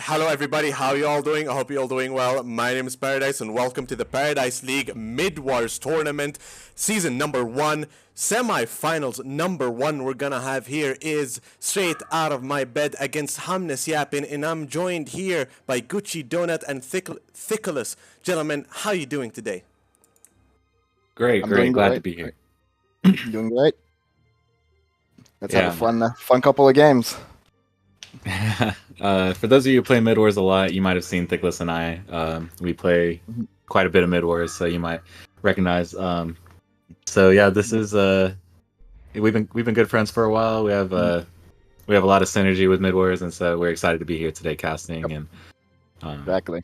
Hello everybody, how you all doing? I hope you all doing well. My name is Paradise and welcome to the Paradise League Midwars tournament, season number 1, semi-finals number 1 we're gonna have here is straight out of my bed against Hamnes Yapin, and I'm joined here by Gucci Donut and Thickless. Gentlemen, how you doing today? Great. Glad to be here. Doing great. Let's have a fun couple of games. For those of you who play Midwars a lot, you might have seen Thickless and I. We play quite a bit of Midwars, so you might recognize. This is we've been good friends for a while. We have a lot of synergy with Midwars, and so we're excited to be here today casting. Yep. And Exactly.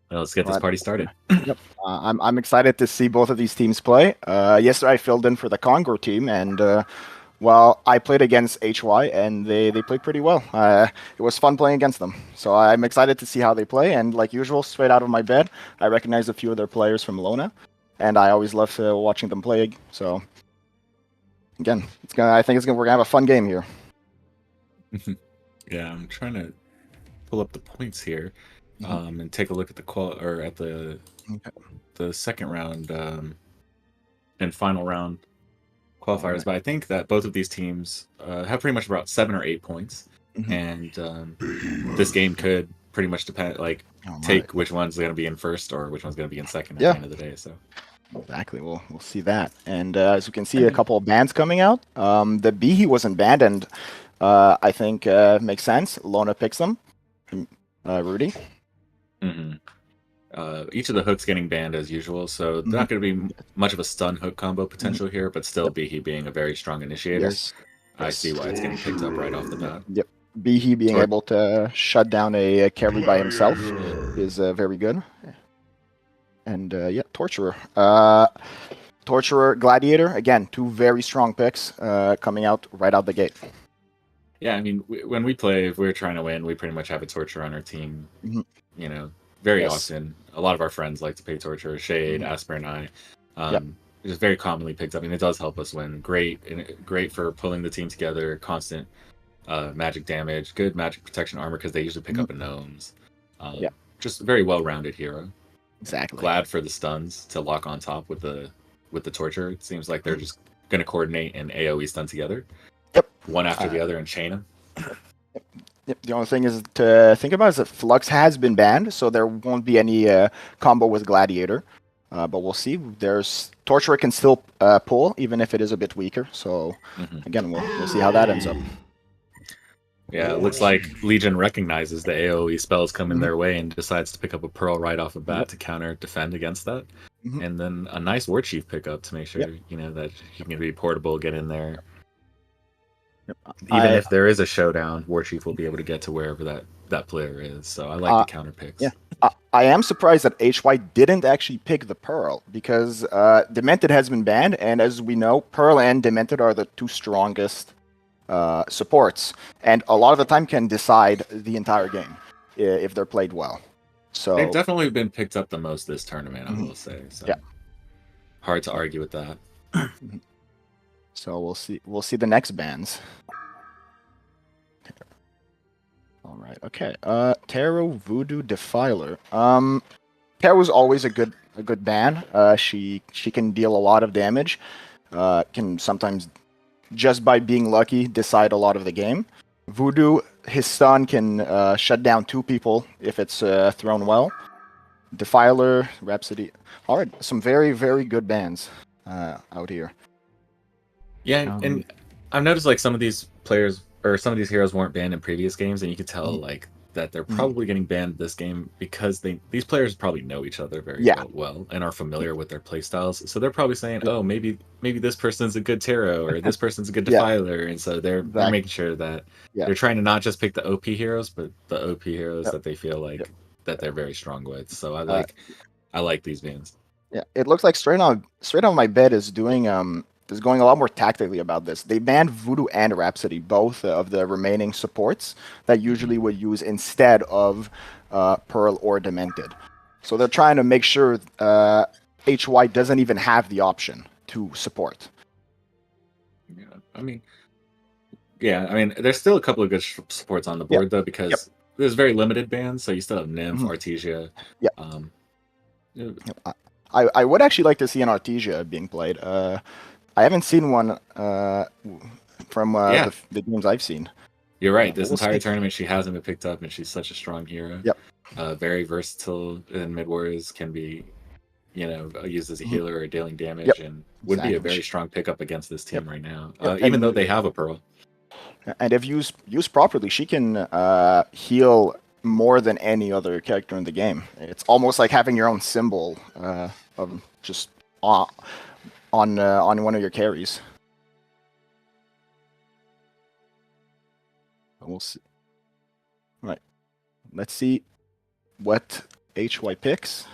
Well, let's get this party started. Yep. I'm excited to see both of these teams play. Yesterday I filled in for the Congo team, and I played against HY, and they played pretty well. It was fun playing against them. So I'm excited to see how they play, and like usual, straight out of my bed, I recognize a few of their players from Lona, and I always love watching them play. So again, we're gonna have a fun game here. Yeah, I'm trying to pull up the points here, and take a look at the second round and final round qualifiers. Right. But I think that both of these teams have pretty much about 7 or 8 points, and this game could pretty much depend, take which one's going to be in first or which one's going to be in second at the end of the day. So exactly, we'll see that. And as you can see, a couple of bans coming out. The Bihi wasn't banned, and I think makes sense. Lona picks them. Rudy. Each of the hooks getting banned as usual, so not going to be much of a stun hook combo potential here, but still Bihi being a very strong initiator. Yes. I see why it's getting picked up right off the bat. Yep. Bihi being able to shut down a carry by himself is very good. And Torturer. Torturer, Gladiator, again, 2 very strong picks coming out right out the gate. Yeah, I mean, when we play, if we're trying to win, we pretty much have a Torturer on our team, very often. A lot of our friends like to play Torturer, Shade, Asper, and I. Just very commonly picked up, and it does help us win. Great for pulling the team together, constant magic damage, good magic protection armor, because they usually pick up in gnomes. Just a very well-rounded hero. Exactly. Glad for the stuns to lock on top with the Torturer. It seems like they're just going to coordinate and AoE stun together. Yep. One after the other and chain them. Yep. The only thing is to think about is that Flux has been banned, so there won't be any combo with Gladiator. But we'll see. There's Torturer can still pull, even if it is a bit weaker. So again, we'll see how that ends up. Yeah, it looks like Legion recognizes the AoE spells coming their way and decides to pick up a Pearl right off the bat to counter defend against that. And then a nice War Chief pickup to make sure that he can be portable, get in there. Even if there is a showdown, War Chief will be able to get to wherever that player is. So I like the counter picks. Yeah, I am surprised that HY didn't actually pick the Pearl, because Demented has been banned, and as we know, Pearl and Demented are the 2 strongest supports, and a lot of the time can decide the entire game if they're played well. So they've definitely been picked up the most this tournament, I will say. So hard to argue with that. So we'll see the next bans. All right. Okay. Tarot Voodoo Defiler. Tarot's always a good ban. She can deal a lot of damage. Can sometimes, just by being lucky, decide a lot of the game. Voodoo, his stun can shut down 2 people if it's thrown well. Defiler, Rhapsody. All right, some very, very good bans out here. Yeah, and I've noticed some of these players or some of these heroes weren't banned in previous games, and you could tell that they're probably getting banned this game because these players probably know each other very well and are familiar with their playstyles. So they're probably saying, "Oh, maybe this person's a good tarot or this person's a good defiler," and so they're making sure that they're trying to not just pick the OP heroes, but the OP heroes that they feel like that they're very strong with. So I like these bans. Yeah, it looks like straight on my bed is doing is going a lot more tactically about this. They banned Voodoo and Rhapsody, both of the remaining supports that usually would use instead of Pearl or Demented. So they're trying to make sure HY doesn't even have the option to support. Yeah, I mean, there's still a couple of good supports on the board though, because there's very limited bans, so you still have Nymph, Artesia. Yeah. I would actually like to see an Artesia being played. I haven't seen one from the games I've seen. You're right. This entire tournament, she hasn't been picked up, and she's such a strong hero. Yep. Very versatile in Midwars, can be, used as a healer or dealing damage, and would be a very strong pickup against this team right now, even though they have a Pearl. And if used properly, she can heal more than any other character in the game. It's almost like having your own symbol of just on one of your carries. We'll see. All right, let's see what HY picks.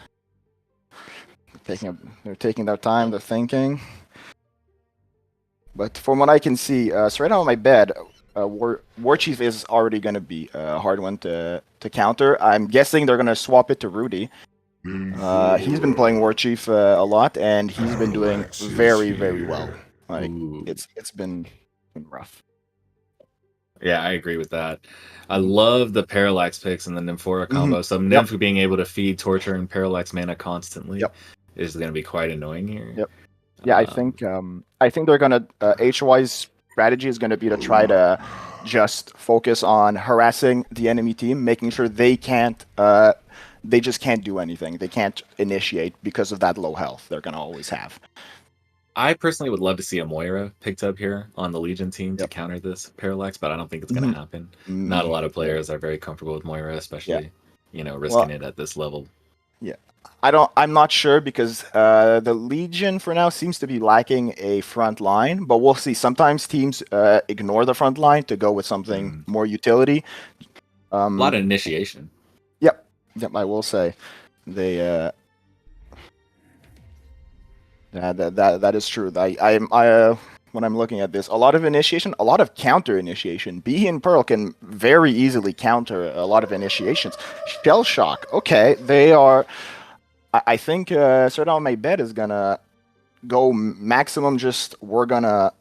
They're taking their time. They're thinking. But from what I can see, so right now on my bed, War Chief is already going to be a hard one to counter. I'm guessing they're going to swap it to Rudy. He's been playing War Chief a lot, and he's been doing very, very well. Like it's been rough. Yeah, I agree with that. I love the Parallax picks and the Nymphora combo. So Nymph being able to feed Torture and Parallax mana constantly is going to be quite annoying here. Yep. Yeah, I think they're gonna HY's strategy is gonna be to try to just focus on harassing the enemy team, making sure they just can't do anything. They can't initiate because of that low health they're gonna always have. I personally would love to see a Moira picked up here on the Legion team to counter this Parallax, but I don't think it's going to happen. Not a lot of players are very comfortable with Moira, especially risking it at this level. Yeah, I'm not sure because the Legion for now seems to be lacking a front line, but we'll see. Sometimes teams ignore the front line to go with something more utility. A lot of initiation. Yep, I will say they. That is true. When I'm looking at this, a lot of initiation, a lot of counter initiation. Behe and Pearl can very easily counter a lot of initiations. Shell Shock, okay, they are. I think Sir on my bet is gonna go maximum. We're just gonna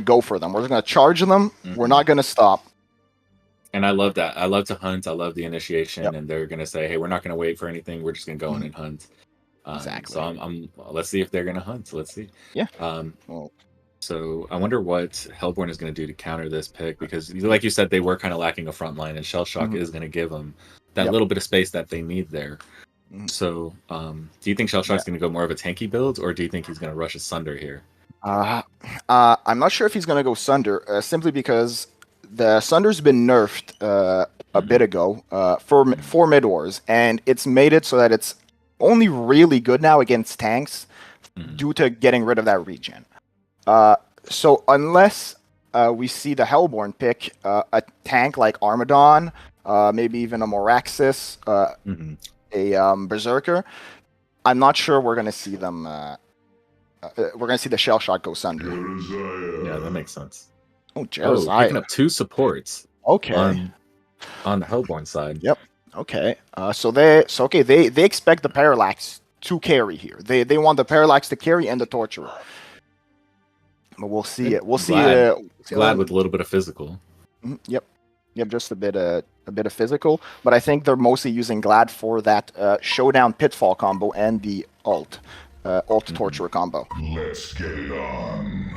go for them. We're just gonna charge them. We're not gonna stop. And I love that. I love to hunt. I love the initiation, and they're gonna say, "Hey, we're not gonna wait for anything. We're just gonna go in and hunt." Exactly. So let's see if they're gonna hunt. So let's see. Yeah. So I wonder what Hellborn is gonna do to counter this pick, because like you said, they were kind of lacking a front line, and Shell Shock is gonna give them that little bit of space that they need there. So do you think Shell Shock's gonna go more of a tanky build, or do you think he's gonna rush a Sunder here? I'm not sure if he's gonna go Sunder, simply because the Sunder's been nerfed a bit ago for Midwars, and it's made it so that it's only really good now against tanks due to getting rid of that regen. So unless we see the Hellborn pick a tank like Armadon, maybe even a Moraxis, a Berserker, I'm not sure we're going to see them. We're going to see the Shell Shock go Sunder. Yeah, that makes sense. Oh, Jeremiah. Picking up 2 supports. Okay. On the Hellborn side. Yep. Okay. They expect the Parallax to carry here. They want the Parallax to carry and the Torturer. But we'll see it. We'll see. Glad with a little bit of physical. Yep. Just a bit of physical. But I think they're mostly using Glad for that Showdown Pitfall combo and the ult Torturer combo. Let's get it on.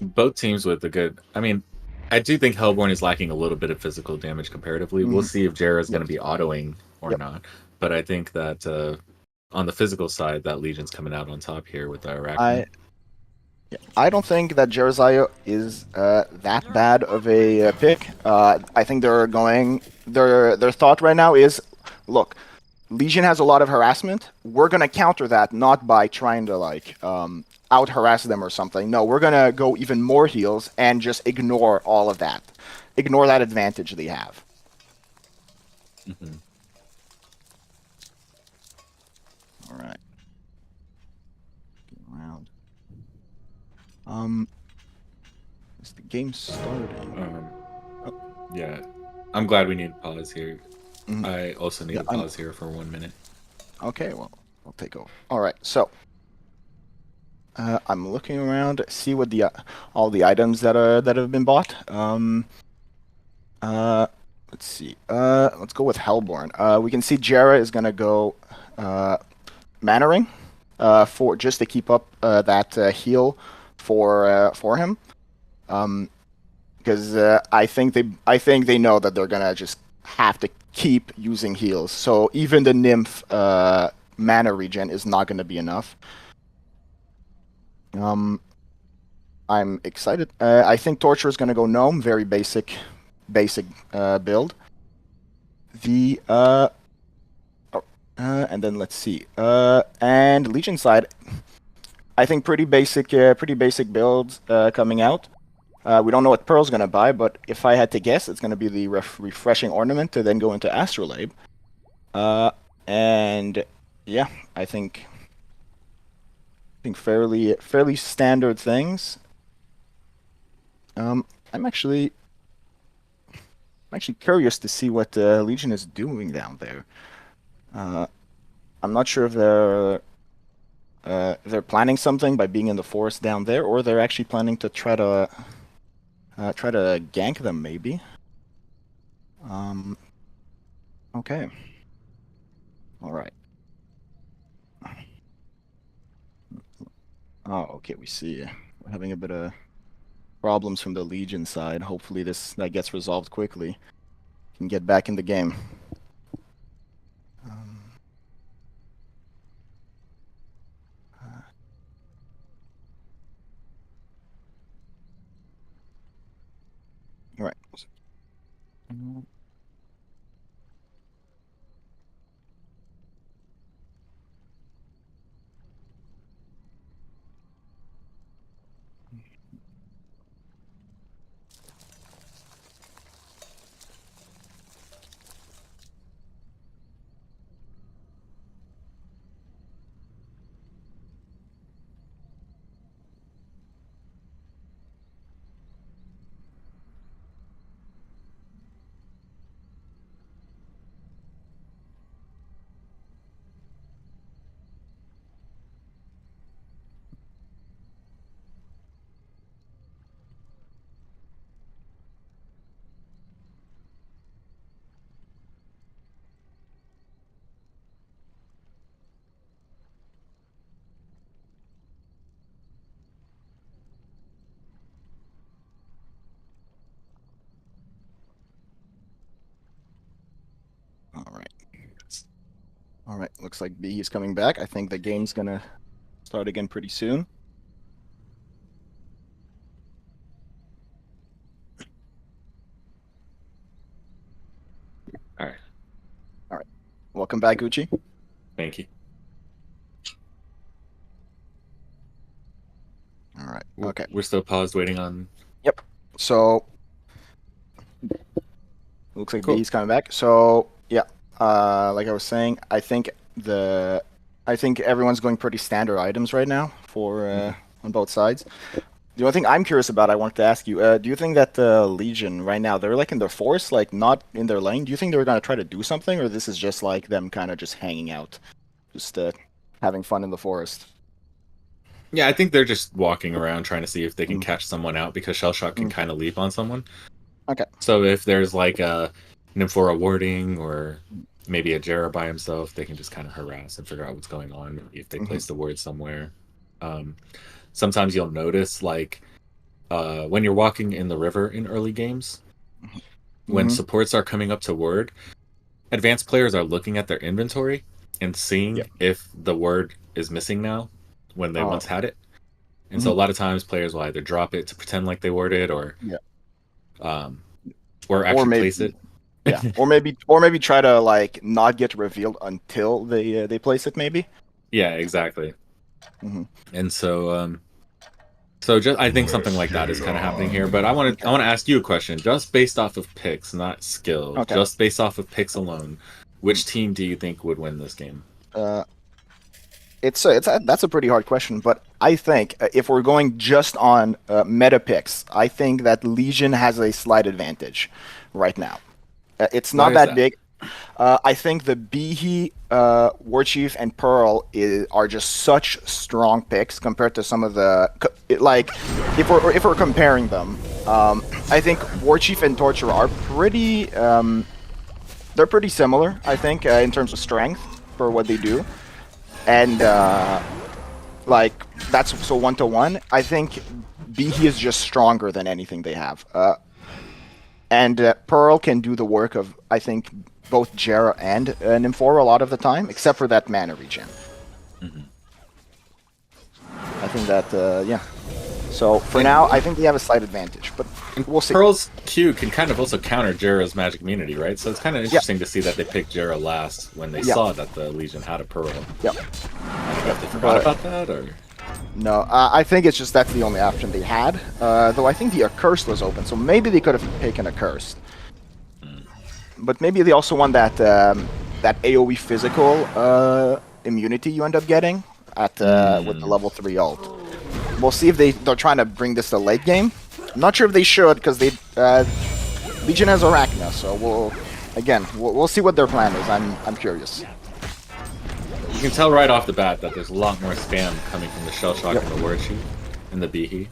Both teams with a good. I mean, I do think Hellborn is lacking a little bit of physical damage comparatively. We'll see if Jera is going to be autoing or not. But I think that on the physical side, that Legion's coming out on top here with the Arachne. I don't think that Jerizaya is that bad of a pick. I think their thought right now is, look, Legion has a lot of harassment. We're going to counter that not by trying to out-harass them or something. No, we're going to go even more heals and just ignore all of that. Ignore that advantage they have. All right. Get around. Is the game starting? Yeah. I'm glad we need a pause here. I also need a pause here for 1 minute. Okay, well, I'll take over. All right, so I'm looking around, see what the all the items that have been bought. Let's see. Let's go with Hellborn. We can see Jera is gonna go Mana Ring for just to keep up that heal for him. Because I think they know that they're gonna just have to keep using heals. So even the Nymph mana regen is not gonna be enough. I'm excited. I think Torture is gonna go Gnome, very basic build. The and then let's see. And Legion side, I think pretty basic builds coming out. We don't know what Pearl's gonna buy, but if I had to guess, it's gonna be the refreshing ornament to then go into Astrolabe. And yeah, I think fairly standard things. I'm actually curious to see what Legion is doing down there. I'm not sure if they're planning something by being in the forest down there, or they're actually planning to try to gank them, maybe. Okay. All right. Oh, okay. We see we're having a bit of problems from the Legion side. Hopefully that gets resolved quickly. Can get back in the game. All right. All right. Looks like B is coming back. I think the game's gonna start again pretty soon. All right. All right. Welcome back, Gucci. Thank you. All right. Okay. We're still paused waiting on... Yep. So looks like Cool. B's coming back. So yeah, like I was saying, I think everyone's going pretty standard items right now for on both sides. The only thing I'm curious about, I wanted to ask you, do you think that the Legion right now, they're like in their forest, like not in their lane? Do you think they're gonna try to do something, or this is just like them kind of just hanging out, just having fun in the forest? Yeah, I think they're just walking around trying to see if they can catch someone out, because Shellshock can kind of leap on someone. Okay. So if there's like a Nymphora warding or maybe a Jera by himself, they can just kind of harass and figure out what's going on. Maybe if they place the ward somewhere. Sometimes you'll notice, like, when you're walking in the river in early games, when supports are coming up to ward, advanced players are looking at their inventory and seeing if the word is missing now when they once had it. And so a lot of times players will either drop it to pretend like they warded, or actually place it. Yeah, or maybe try to like not get revealed until they place it, maybe. Yeah, exactly. And so so just I think something like that is kind of happening here. But I want to ask you a question, just based off of picks, not skill, just based off of picks alone. Which team do you think would win this game? That's a pretty hard question, but I think if we're going just on meta picks, I think that Legion has a slight advantage right now. It's not that big. I think the Behe, War Chief, and Pearl are just such strong picks compared to some of the like. If we're comparing them, I think War Chief and Torture are pretty. They're pretty similar, I think, in terms of strength for what they do, and like that's so 1-to-1. I think Behe is just stronger than anything they have, and Pearl can do the work of, I think, both Jera and Nymphora a lot of the time, except for that mana regen. I think that, yeah. So for now, I think they have a slight advantage, but we'll see. Pearl's Q can kind of also counter Jera's magic immunity, right? So it's kind of interesting to see that they picked Jera last when they saw that the Legion had a Pearl. Yep. I don't know if they forgot about that, or... No, I think it's just that's the only option they had. Though I think the Accursed was open, so maybe they could have taken Accursed. But maybe they also want that that AoE physical immunity you end up getting at with the level 3 ult. We'll see if they're trying to bring this to late game. I'm not sure if they should, because they Legion has Arachna, so we'll see what their plan is. I'm curious. You can tell right off the bat that there's a lot more spam coming from the Shell Shock and the War Chief and the Behe.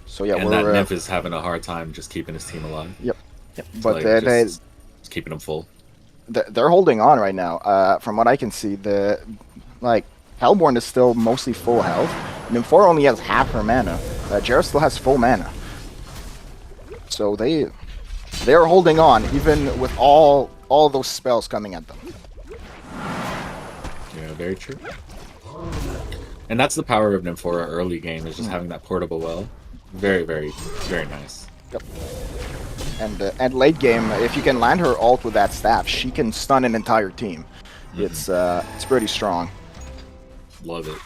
So yeah, and that Nymph is having a hard time just keeping his team alive. Yep. But like, just keeping them full. They're holding on right now. From what I can see, Hellborn is still mostly full health. Nymphora only has half her mana. Jera still has full mana. So they're holding on even with all those spells coming at them. Yeah, very true. And that's the power of Nymphora early game, is just having that portable well. Very, very, very nice. Yep. And late game, if you can land her ult with that staff, she can stun an entire team. It's pretty strong. Love it.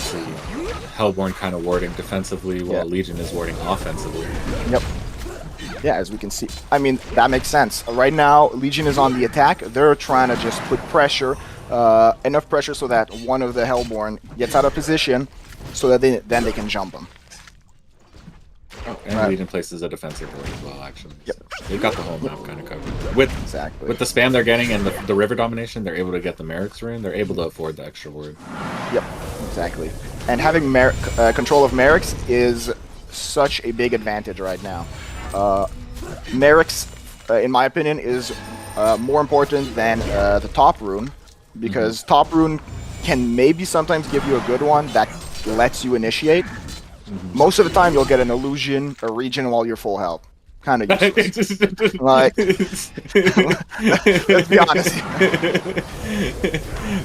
See, Hellborn kind of warding defensively while Legion is warding offensively. Yep. Yeah, as we can see. I mean, that makes sense. Right now, Legion is on the attack. They're trying to just put pressure, enough pressure so that one of the Hellborn gets out of position, so that then they can jump them. And Legion places a defensive ward as well, actually. Yep. So they've got the whole map kind of covered. With the spam they're getting and the river domination, they're able to get the Merrick's rune. They're able to afford the extra ward. Yep, exactly. And having control of Merrick's is such a big advantage right now. Merrick's, in my opinion, is more important than the top rune, because top rune can maybe sometimes give you a good one that lets you initiate. Most of the time, you'll get an illusion, a regen while you're full health. Kind of useless. Like, let's be honest.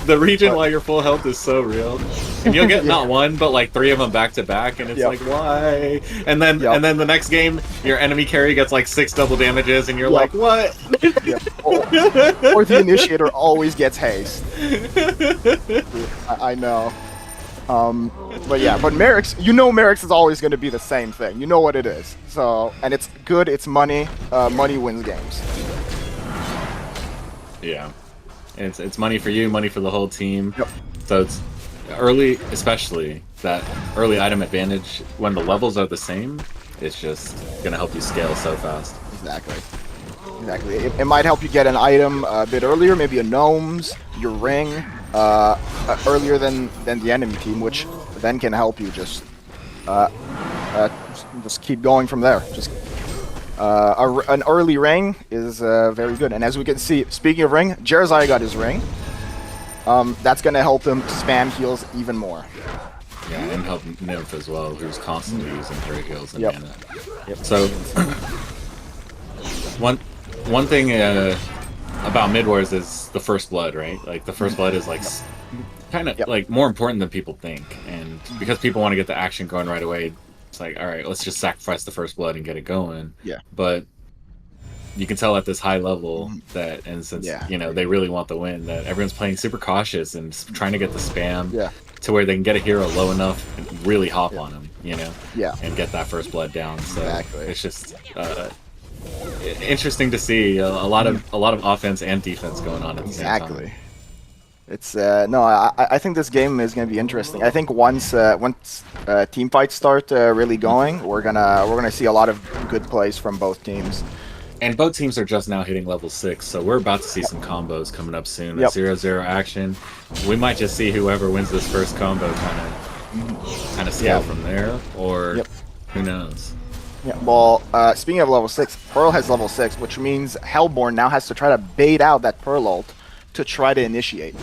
The regen while you're full health is so real, and you'll get not one but like 3 of them back to back, and it's like, why? And then the next game, your enemy carry gets like 6 double damages, and you're like, what? Or the initiator always gets haste. I know. But Merrick's, Merrick's is always going to be the same thing. You know what it is. So, and it's good, it's money. Money wins games. Yeah. And it's money for you, money for the whole team. Yep. So it's early, especially that early item advantage, when the levels are the same, it's just going to help you scale so fast. Exactly. It might help you get an item a bit earlier, maybe a gnomes, your ring, earlier than the enemy team, which then can help you just keep going from there. Just an early ring is very good, and as we can see, speaking of ring, Jerazai got his ring. That's gonna help him spam heals even more. Yeah, and help Newerth as well, who's constantly using her heals and mana. Yep. So one thing about Midwars is the first blood, right? Like the first blood is like kind of like more important than people think, and because people want to get the action going right away, it's like, all right, let's just sacrifice the first blood and get it going. Yeah. But you can tell at this high level that, and since they really want the win, that everyone's playing super cautious and trying to get the spam to where they can get a hero low enough and really hop on him, and get that first blood down. So it's just interesting to see a lot of offense and defense going on at the same time. It's no, I think this game is gonna be interesting. I think once team fights start really going, we're gonna see a lot of good plays from both teams. And both teams are just now hitting level 6, so we're about to see some combos coming up soon. Yep. 0-0 action. We might just see whoever wins this first combo kind of scale from there, or who knows. Yeah. Well, speaking of level 6, Pearl has level 6, which means Hellborn now has to try to bait out that Pearl ult to try to initiate.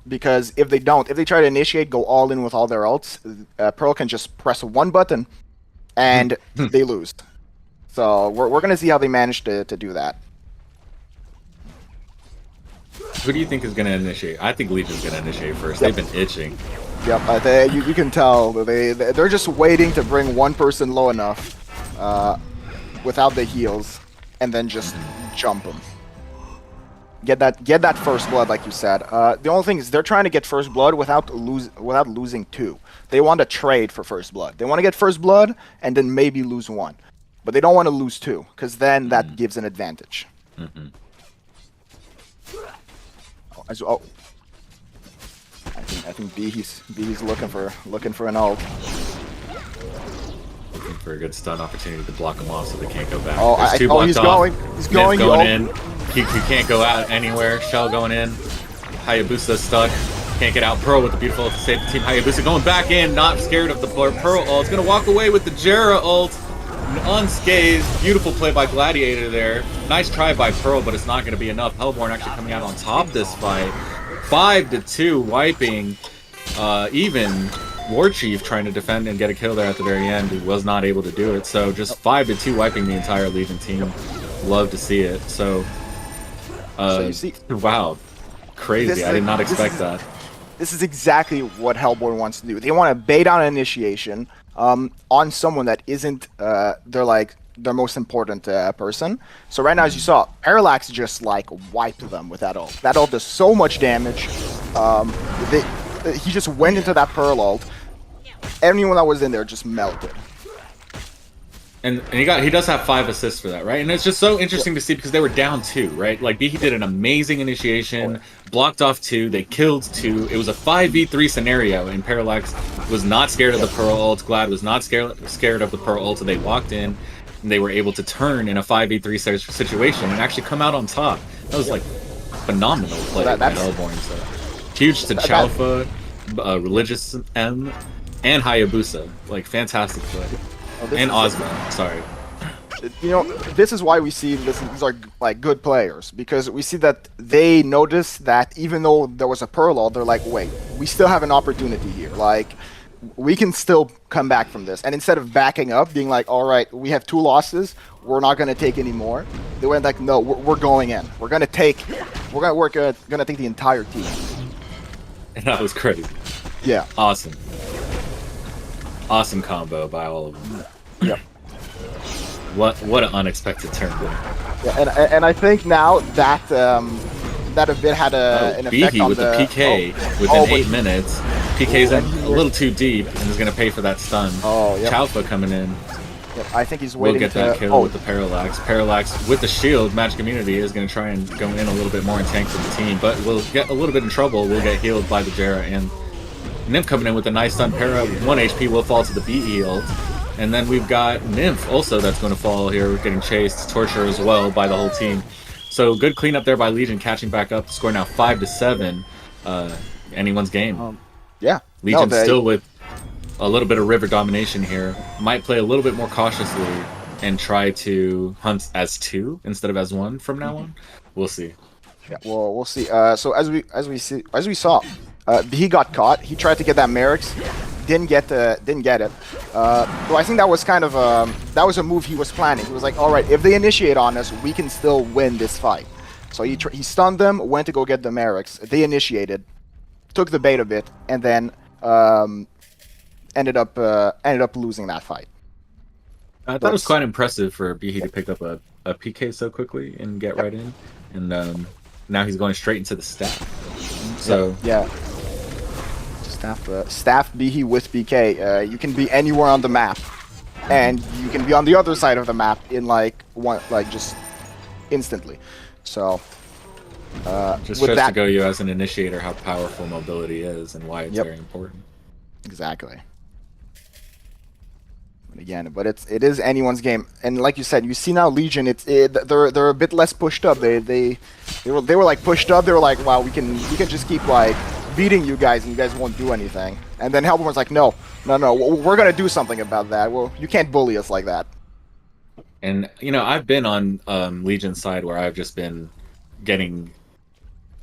Because if they try to initiate, go all in with all their ults, Pearl can just press one button, and they lose. So we're gonna see how they manage to do that. Who do you think is gonna initiate? I think Legion's gonna initiate first. They've been itching. Yep, you can tell they're just waiting to bring one person low enough, without the heals, and then just jump them. Get that first blood, like you said. The only thing is they're trying to get first blood without losing 2. They want to trade for first blood. They want to get first blood and then maybe lose 1. But they don't want to lose 2, because then that gives an advantage. I think B's looking for an ult. Looking for a good stun opportunity to block them off so they can't go back. Oh, he's going. Nymph going in. He can't go out anywhere. Shell going in. Hayabusa stuck. Can't get out. Pearl with the beautiful ult to save the team. Hayabusa going back in. Not scared of the Pearl ult. Gonna walk away with the Jera ult. Unscathed. Beautiful play by Gladiator there. Nice try by Pearl, but it's not going to be enough. Hellborn actually coming out on top this fight. 5-2, wiping even Warchief trying to defend and get a kill there at the very end. He was not able to do it. So just 5-2, wiping the entire Legion team. Love to see it. So, you see, wow, crazy. I did not expect that. This is exactly what Hellborn wants to do. They want to bait on an initiation on someone that isn't their most important person. So right now, as you saw, Parallax just like wiped them with that ult. That ult does so much damage. He just went into that Pearl ult. Anyone that was in there just melted. And he does have 5 assists for that, right? And it's just so interesting to see because they were down 2, right? Like Behe did an amazing initiation, blocked off 2, they killed 2. It was a 5v3 scenario, and Parallax was not scared of the Pearl ult. Glad was not scared of the Pearl ult, so they walked in and they were able to turn in a 5v3 situation and actually come out on top. That was like phenomenal play by Hellborn. So huge to Chalfa, Religious M, and Hayabusa. Like fantastic play. And Ozma, sorry. You know, this is why we see these are like good players, because we see that they notice that even though there was a Pearl ult, they're like, wait, we still have an opportunity here. Like, we can still come back from this. And instead of backing up, being like, all right, we have 2 losses, we're not gonna take any more. They went like, no, we're going in. We're gonna take the entire team. And that was crazy. Yeah. Awesome. Awesome combo by all of them. Yep. What an unexpected turn there. Yeah, and I think now that that a bit had an effect Behe on with the PK within 8 minutes. PK's in a little too deep and is going to pay for that stun. Oh, yeah. Chalfa coming in. Yep, I think he's waiting We'll get that kill with the Parallax. Parallax with the shield, Magic Immunity is going to try and go in a little bit more and tank for the team, but we'll get a little bit in trouble. We'll get healed by the Jera, and Nymph coming in with a nice stun. Para, 1 HP will fall to the Behe ult. And then we've got Nymph also that's going to fall here, getting chased. Torture as well by the whole team. So good cleanup there by Legion, catching back up. The score now 5-7. Anyone's game. Yeah. Legion still with a little bit of river domination here. Might play a little bit more cautiously and try to hunt as 2 instead of as 1 from now on. We'll see. Yeah, well, we'll see. So as we saw, he got caught. He tried to get that Merrick's, didn't get it. So I think that was kind of that was a move he was planning. He was like, all right, if they initiate on us, we can still win this fight. So he stunned them, went to go get the Merrick's. They initiated, took the bait a bit, and then ended up losing that fight. I thought it was quite impressive for Behe to pick up a PK so quickly and get right in, and now he's going straight into the staff. So yeah. Staff Behe with BK. You can be anywhere on the map, and you can be on the other side of the map in just instantly. So Just with shows that, to go you as an initiator how powerful mobility is and why it's Yep. very important. exactly. But it is anyone's game, and like you said, you see now Legion. They're a bit less pushed up. They were like pushed up. They were like, wow, we can just keep like beating you guys, and you guys won't do anything. And then Hellborn's like, no, we're gonna do something about that. Well, you can't bully us like that. And you know, I've been on Legion's side where I've just been getting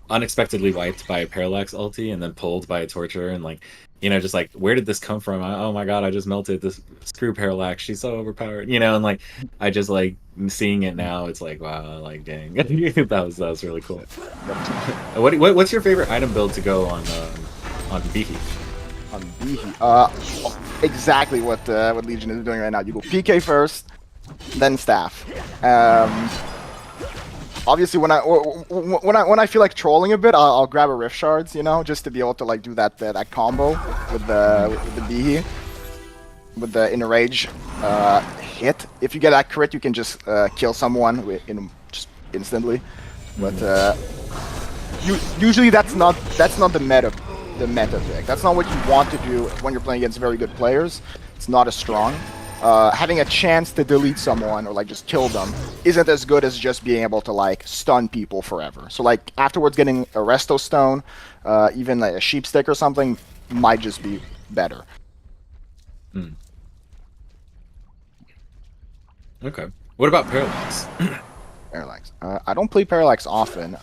unexpectedly wiped by a parallax ulti and then pulled by a torture, and like, you know, just like, where did this come from? Oh my god, I just melted this. Screw parallax, she's so overpowered, you know. And like, I just like seeing it now, it's like, wow, like dang. that was really cool. What's your favorite item build to go on Beefy? On Beefy, exactly what Legion is doing right now. You go PK first, then staff. Obviously, when I feel like trolling a bit, I'll grab a Rift Shards, you know, just to be able to like do that combo with the Behe, with the Enrage hit. If you get that crit, you can just kill someone just instantly. But usually that's not the meta pick. That's not what you want to do when you're playing against very good players. It's not as strong. Having a chance to delete someone or like just kill them isn't as good as just being able to like stun people forever. So like afterwards getting a Resto Stone, even like a Sheep Stick or something might just be better. Okay. What about Parallax? Parallax. I don't play Parallax often.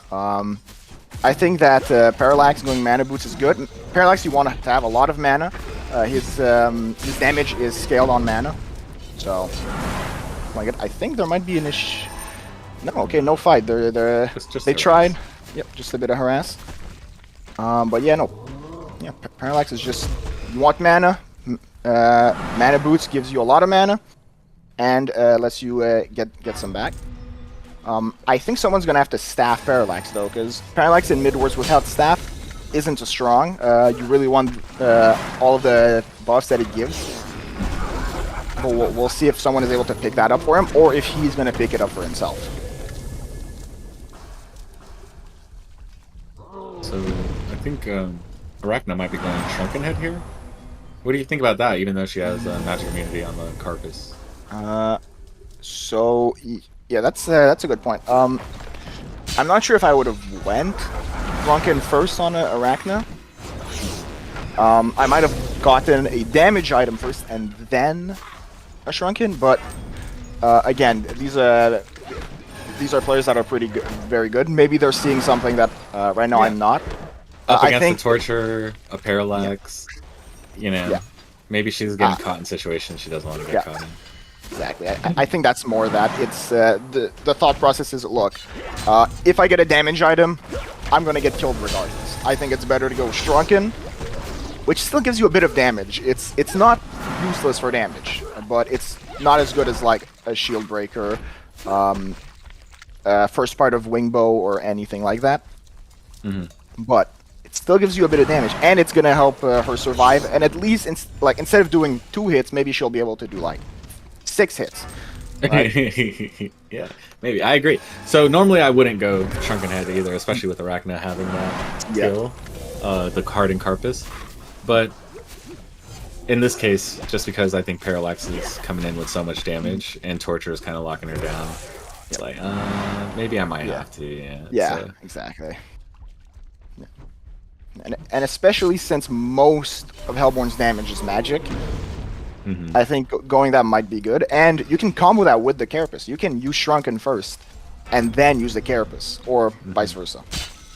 I think that Parallax going mana boots is good. Parallax, you want to have a lot of mana. His damage is scaled on mana. So, like, I think there might be an issue. No, okay, no fight. They tried. Yep, just a bit of harass. But yeah, no. Yeah, Parallax is just, you want mana. Mana boots gives you a lot of mana, and lets you get some back. I think someone's gonna have to staff Parallax though, because Parallax in Midwars without staff isn't as strong. You really want all of the buffs that it gives. But we'll see if someone is able to pick that up for him, or if he's gonna pick it up for himself. So I think Arachna might be going Shrunken Head here. What do you think about that? Even though she has magic immunity on the Carcass. So yeah, that's a good point. I'm not sure if I would have went Shrunken first on Arachna. I might have gotten a damage item first and then a Shrunken, but again, these are players that are pretty good, very good. Maybe they're seeing something that right now I'm not. Up I against think the Torture, a Parallax, you know, maybe she's getting caught in situations she doesn't want to get caught in. Exactly. I think that's more that. It's the thought process is, look, if I get a damage item, I'm going to get killed regardless. I think it's better to go Shrunken, which still gives you a bit of damage. It's not useless for damage, but it's not as good as like a Shield Breaker, first part of Wingbow or anything like that. But it still gives you a bit of damage, and it's going to help her survive. And at least, instead of doing 2 hits, maybe she'll be able to do like 6 hits. Right? Yeah, maybe. I agree. So normally I wouldn't go Shrunken Head either, especially with Arachna having that skill, the card and Carpus. But in this case, just because I think Parallax is coming in with so much damage and Torture is kind of locking her down, it's like, maybe I might have to. Yeah, exactly. And especially since most of Hellborn's damage is magic, I think going that might be good. And you can combo that with the Carapace. You can use Shrunken first, and then use the Carapace, or vice versa.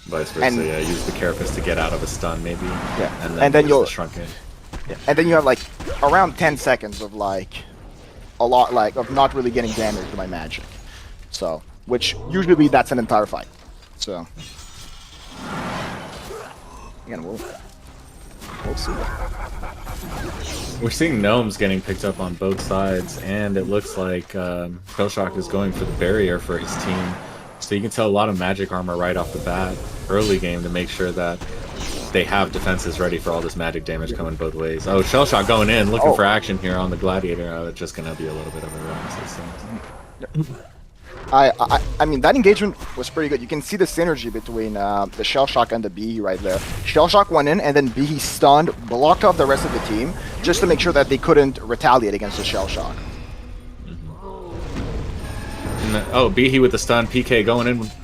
Vice versa, yeah. Use the Carapace to get out of a stun, maybe. Yeah, and then you'll the Shrunken. Yeah. And then you have like around 10 seconds of like a lot of not really getting damaged by magic. So, which usually that's an entire fight. So, again, we'll see. We're seeing gnomes getting picked up on both sides, and it looks like Shellshock is going for the barrier for his team. So you can tell a lot of magic armor right off the bat, early game, to make sure that they have defenses ready for all this magic damage coming both ways. Oh, Shellshock going in, looking for action here on the Gladiator. It's just going to be a little bit of a run. I mean, that engagement was pretty good. You can see the synergy between the Shell Shock and the Behe right there. Shell Shock went in, and then Behe stunned, blocked off the rest of the team, just to make sure that they couldn't retaliate against the Shell Shock. Oh, Behe with the stun, PK going in with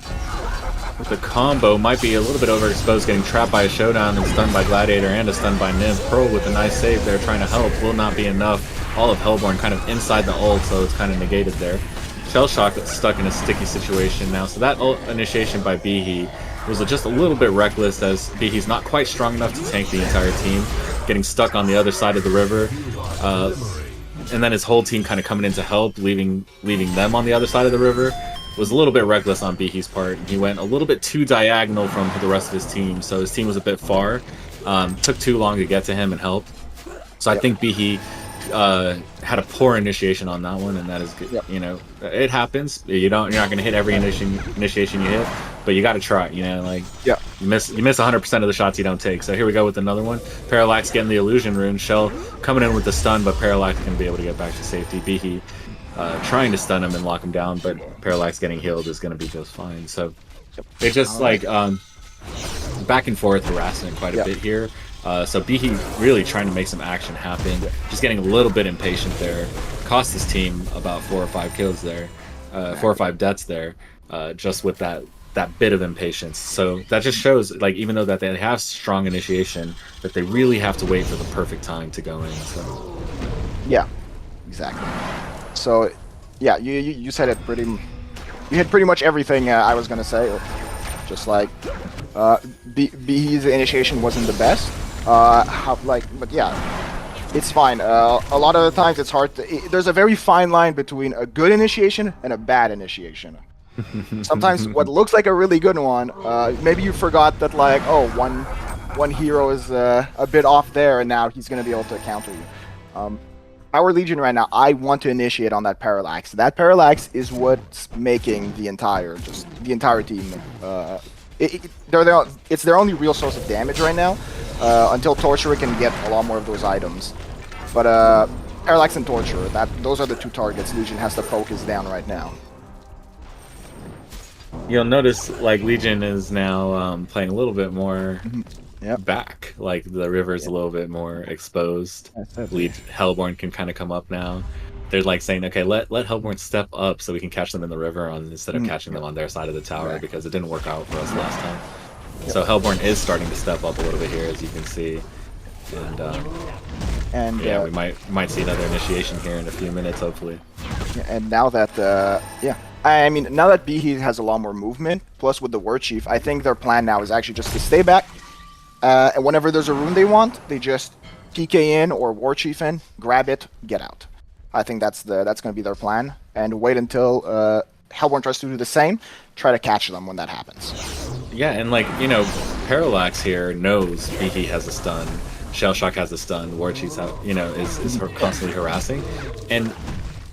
the combo. Might be a little bit overexposed, getting trapped by a Showdown and stunned by Gladiator and a stun by Nymph. Pearl with a nice save there, trying to help. Will not be enough. All of Hellborn kind of inside the ult, so it's kind of negated there. Shell Shock is stuck in a sticky situation now, so that ult initiation by Behe was just a little bit reckless, as Behe's not quite strong enough to tank the entire team, getting stuck on the other side of the river. And then his whole team kind of coming in to help, leaving them on the other side of the river. Was a little bit reckless on Behe's part. He went a little bit too diagonal from the rest of his team, so his team was a bit far. Took too long to get to him and help. So I think Behe had a poor initiation on that one, and that is good. You know, it happens. You're not going to hit every initiation you hit, but you got to try. You know, like you miss 100% of the shots you don't take. So here we go with another one. Parallax getting the illusion rune. Shell coming in with the stun, but Parallax can be able to get back to safety. Behe trying to stun him and lock him down, but Parallax getting healed is going to be just fine. So it just back and forth harassment quite a bit here. So Behe really trying to make some action happen, just getting a little bit impatient there. Cost his team about 4 or 5 kills there, 4 or 5 deaths there, just with that bit of impatience. So that just shows, like, even though that they have strong initiation, that they really have to wait for the perfect time to go in. So yeah, exactly. So yeah, you said it pretty. You hit pretty much everything I was gonna say. Just like Behe's initiation wasn't the best. But yeah, it's fine. A lot of the times it's hard to. There's a very fine line between a good initiation and a bad initiation. Sometimes what looks like a really good one, maybe you forgot that, like, oh, one hero is a bit off there, and now he's gonna be able to counter you. Our Legion right now, I want to initiate on that Parallax. That Parallax is what's making the entire team. It's their only real source of damage right now, until Torturer can get a lot more of those items. But Parallax and Torturer, those are the 2 targets Legion has to focus down right now. You'll notice, like, Legion is now playing a little bit more back. Like, the river's a little bit more exposed. Hellborn can kind of come up now. They're like saying, okay, let Hellborn step up so we can catch them in the river instead of catching them on their side of the tower, because it didn't work out for us last time. So Hellborn is starting to step up a little bit here, as you can see. And we might see another initiation here in a few minutes, hopefully. And now that I mean, now that Behe has a lot more movement, plus with the War Chief, I think their plan now is actually just to stay back. And whenever there's a rune they want, they just PK in or War Chief in, grab it, get out. I think that's going to be their plan, and wait until Hellborn tries to do the same. Try to catch them when that happens. Yeah, and, like, you know, Parallax here knows Behe has a stun, Shell Shock has a stun, War Chief's is constantly harassing, and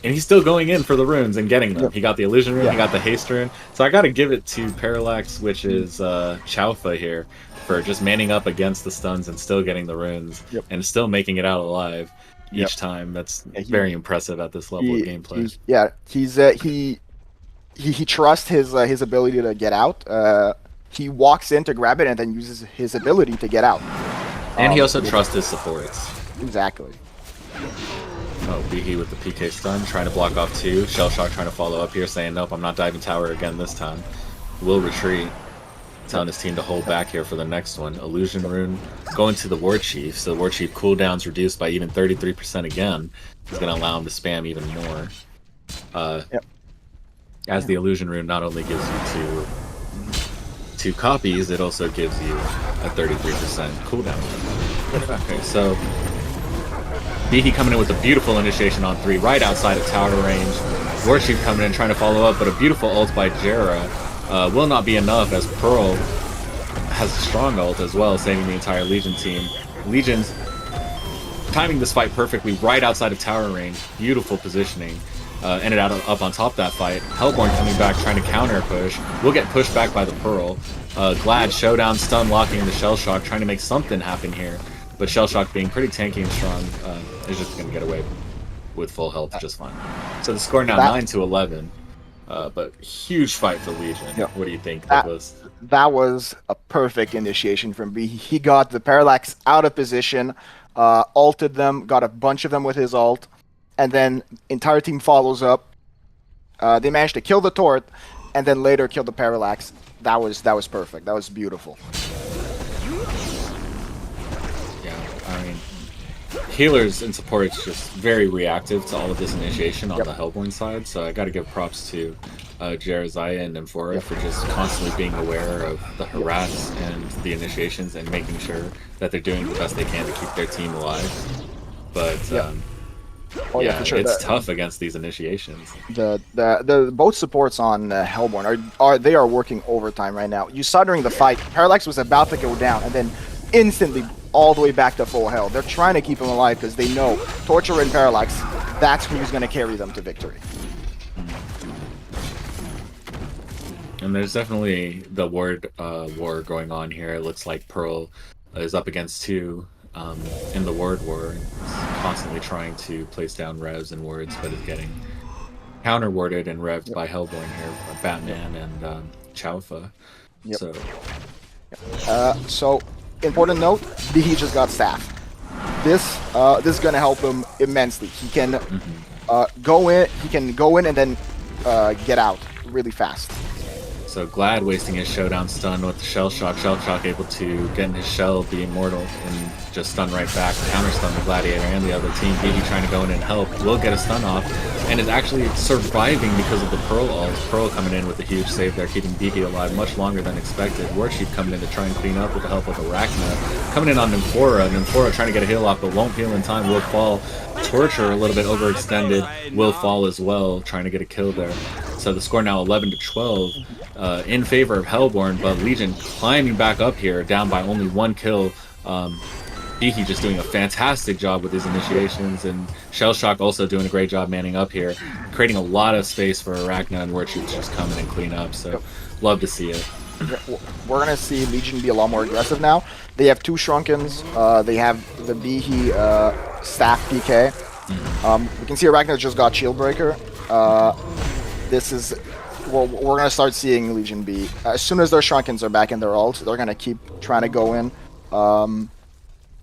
he's still going in for the runes and getting them. He got the illusion rune, he got the haste rune. So I got to give it to Parallax, which is Chaufa here, for just manning up against the stuns and still getting the runes and still making it out alive each time. That's very impressive at this level of gameplay. He trusts his ability to get out. He walks in to grab it and then uses his ability to get out. And he also trusts his supports. Exactly. Oh, Behe with the PK stun, trying to block off 2. Shell Shock trying to follow up here, saying, nope, I'm not diving tower again this time. Will retreat. Telling his team to hold back here for the next one. Illusion rune going to the War Chief, so the War Chief cooldown's reduced by even 33% again. It's going to allow him to spam even more. As the illusion rune not only gives you two copies, it also gives you a 33% cooldown. Okay, so Behe coming in with a beautiful initiation on 3, right outside of tower range. War Chief coming in trying to follow up, but a beautiful ult by Jera will not be enough, as Pearl has a strong ult as well, saving the entire Legion team. Legion's timing this fight perfectly right outside of tower range. Beautiful positioning. Ended up on top of that fight. Hellborn coming back, trying to counter push. Will get pushed back by the Pearl. Glad Showdown stun locking the Shell Shock, trying to make something happen here. But Shell Shock, being pretty tanky and strong, is just going to get away with full health just fine. So the score now 9-11. But huge fight for Legion. Yep. What do you think, That- Douglas? That was a perfect initiation from B. He got the Parallax out of position, ulted them, got a bunch of them with his ult, and then entire team follows up. They managed to kill the turret, and then later kill the Parallax. That was perfect. That was beautiful. Yeah, I mean, healers and supports just very reactive to all of this initiation on the Hellborn side, so I got to give props to Jerizaya and Nymphora for just constantly being aware of the harass and the initiations and making sure that they're doing the best they can to keep their team alive. But For sure. it's tough against these initiations. The both supports on Hellborn are working overtime right now. You saw during the fight, Parallax was about to go down, and then instantly all the way back to full health. They're trying to keep him alive because they know Torture and Parallax, that's who's going to carry them to victory. And there's definitely the ward war going on here. It looks like Pearl is up against two in the ward war, and constantly trying to place down revs and wards, but is getting counter warded and revved by Hellborn here, Batman and Chaufa. So, important note, he just got staff. This is going to help him immensely. He can go in and then get out really fast. So Glad wasting his showdown stun with the Shell Shock. Shell Shock able to get in his shell, be immortal, and just stun right back, counter stun the Gladiator and the other team. BG trying to go in and help, will get a stun off, and is actually surviving because of the Pearl ult. Pearl coming in with a huge save there, keeping BG alive much longer than expected. Warchief coming in to try and clean up with the help of Arachna. Coming in on Nymphora. Nymphora trying to get a heal off, but won't heal in time, will fall. Torture a little bit overextended, will fall as well, trying to get a kill there. So the score now 11-12 in favor of Hellborn, but Legion climbing back up here, down by only one kill. Behe just doing a fantastic job with his initiations, and Shellshock also doing a great job manning up here, creating a lot of space for Arachna and Warchief to just come in and clean up, so love to see it. We're going to see Legion be a lot more aggressive now. They have two Shrunkens, they have the Behe staff PK. We can see Arachna just got Shieldbreaker. This is... Well, we're going to start seeing Legion be... As soon as their Shrunkens are back in their ult, they're going to keep trying to go in.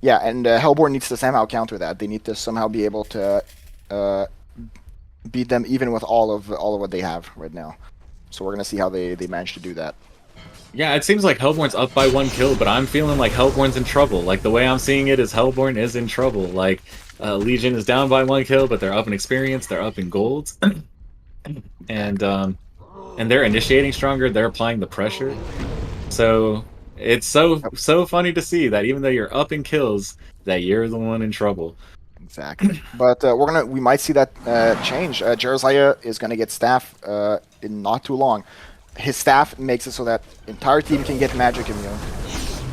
Yeah, and Hellborn needs to somehow counter that. They need to somehow be able to beat them even with all of what they have right now. So we're going to see how they manage to do that. Yeah, it seems like Hellborn's up by one kill, but I'm feeling like Hellborn's in trouble. Like, the way I'm seeing it is Hellborn is in trouble. Like, Legion is down by one kill, but they're up in experience, they're up in golds. And they're initiating stronger, they're applying the pressure. So it's so funny to see that even though you're up in kills, that you're the one in trouble. Exactly. But we might see that change. Jerizaya is gonna get staff in not too long. His staff makes it so that entire team can get magic immune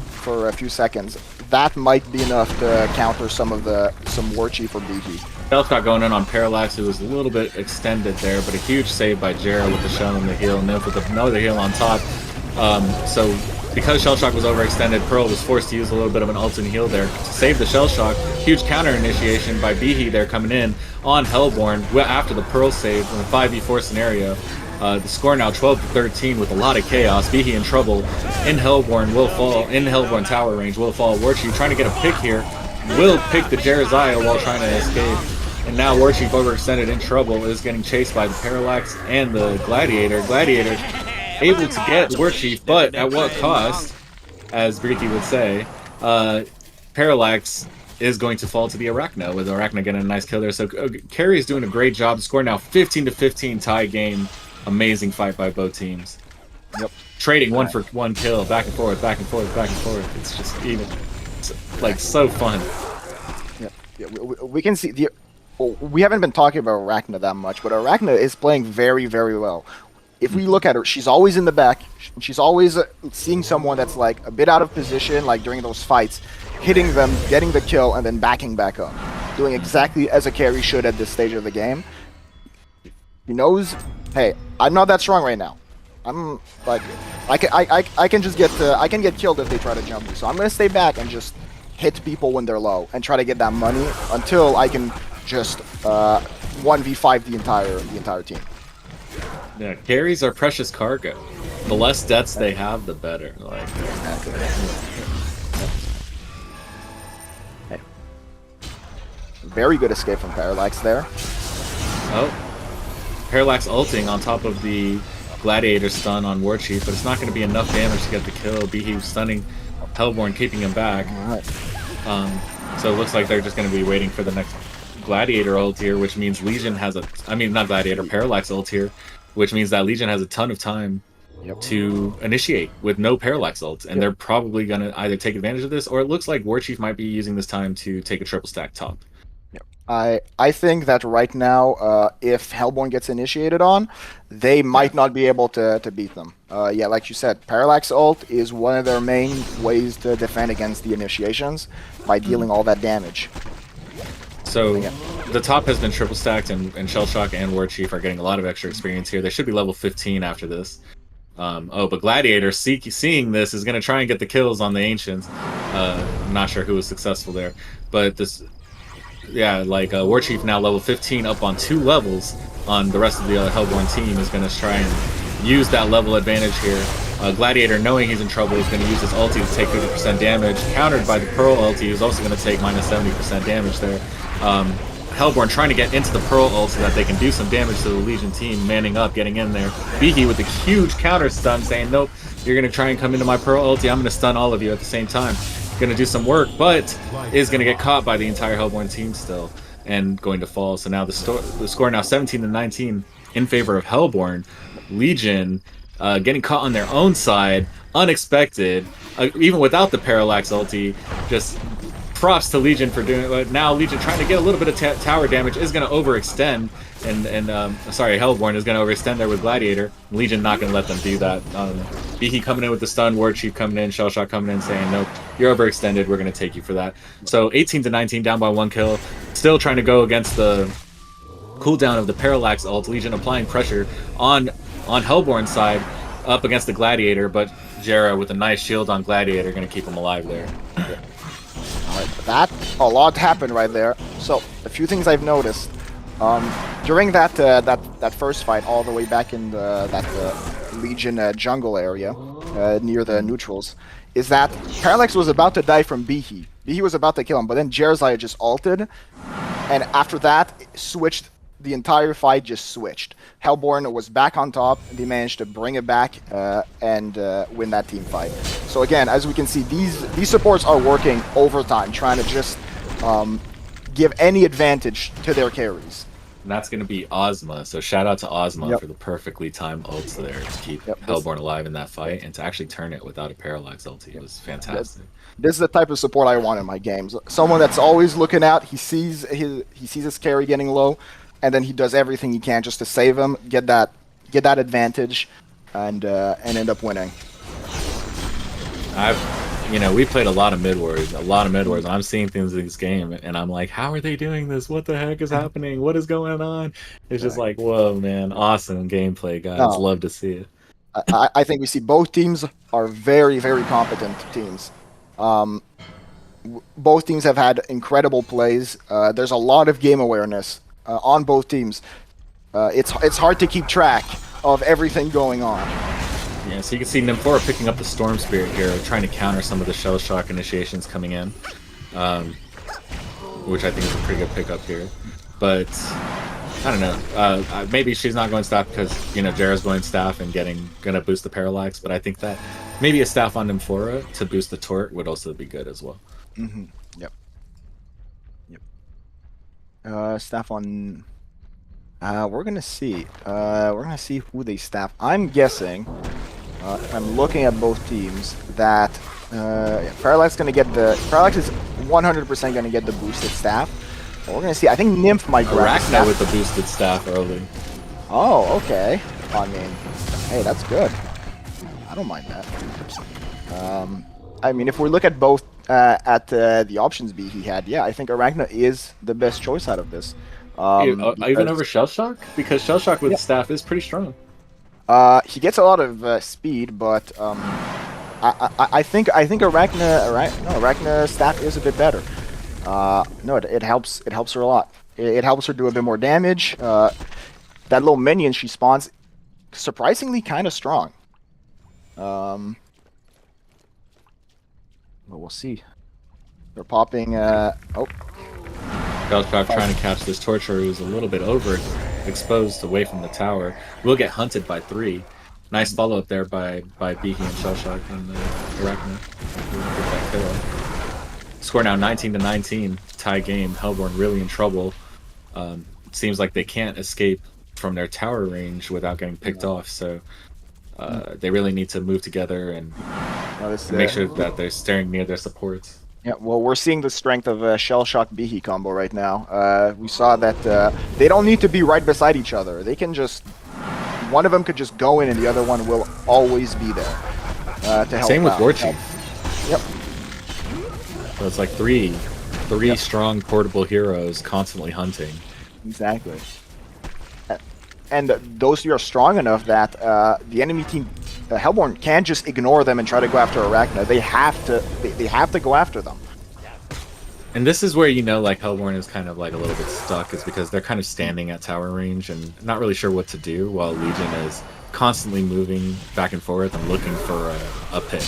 for a few seconds. That might be enough to counter some Warchief or Behe. Shellshock going in on Parallax, who was a little bit extended there, but a huge save by Jera with the shell and the heal, Nymph with another heal on top. So because Shellshock was overextended, Pearl was forced to use a little bit of an ult and heal there to save the Shellshock. Huge counter initiation by Behe there coming in on Hellborn after the Pearl save in a 5v4 scenario. The score now 12-13 with a lot of chaos. Behe in trouble. In Hellborn will fall. In Hellborn tower range will fall. Warchief trying to get a pick here. Will pick the Jerizaya while trying to escape. And now Warchief overextended in trouble is getting chased by the Parallax and the Gladiator. Gladiator able to get Warchief, but at what cost? As Breaky would say. Parallax is going to fall to the Arachna, with Arachna getting a nice kill there. So Carrie is doing a great job. Score now 15-15 tie game. Amazing fight by both teams. Yep. Trading one for one kill, back and forth, back and forth, back and forth. It's just even, like, so fun. Yeah, we can see we haven't been talking about Arachna that much, but Arachna is playing very, very well. If we look at her, she's always in the back. She's always seeing someone that's like a bit out of position, like during those fights, hitting them, getting the kill, and then backing back up, doing exactly as a carry should at this stage of the game. He knows, hey, I'm not that strong right now. I'm like, I can just get I can get killed if they try to jump me. So I'm gonna stay back and just hit people when they're low and try to get that money until I can just 1v5 the entire team. Yeah, carries are precious cargo. The less deaths they have, the better. Like, Hey. Very good escape from Parallax there. oh, Parallax ulting on top of the Gladiator stun on War Chief, but it's not going to be enough damage to get the kill. Behe stunning Hellborn, keeping him back. So it looks like they're just going to be waiting for the next Gladiator ult here, which means Legion has not Gladiator, Parallax ult here, which means that Legion has a ton of time to initiate with no Parallax ult, and they're probably going to either take advantage of this, or it looks like War Chief might be using this time to take a triple stack top. I think that right now, if Hellborn gets initiated on, they might not be able to beat them. Yeah, like you said, Parallax ult is one of their main ways to defend against the initiations by dealing all that damage. So the top has been triple stacked, and Shellshock and War Chief are getting a lot of extra experience here. They should be level 15 after this. But Gladiator, seeing this, is going to try and get the kills on the Ancients. I'm not sure who was successful there, but this... Yeah, like War Chief now level 15 up on 2 levels on the rest of the Hellborn team is going to try and use that level advantage here. Gladiator, knowing he's in trouble, is going to use his ulti to take 50% damage, countered by the Pearl ulti, who's also going to take minus 70% damage there. Hellborn trying to get into the Pearl ult so that they can do some damage to the Legion team, manning up, getting in there. Behe with a huge counter stun, saying, nope, you're going to try and come into my Pearl ulti, I'm going to stun all of you at the same time. Going to do some work, but is going to get caught by the entire Hellborn team still, and going to fall. So now the score now 17-19 in favor of Hellborn. Legion getting caught on their own side, unexpected, even without the Parallax ulti. Just props to Legion for doing it. Now Legion trying to get a little bit of tower damage, is going to overextend, and Hellborn is going to overextend there with Gladiator. Legion not going to let them do that. Behe coming in with the stun, War Chief coming in, Shellshock coming in saying, nope, you're overextended, we're going to take you for that. So 18-19, down by 1 kill. Still trying to go against the cooldown of the Parallax ult. Legion applying pressure on Hellborn's side up against the Gladiator, but Jera with a nice shield on Gladiator going to keep him alive there. That a lot happened right there. So a few things I've noticed during that first fight, all the way back in that Legion jungle area near the neutrals, is that Parallax was about to die from Behe. Behe was about to kill him, but then Jerzai just ulted, and after that switched. The entire fight just switched. Hellborn was back on top, and they managed to bring it back and win that team fight. So again, as we can see, these supports are working overtime, trying to just give any advantage to their carries. And that's going to be Ozma. So shout out to Ozma for the perfectly timed ults there to keep Hellborn alive in that fight, and to actually turn it without a Parallax ulti. It was fantastic. This is the type of support I want in my games. Someone that's always looking out. He sees his carry getting low, and then he does everything he can just to save him, get that advantage, and end up winning. We played a lot of Midwars, and I'm seeing things in this game, and I'm like, how are they doing this? What the heck is happening? What is going on? It's just like, whoa, man, awesome gameplay, guys. Love to see it. I think we see both teams are very, very competent teams. Both teams have had incredible plays. There's a lot of game awareness on both teams. It's hard to keep track of everything going on. Yeah, so you can see Nymphora picking up the Storm Spirit here, trying to counter some of the Shell Shock initiations coming in, which I think is a pretty good pickup here. But I don't know. Maybe she's not going staff because Jera's going staff and gonna boost the Parallax. But I think that maybe a staff on Nymphora to boost the Tort would also be good as well. Mm-hmm. Yep. Staff on. We're gonna see. We're gonna see who they staff. I'm guessing. I'm looking at both teams that Parallax is 100% gonna get the boosted staff. But we're gonna see. I think Nymph might grab Arachna with the boosted staff early. Oh, okay. I mean, hey, that's good. I don't mind that. I mean, if we look at both at the options B he had, yeah, I think Arachna is the best choice out of this. Even over Shellshock? Because Shellshock with staff is pretty strong. He gets a lot of speed, but I think Arachna staff is a bit better. No, it helps her a lot. It helps her do a bit more damage. That little minion she spawns surprisingly kind of strong. But we'll see. They're popping. Oh, Shellshock trying to catch this Torturer who's a little bit overexposed away from the tower. Will get hunted by 3. Nice follow up there by Beaky and Shellshock and Arachna. Get that kill. Score now 19-19. Tie game. Hellborn really in trouble. Seems like they can't escape from their tower range without getting picked off. So they really need to move together and make sure that they're staying near their supports. Yeah, well, we're seeing the strength of Shell-Shock Behe combo right now. We saw that they don't need to be right beside each other. They can just... One of them could just go in and the other one will always be there to help. Same with War Chief. Yep. So it's like three strong portable heroes constantly hunting. Exactly. And those 3 are strong enough that the enemy team, Hellborn, can't just ignore them and try to go after Arachna. They have to go after them. And this is where, you know, like Hellborn is kind of like a little bit stuck, is because they're kind of standing at tower range and not really sure what to do, while Legion is constantly moving back and forth and looking for a pick,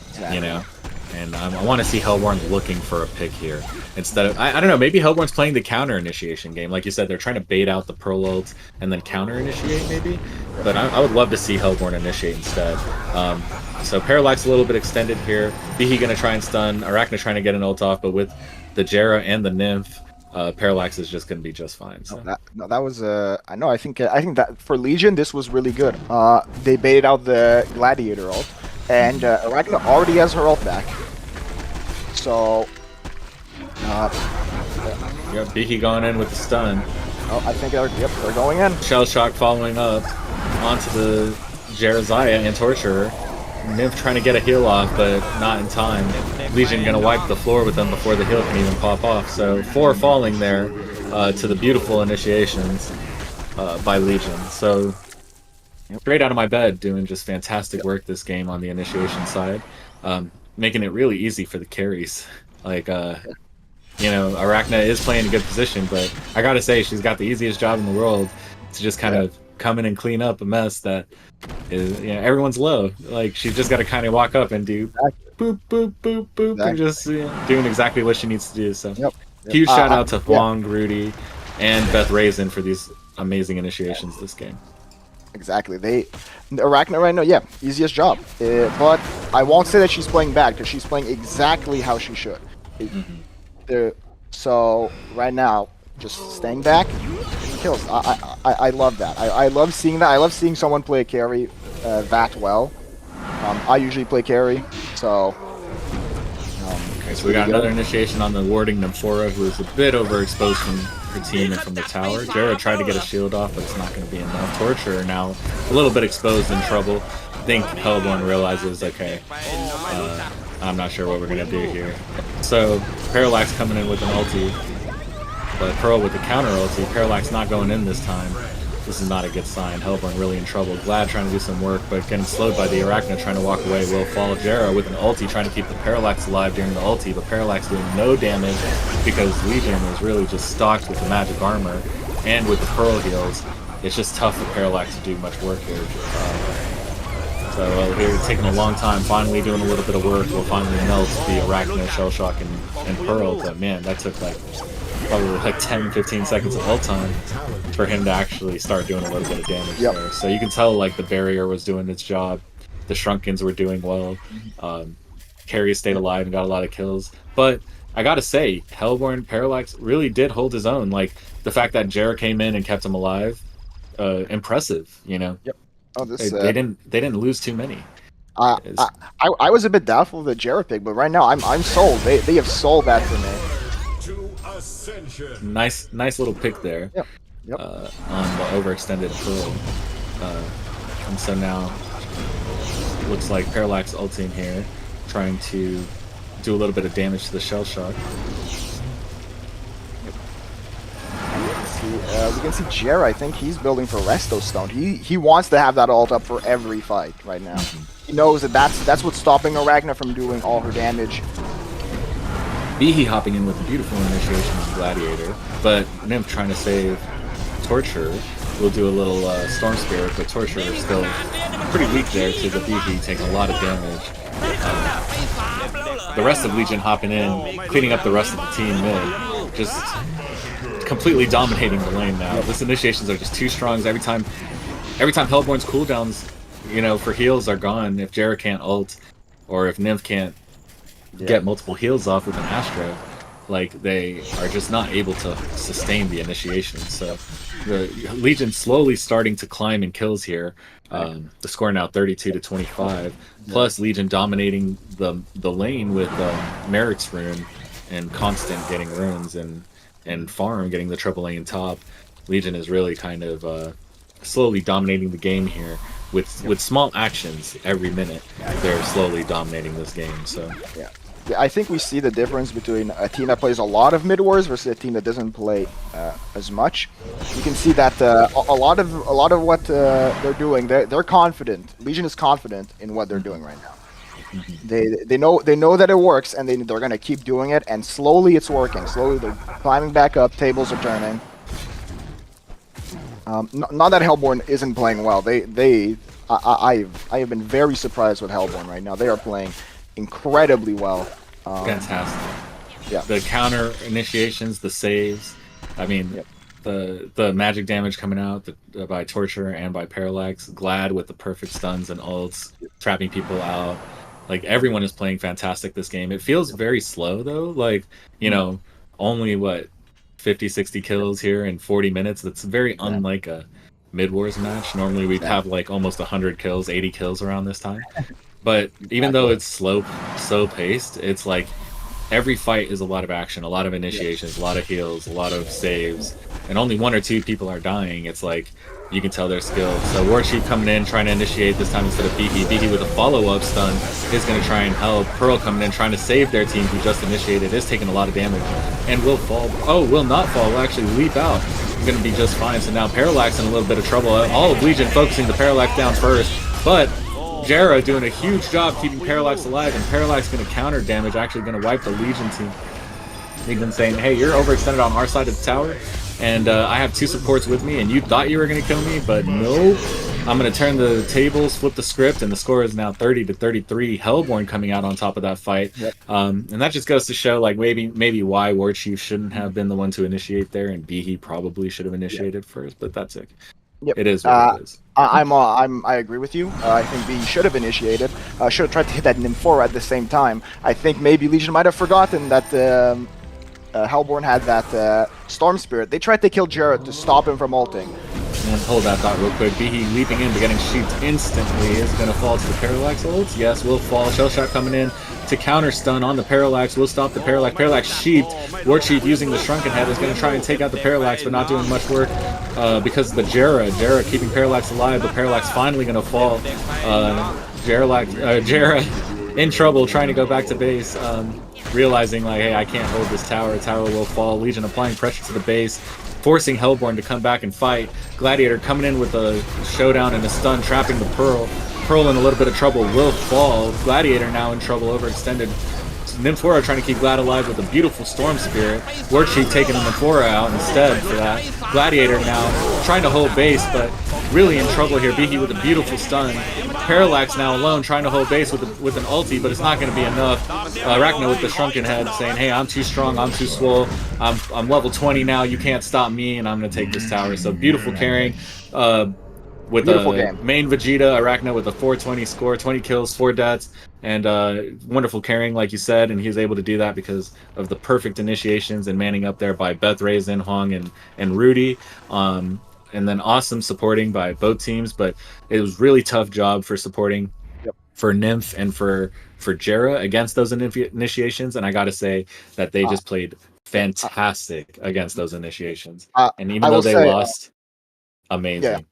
Exactly. you know? And I want to see Hellborn looking for a pick here. Instead of, I don't know, maybe Hellborn's playing the counter initiation game. Like you said, they're trying to bait out the Pearl ult and then counter initiate maybe. But I would love to see Hellborn initiate instead. So Parallax a little bit extended here. Behe gonna try and stun. Arachna trying to get an ult off, but with the Jera and the Nymph, Parallax is just gonna be just fine. So. That was I think that for Legion this was really good. They baited out the Gladiator ult, and Arachna already has her ult back. So, Yep, Behe going in with the stun. I think they're going in. Shellshock following up onto the Jerazaya and Torturer. Nymph trying to get a heal off, but not in time. Legion gonna wipe the floor with them before the heal can even pop off. So 4 falling there to the beautiful initiations by Legion. So straight out of my bed doing just fantastic work this game on the initiation side. Making it really easy for the carries. Like, you know, Arachna is playing a good position, but I gotta say, she's got the easiest job in the world to just kind of come in and clean up a mess that is, you know, everyone's low. Like, she's just gotta kind of walk up and do boop, boop, boop, boop, and just, you know, doing exactly what she needs to do. So, huge shout out to Wong, Rudy, and Beth Raisin for these amazing initiations this game. Exactly. Arachna right now, easiest job. But I won't say that she's playing bad, because she's playing exactly how she should. So right now, just staying back, kills. I love that. I love seeing that. I love seeing someone play a carry that well. I usually play carry, so. Okay, so we got another initiation on the warding Nymphora, who is a bit overexposed from her team and from the tower. Jera tried to get a shield off, but it's not going to be enough. Torturer now a little bit exposed, in trouble. I think Hellborn realizes, okay, I'm not sure what we're going to do here. So Parallax coming in with an ulti, but Pearl with the counter ulti. Parallax not going in this time. This is not a good sign. Hellborn really in trouble. Glad trying to do some work, but getting slowed by the Arachna trying to walk away. Will fall. Jera with an ulti trying to keep the Parallax alive during the ulti, but Parallax doing no damage because Legion is really just stocked with the magic armor and with the Pearl heals. It's just tough for Parallax to do much work here. So here, taking a long time, finally doing a little bit of work. We'll finally melt the Arachna, Shellshock, and Pearl, but man, that took like probably like 10-15 seconds of ult time for him to actually start doing a little bit of damage there. So you can tell like the barrier was doing its job, the Shrunkins were doing well, Carry stayed alive and got a lot of kills. But I gotta say, Hellborn Parallax really did hold his own. Like the fact that Jera came in and kept him alive, impressive. You know. Yep. Oh, they didn't lose too many. I was a bit doubtful of the Jera pick, but right now I'm sold. They have sold that for me. Nice little pick there. Yep. On the overextended Pearl. And so now looks like Parallax ulting here, trying to do a little bit of damage to the Shellshock. We can see Jera. I think he's building for Resto Stone. He wants to have that ult up for every fight right now. He knows that that's what's stopping Arachna from doing all her damage. Behe hopping in with a beautiful initiation on Gladiator, but Nymph trying to save Torture. we'll do a little Storm Spirit, but Torture is still pretty weak there to the BB, taking a lot of damage. The rest of Legion hopping in, cleaning up the rest of the team mid, just completely dominating the lane now. This initiations are just too strong. Every time Hellborn's cooldowns, for heals are gone, if Jera can't ult, or if Nymph can't get multiple heals off with an Astra, like, they are just not able to sustain the initiation. So the Legion slowly starting to climb in kills here. The score now 32-25. Plus Legion dominating the lane with Merrick's rune and Constant getting runes and Farm getting the triple lane top. Legion is really kind of slowly dominating the game here with small actions every minute. They're slowly dominating this game. So yeah, I think we see the difference between a team that plays a lot of mid-wars versus a team that doesn't play as much. You can see that a lot of what they're doing, they're confident. Legion is confident in what they're doing right now. They know that it works, and they're gonna keep doing it. And slowly it's working. Slowly they're climbing back up. Tables are turning. Not that Hellborn isn't playing well. I have been very surprised with Hellborn right now. They are playing incredibly well. Fantastic. Yeah. The counter initiations, the saves. I mean, the magic damage coming out by Torture and by Parallax. Glad with the perfect stuns and ults, trapping people out. Like, everyone is playing fantastic this game. It feels very slow though. Like, only 50, 60 kills here in 40 minutes. That's very unlike a Midwars match. Normally we'd have like almost 100 kills, 80 kills around this time. But even though it's slow paced, it's like every fight is a lot of action, a lot of initiations, a lot of heals, a lot of saves, and only one or two people are dying. It's like you can tell their skill. So Warchief coming in, trying to initiate this time instead of Beaky. Beaky with a follow-up stun is going to try and help. Pearl coming in, trying to save their team who just initiated, is taking a lot of damage and will fall. Oh, will not fall, will actually leap out. Going to be just fine. So now Parallax in a little bit of trouble. All of Legion focusing the Parallax down first, but Jera doing a huge job keeping Parallax alive, and Parallax going to counter damage, actually going to wipe the Legion team. Legion saying, hey, you're overextended on our side of the tower, and I have two supports with me, and you thought you were going to kill me, but nope. I'm going to turn the tables, flip the script, and the score is now 30-33. Hellborn coming out on top of that fight. Yep. And that just goes to show, like, maybe why Warchief shouldn't have been the one to initiate there, and Behe probably should have initiated first, but that's it. Yep. It is what it is. I agree with you. I think Behe should have initiated. Should have tried to hit that Nymphora at the same time. I think maybe Legion might have forgotten that Hellborn had that Storm Spirit. They tried to kill Jared to stop him from ulting. And hold that thought real quick. Behe leaping in but getting sheeped instantly is going to fall to the Parallax ults. Yes, will fall. Shell shot coming in to counter stun on the Parallax. Will stop the Parallax. Parallax sheeped. Warchief using the Shrunken Head is going to try and take out the Parallax, but not doing much work because of the Jera keeping Parallax alive. The Parallax finally going to fall. Jera in trouble, trying to go back to base. Realizing, like, hey, I can't hold this tower. Tower will fall. Legion applying pressure to the base, forcing Hellborn to come back and fight. Gladiator coming in with a showdown and a stun, trapping the Pearl. Pearl in a little bit of trouble, will fall. Gladiator now in trouble, overextended. Nymphora trying to keep Glad alive with a beautiful Storm Spirit. Warchief taking Nymphora out instead for that. Gladiator now trying to hold base, but really in trouble here. Behe with a beautiful stun. Parallax now alone trying to hold base with an ulti, but it's not going to be enough. Arachna with the Shrunken Head saying, hey, I'm too strong, I'm too swole, I'm level 20 now, you can't stop me, and I'm going to take this tower. So beautiful carrying. With the main Vegeta, Arachna with a 420 score, 20 kills, 4 deaths, and wonderful carrying, like you said, and he was able to do that because of the perfect initiations and manning up there by Beth, Raisin, Hong, and Rudy. And then awesome supporting by both teams, but it was really tough job for supporting for Nymph and for Jera against those initiations, and I gotta say that they just played fantastic against those initiations. And even though they lost, amazing.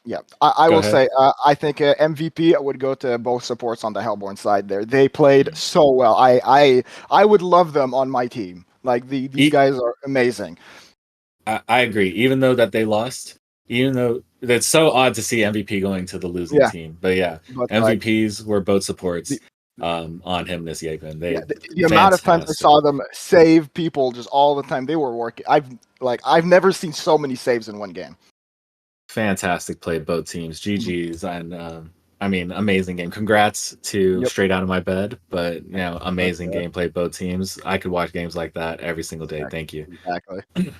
Yeah, I will say, I think MVP would go to both supports on the Hellborn side there. They played so well. I would love them on my team. Like, these guys are amazing. I agree. Even though that they lost, even though that's so odd to see MVP going to the losing team. But MVPs were both supports on him this year. The amount of times I saw them save people just all the time. They were working. I've never seen so many saves in one game. fantastic play both teams. GG's, and I mean, amazing game. Congrats to Straight Out of My Bed, but amazing gameplay both teams. I could watch games like that every single day. Thank you. Exactly.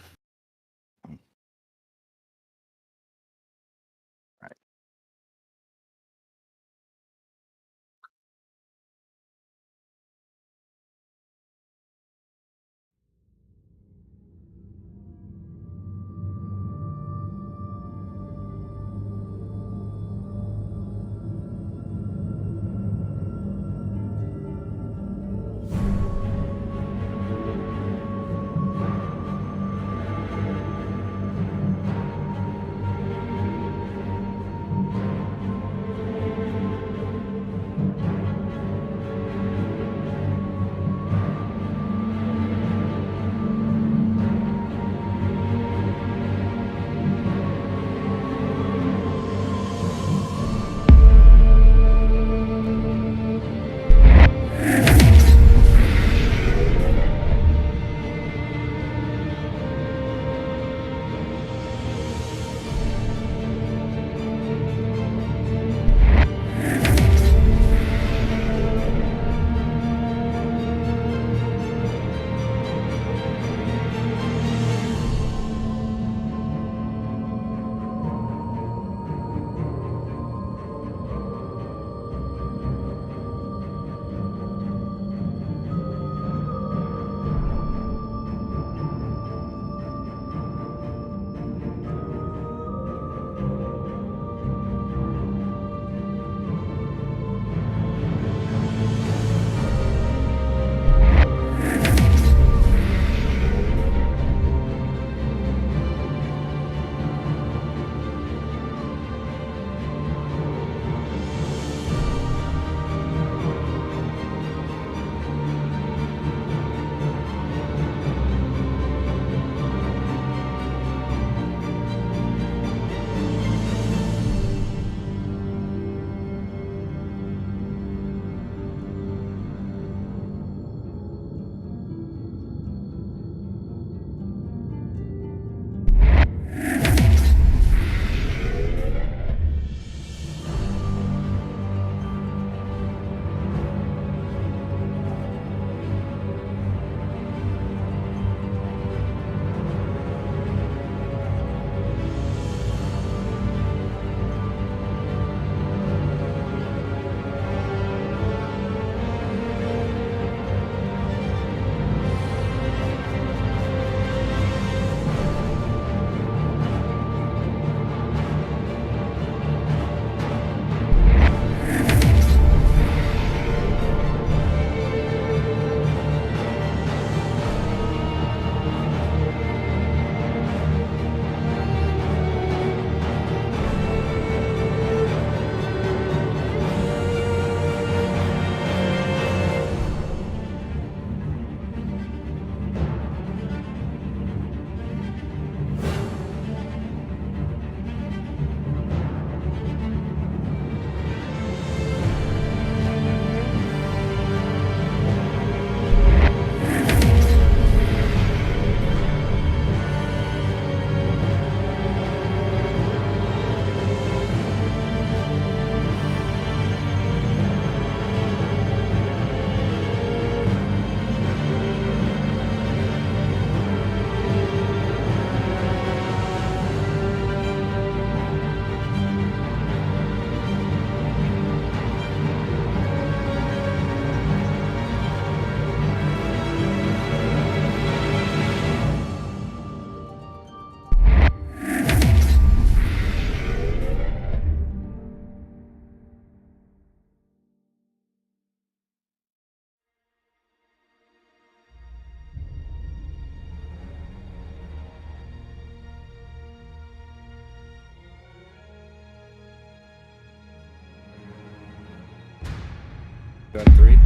Got 3.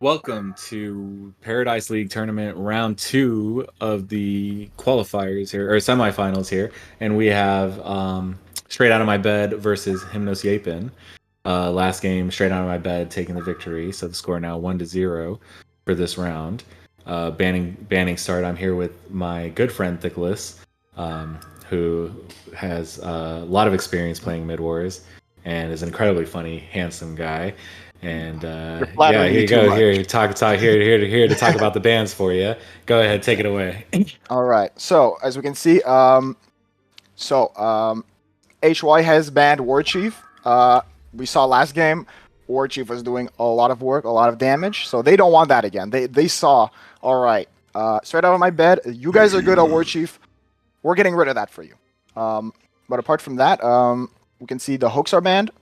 Welcome to Paradise League Tournament Round 2 of the qualifiers here, or semifinals here. And we have Straight Out of My Bed versus Hymnos Yapin. Last game, straight out of my bed, taking the victory. So the score now 1-0 for this round. Banning start. I'm here with my good friend Thicklis, who has a lot of experience playing Midwars and is an incredibly funny, handsome guy. And yeah, here you go. Here to talk about the bans for you. Go ahead, take it away. All right. So as we can see, HY has banned War Chief. We saw last game, War Chief was doing a lot of work, a lot of damage. So they don't want that again. They saw, all right, straight out of my bed, you guys are good at War Chief. We're getting rid of that for you. But apart from that, we can see the hooks are banned.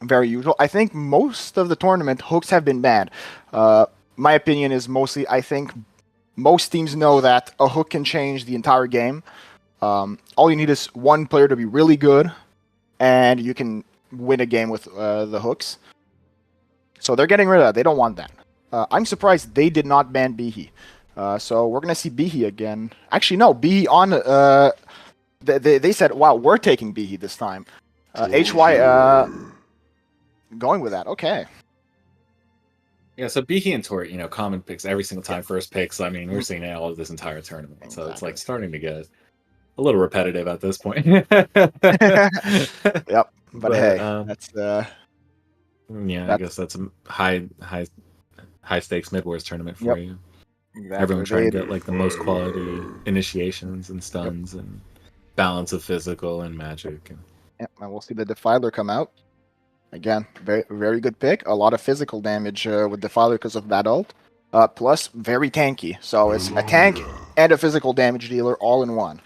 Very usual. I think most of the tournament hooks have been banned. My opinion is mostly, I think most teams know that a hook can change the entire game. All you need is one player to be really good, and you can win a game with the hooks. So they're getting rid of that. They don't want that. I'm surprised they did not ban Bihi. So we're going to see Bihi again. Actually, no, Bihi on... they said, wow, we're taking Bihi this time. HY going with that. Okay. Yeah, so Bihi and Tort, common picks every single time, first picks. I mean, we're seeing it all of this entire tournament. Exactly. So it's like starting to get a little repetitive at this point. Yep. But hey, that's I guess that's a high stakes Midwars tournament for you. Exactly. Everyone trying to get like the most quality initiations and stuns and balance of physical and magic. And we'll see the Defiler come out. Again, very very good pick. A lot of physical damage with Defiler because of that ult. Plus, very tanky. So it's a tank and a physical damage dealer all in one.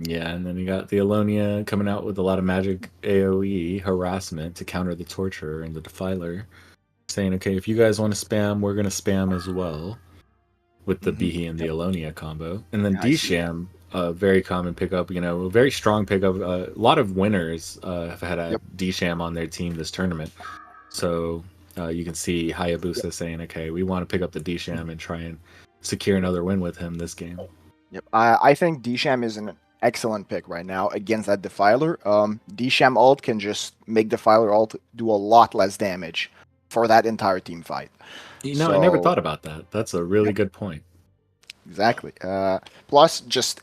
Yeah, and then you got the Alonia coming out with a lot of magic AoE harassment to counter the Torturer and the Defiler. Saying, okay, if you guys want to spam, we're going to spam as well. With the Bihi and the Alonia combo. And then D-Sham, a very common pickup, a very strong pickup. A lot of winners have had a D-Sham on their team this tournament. So you can see Hayabusa saying, okay, we want to pick up the D-Sham and try and secure another win with him this game. Yep, I think D-Sham is an excellent pick right now against that Defiler. D-Sham ult can just make Defiler ult do a lot less damage for that entire team fight. I never thought about that. That's a really good point. Exactly. Plus, just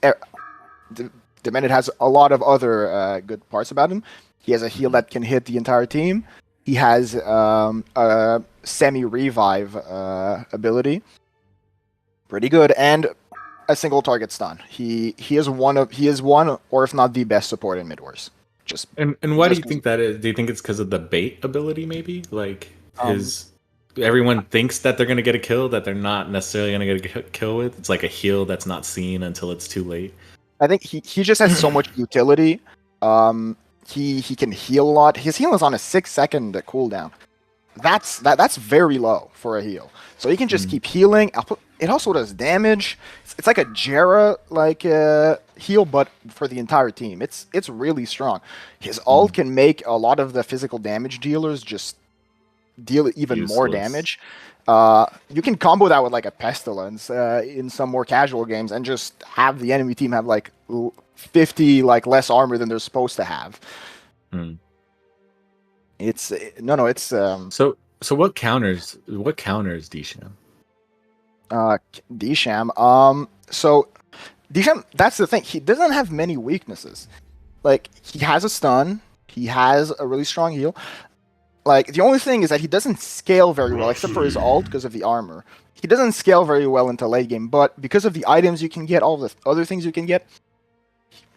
Demented has a lot of other good parts about him. He has a heal that can hit the entire team. He has a semi-revive ability. Pretty good. And a single target stun. He is one or if not the best support in Midwars. And why do you think that is? Do you think it's because of the bait ability maybe? Like everyone thinks that they're going to get a kill that they're not necessarily going to get a kill with. It's like a heal that's not seen until it's too late. I think he just has so much utility. He can heal a lot. His heal is on a 6-second cooldown. That's very low for a heal. So he can just keep healing. It also does damage. It's like a Jera heal, but for the entire team. It's really strong. His ult can make a lot of the physical damage dealers just deal even more damage. You can combo that with like a Pestilence in some more casual games and just have the enemy team have like 50 less armor than they're supposed to have. It's so what counters D-Sham? D-Sham. So D-Sham, that's the thing. He doesn't have many weaknesses. Like, he has a stun. He has a really strong heal. Like, the only thing is that he doesn't scale very well, except for his ult because of the armor. He doesn't scale very well into late game, but because of the items you can get, all the other things you can get,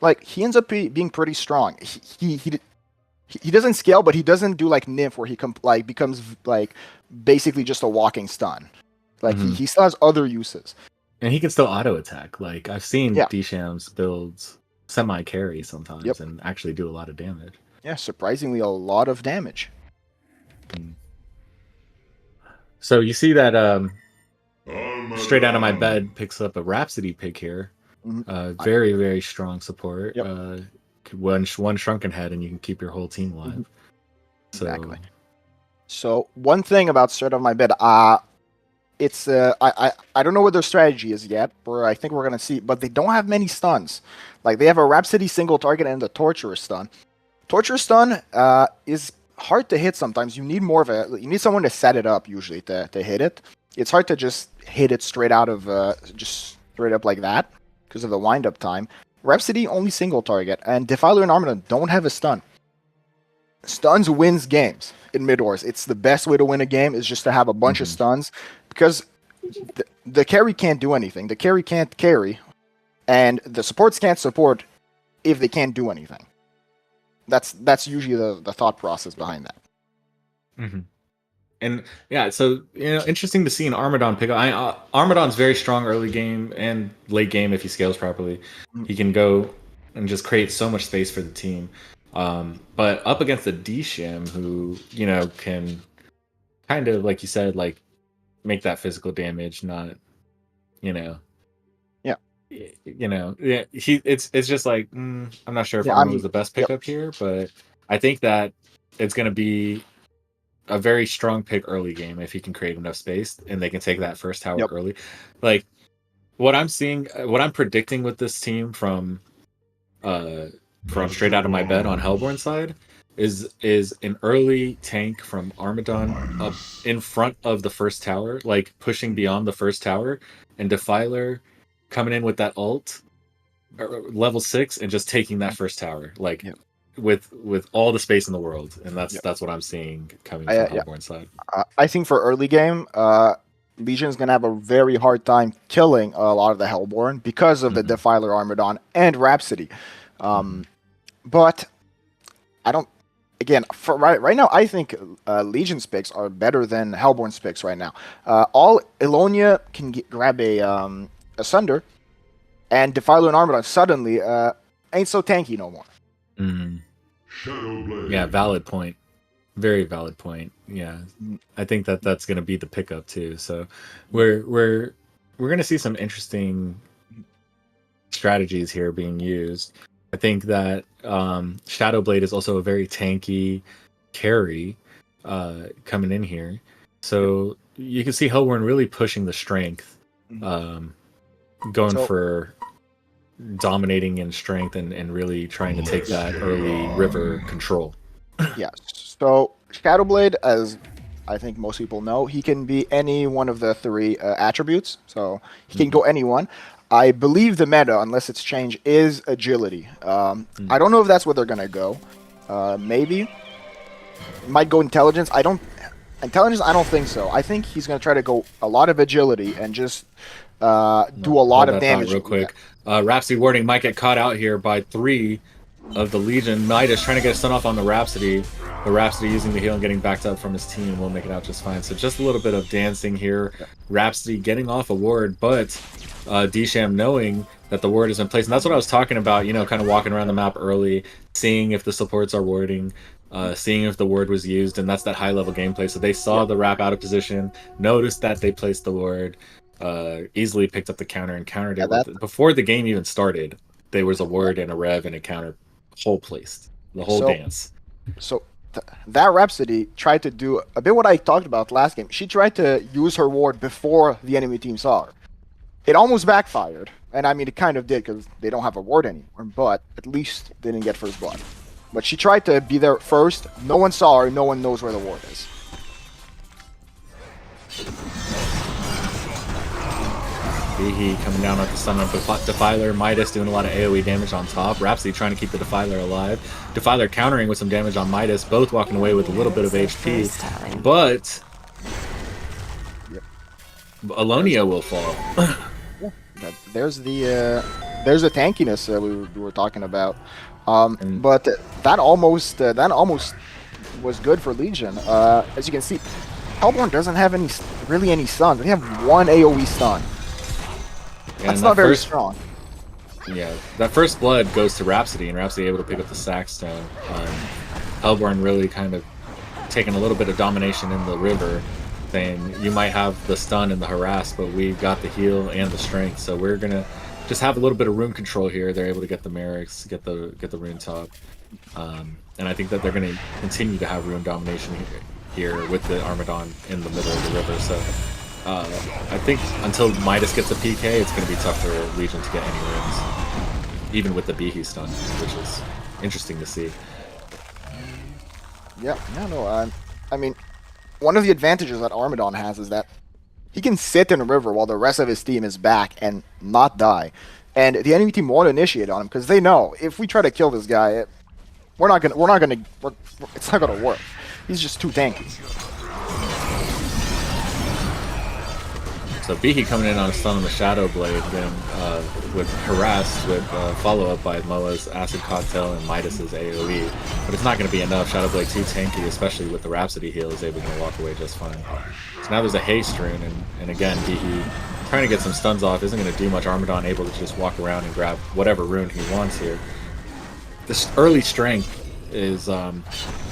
like, he ends up being pretty strong. He doesn't scale, but he doesn't do like Nymph, where he becomes like basically just a walking stun. Like, he still has other uses. And he can still auto attack. Like, I've seen D-Sham's builds semi-carry sometimes and actually do a lot of damage. Yeah, surprisingly a lot of damage. So you see that straight out of my bed picks up a Rhapsody pick here. Very, very strong support. One shrunken head and you can keep your whole team alive. Exactly. So one thing about straight out of my bed, it's I don't know what their strategy is yet, or I think we're gonna see, but they don't have many stuns. Like they have a Rhapsody single target and the Torturous stun. Torturous stun is hard to hit sometimes. You need more of you need someone to set it up usually to hit it. It's hard to just hit it straight out of just straight up like that because of the wind up time. Rhapsody only single target, and Defiler and Armadon don't have a stun. Stuns wins games in Midwars. It's the best way to win a game is just to have a bunch of stuns, because the carry can't do anything. The carry can't carry, and the supports can't support if they can't do anything. That's usually the thought process behind that. Mm-hmm. And yeah, so interesting to see an Armadon pick up. Armadon's very strong early game and late game if he scales properly. He can go and just create so much space for the team. But up against a D-Shim who can kind of, like you said, like make that physical damage, not it's just like I'm not sure if Armadon was the best pickup here, but I think that it's going to be a very strong pick early game if he can create enough space and they can take that first tower early. Like what I'm predicting with this team from straight out of my bed on Hellborn side is an early tank from Armadon up in front of the first tower, like pushing beyond the first tower, and Defiler coming in with that ult level 6 and just taking that first tower, like with all the space in the world. And that's what I'm seeing coming from Hellborn side. I think for early game, Legion's gonna have a very hard time killing a lot of the Hellborn because of the Defiler, Armadon, and Rhapsody. But I don't. Again, for right now, I think Legion's picks are better than Hellborn's picks right now. All Elonia can grab a Sunder, and Defiler and Armadon suddenly ain't so tanky no more. Yeah, valid point. Very valid point. Yeah, I think that's going to be the pickup too. So we're going to see some interesting strategies here being used. I think that Shadowblade is also a very tanky carry coming in here. So you can see Hellborn really pushing the strength, going for dominating in strength and really trying to take that early river control. Yes. So Shadowblade, as I think most people know, he can be any one of the 3 attributes. So he can go anyone. I believe the meta, unless it's changed, is agility. I don't know if that's where they're gonna go. Maybe might go intelligence. I don't think so. I think he's gonna try to go a lot of agility and just do a lot of damage. Real quick, Rhapsody warding might get caught out here by 3 of the Legion. Midas trying to get a stun off on the Rhapsody. The Rhapsody using the heal and getting backed up from his team will make it out just fine. So just a little bit of dancing here. Rhapsody getting off a ward, but D-Sham knowing that the ward is in place. And that's what I was talking about, kind of walking around the map early, seeing if the supports are warding, seeing if the ward was used, and that's that high-level gameplay. So they saw the Rap out of position, noticed that they placed the ward, easily picked up the counter and countered it. Before the game even started, there was a ward and a rev and a counter whole placed. The whole dance. So that Rhapsody tried to do a bit what I talked about last game. She tried to use her ward before the enemy team saw her. It almost backfired, and I mean it kind of did because they don't have a ward anymore, but at least they didn't get first blood. But she tried to be there first, no one saw her, no one knows where the ward is. Behe coming down with the stun of Defiler. Midas doing a lot of AoE damage on top. Rhapsody trying to keep the Defiler alive. Defiler countering with some damage on Midas, both walking away with a little bit of HP. But Alonia will fall. There's the tankiness we were talking about. But that almost was good for Legion. As you can see, Hellborn doesn't have really any stuns. They have 1 AoE stun. That's not very strong. Yeah, that first blood goes to Rhapsody, and Rhapsody able to pick up the Sackstone. Hellborn really kind of taking a little bit of domination in the river, saying you might have the stun and the harass, but we've got the heal and the strength, so we're gonna just have a little bit of rune control here. They're able to get the Merrics, get the rune top, and I think that they're going to continue to have rune domination here with the Armadon in the middle of the river. So I think until Midas gets a PK, it's going to be tough for Legion to get any wins, even with the Behe stun, which is interesting to see. Yeah, no, I mean, one of the advantages that Armadon has is that he can sit in a river while the rest of his team is back and not die. And the enemy team won't initiate on him because they know if we try to kill this guy, it's not gonna work. He's just too tanky. So Behe coming in on a stun on the Shadow Blade, then with harassed with follow-up by Moa's Acid Cocktail and Midas's AoE. But it's not going to be enough. Shadow Blade too tanky, especially with the Rhapsody heal, is able to walk away just fine. So now there's a Haste Rune, and again, Behe trying to get some stuns off, isn't going to do much. Armadon able to just walk around and grab whatever rune he wants here. This early strength is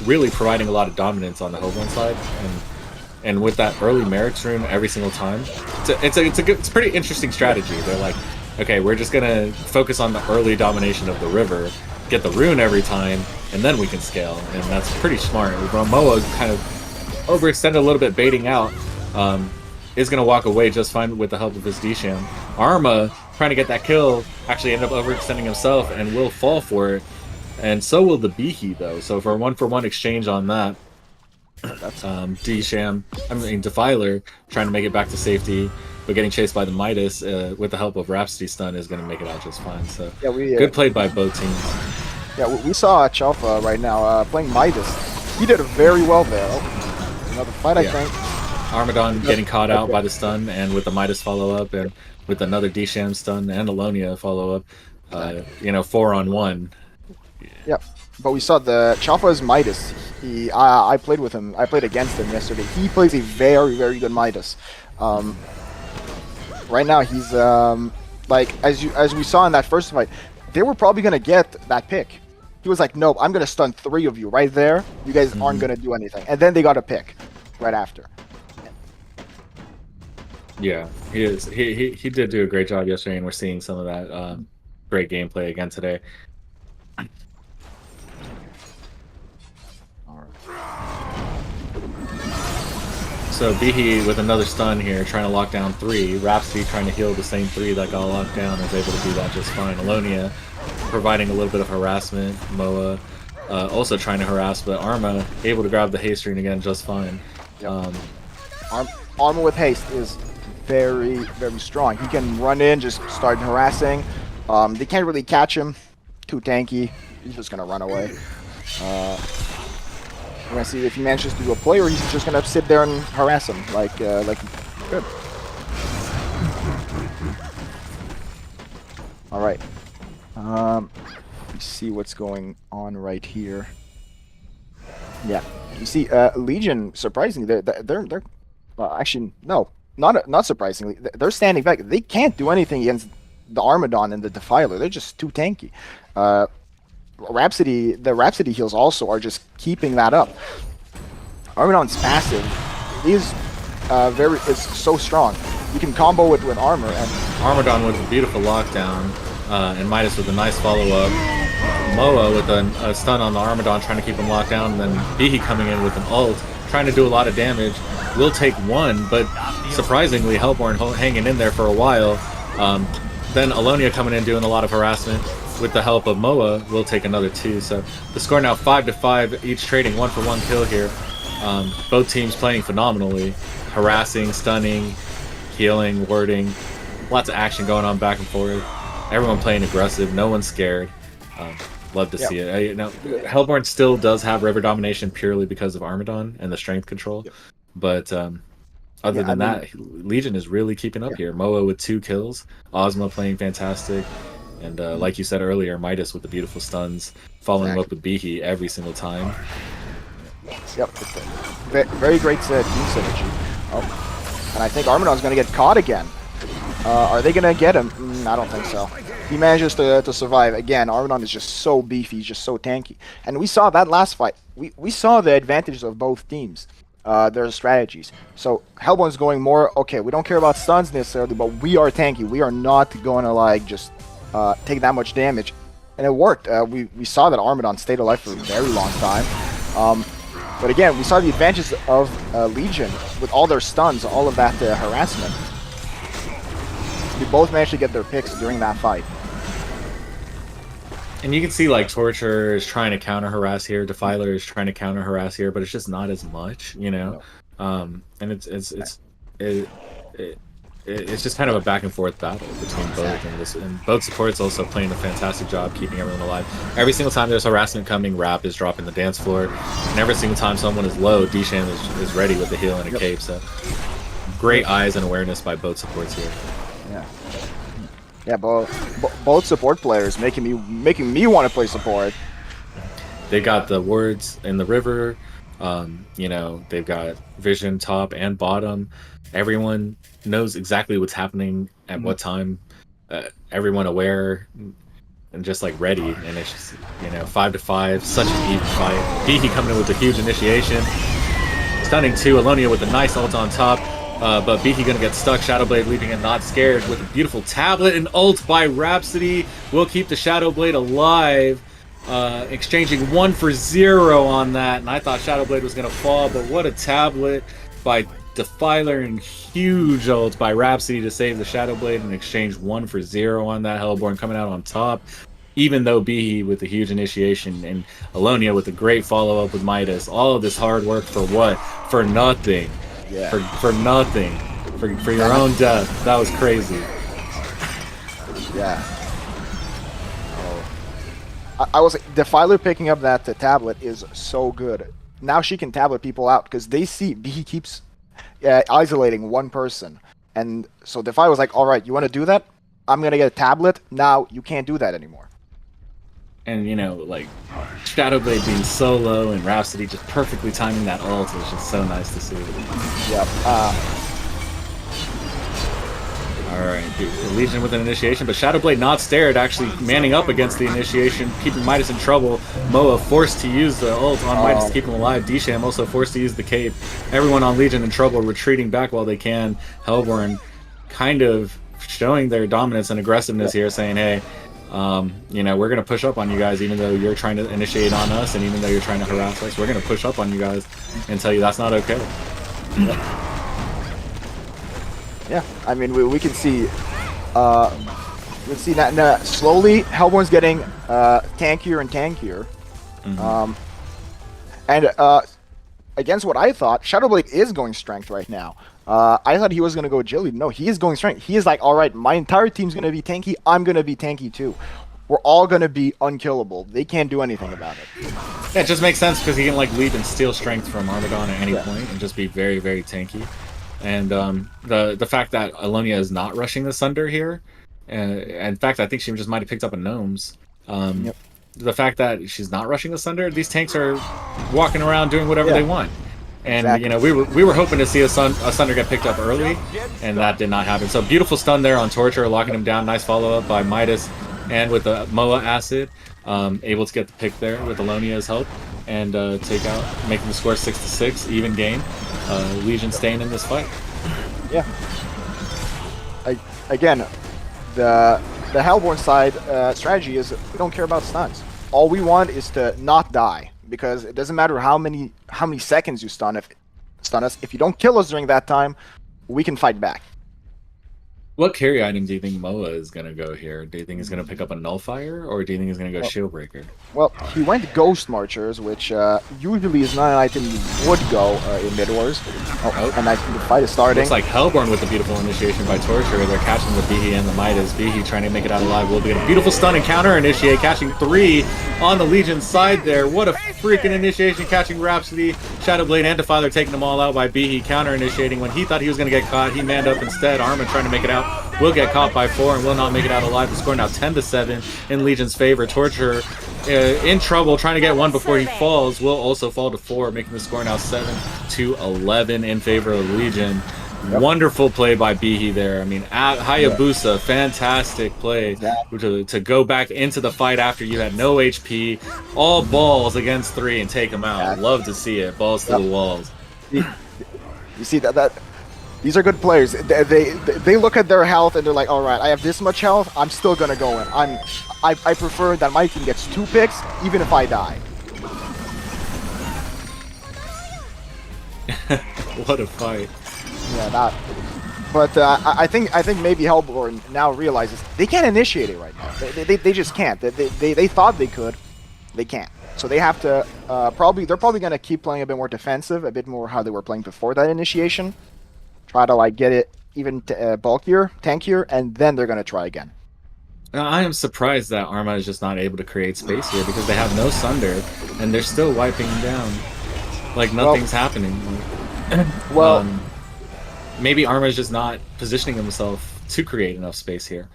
really providing a lot of dominance on the HoN side, and with that early Merits rune every single time, it's a pretty interesting strategy. They're like, okay, we're just gonna focus on the early domination of the river, get the rune every time, and then we can scale, and that's pretty smart. Moa kind of overextended a little bit, baiting out, is gonna walk away just fine with the help of his D-Sham. Arma, trying to get that kill, actually ended up overextending himself and will fall for it, and so will the Behe though. So for a 1-for-1 exchange on that, Defiler trying to make it back to safety, but getting chased by the Midas with the help of Rhapsody Stun is going to make it out just fine. So yeah, good played by both teams. Yeah, we saw Chalfa right now playing Midas. He did very well there. Another fight, I think. Armadon getting caught out by the stun, and with the Midas follow-up, and with another D-Sham stun and Alonia follow-up, 4-on-1. Yep. But we saw the Chalfa's Midas. I played with him. I played against him yesterday. He plays a very, very good Midas. Right now, he's like as we saw in that first fight, they were probably gonna get that pick. He was like, "Nope, I'm gonna stun 3 of you right there. You guys aren't gonna do anything." And then they got a pick right after. Yeah, he is. He did do a great job yesterday, and we're seeing some of that great gameplay again today. So Behe with another stun here, trying to lock down 3. Rhapsody trying to heal the same 3 that got locked down, is able to do that just fine. Alonia providing a little bit of harassment. Moa also trying to harass, but Arma able to grab the haste rune again just fine. Yep. Arma with haste is very, very strong. He can run in, just start harassing. They can't really catch him. Too tanky. He's just gonna run away. We're gonna see if he manages to do a play, or he's just gonna sit there and harass him like good. All right. Let's see what's going on right here. Yeah, you see, Legion, surprisingly, they're actually no, not surprisingly, they're standing back. They can't do anything against the Armadon and the Defiler. They're just too tanky. The Rhapsody heals also are just keeping that up. Armadon's passive is is so strong. You can combo it with armor, and Armadon with a beautiful lockdown, and Midas with a nice follow-up. Moa with a stun on the Armadon, trying to keep him locked down, and then Behe coming in with an ult, trying to do a lot of damage. Will take 1, but surprisingly, Hellborn hanging in there for a while. Then Alonia coming in doing a lot of harassment. With the help of Moa, will take another 2. So the score now 5-5, each trading 1-for-1 kill here. Both teams playing phenomenally, harassing, stunning, healing, warding, lots of action going on back and forth. Everyone playing aggressive, no one's scared. Love to see it. Hellborn still does have river domination purely because of Armadon and the strength control, but other than that, Legion is really keeping up here. Moa with 2 kills, Ozma playing fantastic. And like you said earlier, Midas with the beautiful stuns, following up with Behe every single time. Yep, it's a very great team synergy. Oh, and I think Armadon's going to get caught again. Are they going to get him? I don't think so. He manages to survive. Again, Armadon is just so beefy, he's just so tanky. And we saw that last fight. We saw the advantages of both teams. Their strategies. So Hellborn's going more, okay, we don't care about stuns necessarily, but we are tanky. We are not going to like just take that much damage, and it worked. We saw that Armadon stayed alive for a very long time. But again, we saw the advantages of Legion with all their stuns, all of that harassment. We both managed to get their picks during that fight. And you can see like Torture is trying to counter harass here, Defiler is trying to counter harass here, but it's just not as much, you know. And it's just kind of a back and forth battle between both, and both supports also playing a fantastic job keeping everyone alive. Every single time there's harassment coming, Rap is dropping the dance floor, and every single time someone is low, Dsham is ready with a heal and a cape. So great eyes and awareness by both supports here. Yeah, both support players making me want to play support. They got the wards in the river. You know, they've got vision top and bottom. Everyone knows exactly what's happening at what time. Everyone aware and just like ready. And it's just, you know, 5-5, such an even fight. Beaky coming in with a huge initiation, stunning 2. Alonia with a nice ult on top. But Beaky gonna get stuck. Shadowblade leaping and not scared with a beautiful tablet and ult by Rhapsody will keep the Shadowblade alive. Exchanging 1 for 0 on that, and I thought Shadowblade was gonna fall, but what a tablet by Defiler and huge ult by Rhapsody to save the Shadowblade and exchange 1 for 0 on that. Hellborn coming out on top, even though Behe with the huge initiation and Alonia with a great follow-up with Midas. All of this hard work for what? For nothing. Yeah. For nothing. For your own death. That was crazy. Yeah. I was Defiler picking up that tablet is so good. Now she can tablet people out because they see he keeps isolating one person, and so Defiler was like, "All right, you want to do that? I'm gonna get a tablet. Now you can't do that anymore." And you know, like Shadowblade being so low and Rhapsody just perfectly timing that ult is just so nice to see. Yep. Alright, Legion with an initiation, but Shadowblade not stared, actually manning up against the initiation, keeping Midas in trouble. Moa forced to use the ult on Midas to keep him alive. Dsham also forced to use the cape. Everyone on Legion in trouble, retreating back while they can. Hellborn kind of showing their dominance and aggressiveness here, saying, hey, you know, we're going to push up on you guys even though you're trying to initiate on us, and even though you're trying to harass us, we're going to push up on you guys and tell you that's not okay. Yeah, I mean, we can see, that slowly Hellborn's getting tankier and tankier. Against what I thought, Shadowblade is going strength right now. I thought he was going to go agility. No, he is going strength. He is like, all right, my entire team's going to be tanky. I'm going to be tanky too. We're all going to be unkillable. They can't do anything about it. Yeah, it just makes sense because he can like leap and steal strength from Armagon at any point and just be very, very tanky. And the fact that Alonia is not rushing the Sunder here, in fact, I think she just might have picked up a Gnomes. The fact that she's not rushing the Sunder, these tanks are walking around doing whatever they want. And you know, we were hoping to see a Sunder get picked up early, and that did not happen. So beautiful stun there on Torture, locking him down. Nice follow up by Midas, and with the Moa Acid, able to get the pick there with Alonia's help and take out, making the score 6-6, even game. Legion staying in this fight. Yeah. Again, the Hellborn side strategy is we don't care about stuns. All we want is to not die, because it doesn't matter how many seconds you stun us. If you don't kill us during that time, we can fight back. What carry item do you think Moa is going to go here? Do you think he's going to pick up a Nullifier, or do you think he's going to go Shieldbreaker? Well, he went Ghost Marchers, which usually is not an item you would go in Midwars. And I think the fight is starting. Looks like Hellborn with a beautiful initiation by Torture. They're catching the Behe and the Midas. Behe trying to make it out alive. Will be a beautiful stun and counter initiate, catching 3 on the Legion side there. What a freaking initiation, catching Rhapsody, Shadowblade, and Defiler taking them all out by Behe, counter initiating. When he thought he was going to get caught, he manned up instead. Armin trying to make it out. Will get caught by 4 and will not make it out alive. The score now 10-7 in Legion's favor. Torture in trouble, trying to get 1 before he falls. Will also fall to 4, making the score now 7-11 in favor of Legion. Wonderful play by Behe there. I mean, Hayabusa, fantastic play to go back into the fight after you had no HP. All balls against 3 and take him out. Love to see it. Balls to the walls. You see that these are good players. They look at their health and they're like, all right, I have this much health. I'm still gonna go in. I prefer that my team gets 2 picks, even if I die. What a fight. Yeah, that. But I think maybe Hellborn now realizes they can't initiate it right now. They just can't. They thought they could, they can't. So they have to they're probably gonna keep playing a bit more defensive, a bit more how they were playing before that initiation. Try to like get it even bulkier, tankier, and then they're gonna try again. I am surprised that Arma is just not able to create space here because they have no Sunder and they're still wiping down. Like nothing's happening. Well, maybe Arma is just not positioning himself to create enough space here.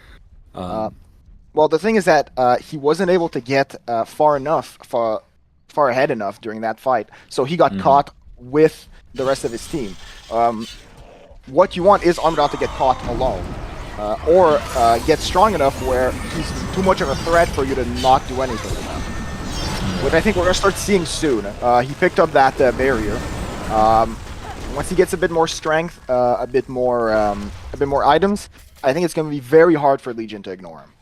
Well, the thing is that he wasn't able to get far ahead enough during that fight, so he got caught with the rest of his team. What you want is Armadon to get caught alone, or get strong enough where he's too much of a threat for you to not do anything about him. Which I think we're gonna start seeing soon. He picked up that barrier. Once he gets a bit more strength, a bit more items, I think it's gonna be very hard for Legion to ignore him.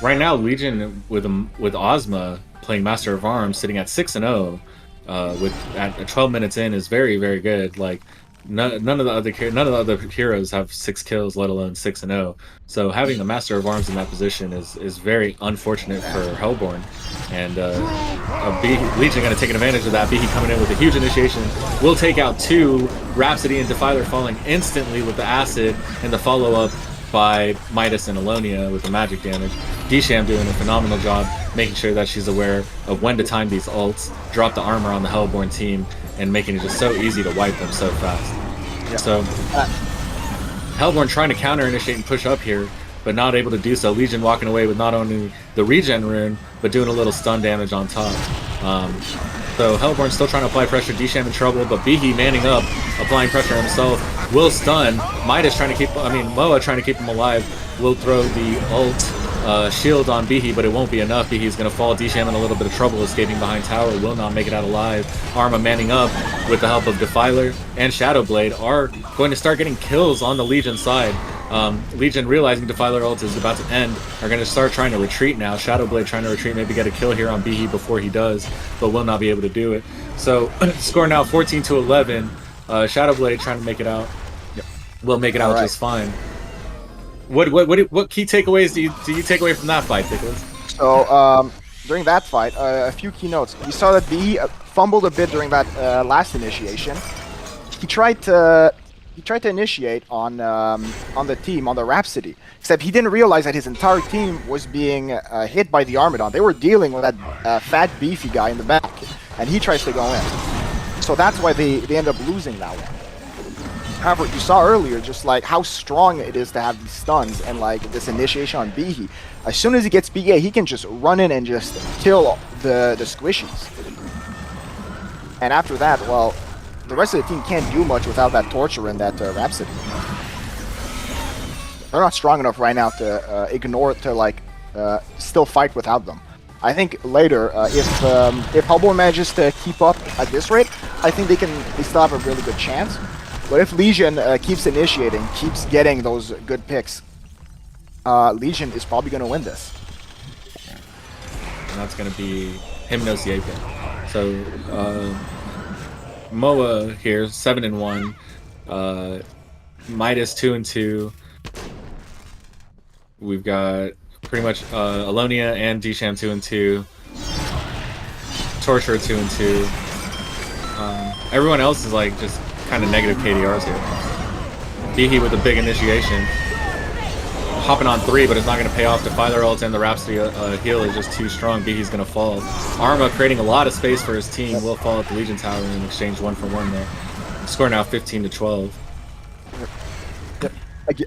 Right now, Legion with Ozma playing Master of Arms, sitting at 6-0, at 12 minutes in is very, very good. Like none of the other heroes have 6 kills, let alone 6-0. So having the Master of Arms in that position is very unfortunate for Hellborn. And Legion going to take advantage of that. Behe coming in with a huge initiation will take out 2. Rhapsody and Defiler falling instantly with the acid, and the follow up by Midas and Alonia with the magic damage. Disham doing a phenomenal job making sure that she's aware of when to time these ults, drop the armor on the Hellborn team, and making it just so easy to wipe them so fast. Yeah. So Hellborn trying to counter initiate and push up here, but not able to do so. Legion walking away with not only the regen rune, but doing a little stun damage on top. So Hellborn still trying to apply pressure. Disham in trouble, but Behe manning up, applying pressure himself, will stun. Midas trying to keep, Moa trying to keep him alive, will throw the ult shield on Behe, but it won't be enough. Behe's going to fall. Disham in a little bit of trouble, escaping behind tower, will not make it out alive. Arma manning up with the help of Defiler and Shadowblade are going to start getting kills on the Legion side. Legion realizing Defiler ult is about to end are going to start trying to retreat now. Shadowblade trying to retreat, maybe get a kill here on Behe before he does, but will not be able to do it. So score now 14-11. Shadowblade trying to make it out. Yep. Will make it out just fine. What key takeaways do you take away from that fight, Nicholas? So during that fight, a few key notes. We saw that Behe fumbled a bit during that last initiation. He tried to initiate on the team, on the Rhapsody, except he didn't realize that his entire team was being hit by the Armadon. They were dealing with that fat, beefy guy in the back, and he tries to go in. So that's why they end up losing that one. However, you saw earlier just like how strong it is to have these stuns and like this initiation on Behe. As soon as he gets BA, he can just run in and just kill the squishies. And after that, well, the rest of the team can't do much without that Torture and that Rhapsody. They're not strong enough right now to ignore, to like, still fight without them. I think later, if Hellborn manages to keep up at this rate, I think they still have a really good chance. But if Legion keeps initiating, keeps getting those good picks, Legion is probably going to win this. And that's going to be Hypnos Yepin. So, Moa here, 7-1. Midas 2-2. We've got pretty much Alonia and Disham 2-2. Torture 2-2. Everyone else is like just kind of negative KDRs here. Behe with a big initiation. Hopping on 3, but it's not going to pay off. Defiler ult and the Rhapsody heal is just too strong. Behe's going to fall. Arma creating a lot of space for his team. Will fall at the Legion Tower in exchange 1-for-1 there. Score now 15-12.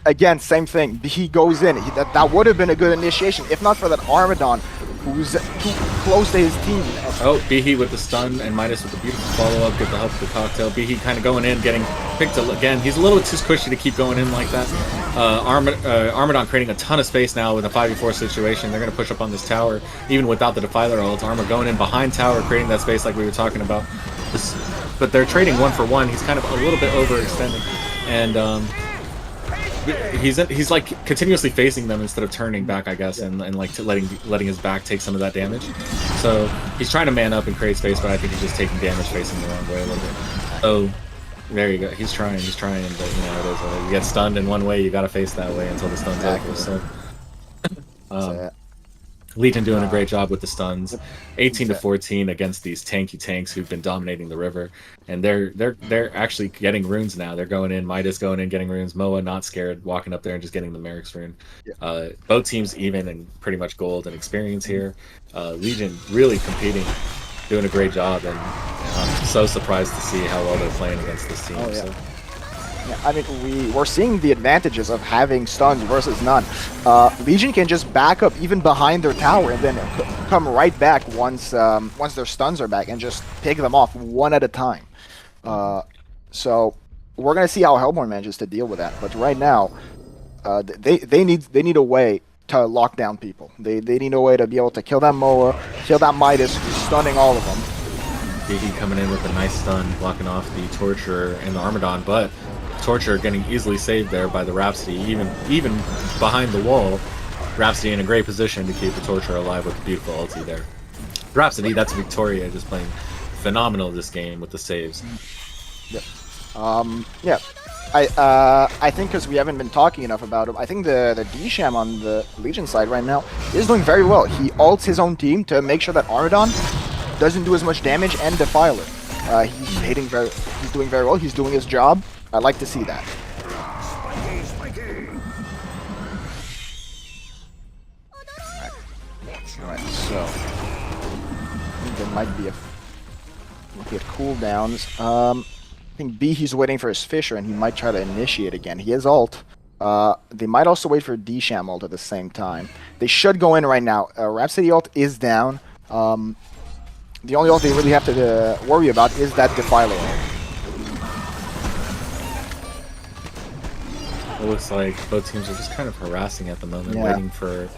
Again, same thing. He goes in. That would have been a good initiation, if not for that Armadon, who's too close to his team. Oh, Behe with the stun and Midas with the beautiful follow-up. Get the help of the cocktail. Behe kind of going in, getting picked again. He's a little bit too squishy to keep going in like that. Armadon creating a ton of space now with a 5v4 situation. They're going to push up on this tower, even without the Defiler ult. Arma going in behind tower, creating that space like we were talking about. But they're trading 1-for-1. He's kind of a little bit overextending. And he's like continuously facing them instead of turning back, I guess, and like letting his back take some of that damage. So he's trying to man up and create space, but I think he's just taking damage facing the wrong way a little bit. So There you go. He's trying, but you know, it is you get stunned in one way, you gotta face that way until the stun's over. So Legion doing a great job with the stuns. 18 to 14 against these tanky tanks who've been dominating the river, and they're actually getting runes now. They're going in. Midas going in, getting runes. Moa not scared, walking up there and just getting the Merrick's rune. Both teams even and pretty much gold and experience here. Legion really competing, doing a great job, and I'm so surprised to see how well they're playing against this team. So. Yeah, I mean, we're seeing the advantages of having stuns versus none. Legion can just back up even behind their tower and then come right back once their stuns are back and just pick them off one at a time. So we're gonna see how Hellborn manages to deal with that. But right now, they need a way to lock down people. They need a way to be able to kill that Moa, kill that Midas, who's stunning all of them. BD coming in with a nice stun, blocking off the Torturer and the Armadon, but Torturer getting easily saved there by the Rhapsody, even behind the wall. Rhapsody in a great position to keep the Torturer alive with a beautiful ulti there. Rhapsody, that's Victoria, just playing phenomenal this game with the saves. Yep. Yeah. I think because we haven't been talking enough about him, I think the D-Sham on the Legion side right now is doing very well. He ults his own team to make sure that Armadon doesn't do as much damage, and Defiler. He's doing very well. He's doing his job. I like to see that. Alright, so I think there might be a cooldowns. I think B, he's waiting for his Fisher, and he might try to initiate again. He has ult. They might also wait for D-Sham ult at the same time. They should go in right now. Rhapsody ult is down. The only ult they really have to worry about is that Defiler ult. It looks like both teams are just kind of harassing at the moment, waiting for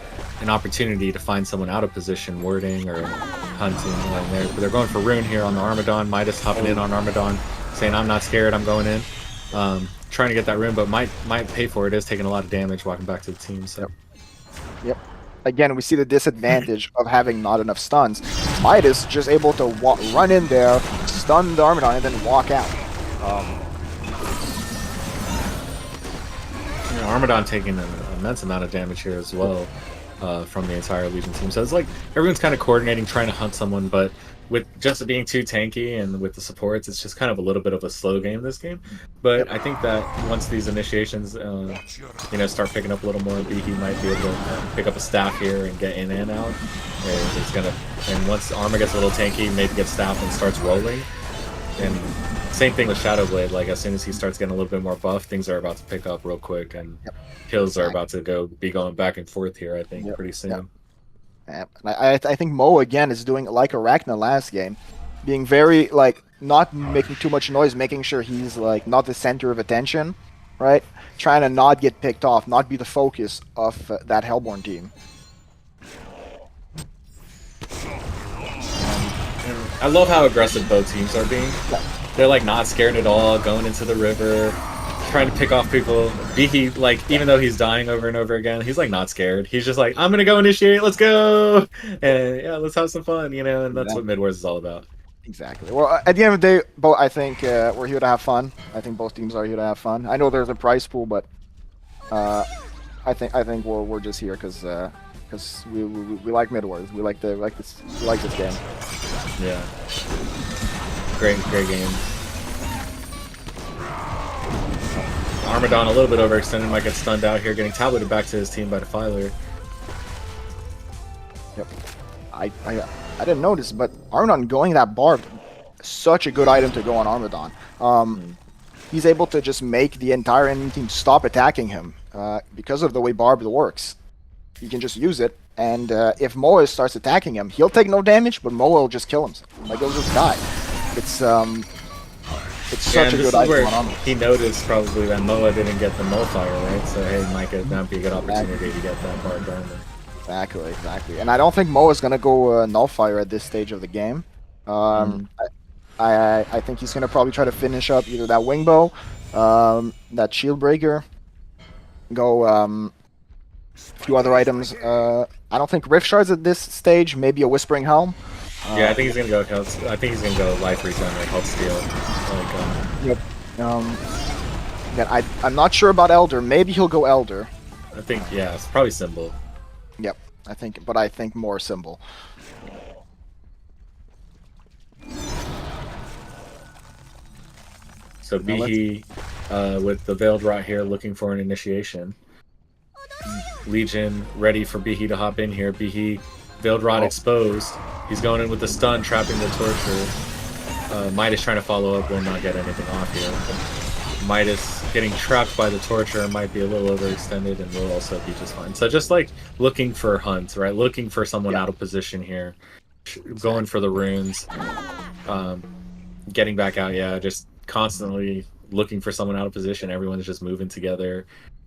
an opportunity to find someone out of position, warding or hunting. And they're going for rune here on the Armadon. Midas hopping in on Armadon, saying, "I'm not scared, I'm going in." Trying to get that rune, but might pay for it. Is taking a lot of damage walking back to the team. So. Yep. Again, we see the disadvantage of having not enough stuns. Midas just able to run in there, stun the Armadon, and then walk out. Armadon taking an immense amount of damage here as well from the entire Legion team. So it's like everyone's kind of coordinating, trying to hunt someone, but with just being too tanky and with the supports, it's just kind of a little bit of a slow game this game. But I think that once these initiations, start picking up a little more, he might be able to pick up a staff here and get in and out. And once Armor gets a little tanky, maybe gets staff and starts rolling. And same thing with Shadowblade, like as soon as he starts getting a little bit more buff, things are about to pick up real quick, and kills are about to be going back and forth here, I think, pretty soon. I think Mo, again, is doing like Arachna last game, being very, not making too much noise, making sure he's, not the center of attention, right? Trying to not get picked off, not be the focus of that Hellborn team. I love how aggressive both teams are being. They're not scared at all, going into the river, trying to pick off people. Beefy, even though he's dying over and over again, he's not scared. He's just I'm gonna go initiate, let's go! And let's have some fun, and that's what Midwars is all about. Exactly. Well, at the end of the day, I think we're here to have fun. I think both teams are here to have fun. I know there's a prize pool, but I think we're just here because we like Midwars. We like this game. Yeah. Great game. Armadon a little bit overextended, might get stunned out here, getting tableted back to his team by Defiler. Yep. I didn't notice, but Armadon going that barb, such a good item to go on Armadon. He's able to just make the entire enemy team stop attacking him because of the way barb works. You can just use it, and if Moa starts attacking him, he'll take no damage, but Moa will just kill him. He'll just die. It's such a good item on Armadon. He noticed probably that Moa didn't get the nullfire, right? So hey, might be a good opportunity to get that barb down there. Exactly. And I don't think Moa's gonna go nullfire at this stage of the game. I think he's gonna probably try to finish up either that wing bow, that shield breaker, go a few other items. I don't think Rift Shards at this stage. Maybe a Whispering Helm. Yeah, I think he's gonna go health. I think he's gonna go life regen or health steal. Again, I'm not sure about Elder. Maybe he'll go Elder. I think, yeah, it's probably Symbol. Yep, I think more Symbol. So Bihi with the Veiled Rot here looking for an initiation. Legion ready for Bihi to hop in here. Bihi, Veiled Rot exposed. He's going in with the stun, trapping the Torture. Midas trying to follow up, will not get anything off here. Midas getting trapped by the Torture might be a little overextended and will also be just fine. So just like looking for hunts, right? Looking for someone out of position here. Going for the runes. Getting back out, yeah, just constantly looking for someone out of position. Everyone's just moving together,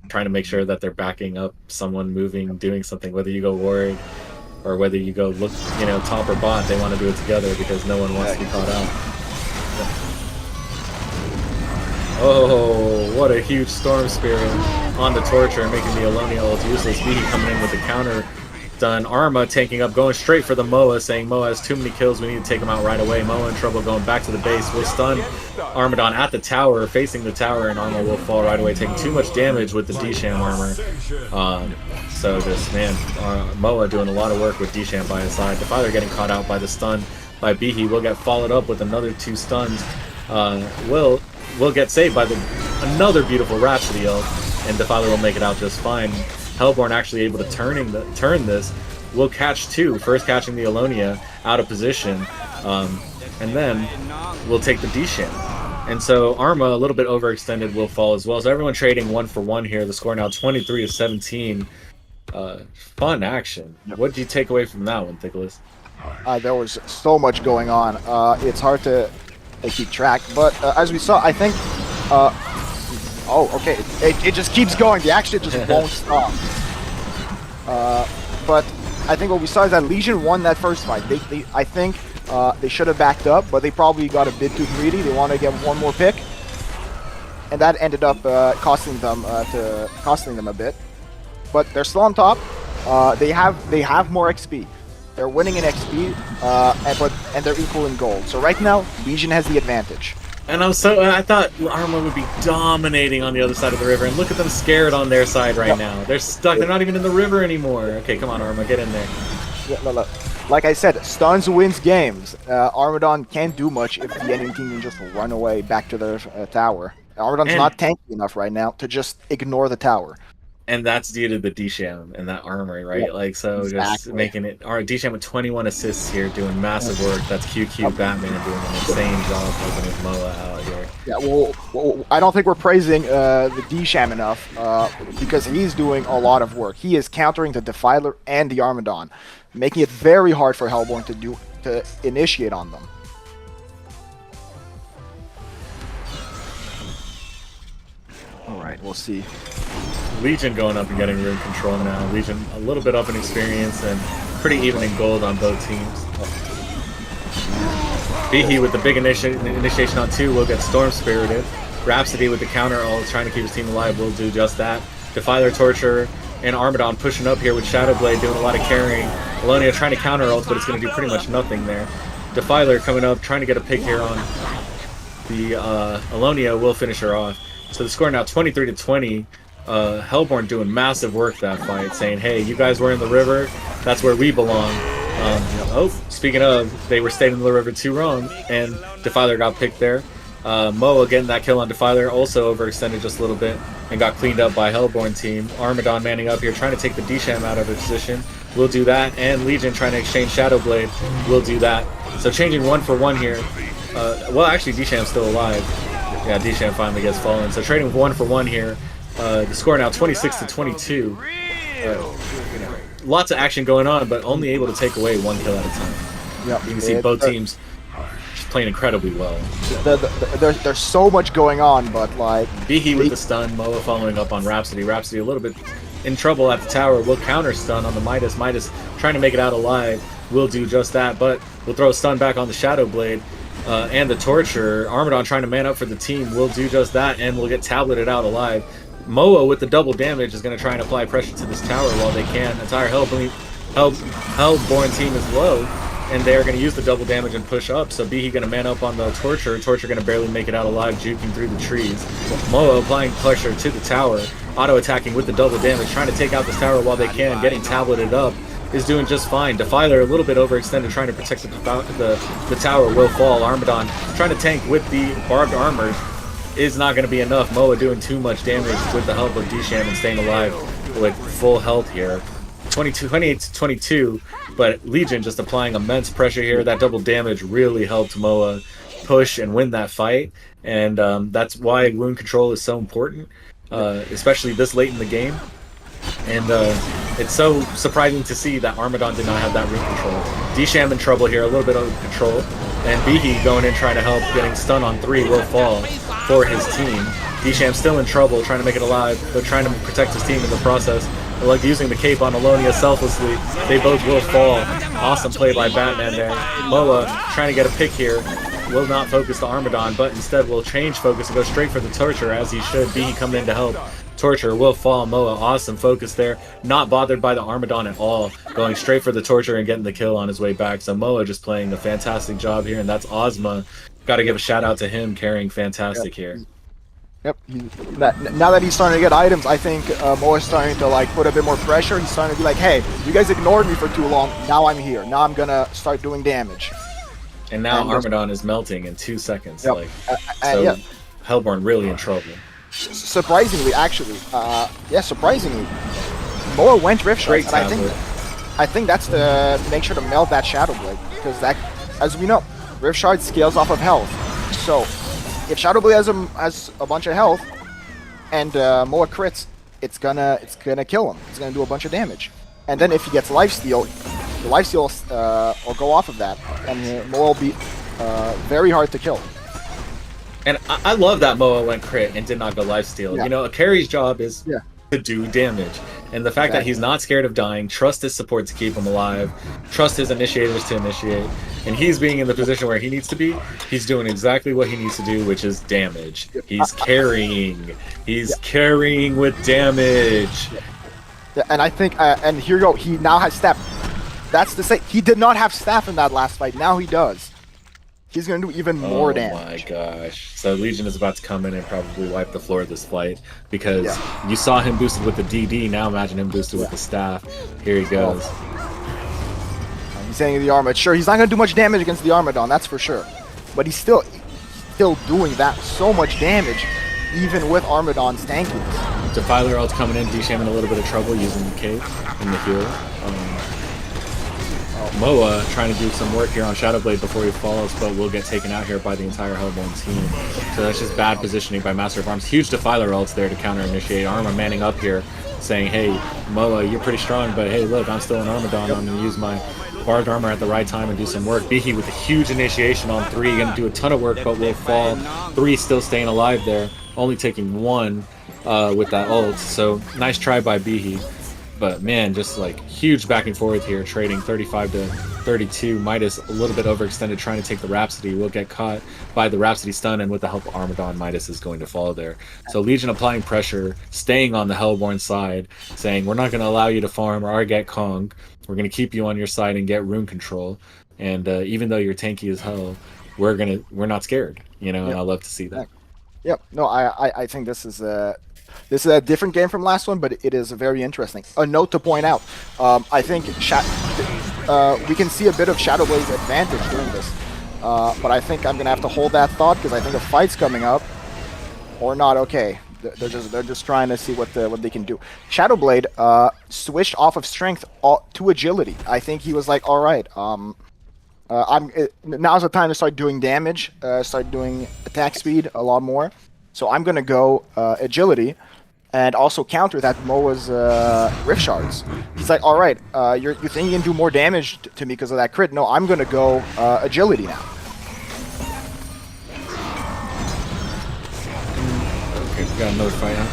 trying to make sure that they're backing up someone moving, doing something, whether you go ward or whether you go look, top or bot, they want to do it together because no one wants to be caught out. Oh, what a huge Storm Spirit on the Torture, making the Alonia ult useless. Bihi coming in with the counter done. Arma taking up, going straight for the Moa, saying Moa has too many kills, we need to take him out right away. Moa in trouble, going back to the base, will stun Armadon at the tower, facing the tower, and Arma will fall right away, taking too much damage with the D-Sham armor. So just, man, Moa doing a lot of work with D-Sham by his side. Defiler getting caught out by the stun by Bihi, will get followed up with another 2 stuns. Will get saved by another beautiful Rhapsody ult, and Defiler will make it out just fine. Hellborn actually able to turn this. Will catch 2, first catching the Alonia out of position, and then we'll take the D-Sham. And so Arma, a little bit overextended, will fall as well. So everyone trading 1 for 1 here. The score now 23-17. Fun action. What did you take away from that one, Nicholas? There was so much going on. It's hard to keep track, but as we saw, I think oh, okay. It just keeps going. The action just won't stop. But I think what we saw is that Legion won that first fight. I think they should have backed up, but they probably got a bit too greedy. They wanted to get one more pick, and that ended up costing them a bit. But they're still on top. They have more XP. They're winning in XP, and they're equal in gold. So right now, Legion has the advantage. And I thought Arma would be dominating on the other side of the river, and look at them scared on their side right now. They're stuck. They're not even in the river anymore. Okay, come on, Arma, get in there. Yeah, look. Like I said, stuns wins games. Armadon can't do much if the enemy team can just run away back to their tower. Armadon's not tanky enough right now to just ignore the tower. And that's due to the D-Sham and that armory, right? Yeah, like, so exactly. Just making it... Alright, D-Sham with 21 assists here, doing massive work. That's QQ Batman doing an insane job helping his Moa out here. Yeah, well, I don't think we're praising the D-Sham enough because he's doing a lot of work. He is countering the Defiler and the Armadon, making it very hard for Hellborn to initiate on them. Alright, we'll see. Legion going up and getting rune control now. Legion a little bit up in experience and pretty even in gold on both teams. Bihi with the big initiation on 2 will get Storm Spirited. Rhapsody with the counter ult trying to keep his team alive will do just that. Defiler, Torture, and Armadon pushing up here with Shadowblade doing a lot of carrying. Alonia trying to counter ult, but it's going to do pretty much nothing there. Defiler coming up, trying to get a pick here on the Alonia will finish her off. So the score now 23-20. Hellborn doing massive work that fight, saying, hey, you guys were in the river, that's where we belong. Speaking of, they were staying in the river too wrong, and Defiler got picked there. Moa getting that kill on Defiler, also overextended just a little bit, and got cleaned up by Hellborn team. Armadon manning up here, trying to take the D-Sham out of her position, will do that, and Legion trying to exchange Shadowblade, will do that. So changing 1 for 1 here. Well, actually, D-Sham's still alive. Yeah, D-Sham finally gets fallen. So trading 1 for 1 here. The score now 26-22. Lots of action going on, but only able to take away 1 kill at a time. Yep. You can see both teams just playing incredibly well. There's so much going on, but like... Bihi with the stun, Moa following up on Rhapsody. Rhapsody a little bit in trouble at the tower. Will counter stun on the Midas. Midas trying to make it out alive. Will do just that, but will throw a stun back on the Shadowblade. And the Torture. Armadon trying to man up for the team. Will do just that, and will get tableted out alive. Moa with the double damage is going to try and apply pressure to this tower while they can. Entire Hellborn team is low. and they're going to use the double damage and push up. So Behe going to man up on the Torture. Torture going to barely make it out alive, juking through the trees. Moa applying pressure to the tower, auto-attacking with the double damage, trying to take out this tower while they can, getting tableted up. Is doing just fine. Defiler a little bit overextended, trying to protect the tower. Will fall. Armadon trying to tank with the barbed armor is not going to be enough. Moa doing too much damage with the help of Disham and staying alive with full health here. 28 to 22, but Legion just applying immense pressure here. That double damage really helped Moa push and win that fight, and that's why rune control is so important, especially this late in the game. And it's so surprising to see that Armadon did not have that rune control. Disham in trouble here, a little bit of control. And Behe going in trying to help, getting stun on 3, will fall for his team. Disham still in trouble, trying to make it alive, but trying to protect his team in the process. Like using the cape on Alonia selflessly, they both will fall. Awesome play by Batman there. Moa trying to get a pick here. Will not focus the Armadon, but instead will change focus and go straight for the Torture as he should. Behe coming in to help. Torture will fall. Moa, awesome focus there. Not bothered by the Armadon at all. Going straight for the Torture and getting the kill on his way back. So Moa just playing a fantastic job here, and that's Ozma. Got to give a shout out to him carrying fantastic here. Yep. Now that he's starting to get items, I think Moa's starting to like put a bit more pressure. He's starting to be like, hey, you guys ignored me for too long. Now I'm here. Now I'm gonna start doing damage. And now Armadon is melting in 2 seconds. Yep. Like, so yeah. Hellborn really in trouble. Surprisingly, actually, surprisingly, Moa went Rift Shards, and I think that's to make sure to melt that Shadow Blade, because that, as we know, Rift Shard scales off of health. So if Shadow Blade has a bunch of health and Moa crits, it's gonna kill him. It's gonna do a bunch of damage, and then if he gets lifesteal, the lifesteal will go off of that, and Moa will be very hard to kill. And I love that Moa went crit and did not go lifesteal. Yeah. You know, a carry's job is to do damage. And the fact that he's not scared of dying, trust his support to keep him alive, trust his initiators to initiate, and he's being in the position where he needs to be, he's doing exactly what he needs to do, which is damage. He's carrying. He's carrying with damage. Yeah, and I think, and here you go, he now has staff. That's to say, he did not have staff in that last fight. Now he does. He's going to do even more damage. Oh my gosh. So Legion is about to come in and probably wipe the floor of this fight, because you saw him boosted with the DD, now imagine him boosted with the staff. Here he goes. He's saying the armor. Sure, he's not going to do much damage against the Armadon, that's for sure. But he's still doing that so much damage, even with Armadon's tankiness. Defiler ult coming in, Disham in a little bit of trouble using the cape and the heal. Moa trying to do some work here on Shadowblade before he falls, but will get taken out here by the entire Hellborn team. So that's just bad positioning by Master of Arms. Huge Defiler ults there to counter-initiate. Arma manning up here, saying, hey, Moa, you're pretty strong, but hey, look, I'm still an Armadon. I'm going to use my barbed armor at the right time and do some work. Behe with a huge initiation on 3, going to do a ton of work, but will fall. 3 still staying alive there, only taking 1 with that ult. So nice try by Behe. But man, just like huge back and forth here, trading 35 to 32. Midas a little bit overextended, trying to take the Rhapsody. Will get caught by the Rhapsody stun, and with the help of Armadon, Midas is going to fall there. So Legion applying pressure, staying on the Hellborn side, saying we're not going to allow you to farm or get Kong. We're going to keep you on your side and get rune control. And even though you're tanky as hell, we're not scared, you know. And I love to see that. Yep. No, I think this is a different game from last one, but it is very interesting. A note to point out, I think we can see a bit of Shadowblade's advantage during this, but I think I'm gonna have to hold that thought, because I think a fight's coming up, or not. Okay, they're just trying to see what they can do. Shadowblade switched off of strength to agility. I think he was like, all right, now's the time to start doing damage, start doing attack speed a lot more. So I'm gonna go agility, and also counter that Moa's Rift Shards. He's like, all right, you think you can do more damage to me because of that crit? No, I'm gonna go agility now. Okay, we got another fight now.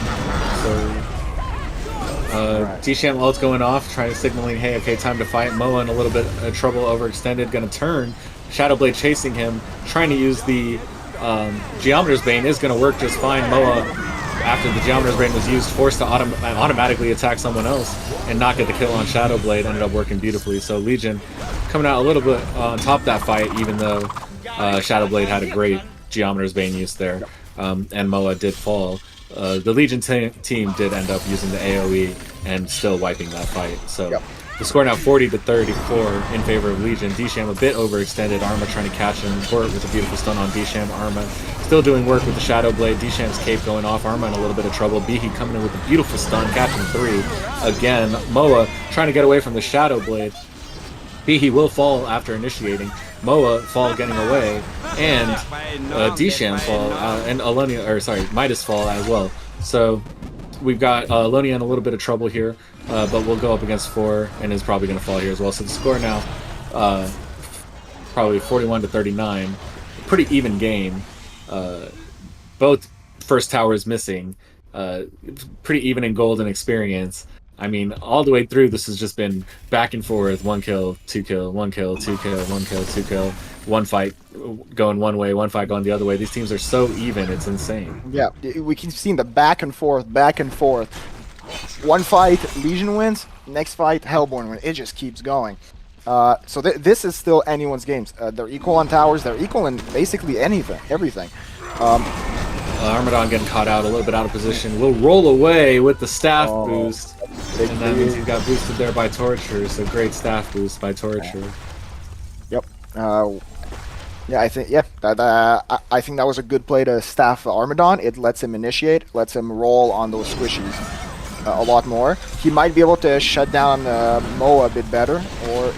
So Disham ult's going off, trying to signaling, hey, okay, time to fight. Moa in a little bit of trouble, overextended, gonna turn. Shadowblade chasing him, trying to use the Geometer's Bane is going to work just fine. Moa, after the Geometer's Bane was used, forced to automatically attack someone else and not get the kill on Shadowblade, ended up working beautifully. So Legion coming out a little bit on top of that fight, even though Shadowblade had a great Geometer's Bane use there, and Moa did fall. The Legion team did end up using the AoE and still wiping that fight. So the score now 40-34 in favor of Legion. Dsham a bit overextended. Arma trying to catch him. Court with a beautiful stun on Dsham. Arma still doing work with the Shadow Blade. Dsham's cape going off. Arma in a little bit of trouble. Bihi coming in with a beautiful stun, catching 3. Again, Moa trying to get away from the Shadow Blade. Bihi will fall after initiating. Moa fall getting away, and Dsham fall, and Midas fall as well. So we've got Alonia in a little bit of trouble here, but we'll go up against 4 and is probably going to fall here as well. So the score now, probably 41-39. Pretty even game. Both first towers missing. Pretty even in gold and experience. I mean, all the way through, this has just been back and forth. 1 kill, 2 kill, 1 kill, 2 kill, 1 kill, 2 kill. One fight going one way, one fight going the other way. These teams are so even, it's insane. Yeah, we keep seeing the back and forth. One fight, Legion wins. Next fight, Hellborn wins. It just keeps going. So this is still anyone's games. They're equal on towers. They're equal in basically everything. Armadon getting caught out, a little bit out of position. Will roll away with the staff boost. And that means he got boosted there by Torture, so great staff boost by Torture. Yep. Yeah, I think I think that was a good play to staff Armadon. It lets him initiate, lets him roll on those squishies a lot more. He might be able to shut down Moa a bit better, or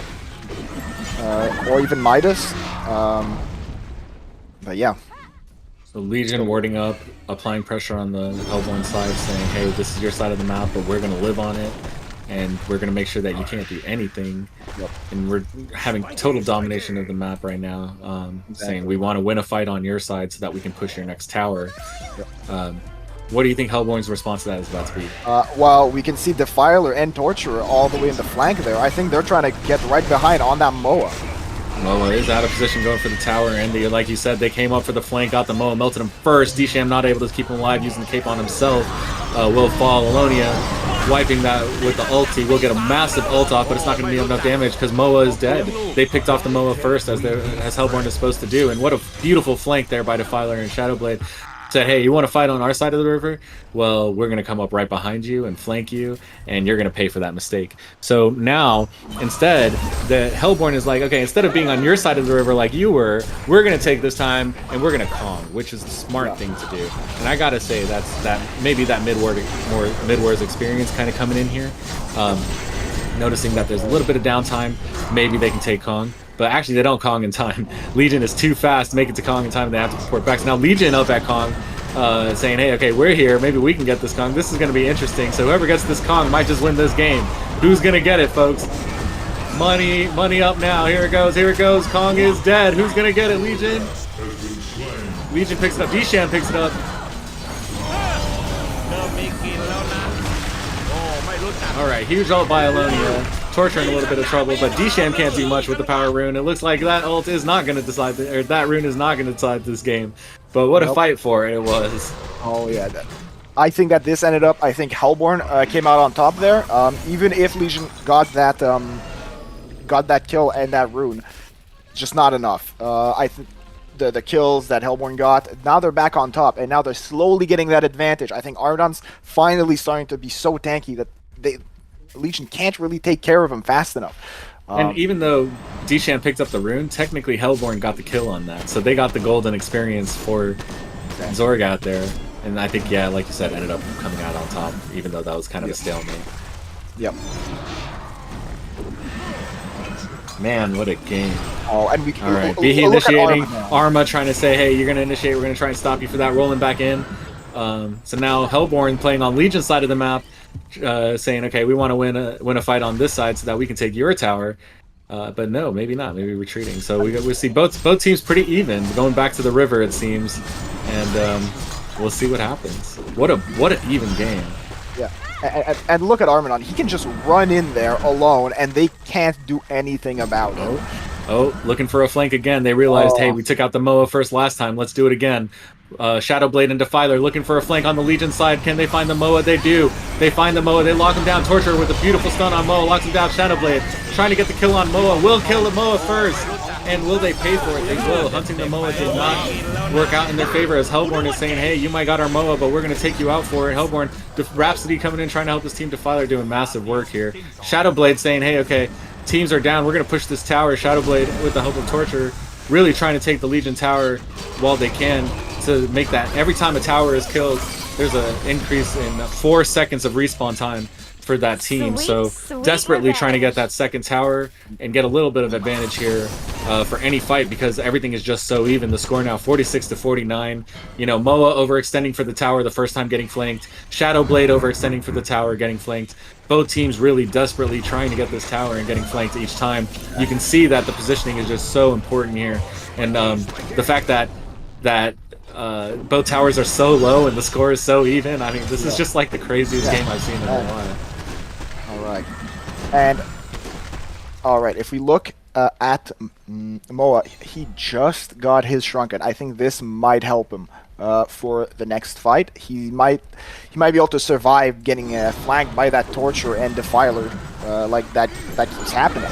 even Midas. But yeah. So Legion warding up, applying pressure on the Hellborn side, saying, hey, this is your side of the map, but we're going to live on it, and we're going to make sure that you can't do anything. And we're having total domination of the map right now, saying we want to win a fight on your side so that we can push your next tower. What do you think Hellborn's response to that is about to be? Well, we can see Defiler and Torturer all the way in the flank there. I think they're trying to get right behind on that Moa. Moa is out of position going for the tower, and like you said, they came up for the flank, got the Moa, melted him first. Dsham not able to keep him alive using the cape on himself. Will fall. Alonia wiping that with the ulti. Will get a massive ult off, but it's not going to be enough damage because Moa is dead. They picked off the Moa first, as Hellborn is supposed to do, and what a beautiful flank there by Defiler and Shadowblade. Said, hey, you want to fight on our side of the river? Well, we're going to come up right behind you and flank you, and you're going to pay for that mistake. So now, instead, the Hellborn is like, okay, instead of being on your side of the river like you were, we're going to take this time, and we're going to Kong, which is the smart thing to do. And I got to say, maybe that Midwars experience kind of coming in here. Noticing that there's a little bit of downtime, maybe they can take Kong. But actually, they don't Kong in time. Legion is too fast to make it to Kong in time, and they have to report back. So now Legion up at Kong, saying, hey, okay, we're here. Maybe we can get this Kong. This is going to be interesting. So whoever gets this Kong might just win this game. Who's going to get it, folks? Money up now. Here it goes. Kong is dead. Who's going to get it, Legion? Legion picks it up. Dsham picks it up. All right, huge ult by Alonia. Torture in a little bit of trouble, but Dsham can't do much with the power rune. It looks like that ult is not going to decide, or that rune is not going to decide this game. But what a fight for it was. Oh yeah, I think that this ended up. I think Hellborn came out on top there. Even if Legion got that kill and that rune, just not enough. I think the kills that Hellborn got, now they're back on top, and now they're slowly getting that advantage. I think Armadon's finally starting to be so tanky that Legion can't really take care of him fast enough. And even though Dsham picked up the rune, technically Hellborn got the kill on that. So they got the golden experience for Zorg out there. And I think, yeah, like you said, ended up coming out on top, even though that was kind of a stalemate. Yep. Man, what a game. Oh, and we all right, Bihi initiating. Arma trying to say, hey, you're going to initiate. We're going to try and stop you for that, rolling back in. So now Hellborn playing on Legion's side of the map, saying, okay, we want to win a fight on this side so that we can take your tower. But no, maybe not. Maybe retreating. So we see both teams pretty even, going back to the river, it seems. And we'll see what happens. What an even game. Yeah. And look at Armadon. He can just run in there alone, and they can't do anything about it. Oh, looking for a flank again. They realized, hey, we took out the Moa first last time. Let's do it again. Shadowblade and Defiler looking for a flank on the Legion side. Can they find the Moa? They do. They find the Moa. They lock him down. Torture with a beautiful stun on Moa. Locks him down. Shadowblade trying to get the kill on Moa. Will kill the Moa first. And will they pay for it? They will. Hunting the Moa did not work out in their favor, as Hellborn is saying, hey, you might got our Moa, but we're going to take you out for it. Hellborn, Rhapsody coming in trying to help his team. Defiler doing massive work here. Shadowblade saying, hey, okay, teams are down. We're going to push this tower. Shadowblade, with the help of Torture, really trying to take the Legion tower while they can to make that. Every time a tower is killed, there's an increase in 4 seconds of respawn time for that team. So desperately trying to get that second tower and get a little bit of advantage here for any fight, because everything is just so even. The score now 46-49. You know, Moa overextending for the tower the first time, getting flanked. Shadowblade overextending for the tower, getting flanked. Both teams really desperately trying to get this tower and getting flanked each time. You can see that the positioning is just so important here, and the fact that both towers are so low and the score is so even. I mean, this is just like the craziest game I've seen in a while. Alright. And, alright, if we look at Moa, he just got his Shrunken. I think this might help him for the next fight. He might be able to survive getting flanked by that Torture and Defiler like that keeps happening.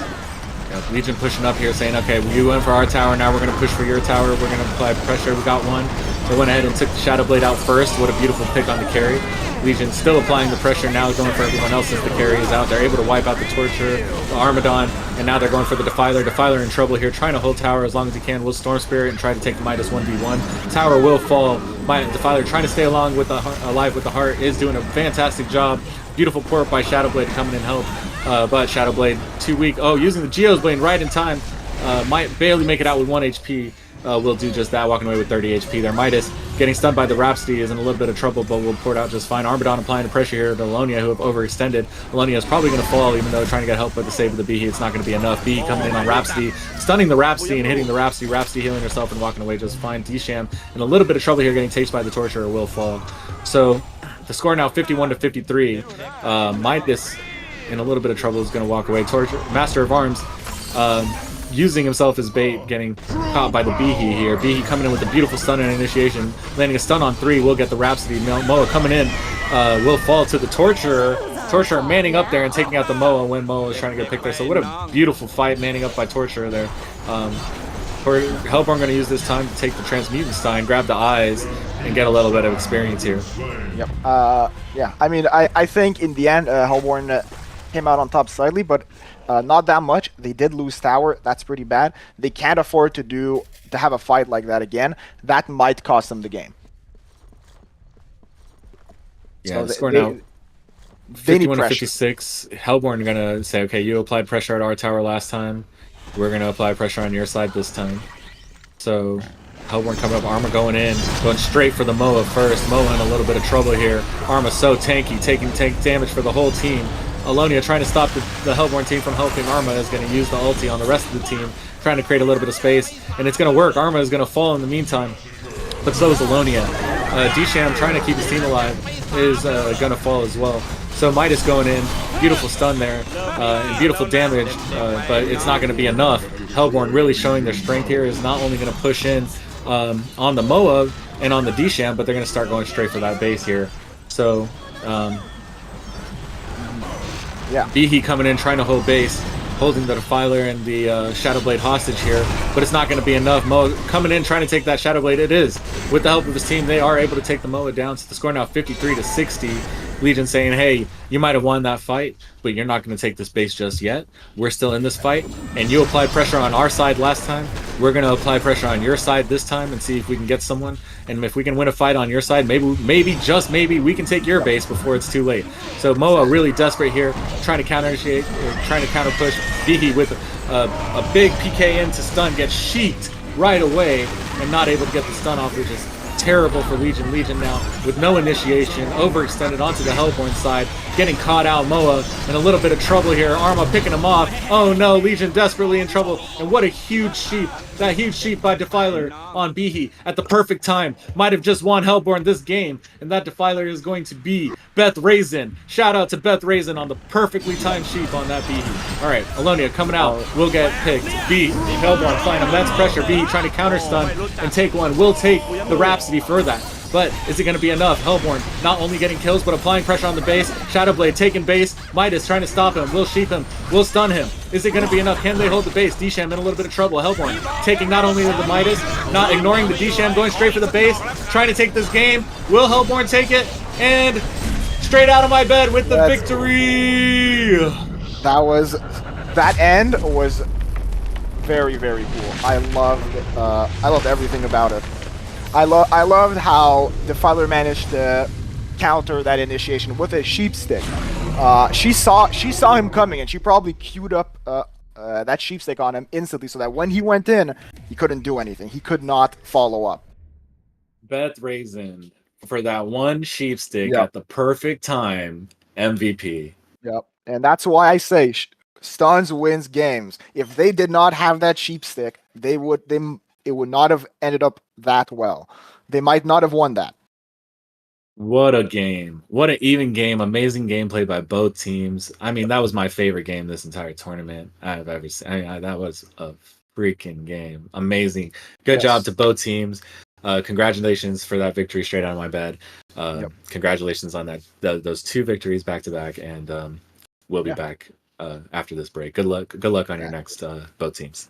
Yeah, Legion pushing up here saying, okay, you went for our tower, now we're going to push for your tower, we're going to apply pressure, we got one. They went ahead and took the Shadowblade out first. What a beautiful pick on the carry. Legion still applying the pressure, now going for everyone else as the carry is out. They're able to wipe out the Torture, the Armadon, and now they're going for the Defiler. Defiler in trouble here, trying to hold tower as long as he can. Will Storm Spirit and try to take the Midas 1v1. Tower will fall. Defiler trying to stay alive with the heart, is doing a fantastic job. Beautiful port by Shadowblade to come in and help. But Shadowblade too weak. Oh, using the Geo's Blade right in time. Might barely make it out with 1 HP. Will do just that, walking away with 30 HP there. Midas getting stunned by the Rhapsody is in a little bit of trouble, but will port out just fine. Armadon applying the pressure here to Alonia, who have overextended. Alonia is probably going to fall, even though trying to get help with the save of the Behe. It's not going to be enough. Behe coming in on Rhapsody, stunning the Rhapsody and hitting the Rhapsody. Rhapsody healing herself and walking away just fine. D-Sham in a little bit of trouble here, getting tasted by the Torture, will fall. So the score now 51-53. Midas in a little bit of trouble is going to walk away. Torture, Master of Arms, using himself as bait, getting caught by the Behe here. Behe coming in with a beautiful stun and initiation, landing a stun on 3. Will get the Rhapsody. Moa coming in, will fall to the Torturer. Torturer manning up there and taking out the Moa when Moa is trying to get picked there. So what a beautiful fight, manning up by Torturer there. Hellborn going to use this time to take the Transmutant Stein, grab the eyes, and get a little bit of experience here. Yep. Yeah, I mean, I think in the end, Hellborn came out on top slightly, but not that much. They did lose tower. That's pretty bad. They can't afford to have a fight like that again. That might cost them the game. Yeah, so the score now 51-56. Hellborn gonna say, okay, you applied pressure at our tower last time. We're gonna apply pressure on your side this time. So Hellborn coming up, Arma going in, going straight for the Moa first. Moa in a little bit of trouble here. Arma so tanky, taking tank damage for the whole team. Alonia trying to stop the Hellborn team from helping. Arma is going to use the ulti on the rest of the team, trying to create a little bit of space, and it's going to work. Arma is going to fall in the meantime, but so is Alonia. D-Sham trying to keep his team alive is going to fall as well. So Midas going in, beautiful stun there, and beautiful damage, but it's not going to be enough. Hellborn really showing their strength here, is not only going to push in on the Moa and on the D-Sham, but they're going to start going straight for that base here. So yeah, Behe coming in, trying to hold base, holding the Defiler and the Shadowblade hostage here, but it's not going to be enough. Moa coming in, trying to take that Shadowblade. It is. With the help of his team, they are able to take the Moa down. So the score now 53-60. Legion saying, hey, you might have won that fight, but you're not going to take this base just yet. We're still in this fight, and you applied pressure on our side last time. We're going to apply pressure on your side this time and see if we can get someone. And if we can win a fight on your side, maybe, just maybe, we can take your base before it's too late. So Moa really desperate here, trying to counter-initiate, trying to counter-push. Behe with a big PK in to stun, gets sheeked right away, and not able to get the stun off, which is terrible for Legion. Legion now with no initiation, overextended onto the Hellborn side, getting caught out. Moa in a little bit of trouble here. Arma picking him off. Oh no, Legion desperately in trouble, and what a huge sheep That huge sheep by Defiler on Behe at the perfect time. Might have just won Hellborn this game. And that Defiler is going to be Beth Raisin. Shout out to Beth Raisin on the perfectly timed sheep on that Behe. All right, Alonia coming out. Will get picked. B. Hellborn flying immense pressure. Behe trying to counter stun and take one. Will take the Rhapsody for that. But is it going to be enough? Hellborn not only getting kills, but applying pressure on the base. Shadowblade taking base. Midas trying to stop him. Will sheep him. Will stun him. Is it going to be enough? Can they hold the base? Dsham in a little bit of trouble. Hellborn taking not only the Midas, not ignoring the Dsham, going straight for the base, trying to take this game. Will Hellborn take it? And straight out of my bed with the victory! That end was very, very cool. I loved everything about it. I loved how Defiler managed to counter that initiation with a sheep stick. She saw him coming, and she probably queued up that sheep stick on him instantly, so that when he went in, he couldn't do anything. He could not follow up. Beth Raisin for that one sheep stick at the perfect time. MVP. Yep, and that's why I say stuns wins games. If they did not have that sheep stick, it would not have ended up that well. They might not have won that. What a game. What an even game. Amazing gameplay by both teams. I mean, that was my favorite game this entire tournament I've ever seen. That was a freaking game. Amazing. Good job to both teams. Congratulations for that victory straight out of my bed. Congratulations on those two victories back to back, and we'll be back after this break. Good luck on your next both teams.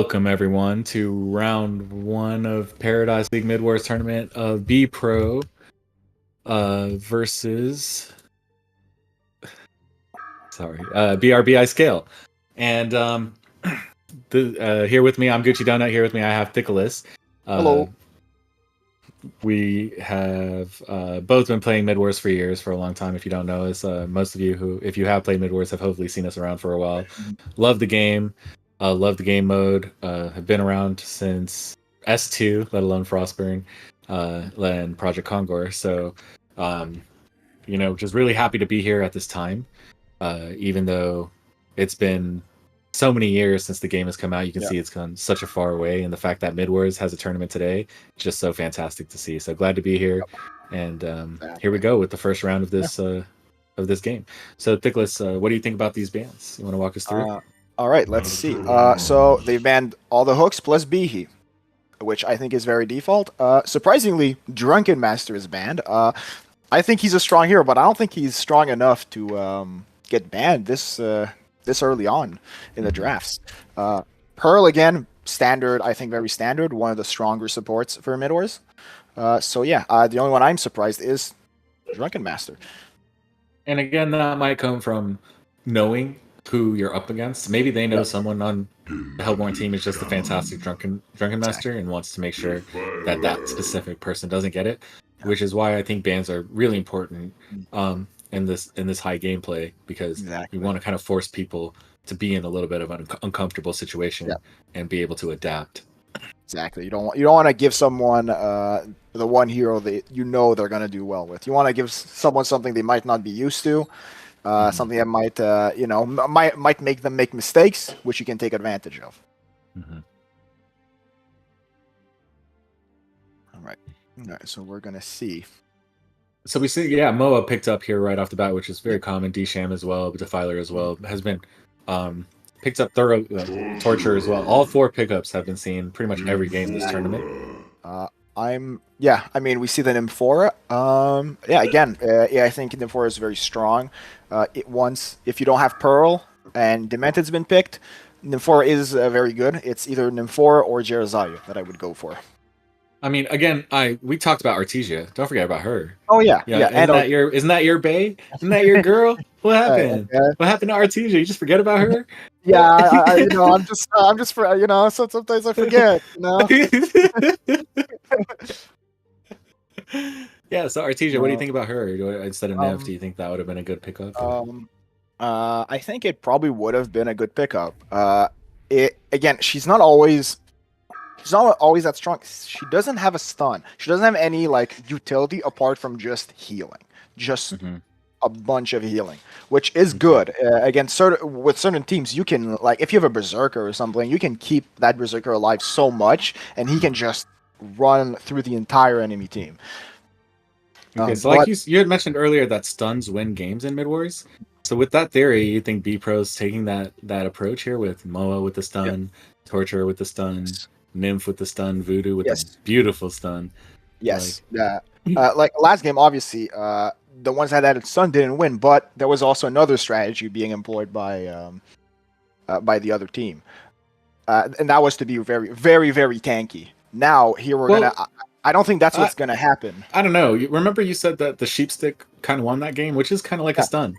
Welcome everyone to round 1 of Paradise League Midwars tournament of B Pro versus BRBI Scale. And here with me, I'm Gucci Donut. Here with me, I have Nicholas. Hello. We have both been playing Midwars for a long time. If you don't know us, most of you who, if you have played Midwars, have hopefully seen us around for a while. Love the game. Love the game mode. Have been around since S2, let alone Frostburn, and Project Kongor. So, just really happy to be here at this time. Even though it's been so many years since the game has come out, you can see it's gone such a far way, and the fact that Midwars has a tournament today, just so fantastic to see. So glad to be here, and here we go with the first round of this game. So, Nicholas, what do you think about these bans? You want to walk us through? All right, let's see. So they've banned all the hooks plus Bihi, which I think is very default. Surprisingly, Drunken Master is banned. I think he's a strong hero, but I don't think he's strong enough to get banned this early on in the drafts. Pearl, again, standard, I think very standard, one of the stronger supports for Midwars. The only one I'm surprised is Drunken Master. And again, that might come from knowing who you're up against. Maybe they know someone on the Hellborn team is just a fantastic drunken master and wants to make sure that specific person doesn't get it, which is why I think bans are really important in this high gameplay, because you want to kind of force people to be in a little bit of an uncomfortable situation and be able to adapt. Exactly. You don't want to give someone the one hero that they're going to do well with. You want to give someone something they might not be used to. Something that might make them make mistakes, which you can take advantage of. All right. So we're gonna see. So we see, Moa picked up here right off the bat, which is very common. D-Sham as well, Defiler as well has been picked up. Thorough Torture as well. All 4 pickups have been seen pretty much every game in this tournament. I mean, we see the Nymphora. I think Nymphora is very strong. If you don't have Pearl and Demented's been picked, Nymphora is very good. It's either Nymphora or Jerizaya that I would go for. I mean, again, we talked about Artesia. Don't forget about her. Oh yeah. Isn't that your bae? Isn't that your girl? What happened? What happened to Artesia? You just forget about her? Yeah, I'm just so sometimes I forget. Yeah, so Artesia, what do you think about her? Instead of Nev, do you think that would have been a good pickup? I think it probably would have been a good pickup. She's not always that strong. She doesn't have a stun. She doesn't have any utility apart from just healing. Just a bunch of healing, which is good. With certain teams, you can if you have a berserker or something, you can keep that berserker alive so much, and he can just run through the entire enemy team. Okay, so you had mentioned earlier that stuns win games in Midwars. So with that theory, you think B Pro's taking that approach here with Moa with the stun, Torture with the stun, Nymph with the stun, Voodoo with the beautiful stun. Yes. Last game, obviously, the ones that added stun didn't win, but there was also another strategy being employed by the other team, and that was to be very, very, very tanky. Now here we're gonna. I don't think that's what's gonna happen. I don't know. Remember you said that the sheep stick kind of won that game, which is kind of like a stun.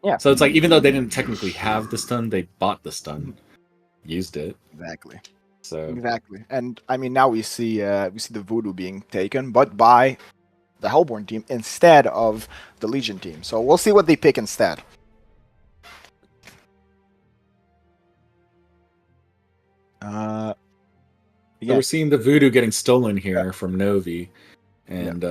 Yeah. So it's even though they didn't technically have the stun, they bought the stun, used it. Exactly. So exactly, and I mean now we see the Voodoo being taken, but by the Hellborn team instead of the Legion team. So we'll see what they pick instead. So we're seeing the Voodoo getting stolen here from Novi, and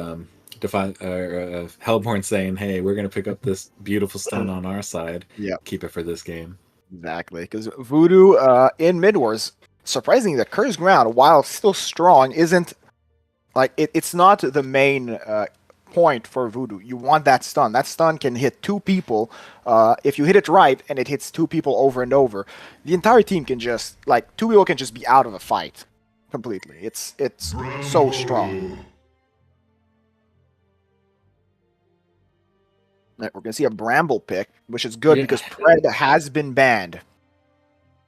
Hellborn saying, "Hey, we're gonna pick up this beautiful stun on our side. Keep it for this game." Exactly, because Voodoo in Midwars, surprisingly, the Cursed Ground, while still strong, isn't it's not the main point for Voodoo. You want that stun. That stun can hit 2 people. If you hit it right and it hits 2 people over and over, the entire team can just 2 people can just be out of the fight completely. It's so strong. We're gonna see a Bramble pick, which is good because Pred has been banned.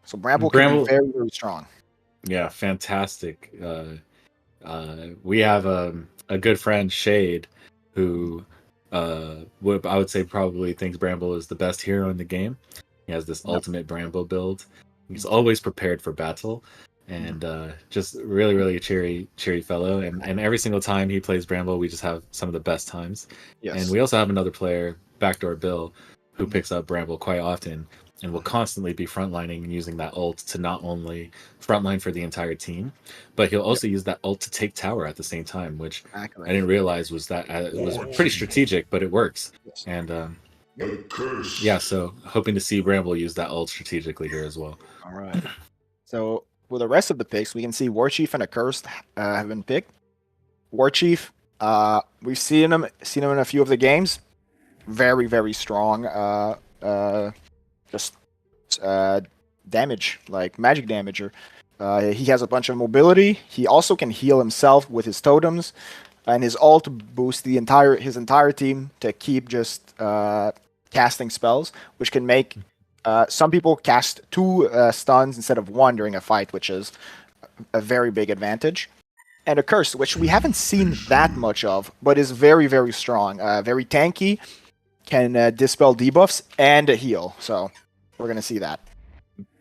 So Bramble can be very, very strong. Yeah, fantastic. We have a good friend, Shade, who I would say probably thinks Bramble is the best hero in the game. He has this ultimate Bramble build. He's always prepared for battle, and just really cheery fellow. And every single time he plays Bramble, we just have some of the best times. Yes. And we also have another player, Backdoor Bill, who picks up Bramble quite often and will constantly be frontlining and using that ult to not only frontline for the entire team, but he'll also use that ult to take tower at the same time, which I didn't realize was that it was pretty strategic, but it works. And yeah, so hoping to see Bramble use that ult strategically here as well. All right. So with the rest of the picks, we can see Warchief and Accursed have been picked. Warchief, we've seen him in a few of the games. Very strong. Damage, like magic damager. He has a bunch of mobility. He also can heal himself with his totems, and his ult boosts his entire team to keep just casting spells, which can make some people cast 2 stuns instead of 1 during a fight, which is a very big advantage. And Accursed, which we haven't seen that much of, but is very strong, very tanky, can dispel debuffs and heal. So we're gonna see that.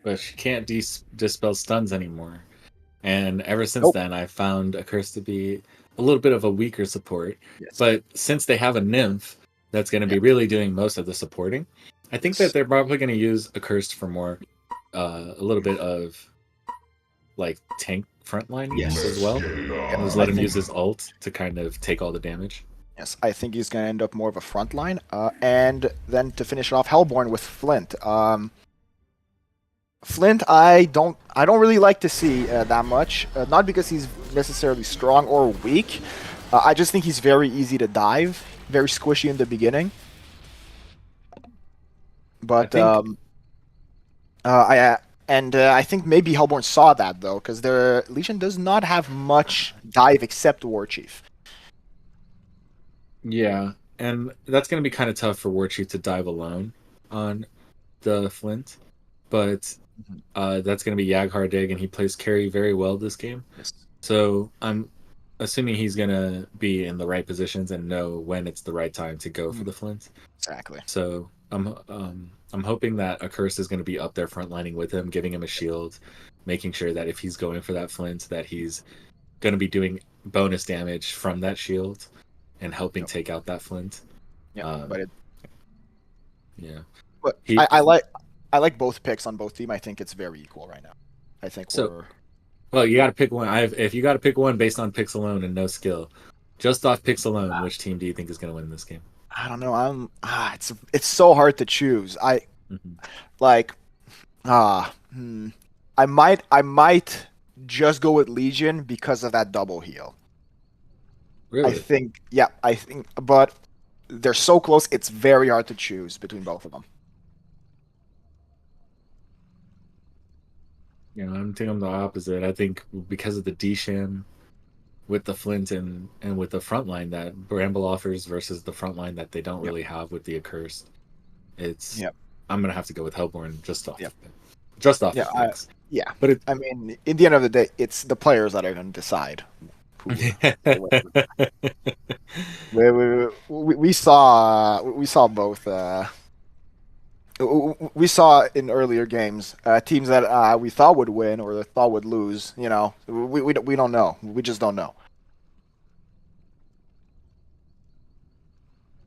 But she can't dispel stuns anymore. And ever since then, I found Accursed to be a little bit of a weaker support. Yes. But since they have a Nymph that's going to be really doing most of the supporting, I think that they're probably going to use Accursed for more, a little bit of like tank frontline use as well. And just let him use his ult to kind of take all the damage. Yes, I think he's going to end up more of a frontline. And then to finish off, Hellborn with Flint. Flint, I don't really like to see that much. Not because he's necessarily strong or weak. I just think he's very easy to dive, very squishy in the beginning. But I think maybe Hellborn saw that though, because their Legion does not have much dive except Warchief. Yeah, and that's going to be kind of tough for Warchief to dive alone on the Flint, but that's going to be Yaghardig, and he plays carry very well this game. Yes. So I'm assuming he's going to be in the right positions and know when it's the right time to go for the Flint. Exactly. So I'm hoping that Accursed is going to be up there frontlining with him, giving him a shield, making sure that if he's going for that Flint, that he's going to be doing bonus damage from that shield and helping take out that Flint. Yeah, but I like both picks on both team. I think it's very equal right now. I think well, you got to pick one. If you got to pick one based on picks alone and no skill, just off picks alone, which team do you think is going to win this game? I don't know. It's so hard to choose. I might just go with Legion because of that double heal. Really? I think, but they're so close. It's very hard to choose between both of them. I'm thinking the opposite. I think because of the D-Sham with the Flint and with the front line that Bramble offers versus the front line that they don't really have with the Accursed, I'm gonna have to go with Hellborn just off picks. But I mean, in the end of the day, it's the players that are going to decide. We saw both. We saw in earlier games teams that we thought would win or thought would lose. We don't know. We just don't know.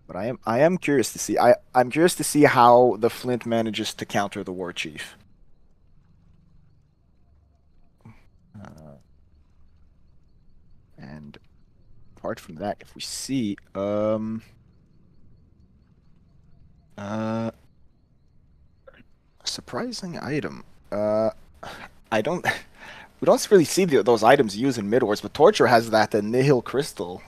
But I am curious to see. I'm curious to see how the Flint manages to counter the Warchief. And apart from that, if we see surprising item. We don't really see those items used in Midwars, but Torture has that Nihil Crystal.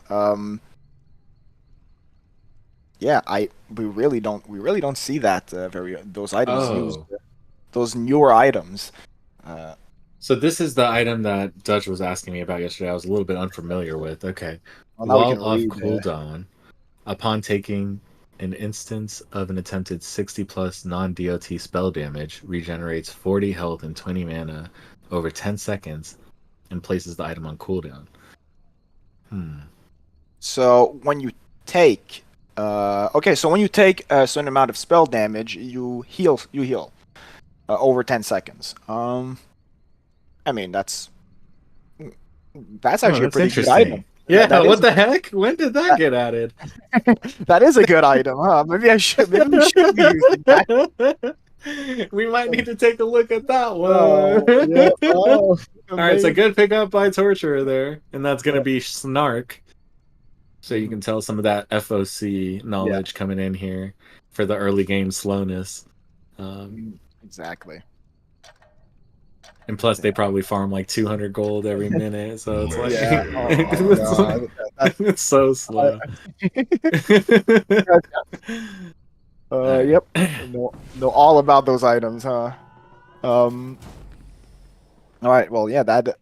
We really don't see that those items used. Those newer items. So this is the item that Dutch was asking me about yesterday. I was a little bit unfamiliar with. Okay. Well, while off cooldown, upon taking an instance of an attempted 60 plus non-DOT spell damage, regenerates 40 health and 20 mana over 10 seconds and places the item on cooldown. So when you take, so when you take a certain amount of spell damage, you heal. Over 10 seconds. I mean that's actually a pretty good item. Yeah, what the heck? When did that get added? That is a good item, huh? Maybe we should be using that. We might need to take a look at that one. Oh, All right, so good pickup by Torturer there, and that's gonna be Snark. So you can tell some of that FOC knowledge coming in here for the early game slowness. Exactly. And plus, they probably farm like 200 gold every minute, so it's like it's so slow. Yep. Know all about those items, huh? All right. Well, yeah. That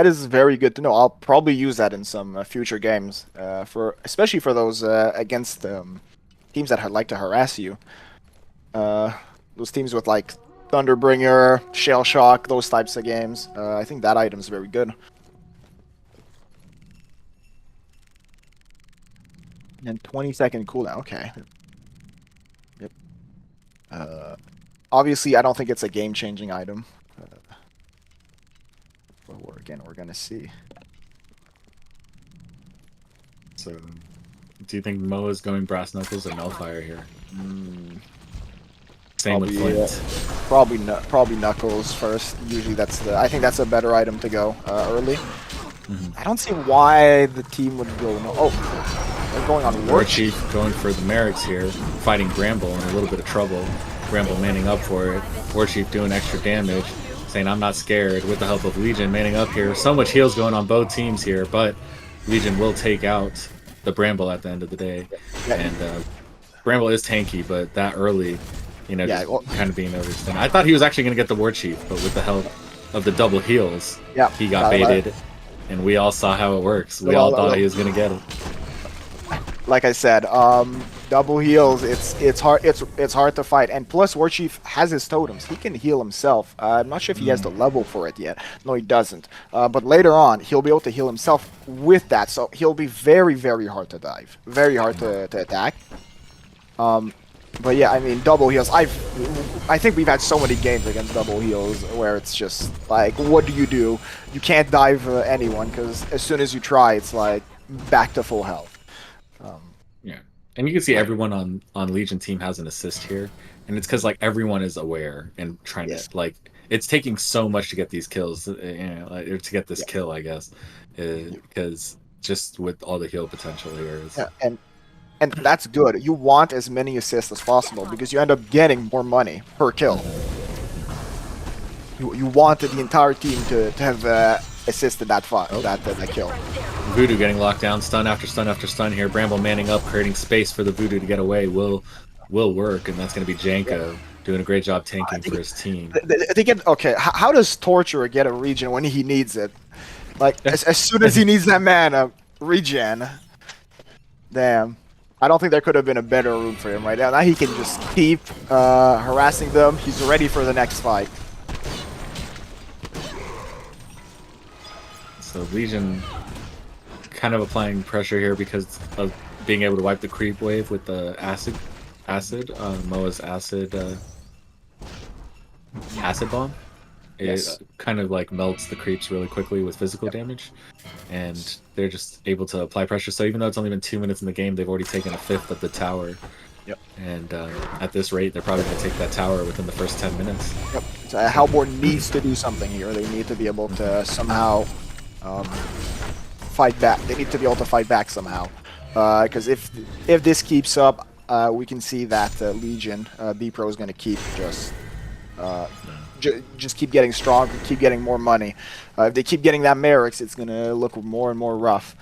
is very good to know. I'll probably use that in some future games, especially for those against teams that like to harass you. Those teams with like Thunderbringer, Shell Shock, those types of games. I think that item is very good. And 20-second cooldown. Okay. Yep. Obviously, I don't think it's a game-changing item. But we're gonna see. So, do you think Mo is going Brass Knuckles or Nullfire here? Same with Flint. Probably Knuckles first. Usually I think that's a better item to go early. I don't see why the team would go they're going on War Chief going for the Merrics here, fighting Bramble in a little bit of trouble. Bramble manning up for it. War Chief doing extra damage, saying I'm not scared with the help of Legion manning up here. So much heals going on both teams here, but Legion will take out the Bramble at the end of the day. And Bramble is tanky, but that early, kind of being overextended. I thought he was actually going to get the War Chief, but with the help of the double heals, he got baited, and we all saw how it works. We all thought he was going to get it. Like I said, double heals. It's hard. It's hard to fight, and plus War Chief has his totems. He can heal himself. I'm not sure if he has the level for it yet. No, he doesn't. But later on, he'll be able to heal himself with that. So he'll be very, very hard to dive. Very hard to attack. But yeah, I mean, double heals. I think we've had so many games against double heals where it's just like, what do? You can't dive anyone because as soon as you try, it's like back to full health. Yeah, and you can see everyone on Legion team has an assist here, and it's because like everyone is aware and trying to like it's taking so much to get these kills, or to get this kill, I guess, because just with all the heal potential here. And that's good. You want as many assists as possible because you end up getting more money per kill. You want the entire team to have assisted that kill. Voodoo getting locked down, stun after stun after stun here. Bramble manning up, creating space for the Voodoo to get away will work, and that's going to be Janko doing a great job tanking for his team. How does Torturer get a regen when he needs it? Like, as soon as he needs that mana, regen. Damn. I don't think there could have been a better route for him right now. Now he can just keep harassing them. He's ready for the next fight. So Legion kind of applying pressure here because of being able to wipe the creep wave with the acid Moa's acid bomb. It kind of like melts the creeps really quickly with physical damage, and they're just able to apply pressure. So even though it's only been 2 minutes in the game, they've already taken a fifth of the tower. Yep. And at this rate, they're probably going to take that tower within the first 10 minutes. Yep. So Hellborn needs to do something here. They need to be able to somehow fight back. They need to be able to fight back somehow. Because if this keeps up, we can see that Legion, B-Pro is going to keep just keep getting strong, keep getting more money. If they keep getting that Merrics, it's going to look more and more rough.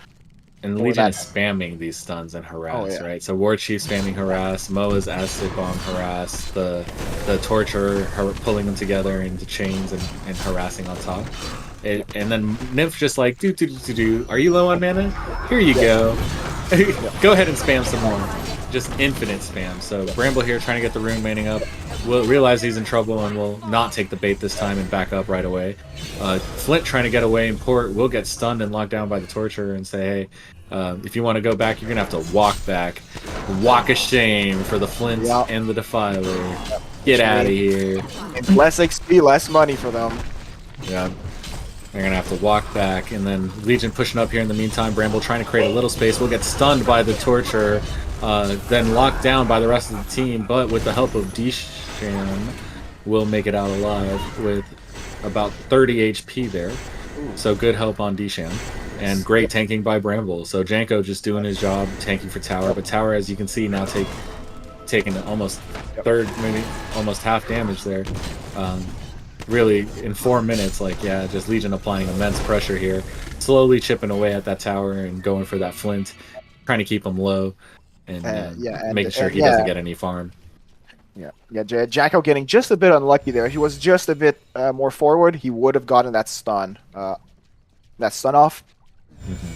And Legion is spamming these stuns and harass, right? So War Chief spamming harass, Moa's acid bomb harass, the Torturer pulling them together into chains and harassing on top. And then Nymph just like, do. Are you low on mana? Here you go. Go ahead and spam some more. just infinite spam. So Bramble here trying to get the rune maining up. Will realize he's in trouble and will not take the bait this time and back up right away. Flint trying to get away and Port will get stunned and locked down by the Torture and say, hey, if you want to go back, you're going to have to walk back. Walk of shame for the Flint and the Defiler. Get out of here. It's less XP, less money for them. Yeah. They're going to have to walk back, and then Legion pushing up here in the meantime. Bramble trying to create a little space. Will get stunned by the Torture, then locked down by the rest of the team, but with the help of Disham, will make it out alive with about 30 HP there. So good help on Disham, and great tanking by Bramble. So Janko just doing his job, tanking for Tower, but Tower, as you can see, now taking almost maybe almost half damage there. Really, in 4 minutes, like, yeah, just Legion applying immense pressure here. Slowly chipping away at that tower and going for that Flint. Trying to keep him low and making sure he doesn't get any farm. Yeah, Jacko getting just a bit unlucky there. If he was just a bit more forward, he would have gotten that stun. That stun off.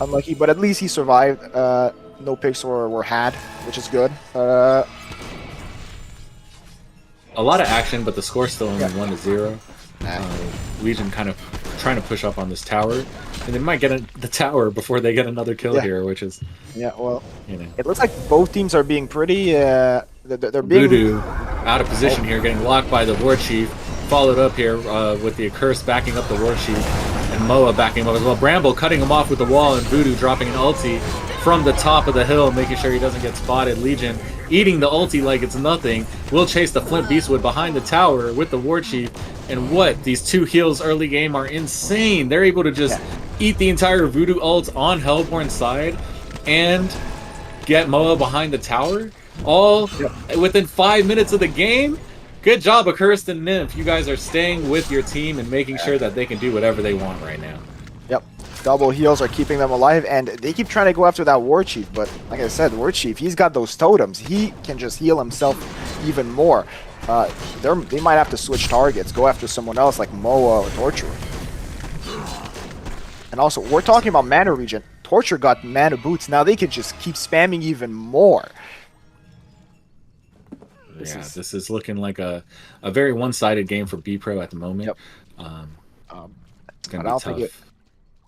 Unlucky, but at least he survived. No picks were had, which is good. A lot of action, but the score's still only 1-0. Legion kind of trying to push up on this tower, and they might get the tower before they get another kill here, which is well, you know, it looks like both teams are being pretty they're being Voodoo out of position here, getting locked by the War Chief, followed up here with the Accursed backing up the War Chief, and Moa backing him up as well. Bramble cutting him off with the wall, and Voodoo dropping an ulti from the top of the hill, making sure he doesn't get spotted. Legion eating the ulti like it's nothing. Will chase the Flint Beastwood behind the tower with the War Chief. And what? These two heals early game are insane. They're able to just eat the entire Voodoo ult on Hellborn's side and get Moa behind the tower. All within 5 minutes of the game. Good job, Accursed and Nymph. You guys are staying with your team and making sure that they can do whatever they want right now. Yep. Double heals are keeping them alive, and they keep trying to go after that War Chief, but like I said, War Chief, he's got those totems. He can just heal himself even more. They might have to switch targets, go after someone else like Moa or Torture. And also, we're talking about mana regen. Torture got mana boots. Now they can just keep spamming even more. This is looking like a very one-sided game for B-Pro at the moment. Yep. It's going to be tough.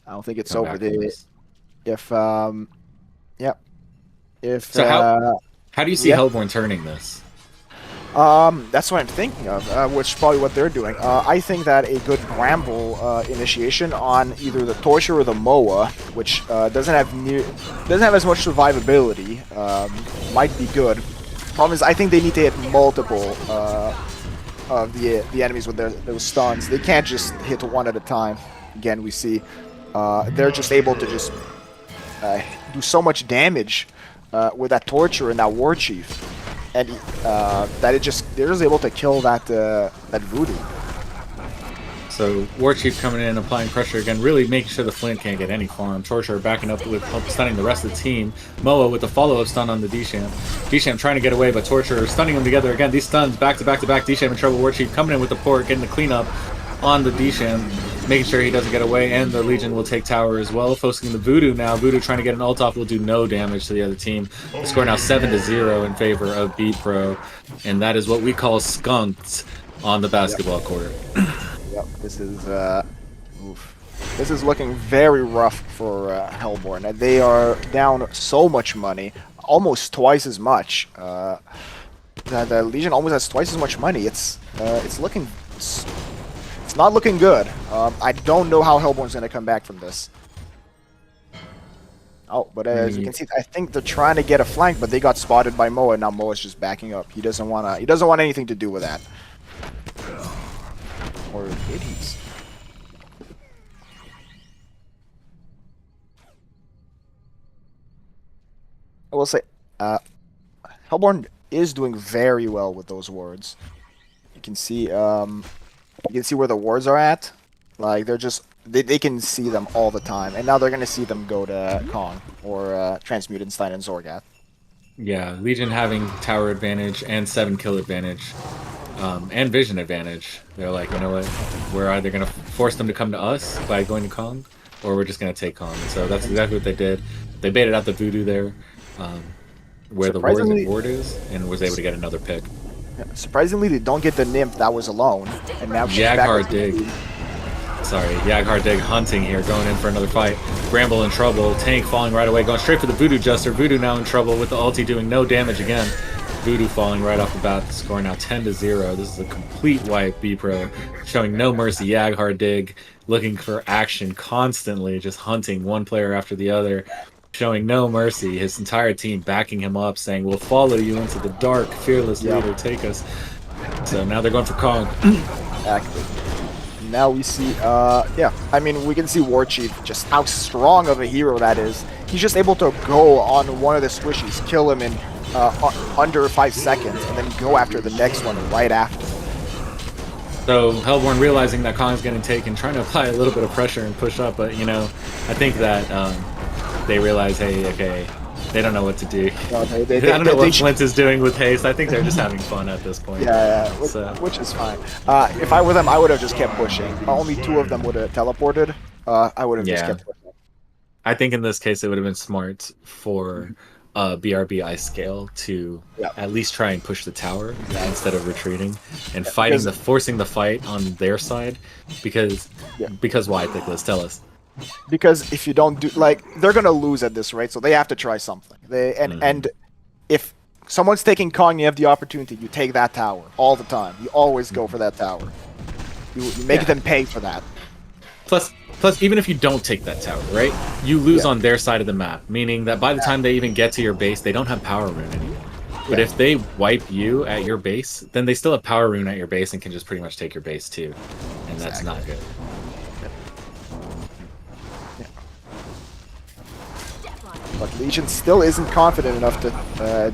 I don't think it's over. How do you see Hellborn turning this? That's what I'm thinking of, which is probably what they're doing. I think that a good Bramble initiation on either the Torture or the Moa, which doesn't have as much survivability, might be good. Problem is, I think they need to hit multiple of the enemies with those stuns. They can't just hit one at a time. Again, we see they're just able to just do so much damage with that Torture and that War Chief, and that they're just able to kill that Voodoo. So War Chief coming in, applying pressure again, really making sure the Flint can't get any farm. Torture backing up with stunning the rest of the team. Moa with the follow-up stun on the Disham. Disham trying to get away, but Torture stunning them together again. These stuns back to back to back. Disham in trouble. War Chief coming in with the port, getting the cleanup on the Disham, making sure he doesn't get away, and the Legion will take tower as well. Focusing the Voodoo now. Voodoo trying to get an ult off will do no damage to the other team. The score now 7-0 in favor of B-Pro, and that is what we call skunked on the basketball court. Yep, this is looking very rough for Hellborn. They are down so much money, almost twice as much. The Legion almost has twice as much money. It's not looking good. I don't know how Hellborn's gonna come back from this. Oh, but as you can see, I think they're trying to get a flank, but they got spotted by Moa. Now Moa's just backing up. He doesn't want anything to do with that. Or did he? I will say, Hellborn is doing very well with those wards. You can see where the wards are at. Like they can see them all the time, and now they're gonna see them go to Kong or Transmutanstein and Zorgat. Yeah, Legion having tower advantage and 7 kill advantage. And vision advantage. They're like, you know what? We're either going to force them to come to us by going to Kong, or we're just going to take Kong. So that's exactly what they did. They baited out the Voodoo there. where the ward is, and was able to get another pick. Surprisingly, they don't get the nymph that was alone, and now she's back. Yaghar Dig. Sorry, Yaghar Dig hunting here, going in for another fight. Bramble in trouble, tank falling right away, going straight for the Voodoo Jester. Voodoo now in trouble with the ulti doing no damage again. Voodoo falling right off the bat, score now 10-0. This is a complete wipe. B-Pro showing no mercy. Yaghar Dig looking for action constantly, just hunting one player after the other, showing no mercy. His entire team backing him up, saying, "We'll follow you into the dark, fearless leader, take us." So now they're going for Kong. Exactly. Now we see, I mean, we can see War Chief, just how strong of a hero that is. He's just able to go on one of the squishies, kill him in under 5 seconds, and then go after the next one right after. So Hellborn realizing that Kong's getting taken, trying to apply a little bit of pressure and push up, but I think that they realize, hey, okay, they don't know what to do. No, I don't know what Flint is doing with haste. I think they're just having fun at this point. Yeah, which is fine. If I were them, I would have just kept pushing. Only 2 of them would have teleported. I would have just kept pushing. I think in this case it would have been smart for BRB ice scale to at least try and push the tower instead of retreating and forcing the fight on their side, because why, Thickles? Tell us. Because if you don't do, they're gonna lose at this rate, so they have to try something. And if someone's taking Kong, you have the opportunity, you take that tower all the time. You always go for that tower. You make them pay for that. Plus, even if you don't take that tower, right? You lose on their side of the map, meaning that by the time they even get to your base, they don't have Power Rune anymore. But if they wipe you at your base, then they still have Power Rune at your base and can just pretty much take your base too. And that's not good. But Legion still isn't confident enough to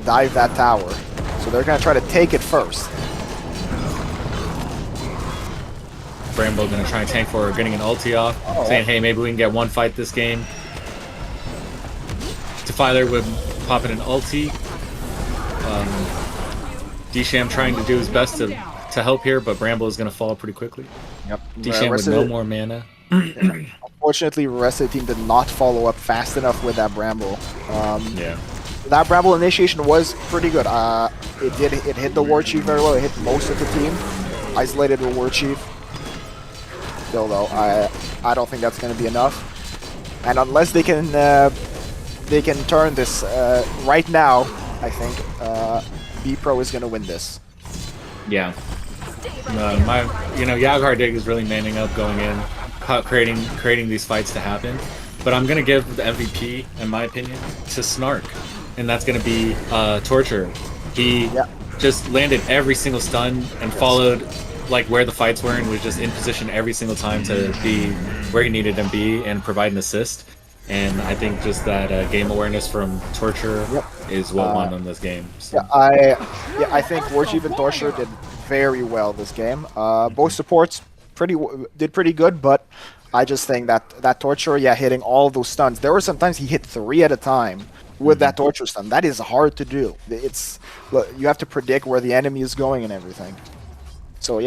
dive that tower, so they're going to try to take it first. Bramble going to try and tank for her, getting an ulti off, saying, hey, maybe we can get one fight this game. Defiler would pop in an ulti. D-Sham trying to do his best to help here, but Bramble is going to fall pretty quickly. Yep. D-Sham with no more mana. Unfortunately, the rest of the team did not follow up fast enough with that Bramble. That Bramble initiation was pretty good. It hit the War Chief very well. It hit most of the team. Isolated the War Chief. Still, though, I don't think that's going to be enough. And unless they can turn this right now, I think B-Pro is going to win this. Yeah. Yaghar Dig is really manning up, going in, creating these fights to happen. But I'm gonna give the MVP, in my opinion, to Snark, and that's gonna be Torture. He just landed every single stun and followed where the fights were and was just in position every single time to be where he needed to be and provide an assist. And I think just that game awareness from Torture is what won them this game. So. I think War Chief and Torture did very well this game. Both supports did pretty good, but I just think that Torture, hitting all those stuns. There were sometimes he hit 3 at a time with that Torture stun. That is hard to do. You have to predict where the enemy is going and everything. So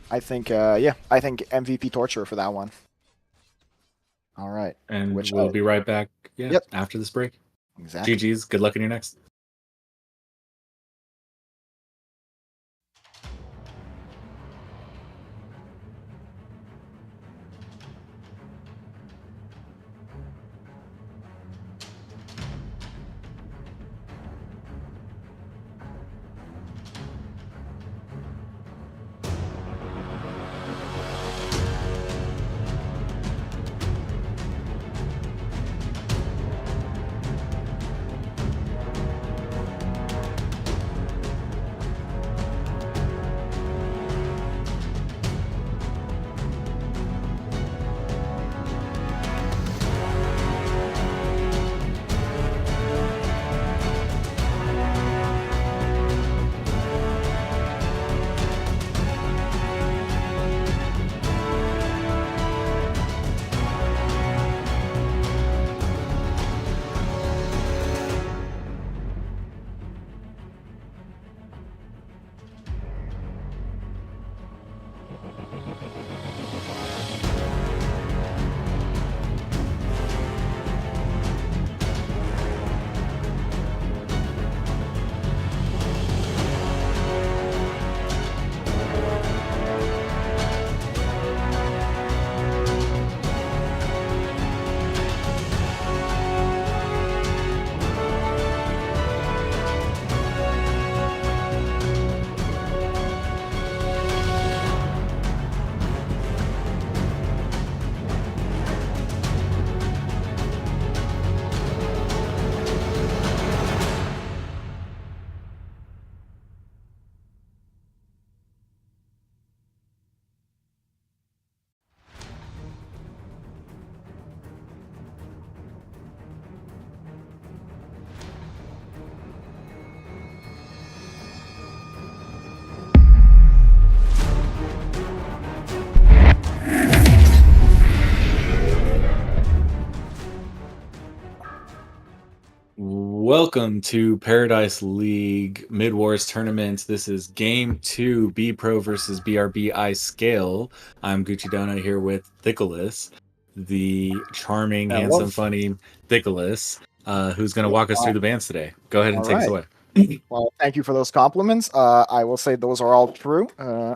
I think MVP Torture for that one. All right. And we'll be right back after this break. Exactly. GG's. Good luck in your next. Welcome to Paradise League Midwars tournament. This is game 2, B Pro versus BRB Scale. I'm Gucci Donut here with Nicholas, the charming, handsome, funny Nicholas, who's going to walk us through the bands today. Go ahead and All take us right. away. Well, thank you for those compliments. I will say those are all true. All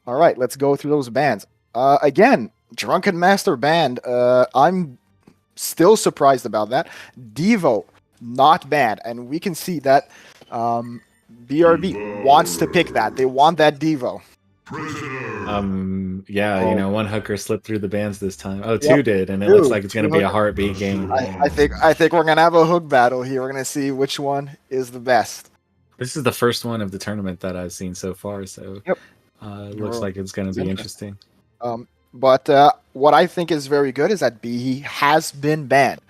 right, let's go through those bands. Again, Drunken Master Band. I'm still surprised about that. Devo, not bad, and we can see that BRB wants to pick that. They want that Devo. Yeah, one hooker slipped through the bands this time. Oh, two Yep, did, and it two. looks like it's going to be a Two heartbeat game. I think we're gonna have a hook battle here. We're gonna see which one is the best. This is the first one of the tournament that I've seen so far, so Yep. it looks like it's going to be interesting. But what I think is very good is that B has been banned,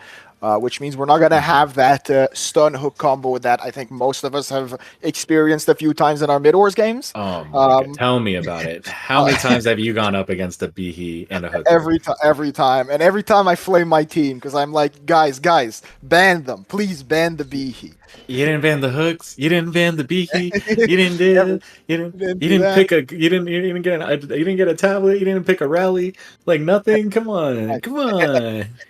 which means we're not going to have that stun hook combo that I think most of us have experienced a few times in our Midwars games. Oh my God. Tell me about it. How many times have you gone up against a Behe and a hook? Every time. And every time I flame my team because I'm like, guys, ban them. Please ban the Behe. You didn't ban the hooks. You didn't ban the Behe. You didn't do. You didn't get a tablet. You didn't pick a rally. Like nothing. Come on.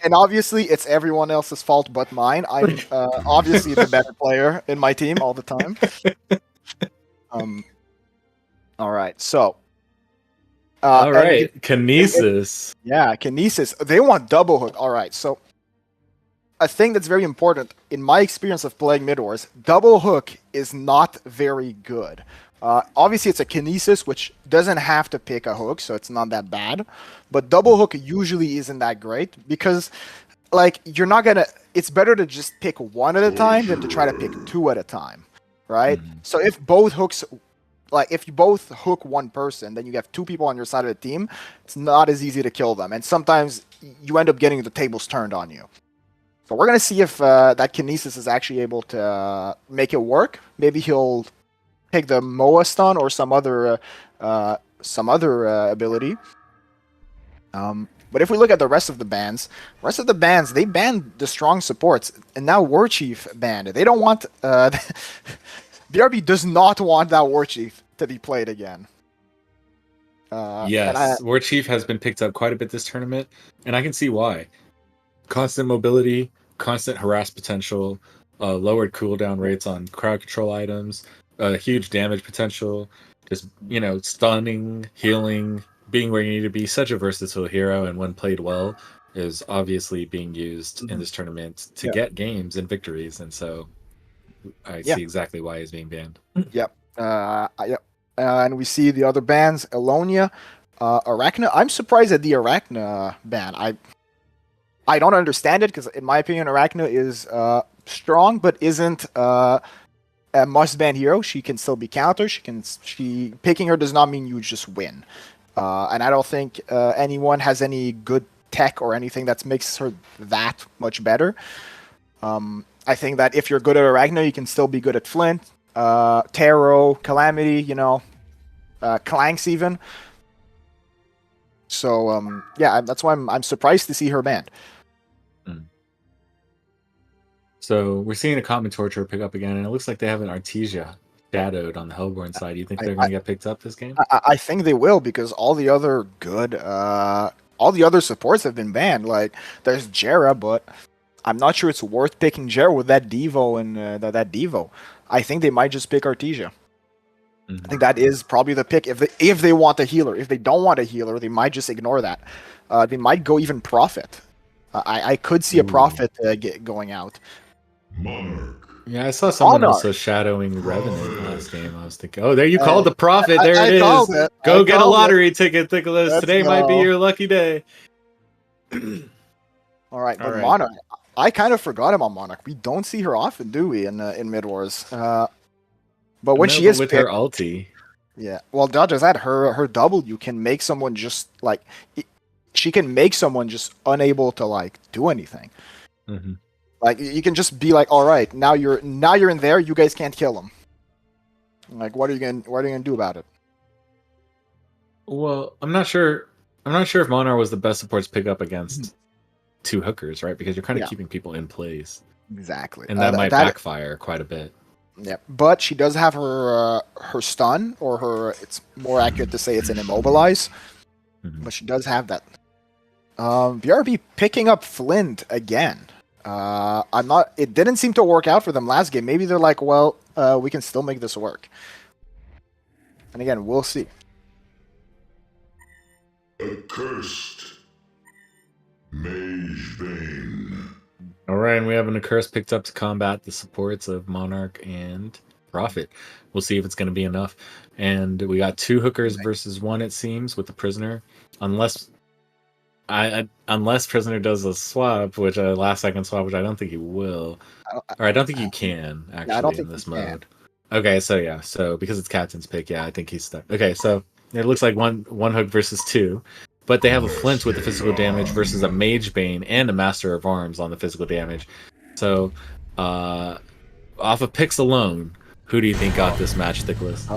And obviously, it's everyone else's fault but mine. I'm obviously the better player in my team all the time. All right. So. All right. Kinesis. Yeah, Kinesis. They want double hook. All right. So. A thing that's very important in my experience of playing Midwars, double hook is not very good. Obviously, it's a Kinesis, which doesn't have to pick a hook, so it's not that bad. But double hook usually isn't that great because, like, you're not gonna. It's better to just pick one at a time than to try to pick two at a time, right? So if both hooks, like, if you both hook one person, then you have two people on your side of the team. It's not as easy to kill them, and sometimes you end up getting the tables turned on you. So we're going to see if that Kinesis is actually able to make it work. Maybe he'll pick the Moa stun or some other ability. But if we look at the rest of the bands, they banned the strong supports, and now War Chief banned it. They don't want BRB does not want that War Chief to be played again. Yes, War Chief has been picked up quite a bit this tournament, and I can see why. Constant mobility, constant harass potential, lowered cooldown rates on crowd control items, huge damage potential, just, stunning, healing, being where you need to be. Such a versatile hero, and when played well, is obviously being used in this tournament to get games and victories, and so I see exactly why he's being banned. Yep. And we see the other bans, Elonia, Arachna. I'm surprised at the Arachna ban. I don't understand it because, in my opinion, Arachna is strong, but isn't a must-ban hero. She can still be countered. Picking her does not mean you just win. And I don't think anyone has any good tech or anything that makes her that much better. I think that if you're good at Arachna, you can still be good at Flint, Tarot, Calamity, Clanks even. So that's why I'm surprised to see her banned. So we're seeing a Common Torture pick up again, and it looks like they have an Artesia shadowed on the Hellborn side. Do you think they're going to get picked up this game? I think they will, because all the other supports have been banned. Like, there's Jera, but I'm not sure it's worth picking Jera with that Devo and that Devo. I think they might just pick Artesia. I think that is probably the pick if they want a healer. If they don't want a healer, they might just ignore that. They might go even Prophet. I could see a Prophet going out. Monarch. Yeah, I saw someone also shadowing Revenant last game. I was thinking, there you called the Prophet. There it is. Go get a lottery ticket, Nicholas. Today might be your lucky day. All right, but Monarch. I kind of forgot about Monarch. We don't see her often, do we, in Midwars? But when she is with her ulti, yeah. Well, not just that, her W can make someone just like she can make someone just unable to like do anything. Like, you can just be like, all right, now you're in there. You guys can't kill him. Like, what are you gonna do about it? Well, I'm not sure if Monar was the best supports pick up against two hookers, right? Because you're kind of Yeah. keeping people in place, Exactly. and that might backfire quite a bit. Yeah, but she does have her stun, or her. It's more accurate to say it's an immobilize, but she does have that. BRB picking up Flint again. I'm not. It didn't seem to work out for them last game. Maybe they're like, well, we can still make this work. And again, we'll see. Accursed. Mage Bane. All right, and we have an Accursed picked up to combat the supports of Monarch and Prophet. We'll see if it's going to be enough. And we got two hookers versus one, it seems, with the Prisoner. Unless Prisoner does a swap, which a last second swap, which I don't think he will. Or I don't think you can, actually, in this mode. Okay, so yeah. So because it's Captain's pick, yeah, I think he's stuck. Okay, so it looks like one hook versus two. But they have a Flint with the physical damage versus a Mage Bane and a Master of Arms on the physical damage. So, off of picks alone, who do you think got this match, Thickless?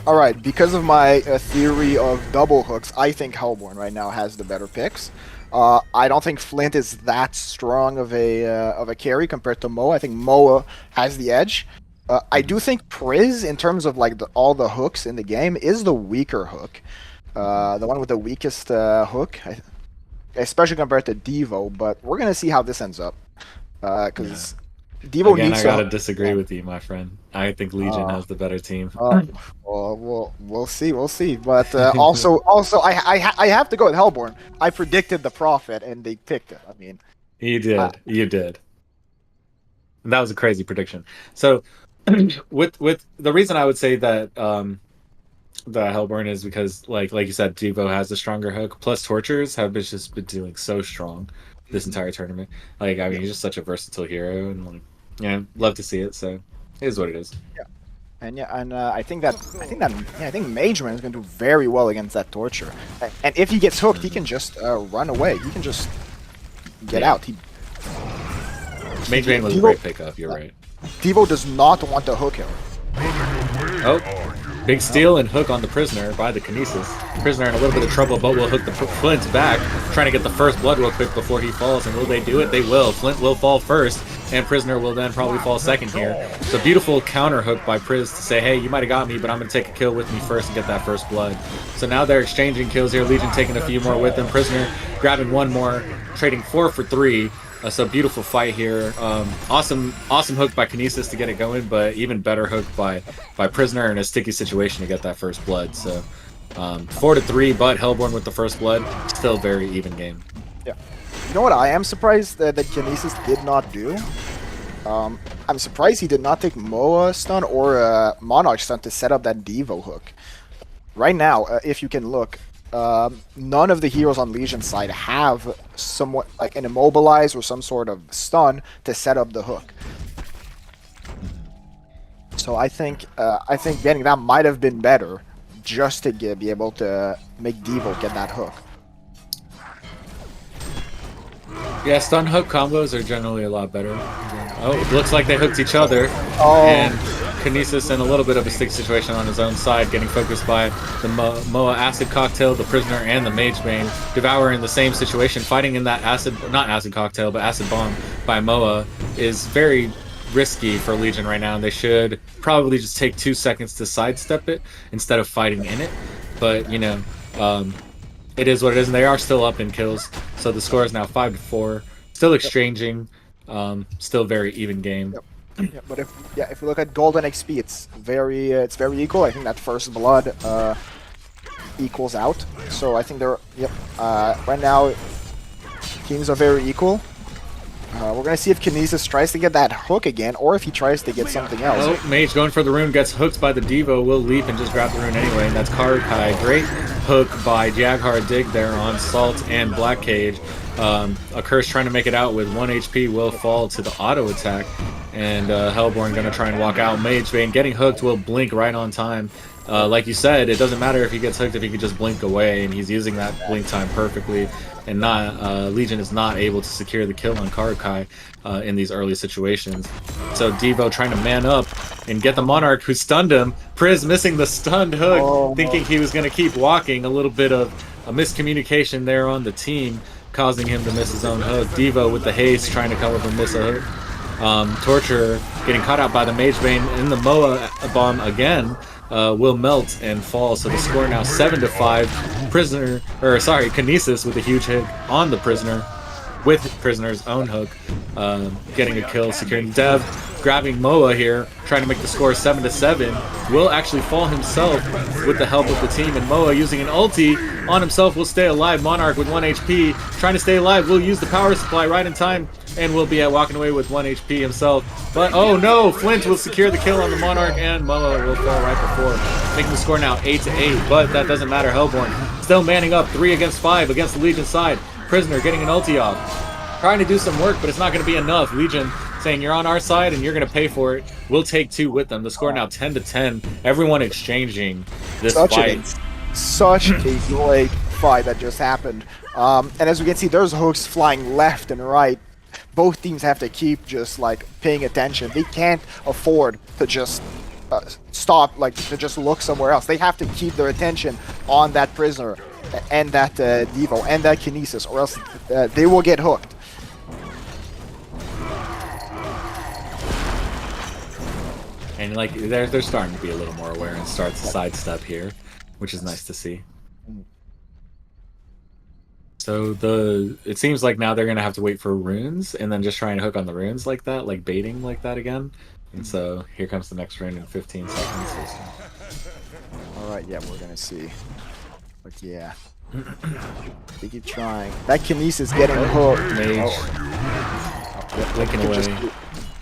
All right, because of my theory of double hooks, I think Hellborn right now has the better picks. I don't think Flint is that strong of a carry compared to Moa. I think Moa has the edge. I do think Priz, in terms of like all the hooks in the game, is the weaker hook. The one with the weakest hook, especially compared to Devo, but we're going to see how this ends up. Because Devo Again, needs I gotta disagree with you, my friend. I think Legion has the better team. Well, we'll see. But also, I have to go with Hellborn. I predicted the Prophet, and they picked it. I mean, you did. And that was a crazy prediction. So, with the reason I would say that the Hellborn is because, like you said, Devo has the stronger hook. Plus, Tortures have just been doing so strong this entire tournament. Like, I mean, he's just such a versatile hero, and like, yeah, love to see it. So, it is what it is. Yeah. I think Mage Man is going to do very well against that Torture. And if he gets hooked, he can just run away. He can just get out. Mage Man was a great pickup. You're right. Devo does not want to hook him. Oh. Big steal and hook on the Prisoner by the Kinesis. Prisoner in a little bit of trouble, but will hook the Flint back, trying to get the first blood real quick before he falls. And will they do it? They will. Flint will fall first, and Prisoner will then probably fall second here. So beautiful counter hook by Priz to say, hey, you might have got me, but I'm going to take a kill with me first and get that first blood. So now they're exchanging kills here. Legion taking a few more with them. Prisoner grabbing one more, trading 4 for 3. So beautiful fight here. Awesome hook by Kinesis to get it going, but even better hook by Prisoner in a sticky situation to get that first blood. So 4-3, but Hellborn with the first blood. Still very even game. Yeah. You know what I am surprised that Kinesis did not do? I'm surprised he did not take Moa stun or Monarch stun to set up that Devo hook. Right now, if you can look, none of the heroes on Legion side have somewhat like an immobilize or some sort of stun to set up the hook. So I think getting that might have been better, just to be able to make Devo get that hook. Yeah, stun hook combos are generally a lot better. Oh, it looks like they hooked each other. Oh. And Kinesis in a little bit of a stick situation on his own side, getting focused by the Moa Acid Cocktail, the Prisoner, and the Mage Bane. Devour in the same situation, fighting in that not Acid Cocktail, but Acid Bomb by Moa is very risky for Legion right now, and they should probably just take 2 seconds to sidestep it instead of fighting in it. But, you know, it is what it is, and they are still up in kills. So the score is now 5-4. Still exchanging, still very even game. Yep. Yeah, but if we look at Golden XP, it's very equal. I think that first blood equals out. So I think they're right now teams are very equal. We're gonna see if Kinesis tries to get that hook again, or if he tries to get something else. Oh, Mage going for the rune, gets hooked by the Devo, will leap and just grab the rune anyway, and that's Karukai. Great hook by Jaghar Dig there on Salt and Black Cage. A Curse trying to make it out with 1 HP will fall to the auto attack, and Hellborn gonna try and walk out. Mage Bane getting hooked will blink right on time. Like you said, it doesn't matter if he gets hooked if he can just blink away, and he's using that blink time perfectly. And Legion is not able to secure the kill on Karukai in these early situations. So Devo trying to man up and get the Monarch, who stunned him. Priz missing the stunned hook, thinking he was going to keep walking. A little bit of a miscommunication there on the team. causing him to miss his own hook. Devo with the haste, trying to cover from miss a hook. Torture getting caught out by the Mage Bane in the Moa bomb again. Will melt and fall, so the score now 7-5. Kinesis with a huge hit on the Prisoner with Prisoner's own hook, getting a kill, securing Dev, grabbing Moa here, trying to make the score 7-7. Will actually fall himself with the help of the team, and Moa using an ulti on himself will stay alive. Monarch with 1 HP, trying to stay alive, will use the power supply right in time, and will be walking away with 1 HP himself. But oh no, Flint will secure the kill on the Monarch, and Moa will fall right before, making the score now 8-8, but that doesn't matter. Hellborn still manning up 3 against 5 against the Legion side. Prisoner getting an ulti off, trying to do some work, but it's not going to be enough. Legion saying, you're on our side and you're going to pay for it. We'll take 2 with them. The score now 10-10. Everyone exchanging this fight. Such a great fight that just happened. And as we can see, there's hooks flying left and right. Both teams have to keep just like paying attention. They can't afford to just stop, like to just look somewhere else. They have to keep their attention on that Prisoner and that Devo and that Kinesis, or else they will get hooked. And like they're starting to be a little more aware and start to sidestep here, which is nice to see. So it seems like now they're gonna have to wait for runes and then just try and hook on the runes like that, like baiting like that again. And so here comes the next rune in 15 seconds. Alright, yeah, we're gonna see. But yeah. They keep trying. That Kinesis getting hooked. Mage. Blinking away.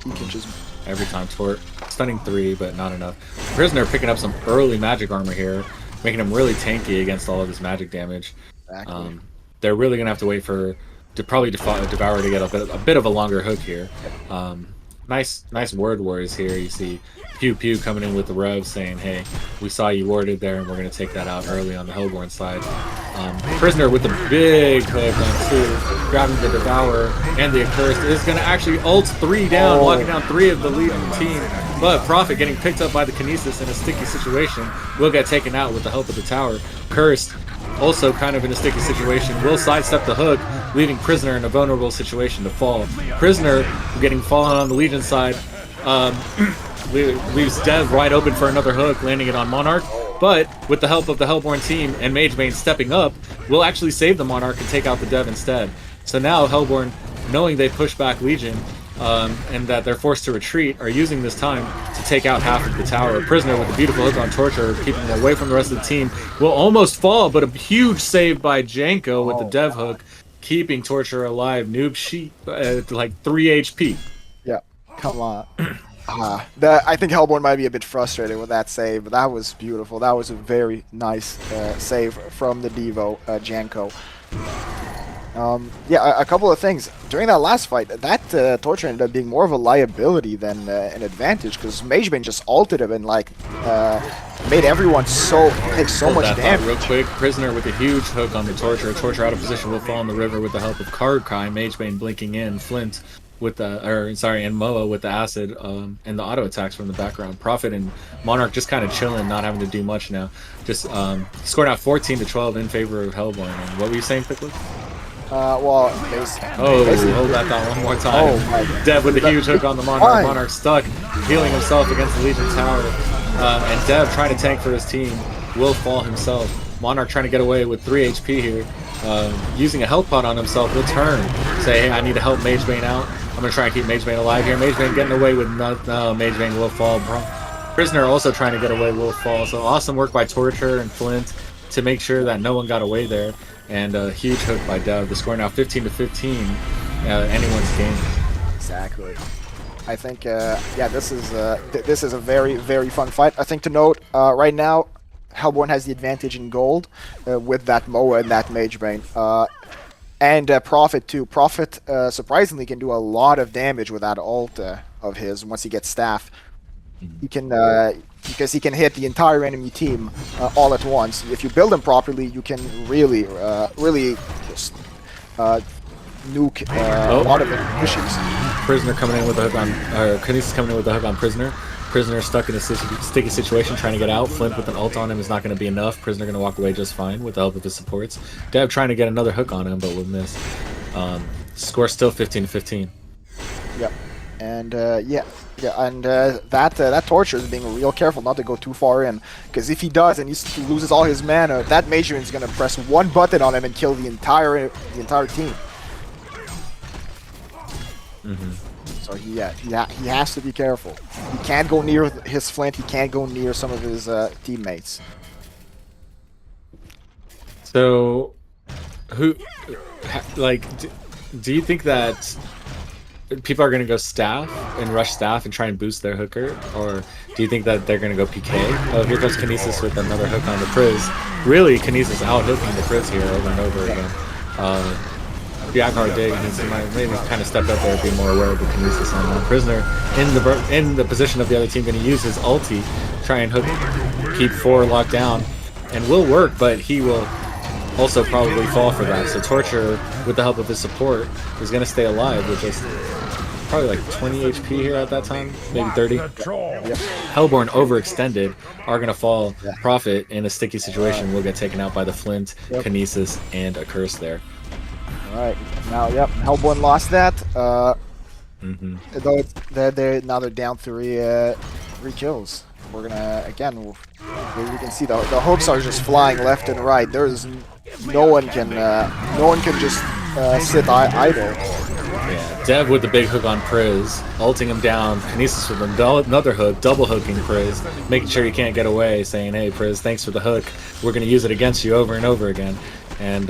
He can just every time. Tort. Stunning 3, but not enough. Prisoner picking up some early magic armor here, making him really tanky against all of his magic damage. exactly. They're really gonna have to wait for probably Devour to get a bit of a longer hook here. Nice word wars here. You see Pew Pew coming in with the rev saying, hey, we saw you warded there and we're going to take that out early on the Hellborn side. Prisoner with the big hook on 2, grabbing the Devour and the Accursed is going to actually ult 3 down, walking down 3 of the leading team. But Prophet getting picked up by the Kinesis in a sticky situation will get taken out with the help of the tower. Cursed also kind of in a sticky situation, will sidestep the hook, leaving Prisoner in a vulnerable situation to fall. Prisoner getting fallen on the Legion side, leaves Dev wide open for another hook, landing it on Monarch, but with the help of the Hellborn team and Magebane stepping up, will actually save the Monarch and take out the Dev instead. So now Hellborn, knowing they push back Legion, and that they're forced to retreat, are using this time to take out half of the tower. Prisoner with a beautiful hook on Torture, keeping him away from the rest of the team, will almost fall, but a huge save by Janko with the Dev hook, keeping Torture alive. Noob Sheep at like 3 HP. Yeah, come on. I think Hellborn might be a bit frustrated with that save, but that was beautiful. That was a very nice save from the Devo, Janko. Yeah, a couple of things. During that last fight, that Torture ended up being more of a liability than an advantage, because Magebane just ulted him and like made everyone take so much damage. Real quick, Prisoner with a huge hook on the Torture. Torture out of position will fall in the river with the help of Cardcry. Magebane blinking in. Flint with the, and Moa with the acid and the auto attacks from the background. Prophet and Monarch just kind of chilling, not having to do much now. Just scored out 14-12 in favor of Hellborn. And what were you saying, Picklet? Well, basically, hold that thought one more time. Oh, Dev with a huge hook on the Monarch. Monarch stuck, healing himself against the Legion tower. And Dev trying to tank for his team will fall himself. Monarch trying to get away with 3 HP here. Using a health pot on himself, will turn. Say, hey, I need to help Magebane out. I'm going to try and keep Magebane alive here. Magebane getting away with Magebane will fall. Prisoner also trying to get away will fall. So awesome work by Torture and Flint to make sure that no one got away there. And a huge hook by Dev. The score now 15-15. Anyone's game. Exactly. I think, yeah, this is a very, very fun fight. I think to note, right now, Hellborn has the advantage in gold with that Moa and that Magebane. And Prophet too. Prophet surprisingly can do a lot of damage with that ult of his once he gets staff. He can, because he can hit the entire enemy team all at once. If you build him properly, you can really just nuke a lot of issues. Prisoner coming in with a hook on, Kinesis coming in with a hook on Prisoner. Prisoner stuck in a sticky situation trying to get out. Flint with an ult on him is not going to be enough. Prisoner going to walk away just fine with the help of his supports. Dev trying to get another hook on him, but will miss. Score still 15-15. Yep. And that Torture is being real careful not to go too far in, because if he does and he loses all his mana, that Major is going to press one button on him and kill the entire team. So he has to be careful. He can't go near his Flint. He can't go near some of his teammates. So, do you think that people are going to go staff and rush staff and try and boost their hooker, or do you think that they're going to go PK? Oh, here goes Kinesis with another hook on the Priz. Really, Kinesis out hooking the Priz here over and over again. Biakar Dig needs to maybe kind of step up there, be more aware of the Kinesis on Prisoner in the position of the other team, going to use his ulti, try and hook, keep 4 locked down, and will work, but he will also probably fall for that. So Torture, with the help of his support, is going to stay alive with just probably like 20 HP here at that time, maybe 30. Yep. Hellborn overextended are going to fall. Prophet in a sticky situation will get taken out by the Flint, Kinesis, and a Curse there. Alright, now Hellborn lost that. Though now they're down 3 kills. We're gonna we can see the hooks are just flying left and right. There's no one can just sit idle. Yeah, Dev with the big hook on Priz, ulting him down. Kinesis with another hook, double hooking Priz, making sure he can't get away, saying, "Hey Priz, thanks for the hook. We're gonna use it against you over and over again." And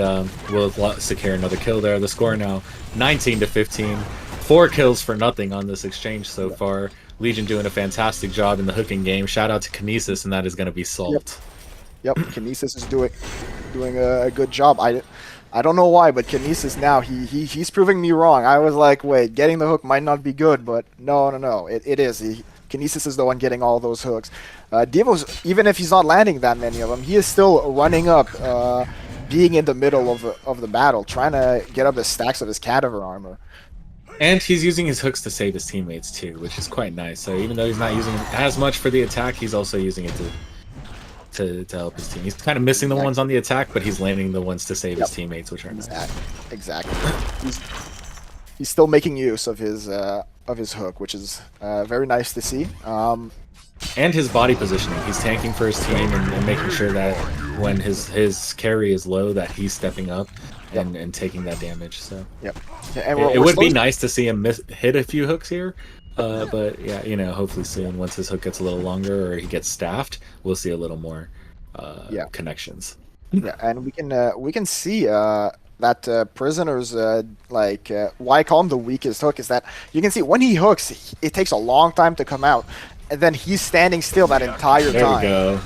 we'll secure another kill there. The score now 19-15. 4 kills for nothing on this exchange so far. Legion doing a fantastic job in the hooking game. Shout out to Kinesis, and that is going to be Salt. Yep, Kinesis is doing a good job. I don't know why, but Kinesis now he's proving me wrong. I was like, wait, getting the hook might not be good, but no, it is. Kinesis is the one getting all those hooks. Devo's, even if he's not landing that many of them, he is still running up. Being in the middle of the battle, trying to get up the stacks of his cadaver armor. And he's using his hooks to save his teammates too, which is quite nice. So even though he's not using it as much for the attack, he's also using it to help his team. He's kind of missing the ones on the attack, but he's landing the ones to save his teammates, which are nice. Exactly. He's still making use of his hook, which is very nice to see. And his body positioning. He's tanking for his team and making sure that when his carry is low, that he's stepping up and taking that damage. So it would be nice to see him hit a few hooks here. But yeah, hopefully soon, once his hook gets a little longer or he gets staffed, we'll see a little more connections. Yeah, and we can see that Prisoner's why I call him the weakest hook is that you can see when he hooks, it takes a long time to come out. And then he's standing still that entire time. There we go.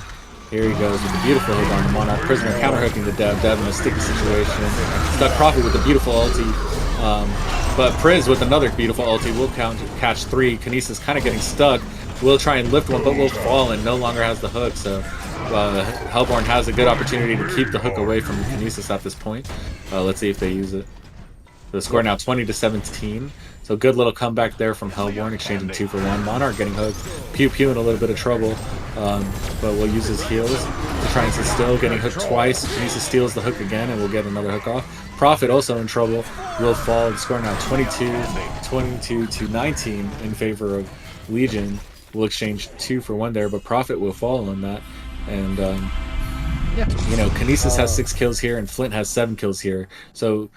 Here he goes with the beautiful hook on the Monarch. Prisoner counter-hooking the Dev in a sticky situation. Stuck Prophet with the beautiful ulti. But Priz with another beautiful ulti will catch 3. Kinesis kind of getting stuck. Will try and lift one, but will fall and no longer has the hook. So Hellborn has a good opportunity to keep the hook away from Kinesis at this point. Let's see if they use it. The score now 20-17. So good little comeback there from Hellborn, exchanging 2 for 1. Monarch getting hooked. Pew Pew in a little bit of trouble, but we'll use his heals to try and sit still. Getting hooked twice. Kinesis steals the hook again, and we'll get another hook off. Prophet also in trouble. Will fall. The score now 22-19 in favor of Legion. We'll exchange 2 for 1 there, but Prophet will fall on that. And Kinesis has 6 kills here, and Flint has 7 kills here. So.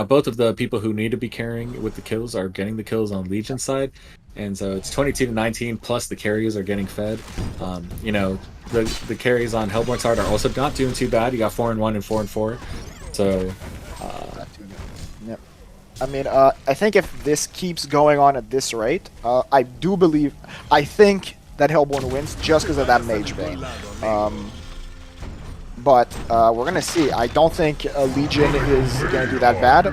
Both of the people who need to be carrying with the kills are getting the kills on Legion's side, and so it's 22-19 plus the carries are getting fed. The carries on Hellborn's side are also not doing too bad. You got 4-1 and 4-4, so. I mean, I think if this keeps going on at this rate, I think that Hellborn wins just because of that Mage Bane. But we're going to see. I don't think Legion is going to do that bad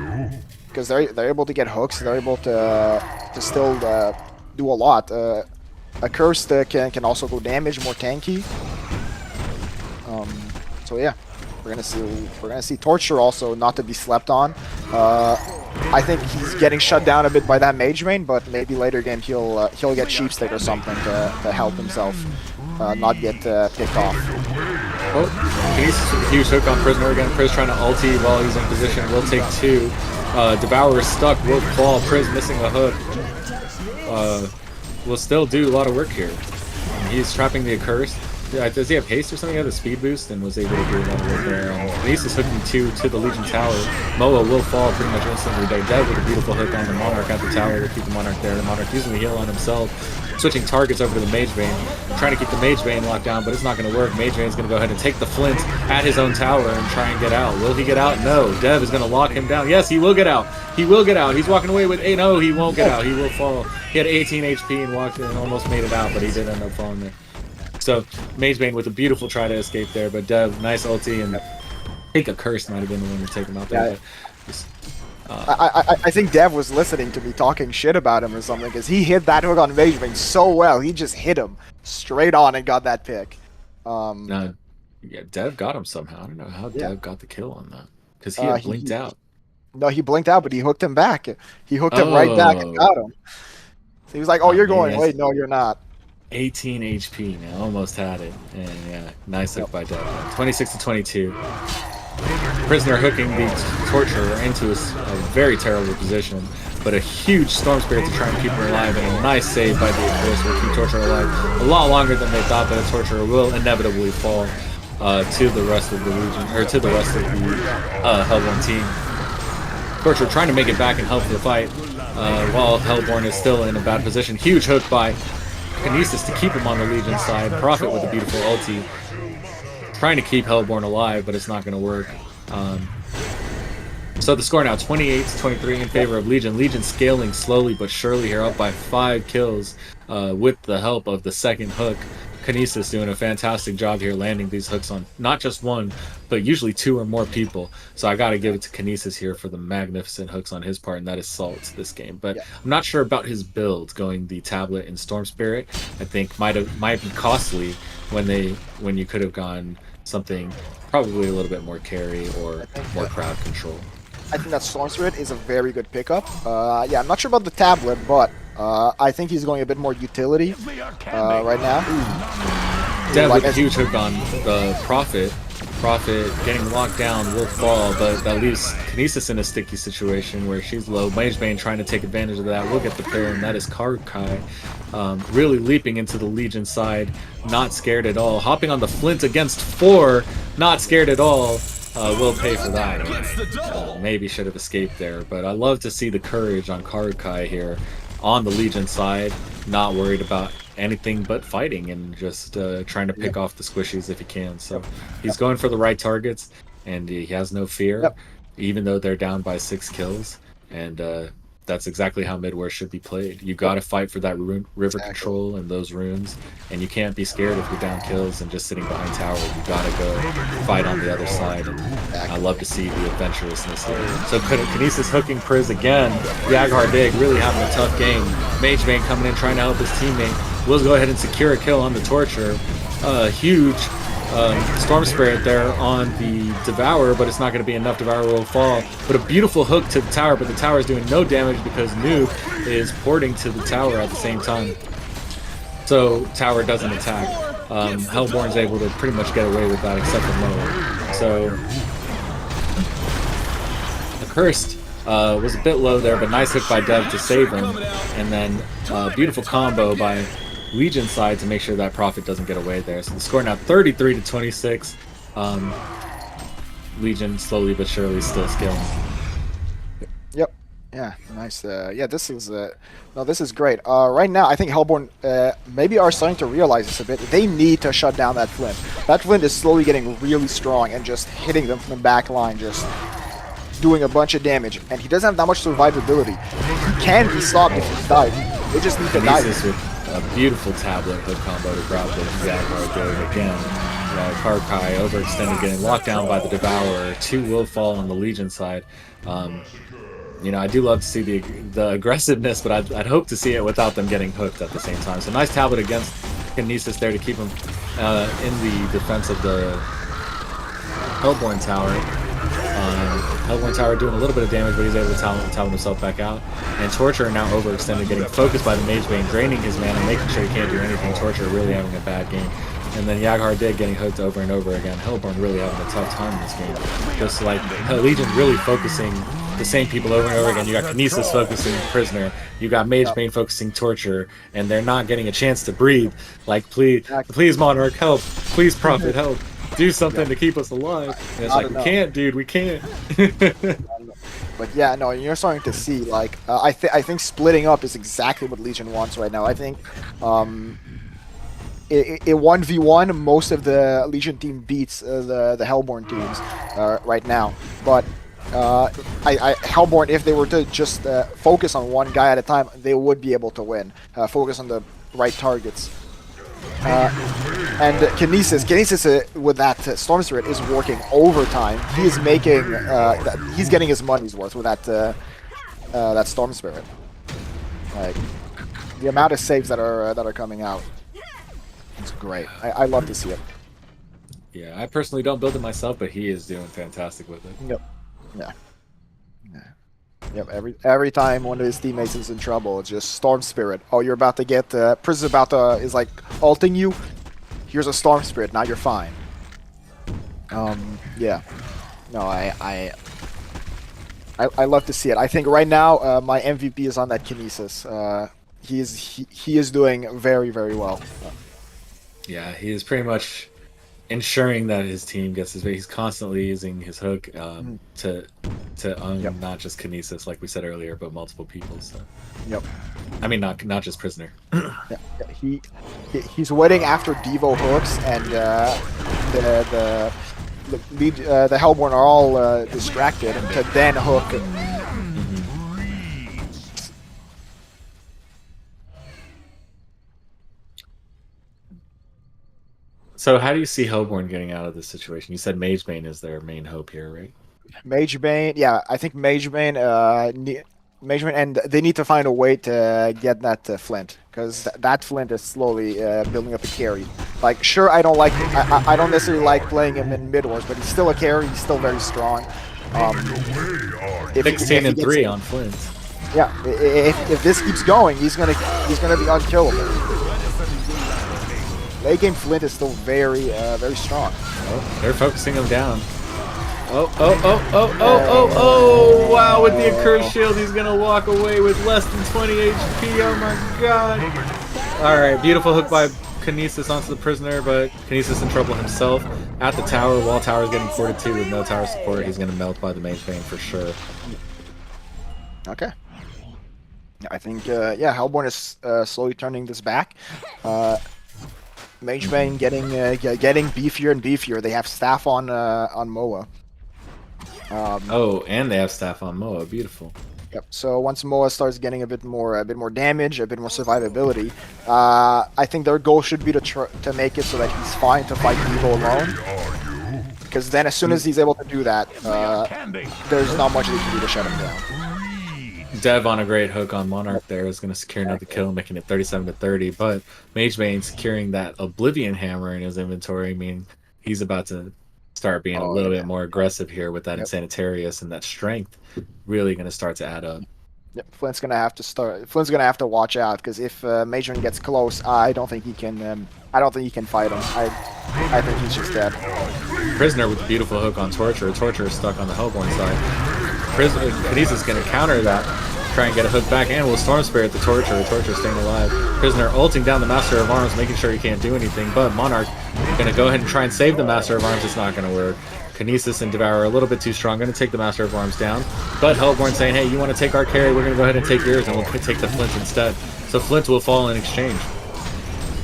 because they're able to get hooks. They're able to still do a lot. A Curse can also go damage, more tanky. So yeah, we're gonna see Torture also not to be slept on. I think he's getting shut down a bit by that mage main, but maybe later game he'll get sheepstick or something to help himself not get picked off. Oh, he's huge hook on Prisoner again. Priz trying to ulti while he's in position. Will take 2. Devourer stuck. Will fall. Priz missing a hook. Will still do a lot of work here. He's trapping the Accursed. Does he have haste or something? He had a speed boost and was able to do a lot of work there. Ace is hooking 2 to the Legion Tower. Moa will fall pretty much instantly. They're dead with a beautiful hook on the Monarch at the tower to keep the Monarch there. The Monarch using the heal on himself. Switching targets over to the Mage Bane. Trying to keep the Mage Bane locked down, but it's not going to work. Mage Bane's going to go ahead and take the Flint at his own tower and try and get out. Will he get out? No. Dev is going to lock him down. Yes, he will get out. He will get out. He's walking away with 8. No, he won't get out. He will fall. He had 18 HP and walked in and almost made it out, but he did end up falling there. So, Mage Bane with a beautiful try to escape there, but Dev, nice ulti, and I think a curse might have been the one to take him out there. Yeah. I think Dev was listening to me talking shit about him or something, because he hit that hook on Mage Bane so well. He just hit him straight on and got that pick. Yeah, Dev got him somehow. I don't know how Dev got the kill on that, because he had blinked out. No, he blinked out, but he hooked him back. He hooked him right back and got him. So he was like, oh, you're going. Wait, no, you're not. 18 HP now, almost had it. And yeah, nice hook by Dev. 26-22. Prisoner hooking the Torturer into a very terrible position, but a huge Storm Spirit to try and keep him alive, and a nice save by the Accursed will keep Torturer alive a lot longer than they thought, but the Torturer will inevitably fall to the rest of the Legion, or to the rest of the Hellborn team. Torturer trying to make it back and help the fight, while Hellborn is still in a bad position. Huge hook by Kinesis to keep him on the Legion side. Prophet with a beautiful ulti. Trying to keep Hellborn alive, but it's not going to work. So the score now 28-23 in favor of Legion. Legion scaling slowly but surely here, up by 5 kills with the help of the second hook. Kinesis doing a fantastic job here, landing these hooks on not just one, but usually 2 or more people. So I got to give it to Kinesis here for the magnificent hooks on his part, and that is salt this game. But I'm not sure about his build going the Tablet and Storm Spirit. I think might be costly when you could have gone something probably a little bit more carry or more crowd control. I think that Storm Spirit is a very good pickup. Yeah, I'm not sure about the Tablet, but I think he's going a bit more utility right now. Dev with a huge hook on the Prophet. Prophet getting locked down will fall, but that leaves Kinesis in a sticky situation where she's low. Mage Bane trying to take advantage of that. We'll get the pair, and that is Karkai. Really leaping into the Legion side, not scared at all. Hopping on the Flint against 4, not scared at all. Will pay for that. Maybe should have escaped there, but I love to see the courage on Karkai here on the Legion side, not worried about anything but fighting and just trying to pick off the squishies if he can. So he's going for the right targets, and he has no fear, even though they're down by 6 kills. And that's exactly how Midwars should be played. You got to fight for that river control and those runes, and you can't be scared if you're down kills and just sitting behind tower. You got to go fight on the other side, and I love to see the adventurousness here. So Kinesis hooking Priz again. Yaghar Dig really having a tough game. Mage Bane coming in trying to help his teammate. Will's go ahead and secure a kill on the Torturer. Huge Storm Spirit there on the Devourer, but it's not going to be enough. Devourer will fall. But a beautiful hook to the tower, but the tower is doing no damage because Nuke is porting to the tower at the same time. So tower doesn't attack. Hellborn's able to pretty much get away with that except for Moa. So Accursed was a bit low there, but nice hook by Dev to save him. And then beautiful combo by Legion side to make sure that Prophet doesn't get away there. So the score now 33-26. Legion slowly but surely still scaling. Yep. Yeah. Nice. Yeah. This is no. This is great. Right now, I think Hellborn maybe are starting to realize this a bit. They need to shut down that Flint. That Flint is slowly getting really strong and just hitting them from the back line, just doing a bunch of damage. And he doesn't have that much survivability. He can be stopped if he dies. They just need to die. A beautiful tablet hook combo to grab the Yaghar Dig again. Karkai overextended, getting locked down by the Devourer. 2 will fall on the Legion side. You know, I do love to see the aggressiveness, but I'd hope to see it without them getting hooked at the same time. So nice tablet against Kinesis there to keep him in the defense of the Hellborn tower. Hellborn Tower doing a little bit of damage, but he's able to talent himself back out. And Torture now overextended, getting focused by the Mage Bane, draining his mana, making sure he can't do anything. Torture really having a bad game. And then Yaghar did getting hooked over and over again. Hellborn really having a tough time in this game. Just like Legion really focusing the same people over and over again. You got Kinesis focusing Prisoner. You got Mage Bane focusing Torture. And they're not getting a chance to breathe. Like, please Monarch, help. Please Prophet, help. Do something to keep us alive. And it's like, we can't, dude, we can't. But yeah, no, you're starting to see, like, I think splitting up is exactly what Legion wants right now. I think, in 1v1, most of the Legion team beats the Hellborn teams right now. But Hellborn, if they were to just focus on one guy at a time, they would be able to win. Focus on the right targets. And Kinesis with that Storm Spirit is working overtime. He is making, he's getting his money's worth with that Storm Spirit. Like, the amount of saves that are coming out. It's great. I love to see it. Yeah, I personally don't build it myself, but he is doing fantastic with it. Yep. Yeah. Yep. Every time one of his teammates is in trouble, it's just Storm Spirit. Oh, you're about to get Prison's is like ulting you. Here's a Storm Spirit. Now you're fine. Yeah. No, I love to see it. I think right now my MVP is on that Kinesis. He is doing very, very well. Yeah, he is pretty much ensuring that his team gets his way. He's constantly using his hook to own not just Kinesis, like we said earlier, but multiple people. So. Yep. I mean, not just Prisoner. He's waiting after Devo hooks, and the Hellborn are all distracted to then hook. So how do you see Hellborn getting out of this situation? You said Mage Bane is their main hope here, right? Mage Bane, yeah, I think Mage Bane, and they need to find a way to get that Flint, because that Flint is slowly building up a carry. Like, sure, I don't necessarily like playing him in Midwars, but he's still a carry. He's still very strong. 16 and 3 on Flint. Yeah, if this keeps going, he's gonna be unkillable. Late game Flint is still very strong. Oh, they're focusing him down. Oh, wow, with the Accursed Shield, he's gonna walk away with less than 20 HP, oh my god. Alright, beautiful hook by Kinesis onto the Prisoner, but Kinesis in trouble himself. At the tower, while Tower's getting 42 with no tower support, he's gonna melt by the Mage Bane for sure. Okay. I think, yeah, Hellborn is slowly turning this back. Mage Bane getting beefier and beefier. They have staff on Moa. Oh, and they have staff on Moa. Beautiful. Yep. So once Moa starts getting a bit more damage, a bit more survivability, I think their goal should be to make it so that he's fine to fight Devo alone. Because then, as soon as he's able to do that, there's not much they can do to shut him down. Dev on a great hook on Monarch there is going to secure another kill, making it 37-30. But Mage Bane securing that Oblivion Hammer in his inventory, meaning he's about to start being a little bit more aggressive here with that Insanitarius, and that strength really going to start to add up. Yep, Flint's gonna have to watch out, because if Mage Bane gets close, I don't think he can. I don't think he can fight him. I think he's just dead. Prisoner with a beautiful hook on Torture. Torture is stuck on the Hellborn side. Kinesis is going to counter that, try and get a hook back, and will Storm Spirit the Torture. Torture staying alive. Prisoner ulting down the Master of Arms, making sure he can't do anything, but Monarch going to go ahead and try and save the Master of Arms. It's not going to work. Kinesis and Devour are a little bit too strong, going to take the Master of Arms down, but Hellborn saying, hey, you want to take our carry, we're going to go ahead and take yours, and we'll take the Flint instead. So Flint will fall in exchange.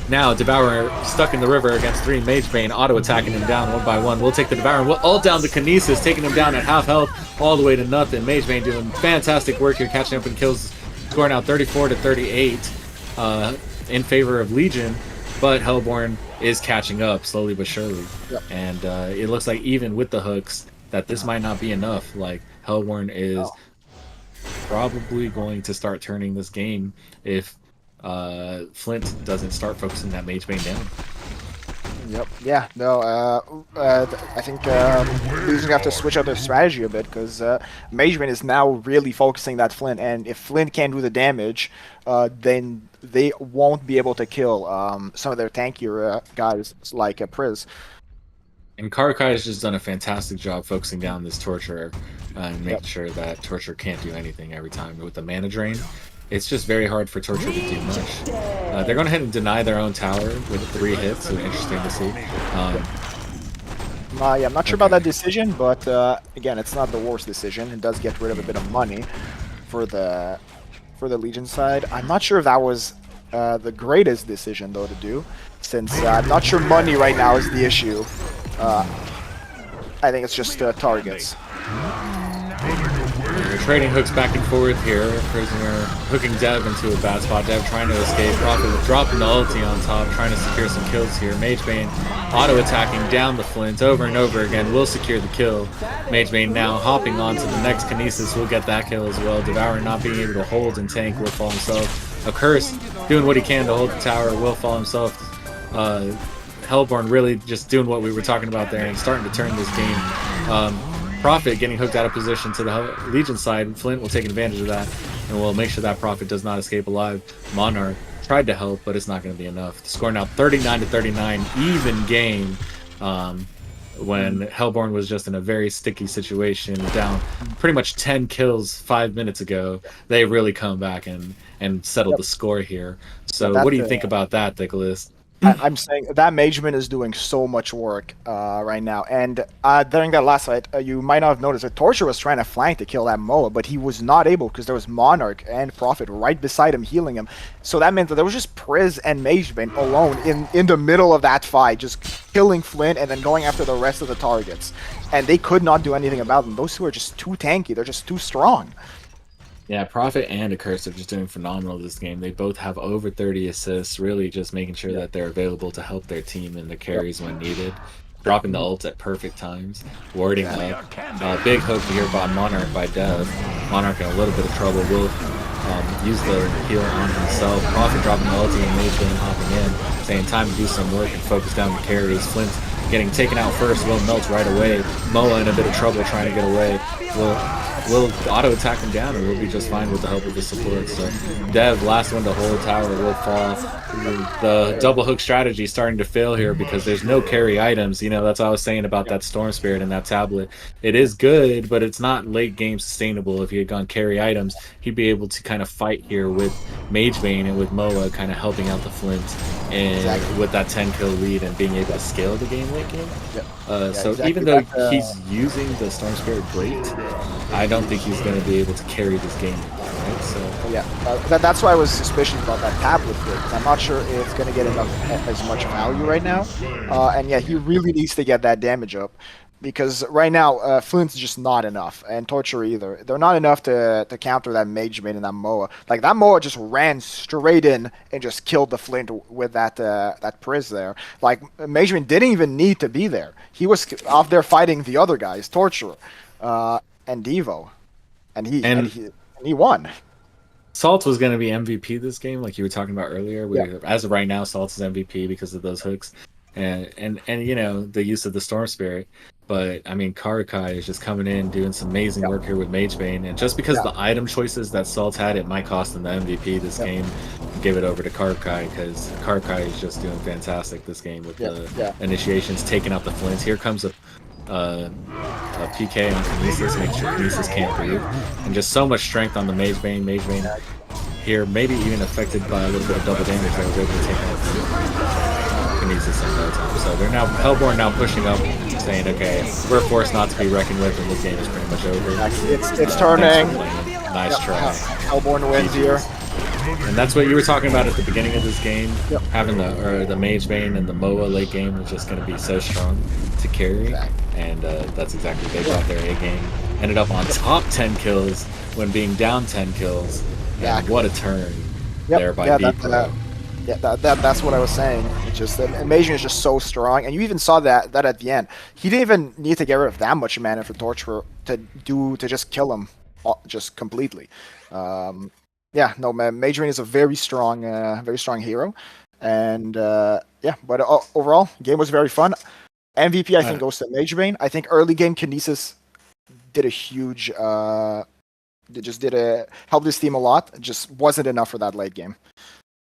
Now, Devourer stuck in the river against 3 Mage Bane, auto-attacking him down one by one. We'll take the Devourer, and we'll ult down the Kinesis, taking him down at half health, all the way to nothing. Mage Bane doing fantastic work here, catching up in kills, scoring out 34-38 in favor of Legion, but Hellborn is catching up, slowly but surely. Yep. And it looks like even with the hooks, that this might not be enough. Like, Hellborn is probably going to start turning this game if Flint doesn't start focusing that Mage Bane down. Yep. Yeah. No. I think Blues gonna have to switch up their strategy a bit because Mageman is now really focusing that Flint, and if Flint can't do the damage, then they won't be able to kill some of their tankier guys like Priz. And Karakai has just done a fantastic job focusing down this Torturer and making sure that Torturer can't do anything every time. With the mana drain, it's just very hard for Torturer to do much. They're going ahead and deny their own tower with 3 hits, so interesting to see. Yeah, I'm not sure about that decision, but again, it's not the worst decision. It does get rid of a bit of money for the Legion side. I'm not sure if that was the greatest decision though to do, since I'm not sure money right now is the issue. I think it's just targets. They're trading hooks back and forth here. Prisoner hooking Dev into a bad spot. Dev trying to escape. Prophet dropping the ulti on top, trying to secure some kills here. Magebane auto-attacking down the Flint over and over again. Will secure the kill. Magebane now hopping on to the next Kinesis. Will get that kill as well. Devourer not being able to hold and tank. Will fall himself. A Curse doing what he can to hold the tower. Will fall himself. Hellborn really just doing what we were talking about there and starting to turn this game. Prophet getting hooked out of position to the Legion side. Flint will take advantage of that and will make sure that Prophet does not escape alive. Monarch tried to help, but it's not going to be enough. The score now 39-39, even game. When Hellborn was just in a very sticky situation, down pretty much 10 kills 5 minutes ago, they really come back and settle the score here. So what do you think about that, Nicholas? I'm saying that Mageman is doing so much work right now, and during that last fight, you might not have noticed that Torture was trying to flank to kill that Moa, but he was not able because there was Monarch and Prophet right beside him healing him. So that meant that there was just Priz and Mageman alone in the middle of that fight, just killing Flint and then going after the rest of the targets, and they could not do anything about them. Those two are just too tanky. They're just too strong. Yeah, Prophet and Accursed are just doing phenomenal this game. They both have over 30 assists, really just making sure that they're available to help their team in the carries when needed. Dropping the ult at perfect times, warding up. Big hook here by Monarch by Dev. Monarch in a little bit of trouble. Will use the heal on himself. Prophet dropping the ulti and Magebane hopping in, saying time to do some work and focus down the carries. Flint getting taken out first. Will melts right away. Moa in a bit of trouble trying to get away. Will auto-attack him down and we'll be just fine with the help of the support. So Dev, last one to hold tower, will fall. The double hook strategy is starting to fail here because there's no carry items. You know, that's what I was saying about that Storm Spirit and that tablet. It is good, but it's not late game sustainable. If he had gone carry items, he'd be able to kind of fight here with Magebane and with Moa kind of helping out the Flint and with that 10 kill lead and being able to scale the game late game. Even though he's using the Storm Spirit great, I don't think he's going to be able to carry this game, right? So that's why I was suspicious about that tablet here. I'm not sure if it's going to get as much value right now. And yeah, he really needs to get that damage up because right now Flint's just not enough, and Torture either. They're not enough to counter that Magebane and that Moa. Like that Moa just ran straight in and just killed the Flint with that Priz there. Like Magebane didn't even need to be there. He was off there fighting the other guys, Torture. And Devo, and he won. Salt was going to be MVP this game, like you were talking about earlier. As of right now, Salt is MVP because of those hooks, and you know the use of the Storm Spirit. But I mean, Karakai is just coming in doing some amazing work here with Magebane, and just because of the item choices that Salt had, it might cost him the MVP this game. Give it over to Karakai because Karakai is just doing fantastic this game with the initiations, taking out the Flints. Here comes a PK on Kinesis, make sure Kinesis can't breathe, and just so much strength on the Magebane. Magebane here, maybe even affected by a little bit of double damage. I was able to take out Kinesis in no time. So they're now Hellborn now pushing up, saying, "Okay, we're forced not to be reckoned with, and this game is pretty much over." It's turning. Nice try. Hellborn wins here. And that's what you were talking about at the beginning of this game. Having the Magebane and the Moa late game is just going to be so strong to carry. And that's exactly what they got their A game. Ended up on top 10 kills when being down 10 kills. And what a turn there by B-Pro. That's what I was saying. It's just Magebane is just so strong, and you even saw that at the end. He didn't even need to get rid of that much mana for Torture to just kill him just completely. Yeah, no, man, Magebane is a very strong hero. And yeah, but overall, game was very fun. MVP, I think, goes to Magebane. I think early game Kinesis did a huge, they just helped this team a lot. It just wasn't enough for that late game.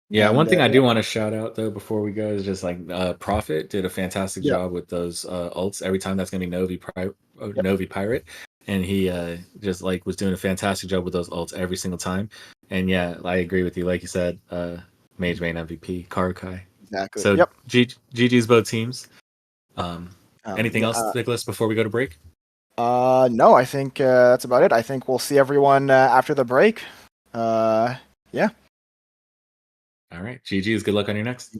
Yeah, one thing I do want to shout out though before we go is just like Prophet did a fantastic Yeah. job with those ults. Every time that's gonna be Novi Pirate, and he just like was doing a fantastic job with those ults every single time. And yeah, I agree with you. Like you said, Mage Main MVP Karukai. Exactly. So Yep. GG's both teams. Anything else, Nicholas, before we go to break? No, I think that's about it. I think we'll see everyone after the break. Yeah. All right. GG's. Good luck on your next.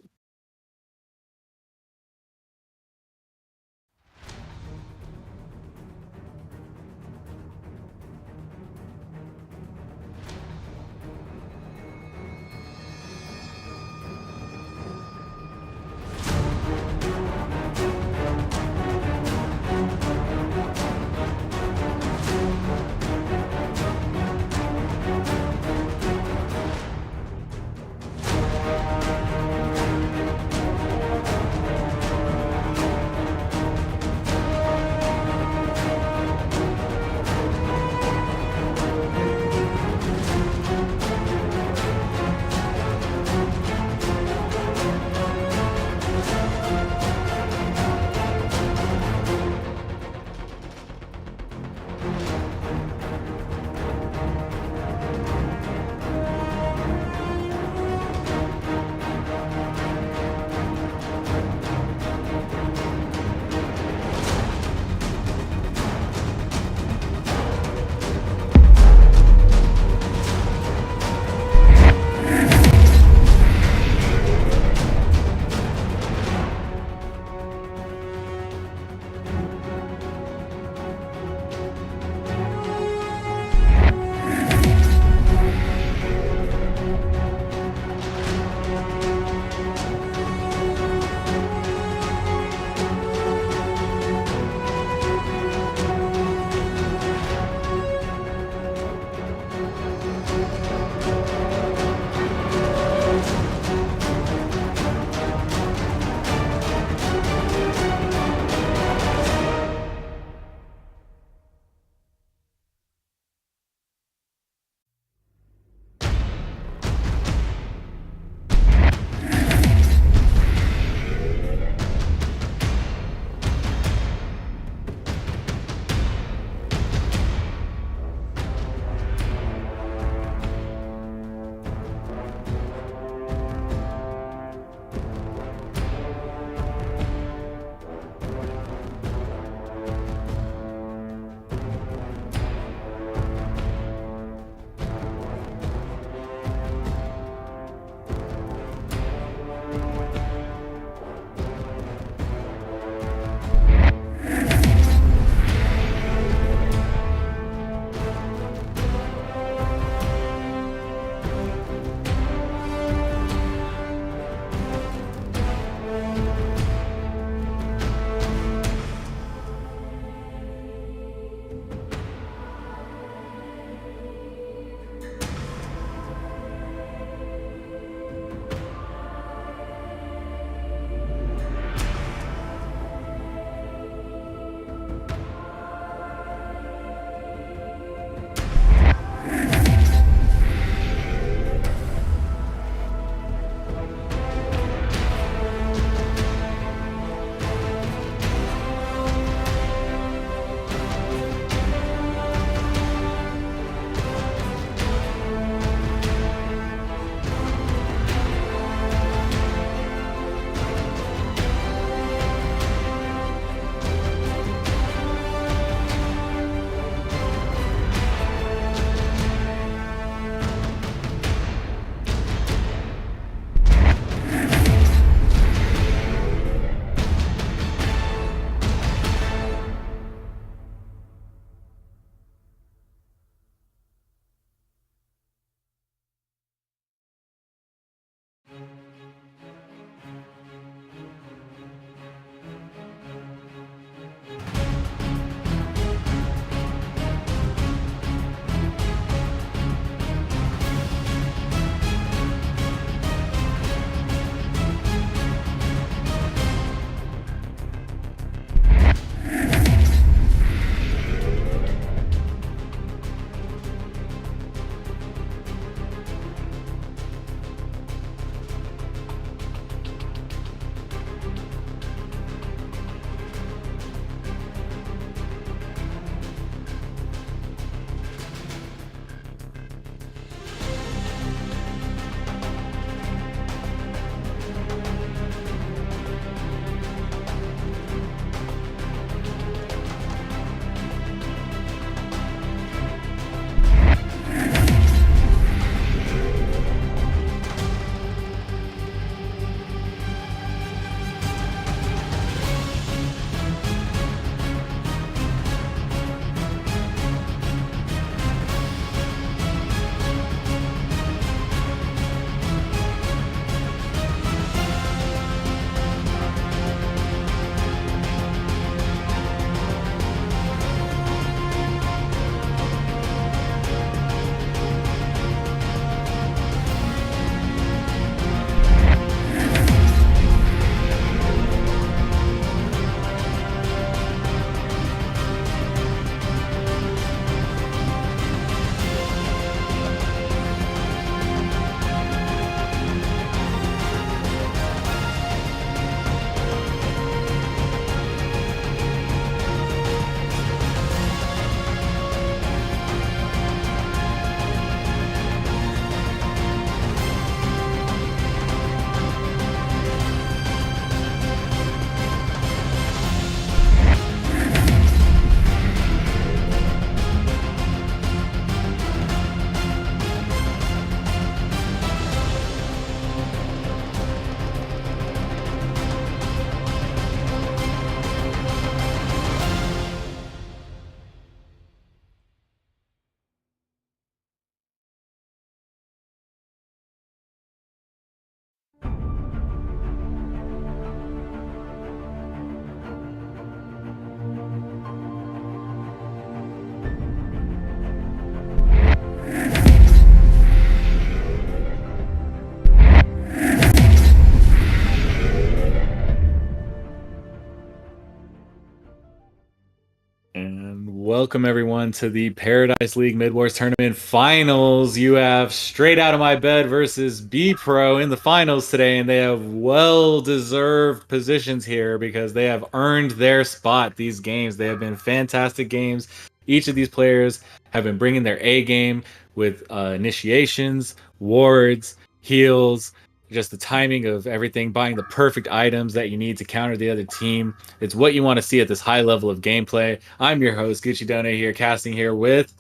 Welcome everyone to the Paradise League Midwars Tournament Finals. You have Straight Out of My Bed versus B Pro in the finals today, and they have well-deserved positions here because they have earned their spot. These games, they have been fantastic games. Each of these players have been bringing their A game with initiations, wards, heals, just the timing of everything, buying the perfect items that you need to counter the other team. It's what you want to see at this high level of gameplay. I'm your host, Gucci Done here, casting here with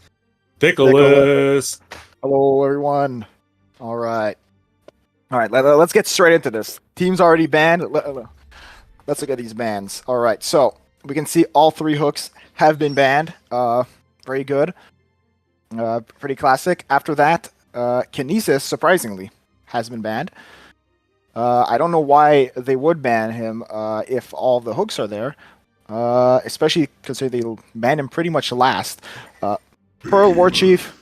Pickles. Hello, everyone. All right. Let's get straight into this. Team's already banned. Let's look at these bans. All right, so we can see all 3 hooks have been banned. Very good. Pretty classic. After that, Kinesis, surprisingly, has been banned. I don't know why they would ban him if all the hooks are there, especially because they banned him pretty much last. Pearl War Chief,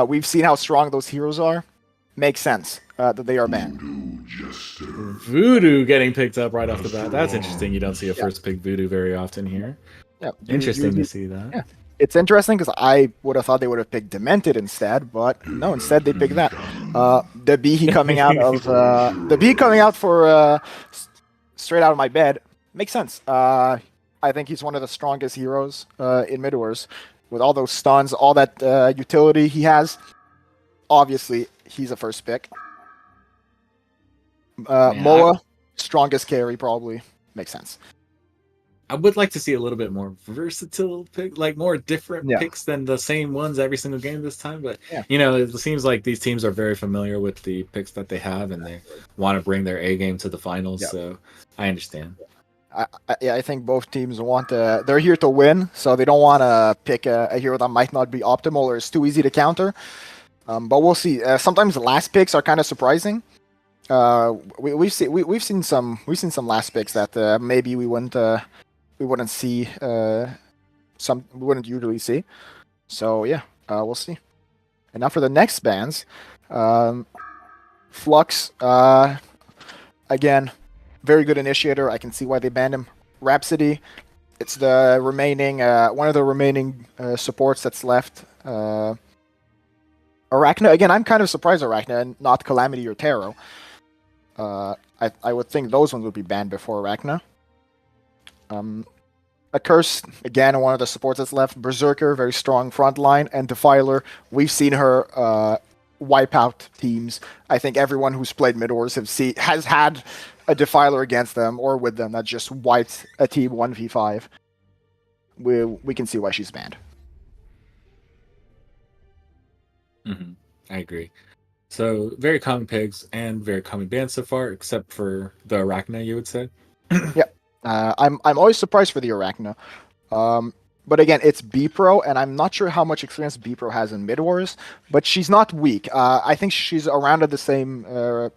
we've seen how strong those heroes are. Makes sense that they are banned. Voodoo getting picked up right off the bat. That's interesting. You don't see a first pick Voodoo very often here. Yeah, Interesting to see that. Yeah. It's interesting because I would have thought they would have picked Demented instead, but no, instead they picked that. The Behe coming out of for Straight Out of My Bed makes sense. I think he's one of the strongest heroes in Midwars with all those stuns, all that utility he has. Obviously, he's a first pick. Moa, strongest carry probably makes sense. I would like to see a little bit more versatile pick, like more different picks than the same ones every single game this time. But you know, it seems like these teams are very familiar with the picks that they have, and they want to bring their A game to the finals. So I understand. I think both teams want to. They're here to win, so they don't want to pick a hero that might not be optimal or is too easy to counter. But we'll see. Sometimes the last picks are kind of surprising. We've seen some last picks that maybe we wouldn't see we wouldn't usually see. So yeah, we'll see. And now for the next bans, Flux, again, very good initiator. I can see why they banned him. Rhapsody, it's the remaining one of the remaining supports that's left. Arachna, again, I'm kind of surprised Arachna and not Calamity or Taro. I would think those ones would be banned before Arachna. Accursed, again, one of the supports that's left. Berserker, very strong front line. And Defiler, we've seen her wipe out teams. I think everyone who's played Midwars has had a Defiler against them or with them that just wiped a team 1v5. We can see why she's banned. Mm-hmm. I agree. So very common pigs and very common bans so far, except for the Arachna, you would say? Yeah. I'm always surprised for the Arachna. But again, it's B Pro, and I'm not sure how much experience B Pro has in Midwars, but she's not weak. I think she's around at the same.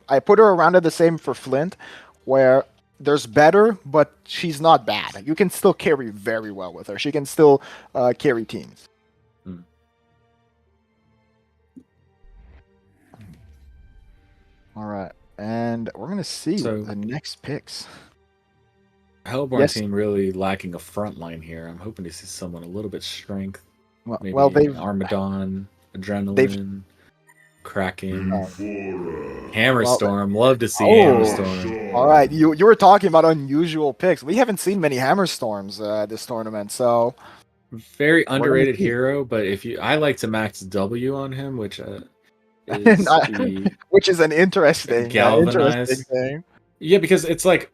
I put her around at the same for Flint, where there's better, but she's not bad. You can still carry very well with her. She can still carry teams. All right, and we're gonna see the next picks. Hellborn team really lacking a front line here. I'm hoping to see someone a little bit strength. Maybe they've Armadon, Adrenaline, Kraken, Hammerstorm. Love to see Hammerstorm. All right, you were talking about unusual picks. We haven't seen many Hammerstorms this tournament, so very underrated hero. But I like to max W on him, which which is an interesting thing. Yeah, because it's like.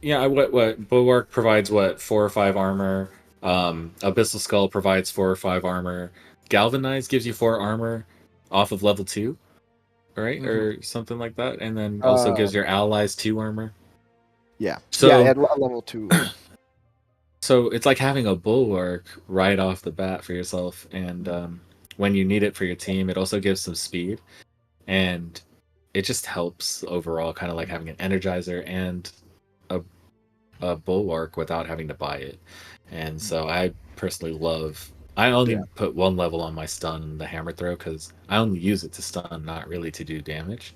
Yeah, what Bulwark provides 4 or 5 armor. Abyssal Skull provides 4 or 5 armor. Galvanize gives you 4 armor off of level 2, right, or something like that, and then also gives your allies 2 armor. Yeah. So at level 2. So it's like having a Bulwark right off the bat for yourself, and when you need it for your team, it also gives some speed, and it just helps overall, kind of like having an Energizer and a Bulwark without having to buy it. And so I personally I only put 1 level on my stun, the hammer throw, because I only use it to stun, not really to do damage.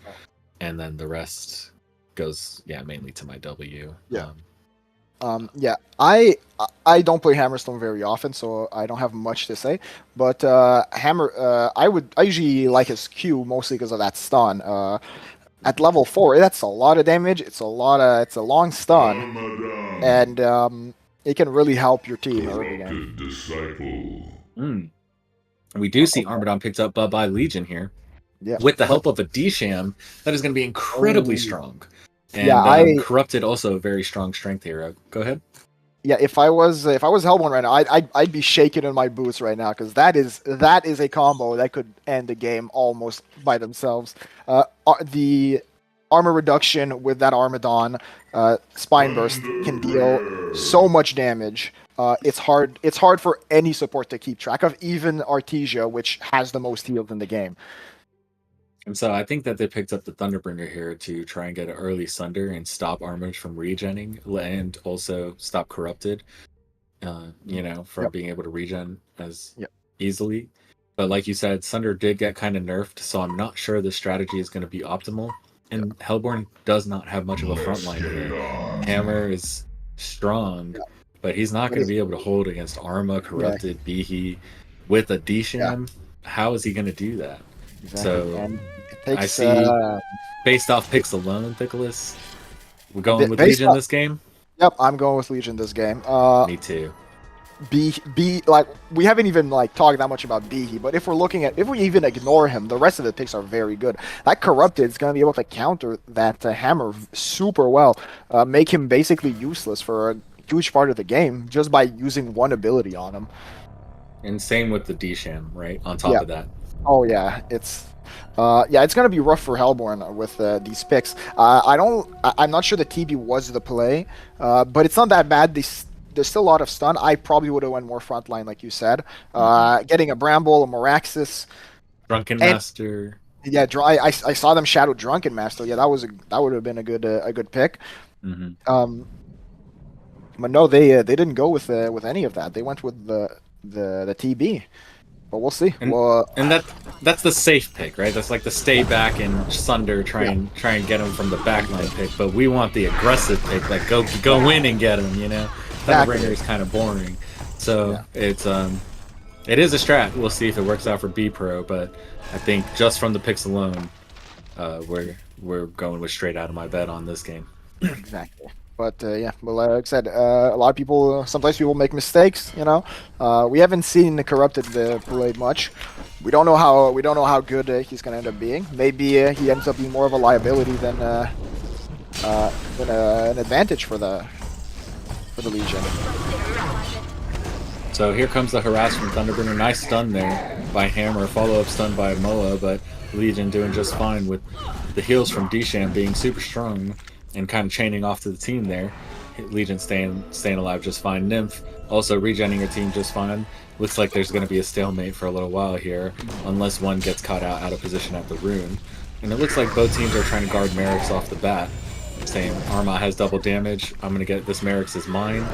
And then the rest goes mainly to my W. Yeah, I don't play Hammerstone very often, so I don't have much to say. But I usually like his Q mostly because of that stun. At level 4, that's a lot of damage. It's a long stun, Ramadan. and it can really help your team early game. Corrupted disciple. We do see Armadon picked up by Legion here. Yeah, With the help of a D-Sham, that is going to be incredibly strong. And Yeah, Corrupted also a very strong strength hero. Go ahead. Yeah, if I was Hellborn right now, I'd be shaking in my boots right now because that is a combo that could end the game almost by themselves. The armor reduction with that Armadon spine burst can deal so much damage. It's hard for any support to keep track of, even Artesia, which has the most heals in the game. And so I think that they picked up the Thunderbringer here to try and get an early Sunder and stop Armage from regenning and also stop Corrupted, from being able to regen as easily. But like you said, Sunder did get kind of nerfed, so I'm not sure the strategy is going to be optimal. And Hellborn does not have much of a front line here. Hammer is strong, but he's not going to be able to hold against Arma, Corrupted, Behe with a D-Sham. How is he going to do that? Exactly. So Takes, I see, based off picks alone, Nicholas, we're going with Legion this game? Yep, I'm going with Legion this game. Me too. We haven't even talked that much about Behe, but if we even ignore him, the rest of the picks are very good. That Corrupted is going to be able to counter that Hammer super well, make him basically useless for a huge part of the game just by using one ability on him. And same with the D-Sham, right? On top of that. Oh yeah, it's gonna be rough for Hellborn with these picks. I'm not sure the TB was the play, but it's not that bad. There's still a lot of stun. I probably would have went more frontline, like you said. Getting a Bramble, a Moraxis, Drunken Master. Yeah, I saw them shadow Drunken Master. Yeah, that would have been a good pick. Mm-hmm. But no, they didn't go with any of that. They went with the TB. But we'll see. And that's the safe pick, right? That's like the stay back and Sunder try and get him from the backline pick. But we want the aggressive pick, like go in and get him. Thunderbringer is kind of boring. So it is a strat. We'll see if it works out for B Pro. But I think just from the picks alone, we're going with straight out of my bed on this game. Exactly. But like I said, a lot of people, sometimes people make mistakes. We haven't seen the Corrupted played much. We don't know how good he's gonna end up being. Maybe he ends up being more of a liability than an advantage for the Legion. So here comes the harass from Thunderbringer. Nice stun there by Hammer, follow-up stun by Moa, but Legion doing just fine with the heals from D-Sham being super strong and kind of chaining off to the team there. Legion staying alive just fine. Nymph also regenning her team just fine. Looks like there's going to be a stalemate for a little while here, unless one gets caught out of position at the rune. And it looks like both teams are trying to guard Merrick's off the bat, saying Arma has double damage, I'm going to get this. Merrick's is mine.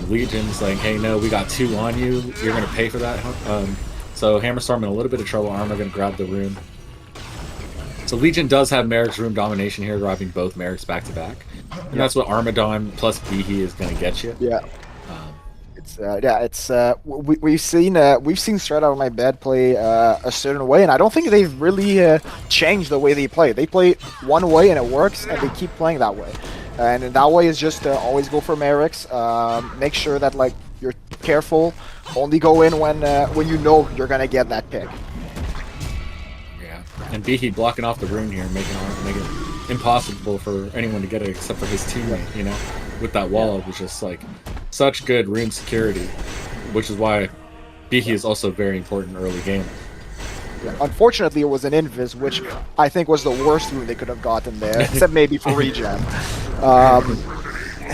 Legion's like, hey, no, we got 2 on you, you're going to pay for that. So Hammerstorm in a little bit of trouble. Arma going to grab the rune. So Legion does have Merrick's room domination here, grabbing both Merrick's back to back, and that's what Armadon plus Behe is going to get you. Yeah, we've seen Straight Out of My Bed play a certain way, and I don't think they've really changed the way they play. They play one way and it works, and they keep playing that way. And that way is just always go for Merrick's. Make sure that you're careful. Only go in when you know you're gonna get that pick. And Behe blocking off the rune here, making it impossible for anyone to get it except for his teammate, with that wall. It was just such good rune security, which is why Behe is also very important early game. Yeah. Unfortunately, it was an invis, which I think was the worst rune they could have gotten there, except maybe for regen.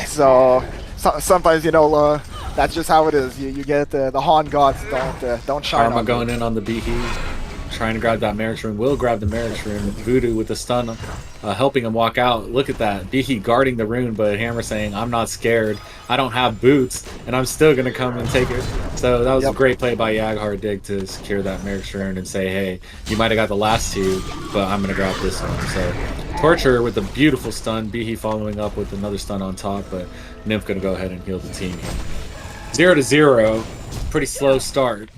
So sometimes, that's just how it is. You get the HoN gods don't shine. Arma on going in on the Behe. trying to grab that Merrick's rune. Will grab the Merrick's rune. Voodoo with the stun, helping him walk out. Look at that. Behe guarding the rune, but Hammer saying, I'm not scared. I don't have boots, and I'm still going to come and take it. So that was a great play by Dig to secure that Merrick's rune and say, hey, you might have got the last two, but I'm going to grab this one. So Torture with a beautiful stun. Behe following up with another stun on top, but Nymph going to go ahead and heal the team here. 0-0. Pretty slow start.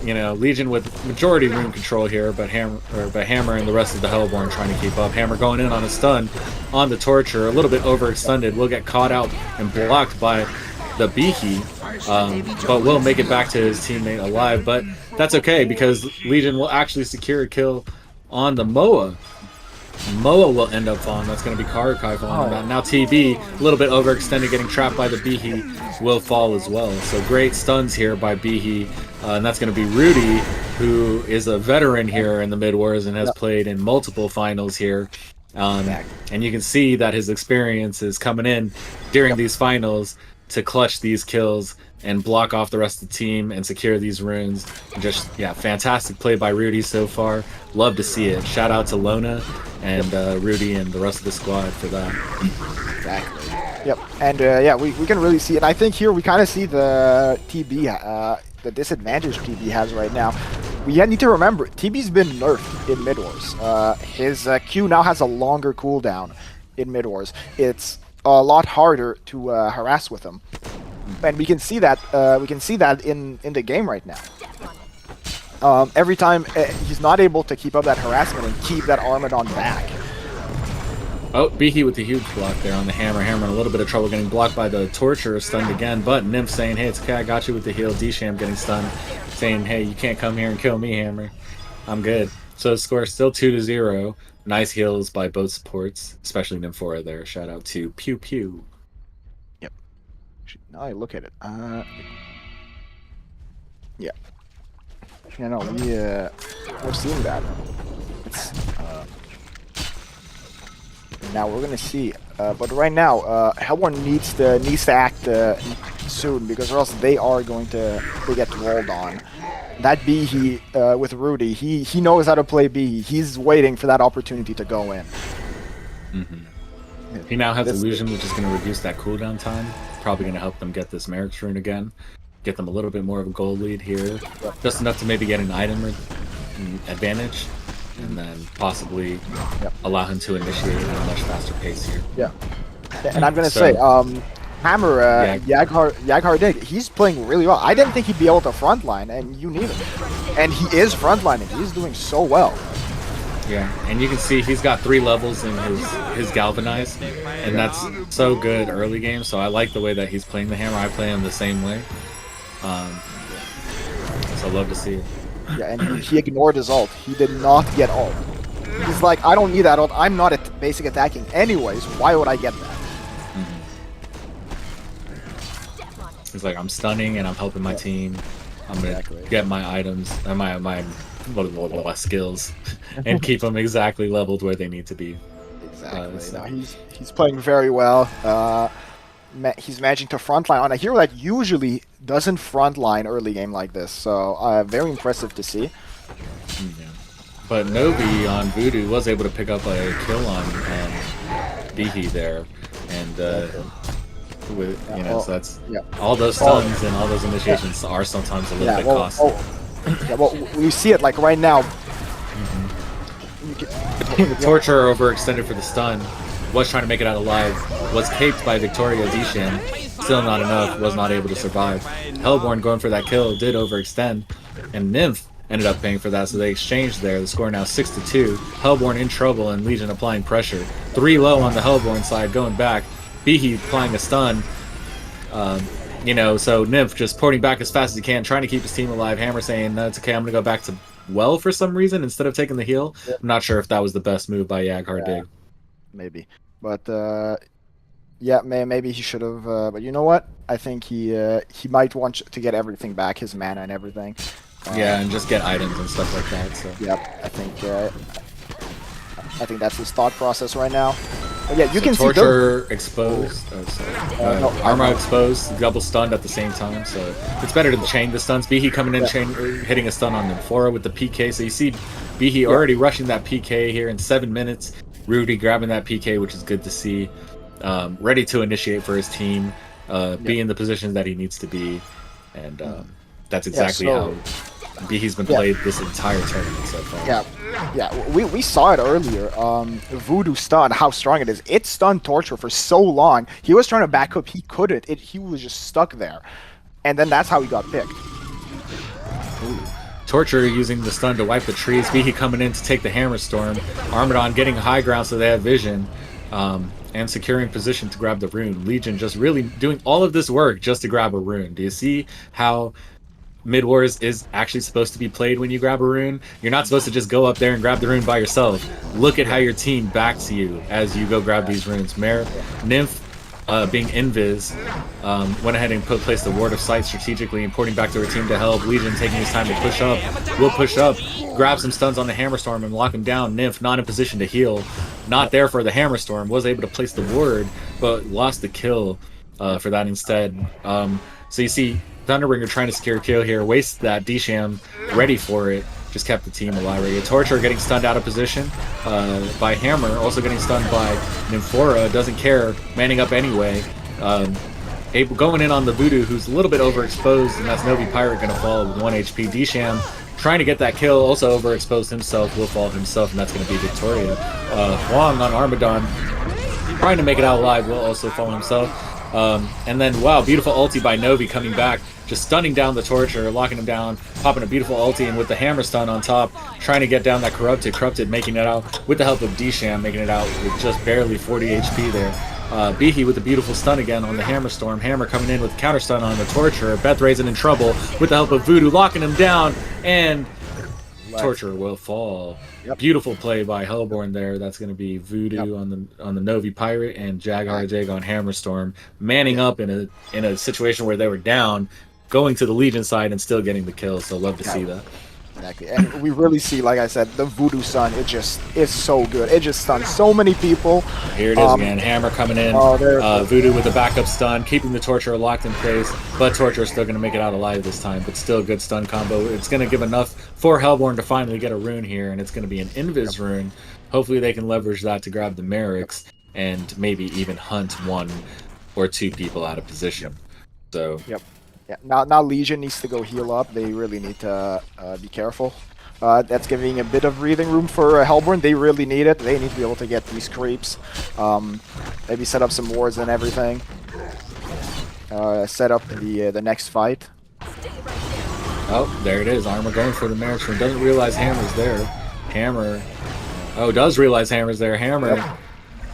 You know, Legion with majority rune control here, but Hammer and the rest of the Hellborn trying to keep up. Hammer going in on a stun on the Torture, a little bit overextended. Will get caught out and blocked by the Behe, but will make it back to his teammate alive. But that's okay because Legion will actually secure a kill on the Moa. Moa will end up falling. That's going to be Karakai falling on that. Now TB, a little bit overextended, getting trapped by the Behe, will fall as well. So great stuns here by Behe. And that's going to be Rudy, who is a veteran here in the Midwars and has played in multiple finals here. And you can see that his experience is coming in during these finals to clutch these kills and block off the rest of the team and secure these runes. Just, fantastic play by Rudy so far. Love to see it. Shout out to Lona and Rudy and the rest of the squad for that. Exactly. Yep. And we can really see it. I think here we kind of see the TB, the disadvantage TB has right now. We need to remember, TB's been nerfed in Midwars. His Q now has a longer cooldown in Midwars. It's a lot harder to harass with him. And we can see that in the game right now. Every time he's not able to keep up that harassment and keep that Armadon back. Oh, Behe with the huge block there on the Hammer. Hammer in a little bit of trouble getting blocked by the Torture, stunned again. But Nymph saying, hey, it's okay, I got you with the heal. D-Sham getting stunned, saying, hey, you can't come here and kill me, Hammer. I'm good. So the score is still 2-0. Nice heals by both supports, especially Nymphora there. Shout out to Pew Pew. Yep. Now I look at it. Yeah. You know, we're seeing that. It's, now we're gonna see, but right now, Hellborn needs to act soon because or else they are going to get rolled on. That Behe with Rudy, he knows how to play Behe. He's waiting for that opportunity to go in. He now has Illusion, which is going to reduce that cooldown time. Probably going to help them get this Merrick's rune again. Get them a little bit more of a gold lead here. Just enough to maybe get an item advantage. And then possibly allow him to initiate at a much faster pace here. Yeah. And I'm going to say, Hammer, Yaghar Dig, he's playing really well. I didn't think he'd be able to frontline, and you neither. And he is frontlining. He's doing so well. Yeah, and you can see he's got 3 levels in his Galvanize, and that's so good early game, so I like the way that he's playing the Hammer. I play him the same way. So I love to see it. Yeah, and he ignored his ult. He did not get ult. He's like, I don't need that ult. I'm not at basic attacking anyways. Why would I get that? He's like, I'm stunning and I'm helping my team. I'm gonna get my items and my skills and keep them exactly leveled where they need to be. Exactly. No, he's playing very well. He's managing to frontline on a hero that usually doesn't frontline early game like this. So very impressive to see. Yeah. But Nobi on Voodoo was able to pick up a kill on Behe there, and so that's all those stuns and all those initiations are sometimes a little bit costly. Well, we see it like right now. Torture overextended for the stun. Was trying to make it out alive. Was caped by Victoria D-Sham. Still not enough. Was not able to survive. Hellborn going for that kill did overextend, and Nymph ended up paying for that. So they exchanged there. The score now 6-2. Hellborn in trouble and Legion applying pressure. 3 low on the Hellborn side going back. Behe applying a stun. So Nymph just porting back as fast as he can, trying to keep his team alive. Hammer saying, no, it's okay, I'm going to go back to well for some reason instead of taking the heal. I'm not sure if that was the best move by Yaghar Dig. Maybe. But, maybe he should have. But you know what? I think he might want to get everything back, his mana and everything. And just get items and stuff like that. So. Yep, I think that's his thought process right now. Yeah, you can see Torture exposed. Oh, sorry. no, Arma exposed, double stunned at the same time. So it's better to chain the stuns. Behe coming in, hitting a stun on Nymphora with the PK. So you see Behe already rushing that PK here in 7 minutes. Rudy grabbing that PK, which is good to see. Ready to initiate for his team. Be in the positions that he needs to be. And that's exactly how Behe's been played this entire tournament so far. Yeah, we saw it earlier. Voodoo stun, how strong it is. It stunned Torture for so long. He was trying to back up, he couldn't. He was just stuck there. And then that's how he got picked. Ooh. Torture using the stun to wipe the trees. Behe coming in to take the Hammer Storm. Armadon getting high ground so they have vision. And securing position to grab the rune. Legion just really doing all of this work just to grab a rune. Do you see how Midwars is actually supposed to be played when you grab a rune? You're not supposed to just go up there and grab the rune by yourself. Look at how your team backs you as you go grab these runes. Nymph, being invis, went ahead and placed the ward of sight strategically and porting back to her team to help. Legion taking his time to push up. Will push up, grab some stuns on the Hammer Storm and lock him down. Nymph not in position to heal. Not there for the Hammer Storm. Was able to place the ward, but lost the kill for that instead. So you see Thunderbringer trying to secure a kill here, wastes that D-Sham, ready for it, just kept the team alive right here. Torture getting stunned out of position by Hammer, also getting stunned by Nymphora, doesn't care, manning up anyway. Going in on the Voodoo, who's a little bit overexposed, and that's Novi Pirate gonna fall with 1 HP. D-Sham trying to get that kill, also overexposed himself, will fall himself, and that's gonna be Victoria. Huang on Armadon, trying to make it out alive, will also fall himself. And then, wow, beautiful ulti by Novi coming back, just stunning down the Torture, locking him down, popping a beautiful ulti, and with the Hammer stun on top, trying to get down that Corrupted, making it out with the help of D-Sham, making it out with just barely 40 HP there. Behe with a beautiful stun again on the Hammer Storm. Hammer coming in with counter stun on the Torture. Beth Raisin in trouble with the help of Voodoo, locking him down, and Torture will fall. Yep. Beautiful play by Hellborn there. That's going to be Voodoo on the Novi Pirate and Jagar Jag on Hammer Storm, manning up in a situation where they were down, going to the Legion side and still getting the kill. So love to see that. Exactly, and we really see, like I said, the Voodoo stun. It just is so good. It just stuns so many people. Here it is again. Hammer coming in. Voodoo with a backup stun, keeping the Torture locked in place. But Torture is still going to make it out alive this time. But still a good stun combo. It's going to give enough for Hellborn to finally get a rune here, and it's going to be an Invis rune. Hopefully they can leverage that to grab the Merrics and maybe even hunt 1 or 2 people out of position. So. Yeah, now Legion needs to go heal up. They really need to be careful. That's giving a bit of breathing room for Hellborn. They really need it. They need to be able to get these creeps. Maybe set up some wards and everything. Set up the next fight. Oh, there it is. Armor going for the Merrick. Doesn't realize Hammer's there. Hammer. Oh, does realize Hammer's there. Hammer.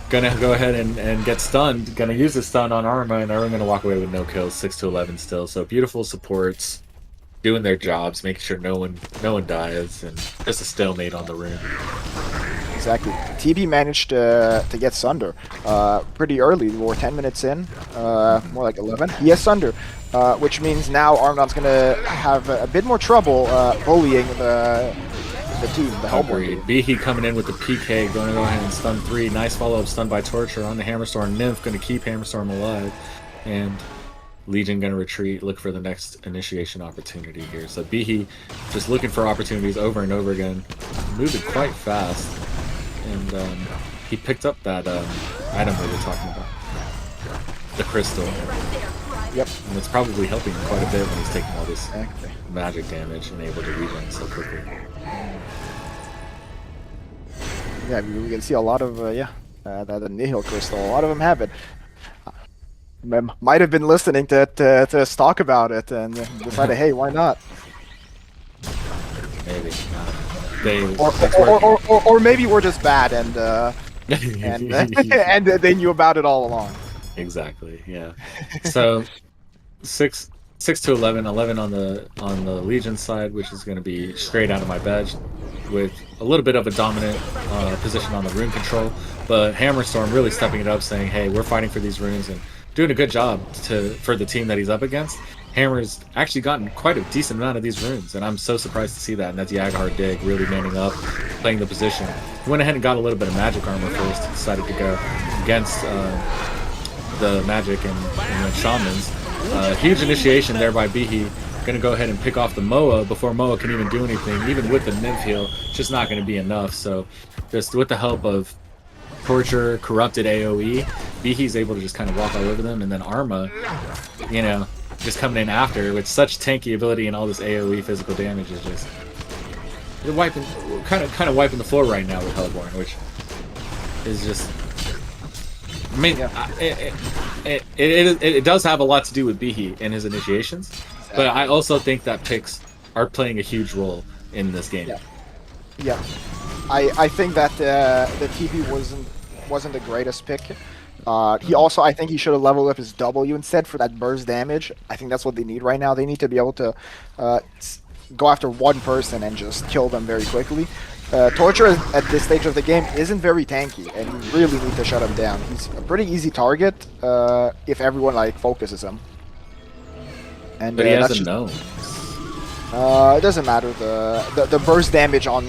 Gonna go ahead and get stunned. Gonna use the stun on Arma, and Arma gonna walk away with no kills. 6-11 still. So beautiful supports, doing their jobs, making sure no one dies, and just a stalemate on the rune. Exactly. TB managed to get Sunder pretty early. We were 10 minutes in, more like 11. He has Sunder, which means now Armadon's gonna have a bit more trouble bullying the team, the Hellborn. Behe coming in with the PK, going to go ahead and stun 3. Nice follow-up stun by Torture on the Hammerstorm. Nymph going to keep Hammerstorm alive. And Legion going to retreat, look for the next initiation opportunity here. So Behe just looking for opportunities over and over again. Moving quite fast. And he picked up that item we were talking about. The crystal. Yep. And it's probably helping him quite a bit when he's taking all this magic damage and able to regen so quickly. Yeah, we can see a lot of, the Nihil Crystal. A lot of them have it. Might have been listening to us talk about it and decided, hey, why not? Maybe. Or maybe we're just bad and and they knew about it all along. Exactly, yeah. So 6-11, 11 on the Legion side, which is going to be straight out of my badge, with a little bit of a dominant position on the rune control, but Hammerstorm really stepping it up, saying, hey, we're fighting for these runes, and doing a good job for the team that he's up against. Hammer's actually gotten quite a decent amount of these runes, and I'm so surprised to see that, and that's Yaghar Dig really manning up, playing the position. He went ahead and got a little bit of magic armor first, decided to go against the magic and the shamans. Huge initiation there by Bihi. Gonna go ahead and pick off the Moa before Moa can even do anything. Even with the Nymph heal, it's just not gonna be enough. So just with the help of Torture, Corrupted AoE, Bihi's able to just kind of walk all over them, and then Arma, you know, just coming in after with such tanky ability and all this AoE physical damage is just wiping, kind of wiping the floor right now with Hellborn, which is just. I mean, it does have a lot to do with Bihi and his initiations, but I also think that picks are playing a huge role in this game. Yeah. I think that the TP wasn't the greatest pick. I think he should have leveled up his W instead for that burst damage. I think that's what they need right now. They need to be able to go after one person and just kill them very quickly. Torture at this stage of the game isn't very tanky, and you really need to shut him down. He's a pretty easy target if everyone like focuses him. And but he hasn't known. It doesn't matter. The burst damage on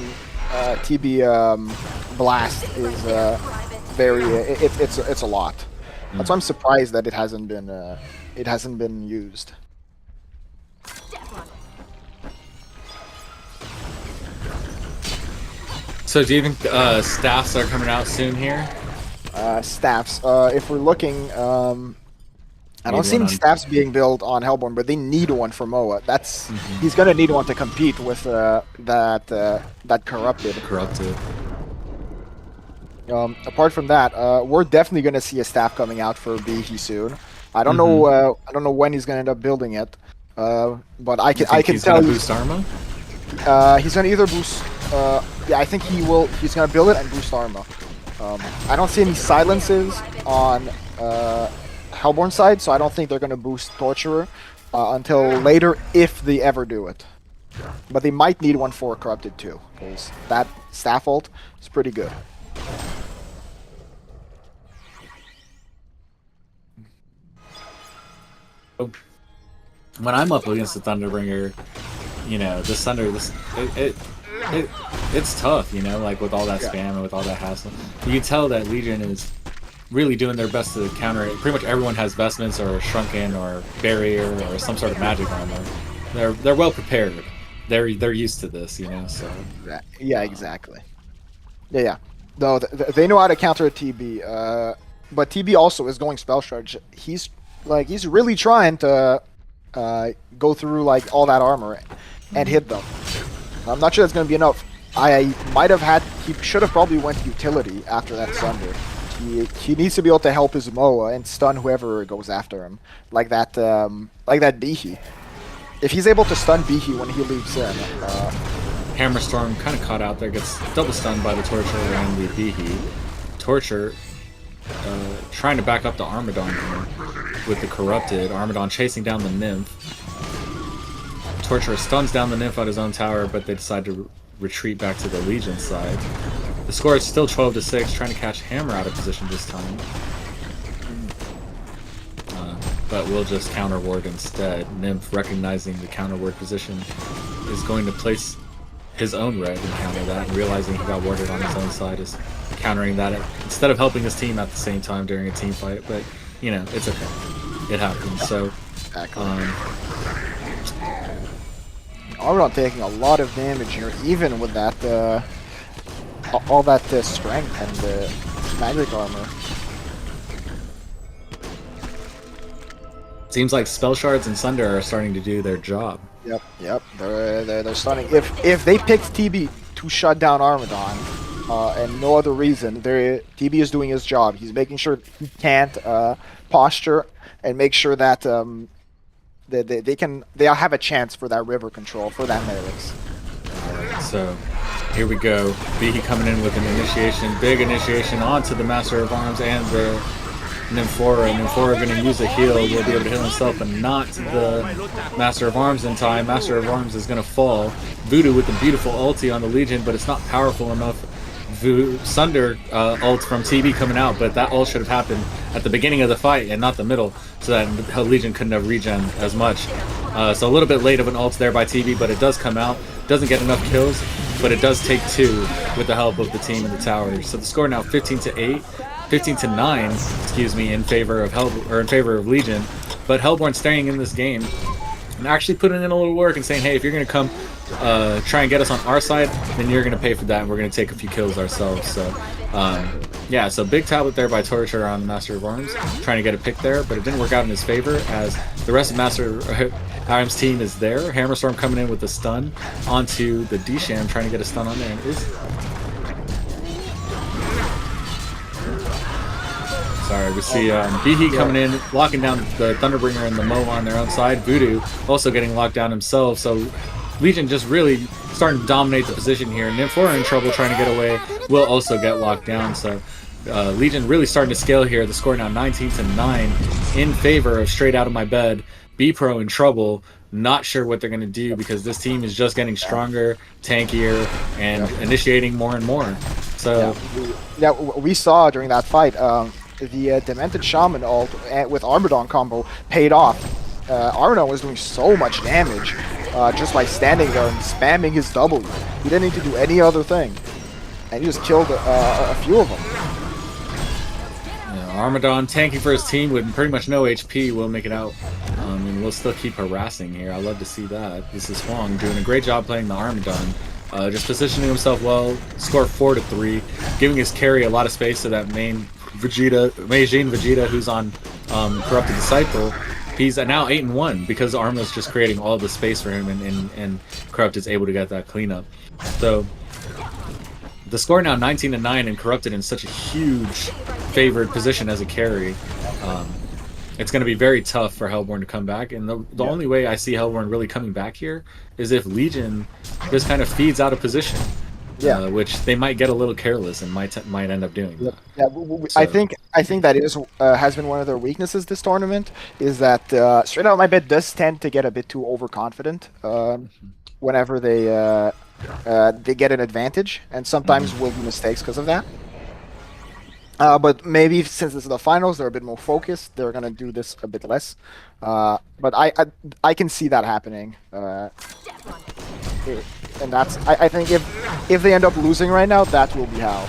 TB Blast is very. It's a lot. That's why I'm surprised that it hasn't been used. So do you think staffs are coming out soon here? Staffs. If we're looking, I don't see any staffs being built on Hellborn, but they need one for Moa. He's gonna need one to compete with that corrupted. Apart from that, we're definitely gonna see a staff coming out for Bihi soon. I don't know. I don't know when he's gonna end up building it. But I can tell you. Boost Arma? He's gonna either boost. Yeah, I think he will. He's gonna build it and boost Arma. I don't see any silences on Hellborn side, so I don't think they're gonna boost Torturer until later, if they ever do it. But they might need one for Corrupted too, because that staff ult is pretty good. When I'm up against the Thunderbringer, you know, the Thunder, it's tough, you know, like with all that spam and with all that hassle. You can tell that Legion is really doing their best to counter it. Pretty much everyone has vestments or shrunken or barrier or some sort of magic armor. They're well prepared. They're used to this, you know. So yeah, exactly. Yeah. No, they know how to counter a TB. But TB also is going spell charge. He's really trying to go through like all that armor and hit them. I'm not sure that's going to be enough. He should have probably went utility after that Sunder. He needs to be able to help his Moa and stun whoever goes after him, like that Bihi. If he's able to stun Bihi when he leaves in. Hammerstorm kind of caught out there, gets double stunned by the Torture and the Bihi. Torture trying to back up the Armadon here with the Corrupted. Armadon chasing down the Nymph. Torture stuns down the Nymph on his own tower, but they decide to retreat back to the Legion side. The score is still 12-6, trying to catch Hammer out of position this time. But we'll just counter ward instead. Nymph, recognizing the counter ward position, is going to place his own red and counter that, and realizing he got warded on his own side is countering that instead of helping his team at the same time during a team fight. But, you know, it's okay. It happens. So, Armadon taking a lot of damage here, even with that all that strength and magic armor. Seems like Spell Shards and Sunder are starting to do their job. Yep. They're starting. If they picked TB to shut down Armadon, and no other reason, TB is doing his job. He's making sure he can't posture and make sure that they have a chance for that river control for that Merix. So here we go. Bihi coming in with an initiation, big initiation onto the Master of Arms and the Nymphora. Nymphora going to use a heal. Will be able to heal himself, but not the Master of Arms in time. Master of Arms is going to fall. Voodoo with the beautiful ulti on the Legion, but it's not powerful enough. Sunder ult from TB coming out, but that ult should have happened at the beginning of the fight and not the middle, so that the Legion couldn't have regen as much. So a little bit late of an ult there by TB, but it does come out. Doesn't get enough kills, but it does take 2 with the help of the team in the tower. So the score now 15-8, 15-9, excuse me, in favor of Legion. But Hellborn staying in this game and actually putting in a little work and saying, hey, if you're going to come try and get us on our side, then you're going to pay for that, and we're going to take a few kills ourselves. So yeah, so big tablet there by Torture on Master of Arms, trying to get a pick there, but it didn't work out in his favor as the rest of Master of Arms team is there. Hammerstorm coming in with a stun onto the D-Sham, trying to get a stun on there, and is... Sorry, we see Behe coming in, locking down the Thunderbringer and the Mo on their own side. Voodoo also getting locked down himself, so Legion just really starting to dominate the position here. Nymph are in trouble trying to get away, will also get locked down, so Legion really starting to scale here. The score now 19-9 in favor of Straight Out of My Bed. B-Pro in trouble, not sure what they're going to do because this team is just getting stronger, tankier, and initiating more and more. So yeah, we saw during that fight the Demented Shaman ult with Armadon combo paid off. Armadon was doing so much damage just by standing there and spamming his W. He didn't need to do any other thing, and he just killed a few of them. Armadon tanking for his team with pretty much no HP will make it out. And we'll still keep harassing here. I love to see that. This is HoN doing a great job playing the Armadon. Just positioning himself well, score 4-3, giving his carry a lot of space to that main Vegeta, who's on Corrupted Disciple. He's now 8-1 because Arma's just creating all the space for him, and Corrupted's able to get that cleanup. So the score now 19-9, and Corrupted in such a huge favored position as a carry. It's going to be very tough for Hellborn to come back, and the only way I see Hellborn really coming back here is if Legion just kind of feeds out of position. Which they might get a little careless and might end up doing. Yeah, so. I think that is has been one of their weaknesses this tournament, is that Straight Out of My Bed does tend to get a bit too overconfident whenever they get an advantage, and sometimes will do mistakes because of that. But maybe since this is the finals, they're a bit more focused. They're gonna do this a bit less. But I can see that happening. And that's I think if they end up losing right now, that will be how.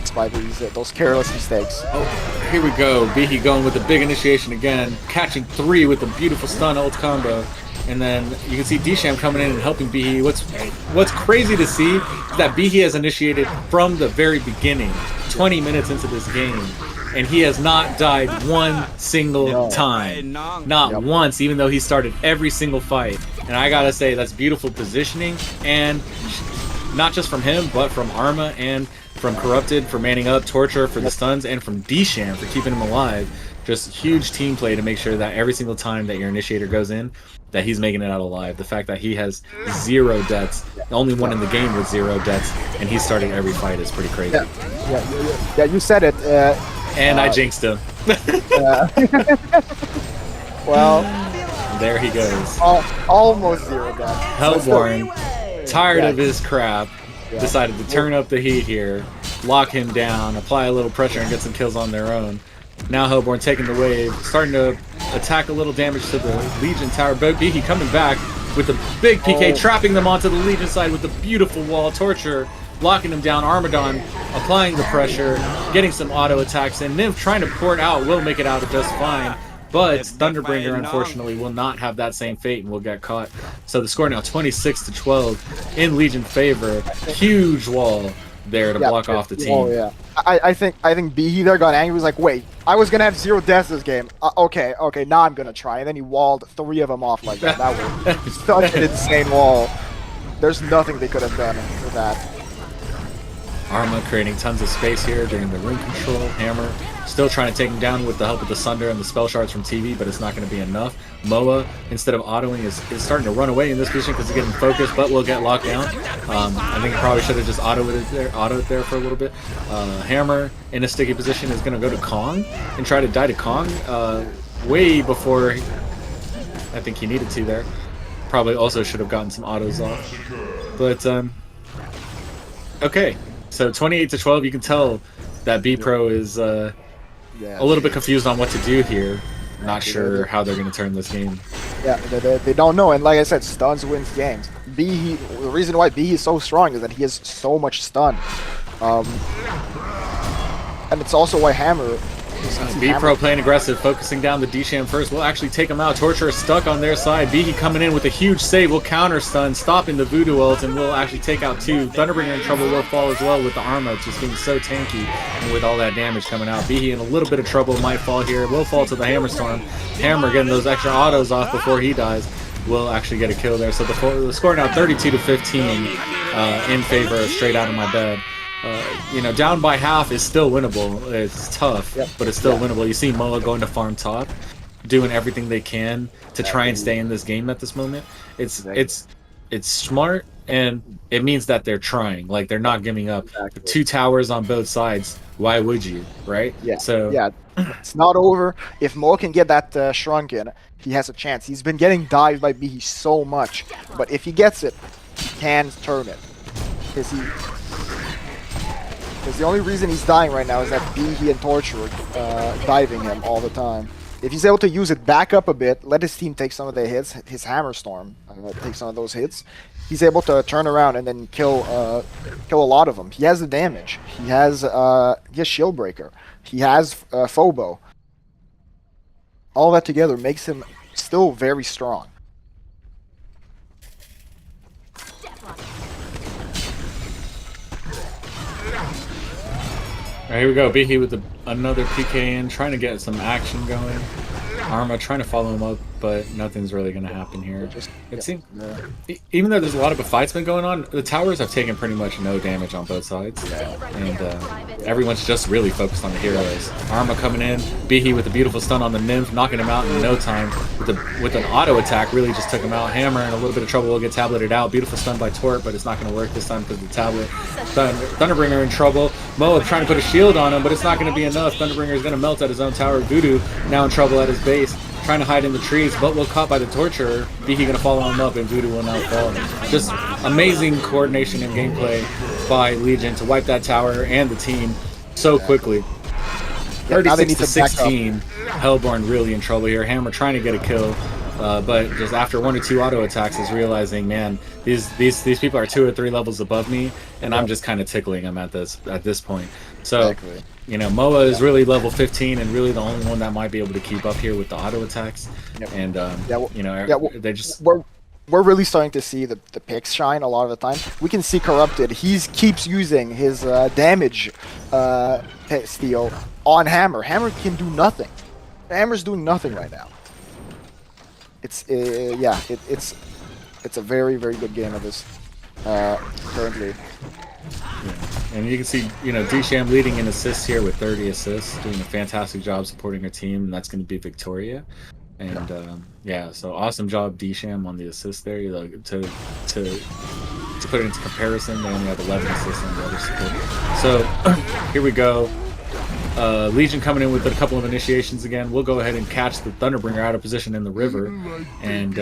It's by those careless mistakes. Oh, here we go. Behe going with the big initiation again, catching 3 with the beautiful stun ult combo. And then you can see D-Sham coming in and helping Behe. What's crazy to see is that Behe has initiated from the very beginning, 20 minutes into this game, and he has not died one single time. Not once, even though he started every single fight. And I gotta say, that's beautiful positioning, and not just from him, but from Arma and from Corrupted for manning up, Torture for the stuns, and from D-Sham for keeping him alive. Just huge team play to make sure that every single time that your initiator goes in, that he's making it out alive. The fact that he has 0 deaths, the only one in the game with 0 deaths, and he's starting every fight is pretty crazy. Yeah, you said it. And I jinxed him. Well, there he goes. Almost 0 deaths. Hellborn, tired of his crap, decided to turn up the heat here, lock him down, apply a little pressure, and get some kills on their own. Now Hellborn taking the wave, starting to attack a little damage to the Legion tower. Behe coming back with the big PK, trapping them onto the Legion side with the beautiful wall. Torture, locking them down. Armadon applying the pressure, getting some auto attacks, and Nymph trying to port out, will make it out just fine. But Thunderbringer, unfortunately, will not have that same fate and will get caught. So the score now 26-12 in Legion favor. Huge wall there to block off the team. I think Behe there got angry. He was like, wait, I was gonna have 0 deaths this game. Okay, now I'm gonna try. And then he walled 3 of them off like that. That was such an insane wall. There's nothing they could have done with that. Arma creating tons of space here during the ring control. Hammer still trying to take him down with the help of the Sunder and the spell shards from TV, but it's not going to be enough. Moa, instead of autoing, is starting to run away in this position because he's getting focused, but will get locked down. I think he probably should have just autoed it there for a little bit. Hammer in a sticky position is going to go to Kong and try to die to Kong way before I think he needed to there. Probably also should have gotten some autos off. But, okay. So 28-12, you can tell that B-Pro is a little bit confused on what to do here. Not sure how they're going to turn this game. Yeah, they don't know, and like I said, stuns wins games. The reason why B is so strong is that he has so much stun, and it's also why Hammer. B-Pro playing aggressive, focusing down the D-Sham first. We'll actually take him out. Torture is stuck on their side. Behe coming in with a huge save. We'll counter stun, stopping the Voodoo ult, and we'll actually take out 2. Thunderbringer in trouble will fall as well with the Arma just being so tanky and with all that damage coming out. Behe in a little bit of trouble, might fall here. Will fall to the Hammer Storm. Hammer getting those extra autos off before he dies. Will actually get a kill there. So the score now 32-15 in favor of Straight Out of My Bed. Down by half is still winnable. It's tough, but it's still winnable. You see Moa going to farm top, doing everything they can to try and stay in this game at this moment. It's smart, and it means that they're trying. Like, they're not giving up. 2 towers on both sides. Why would you, right? Yeah. So yeah, it's not over. If Moa can get that shrunk in, he has a chance. He's been getting dived by Behe so much, but if he gets it, he can turn it. Because the only reason he's dying right now is that Behe and Torture are diving him all the time. If he's able to use it back up a bit, let his team take some of the hits, his Hammer Storm take some of those hits, he's able to turn around and then kill a lot of them. He has the damage. He has Shield Breaker. He has Phobo. All that together makes him still very strong. Right, here we go. Behe with another PK in, trying to get some action going. Arma trying to follow him up, but nothing's really going to happen here. It seems, even though there's a lot of fights been going on, the towers have taken pretty much no damage on both sides, and everyone's just really focused on the heroes. Arma coming in, Behe with a beautiful stun on the Nymph, knocking him out in no time with an auto attack. Really just took him out. Hammer in a little bit of trouble, will get tableted out. Beautiful stun by Tort, but it's not going to work this time because of the tablet. Thunderbringer in trouble. Moa trying to put a shield on him, but it's not going to be enough. Thunderbringer is going to melt at his own tower. Voodoo now in trouble at his base, trying to hide in the trees, but will caught by the Torturer. Behe going to follow him up, and Voodoo will now fall. Just amazing coordination and gameplay by Legion to wipe that tower and the team so quickly. 36-16. Hellborn really in trouble here. Hammer trying to get a kill, but just after 1 or 2 auto attacks is realizing, man, these people are 2 or 3 levels above me, and I'm just kind of tickling them at this point. So, Moa is really level 15 and really the only one that might be able to keep up here with the auto attacks. And they just we're really starting to see the picks shine a lot of the time. We can see Corrupted. He keeps using his damage steal on Hammer. Hammer can do nothing. Hammer's doing nothing right now. It's a very, very good game of this currently. Yeah. And you can see, D-Sham leading in assists here with 30 assists, doing a fantastic job supporting her team, and that's going to be Victoria. And so awesome job D-Sham on the assist there. To put it into comparison, they only have 11 assists on the other support. So here we go. Legion coming in with a couple of initiations again. We'll go ahead and catch the Thunderbringer out of position in the river, and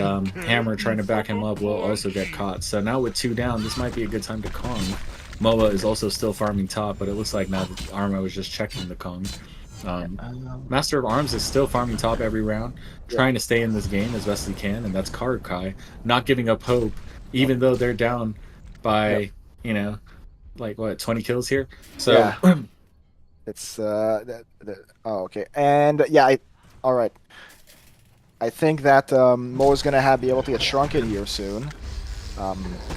Hammer trying to back him up will also get caught. So now with 2 down, this might be a good time to Kong. Moa is also still farming top, but it looks like now that Arma was just checking the Kong. Master of Arms is still farming top every round, trying to stay in this game as best he can, and that's Kai, not giving up hope, even though they're down by, 20 kills here. So. Yeah. It's okay, and all right. I think that Mo's gonna be able to get shrunken here soon,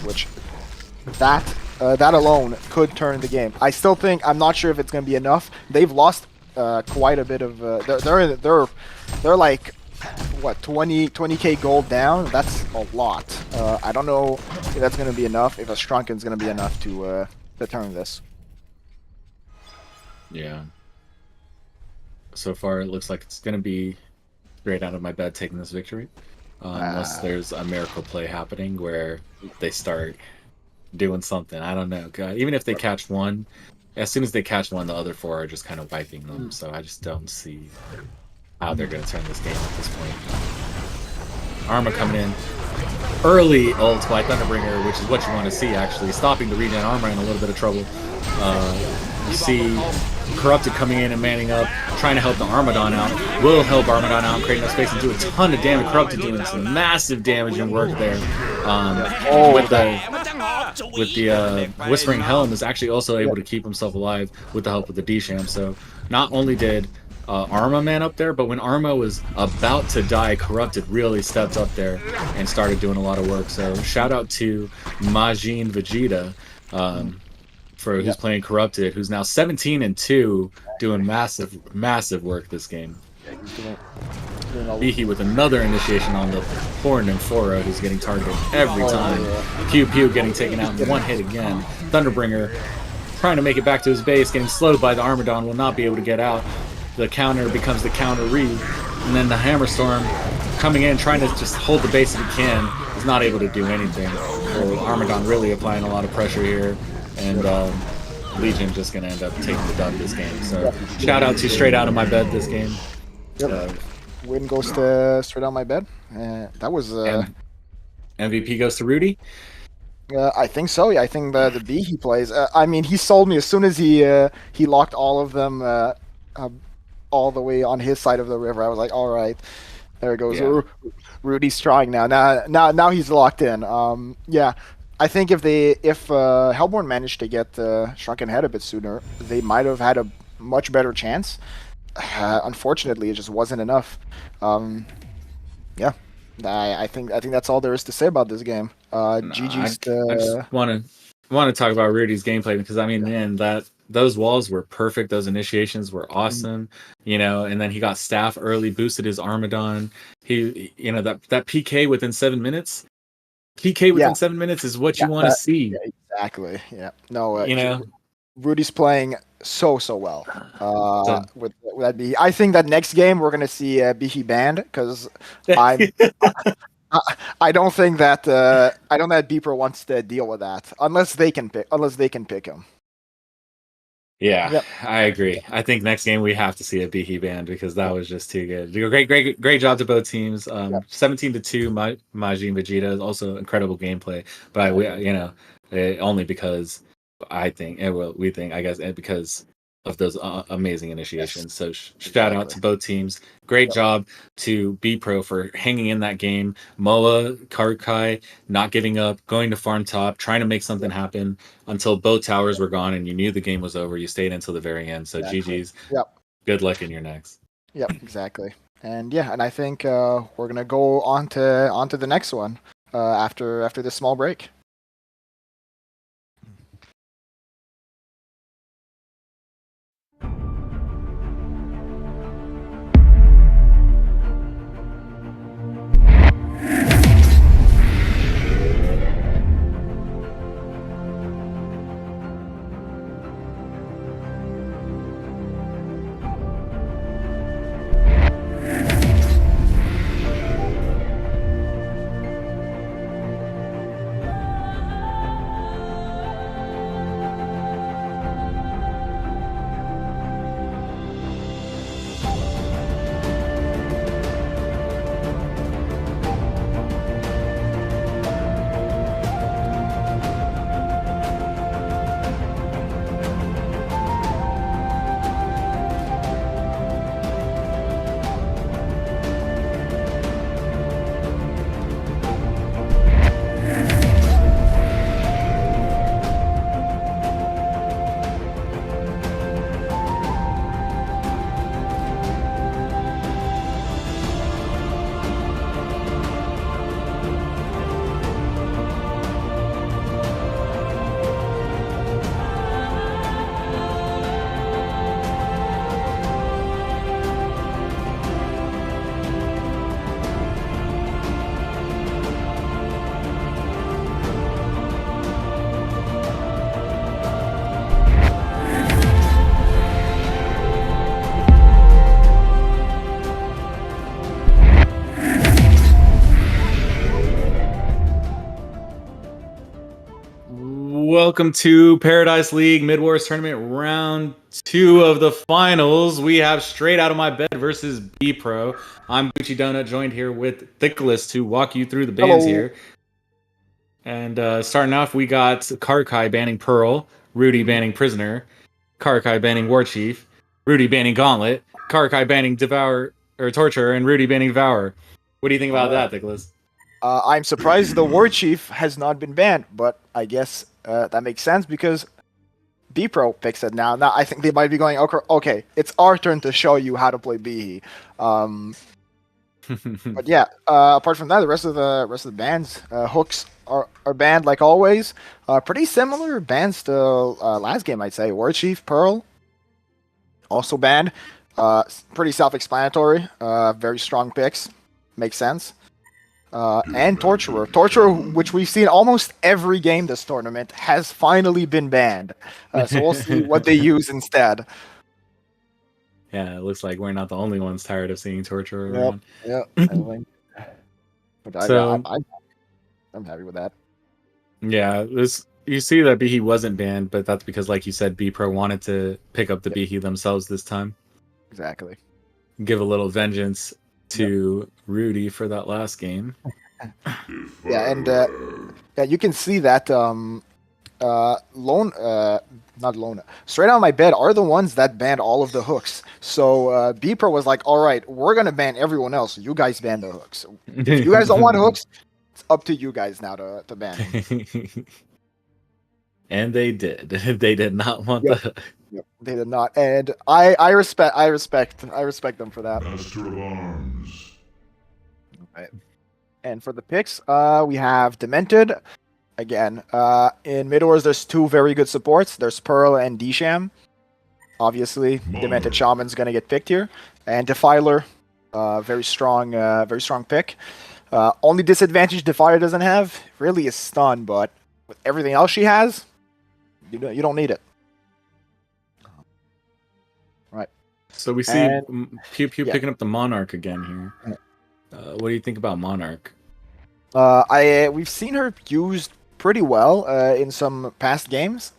which that alone could turn the game. I still think I'm not sure if it's gonna be enough. They've lost quite a bit of. They're like what 20k gold down. That's a lot. I don't know if that's gonna be enough. If a shrunken's gonna be enough to turn this. Yeah. So far, it looks like it's going to be Straight Out of My Bed taking this victory. Unless there's a miracle play happening where they start doing something. I don't know. Even if they catch one, as soon as they catch one, the other 4 are just kind of wiping them. So I just don't see how they're going to turn this game at this point. Arma coming in. Early ult by Thunderbringer, which is what you want to see, actually. Stopping the regen. Arma in a little bit of trouble. You see Corrupted coming in and manning up, trying to help the Armadon out. Will help Armadon out, create enough space and do a ton of damage. Corrupted doing some massive damage and work there. With the Whispering Helm is actually also able to keep himself alive with the help of the D-Sham. So not only did Arma man up there, but when Arma was about to die, Corrupted really stepped up there and started doing a lot of work. So shout out to Majin Vegeta, for who's playing Corrupted, who's now 17-2, doing massive work this game. Bihi with another initiation on the Horn and Foro, who's getting targeted every time. Pew Pew getting taken out in one hit again. Thunderbringer trying to make it back to his base, getting slowed by the Armadon, will not be able to get out. The counter becomes the counter read, and then the Hammerstorm coming in, trying to just hold the base if he can, is not able to do anything. So Armadon really applying a lot of pressure here, and Legion just going to end up taking the dub this game. So shout out to Straight Out of My Bed this game. Win goes to Straight Out of My Bed. That was... MVP goes to Rudy? I think so. Yeah, I think the B he plays. I mean, he sold me as soon as he locked all of them all the way on his side of the river. I was like, all right, there it goes. Yeah. Rudy's trying now. Now he's locked in. Yeah, I think if Hellborn managed to get Shrunken Head a bit sooner, they might have had a much better chance. Unfortunately, it just wasn't enough. Yeah. I think that's all there is to say about this game. GG's. I just want to talk about Rudy's gameplay, because I mean, man, those walls were perfect. Those initiations were awesome. You know, and then he got staff early, boosted his Armadon. He, you know, that PK within 7 minutes. PK within 7 minutes is what you want to see. Yeah, exactly. Yeah. No. You know, Rudy's playing so well with that B. I think that next game we're gonna see Bihi banned, because I don't think that Beeper wants to deal with that unless they can pick him. Yeah, I agree. I think next game we have to see a Bihi banned, because that was just too good. Great job to both teams. 17-2. Majin Vegeta is also incredible gameplay, but only because I think, because of those amazing initiations. So shout out to both teams. Great job to B-Pro for hanging in that game. Moa, Karkai, not giving up, going to farm top, trying to make something happen until both towers were gone and you knew the game was over. You stayed until the very end. So GG's. Yep. Good luck in your next. Yep, exactly. And I think we're gonna go on to the next one after this small break. Welcome to Paradise League Midwars Tournament Round 2 of the finals. We have Straight Out of My Bed versus B-Pro. I'm Gucci Donut, joined here with Thickless to walk you through the bans here. And starting off, we got Karkai banning Pearl, Rudy banning Prisoner, Karakai banning War Chief, Rudy banning Gauntlet, Karakai banning Devour or Torture, and Rudy banning Devour. What do you think about that, Nicholas? I'm surprised the War Chief has not been banned, but I guess that makes sense because B-Pro picks it now. Now I think they might be going, okay, it's our turn to show you how to play Bihi. But yeah, apart from that, the rest of the bans, hooks are banned like always. Pretty similar bans to last game, I'd say. War Chief, Pearl, also banned. Pretty self-explanatory. Very strong picks, makes sense. And Torturer, which we've seen almost every game this tournament, has finally been banned. So we'll see what they use instead. Yeah, it looks like we're not the only ones tired of seeing Torturer around. Yep. But I'm happy with that. Yeah, you see that Bihi wasn't banned, but that's because, like you said, B-Pro wanted to pick up the Bihi themselves this time. Exactly. Give a little vengeance to Rudy for that last game. Yeah, and you can see that not Lona, Straight Out of My Bed are the ones that banned all of the hooks. So B-Pro was like, all right, we're going to ban everyone else. You guys ban the hooks. If you guys don't want hooks, it's up to you guys now to ban them. And they did. They did not want the hook. Yep, they did not. And I respect them for that. Master of Arms. Right. And for the picks, we have Demented. Again, in Midwars, there's two very good supports. There's Pearl and Disham. Obviously, Demented Shaman's gonna get picked here, and Defiler, very strong pick. Only disadvantage Defiler doesn't have really is stun, but with everything else she has, you don't need it. Right. So we see Pew Pew picking up the Monarch again here. What do you think about Monarch? We've seen her used pretty well in some past games.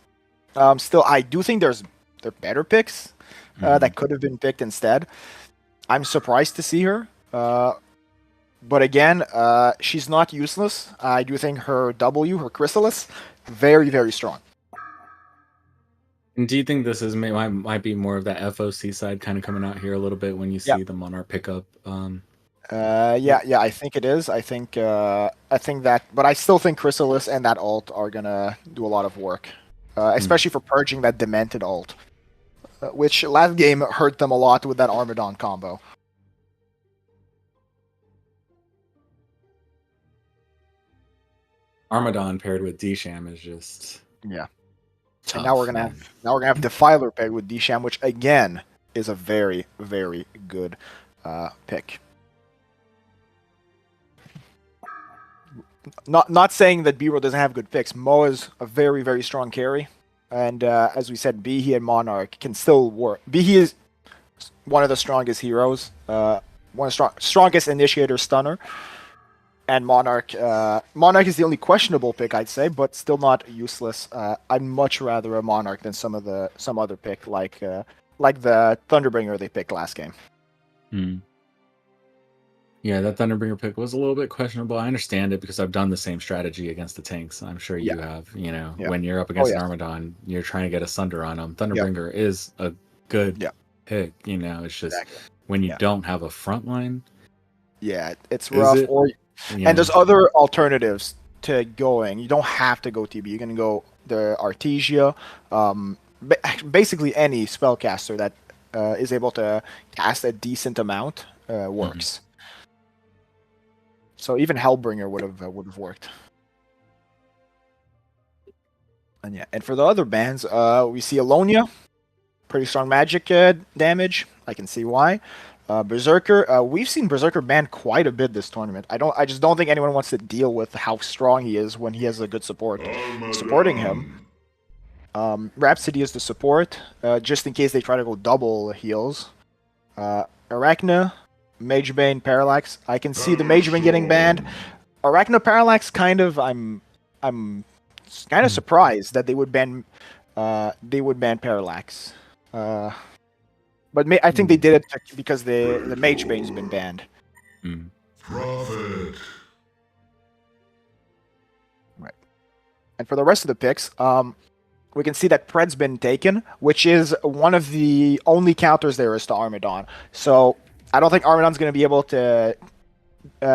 Still, I do think there are better picks that could have been picked instead. I'm surprised to see her, but again, she's not useless. I do think her Chrysalis, very, very strong. And do you think this might be more of that FOC side kind of coming out here a little bit when you see the Monarch pick up? Yeah, I think it is. I think that, but I still think Chrysalis and that ult are gonna do a lot of work, especially for purging that Demented ult, which last game hurt them a lot with that Armadon combo. Armadon paired with Disham is just tough. And now we're gonna have Defiler paired with Disham, which again is a very, very good pick. Not saying that B-Roll doesn't have good picks. Mo is a very, very strong carry. And as we said, Bihi and Monarch can still work. Bihi is one of the strongest heroes. One of the strongest initiator stunner. And Monarch is the only questionable pick, I'd say, but still not useless. I'd much rather a Monarch than some other pick like the Thunderbringer they picked last game. Yeah, that Thunderbringer pick was a little bit questionable. I understand it because I've done the same strategy against the tanks. I'm sure you have. When you're up against an Armadon, you're trying to get a Sunder on them. Thunderbringer is a good pick. It's just when you don't have a front line. Yeah, it's rough. And there's other alternatives to going. You don't have to go TB. You can go the Artesia. Basically, any spellcaster that is able to cast a decent amount works. So even Hellbringer would have worked. And for the other bans, we see Alonia, pretty strong magic damage. I can see why. Berserker, we've seen Berserker banned quite a bit this tournament. I just don't think anyone wants to deal with how strong he is when he has a good support supporting him. Rhapsody is the support, just in case they try to go double heals. Arachna, Magebane, Parallax. I can see the Magebane getting banned. Arachna, Parallax, I'm kind of surprised that they would ban Parallax. But I think they did it because the Magebane's been banned. Prophet. Right. And for the rest of the picks, we can see that Pred's been taken, which is one of the only counters there is to Armadon. So I don't think Armadon's going to be able to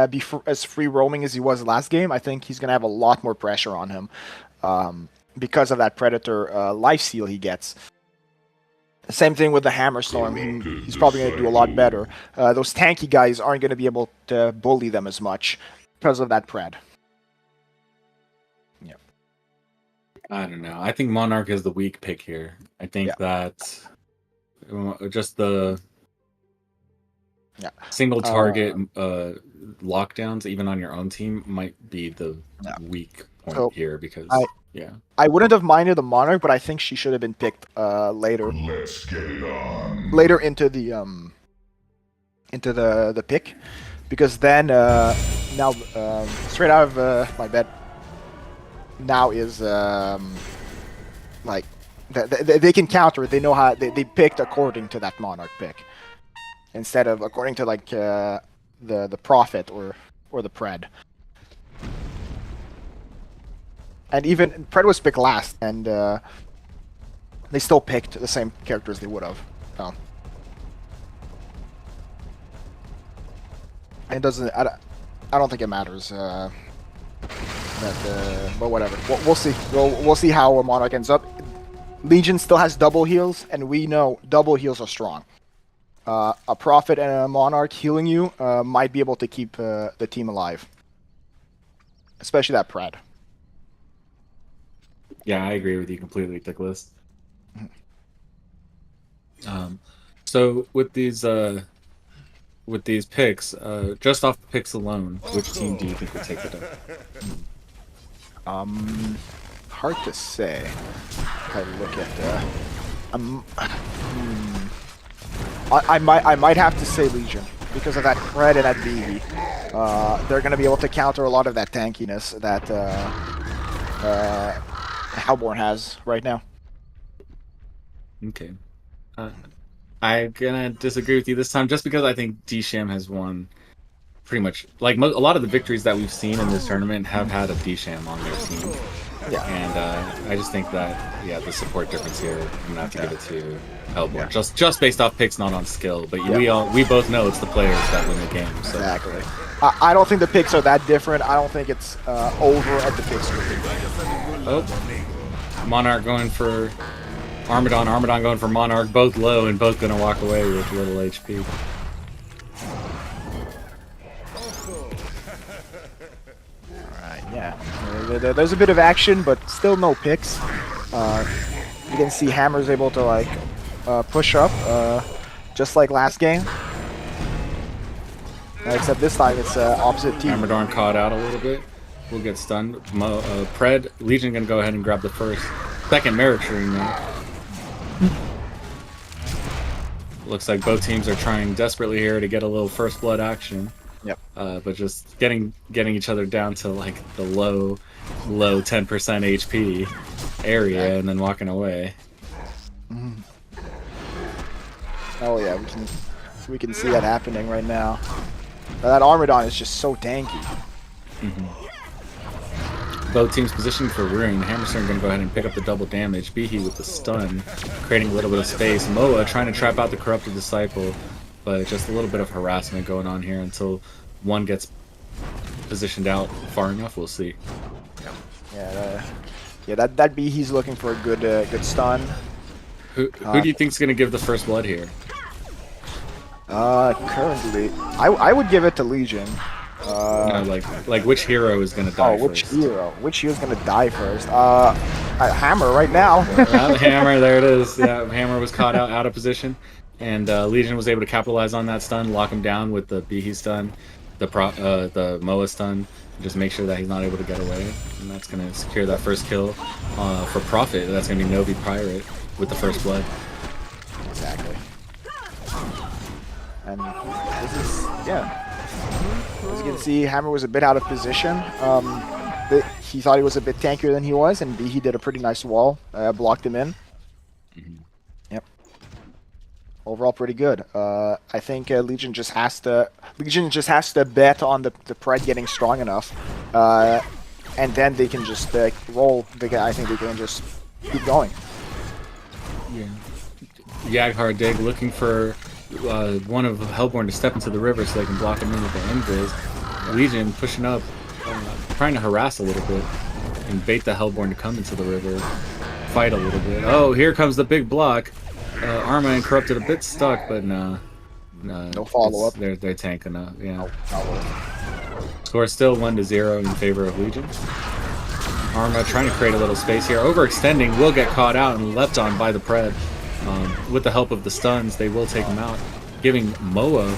be as free roaming as he was last game. I think he's going to have a lot more pressure on him because of that Predator life steal he gets. Same thing with the Hammer Storm. He's probably going to do a lot better. Those tanky guys aren't going to be able to bully them as much because of that Pred. Yeah. I don't know. I think Monarch is the weak pick here. I think that just the single target lockdowns, even on your own team, might be the weak point here because I wouldn't have minded the Monarch, but I think she should have been picked later. Let's get it on. Later into the pick, because then now straight out of my bet now is like they can counter it. They know how they picked according to that Monarch pick instead of according to like the Prophet or the Pred. And even Pred was picked last, and they still picked the same characters they would have. So. It doesn't. I don't think it matters. But whatever. We'll see. We'll see how Monarch ends up. Legion still has double heals, and we know double heals are strong. A Prophet and a Monarch healing you might be able to keep the team alive, especially that Pred. Yeah, I agree with you completely, Dickless. So with these picks, just off the picks alone, which team do you think would take it up? Hard to say. If I look at I might have to say Legion because of that Pred and that BB. They're going to be able to counter a lot of that tankiness that Hellborn has right now. Okay. I'm gonna disagree with you this time just because I think D-Sham has won pretty much, like a lot of the victories that we've seen in this tournament have had a D-Sham on their team. Yeah. And I just think that, the support difference here, I'm gonna have to give it to Hellborn. Yeah. Just based off picks, not on skill. But we both know it's the players that win the game. So. Exactly. I don't think the picks are that different. I don't think it's over at the picks. Oh. Monarch going for Armadon going for Monarch, both low and both going to walk away with little HP. Alright, yeah. There's a bit of action, but still no picks. You can see Hammer's able to like push up, just like last game. Except this time it's opposite team. Armadon caught out a little bit. Will get stunned. Pred, Legion gonna go ahead and grab the second merit ring now. Looks like both teams are trying desperately here to get a little first blood action. Yep. But just getting each other down to like the low 10% HP area and then walking away. Mm-hmm. Oh yeah, we can see that happening right now. That Armadon is just so tanky. Mm-hmm. Both teams positioning for Rune. Hammerstone going to go ahead and pick up the double damage. Behe with the stun, creating a little bit of space. Moa trying to trap out the Corrupted Disciple, but just a little bit of harassment going on here until one gets positioned out far enough. We'll see. Yeah, that Behe's looking for a good stun. Who do you think is going to give the first blood here? Currently, I would give it to Legion. Like which hero is gonna die which first? Which hero's gonna die first? Hammer right now. Hammer, there it is. Yeah, Hammer was caught out of position, and Legion was able to capitalize on that stun, lock him down with the Behe stun, the Moa stun, just make sure that he's not able to get away, and that's gonna secure that first kill for Prophet. That's gonna be Novi Pirate with the first blood. Exactly. And this is as you can see, Hammer was a bit out of position. He thought he was a bit tankier than he was, and he did a pretty nice wall, blocked him in. Mm-hmm. Yep. Overall, pretty good. I think Legion just has to bet on the Pred getting strong enough, and then they can just roll. I think they can just keep going. Yeah. Yaghar Dig looking for one of Hellborn to step into the river so they can block him in with the Invis. Legion pushing up, trying to harass a little bit and bait the Hellborn to come into the river, fight a little bit. Oh, here comes the big block. Arma and Corrupted a bit stuck, but no follow-up. They're tanking up, yeah. No follow-up. Score is still 1-0 in favor of Legion. Arma trying to create a little space here. Overextending, will get caught out and leapt on by the Pred. With the help of the stuns, they will take him out, giving Moa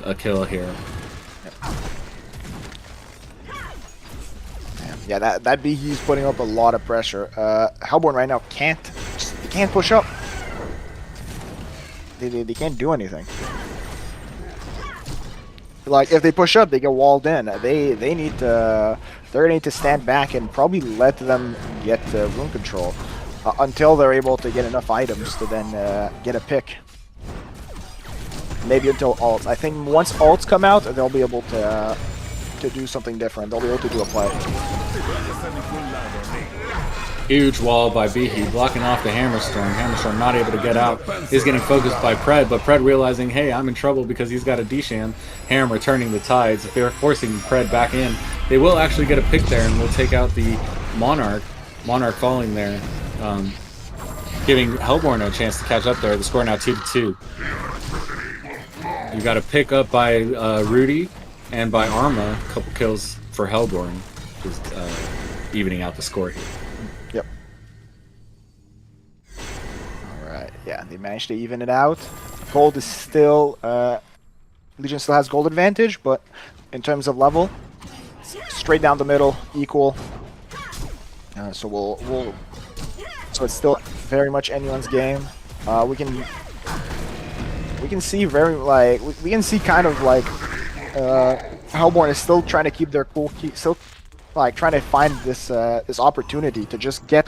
a kill here. Yeah, that he's putting up a lot of pressure. Hellborn right now can't push up. They can't do anything. Like if they push up, they get walled in. They're gonna need to stand back and probably let them get room control until they're able to get enough items to then get a pick. Maybe until ults. I think once ults come out, they'll be able to do something different. They'll be able to do a play. Huge wall by Behe, blocking off the Hammerstorm. Hammerstorm not able to get out. He's getting focused by Pred, but Pred realizing, hey, I'm in trouble because he's got a D-Sham. Ham returning the tides. If they're forcing Pred back in, they will actually get a pick there and will take out the Monarch. Monarch falling there, giving Hellborn a chance to catch up there. The score now 2-2. You got a pick up by Rudy and by Arma. A couple kills for Hellborn, just evening out the score here. Yep. Alright, yeah, they managed to even it out. Gold is still... Legion still has gold advantage, but in terms of level, straight down the middle, equal. So so it's still very much anyone's game. We can see we can see kind of like Hellborn is still trying to keep their cool, still like trying to find this opportunity to just get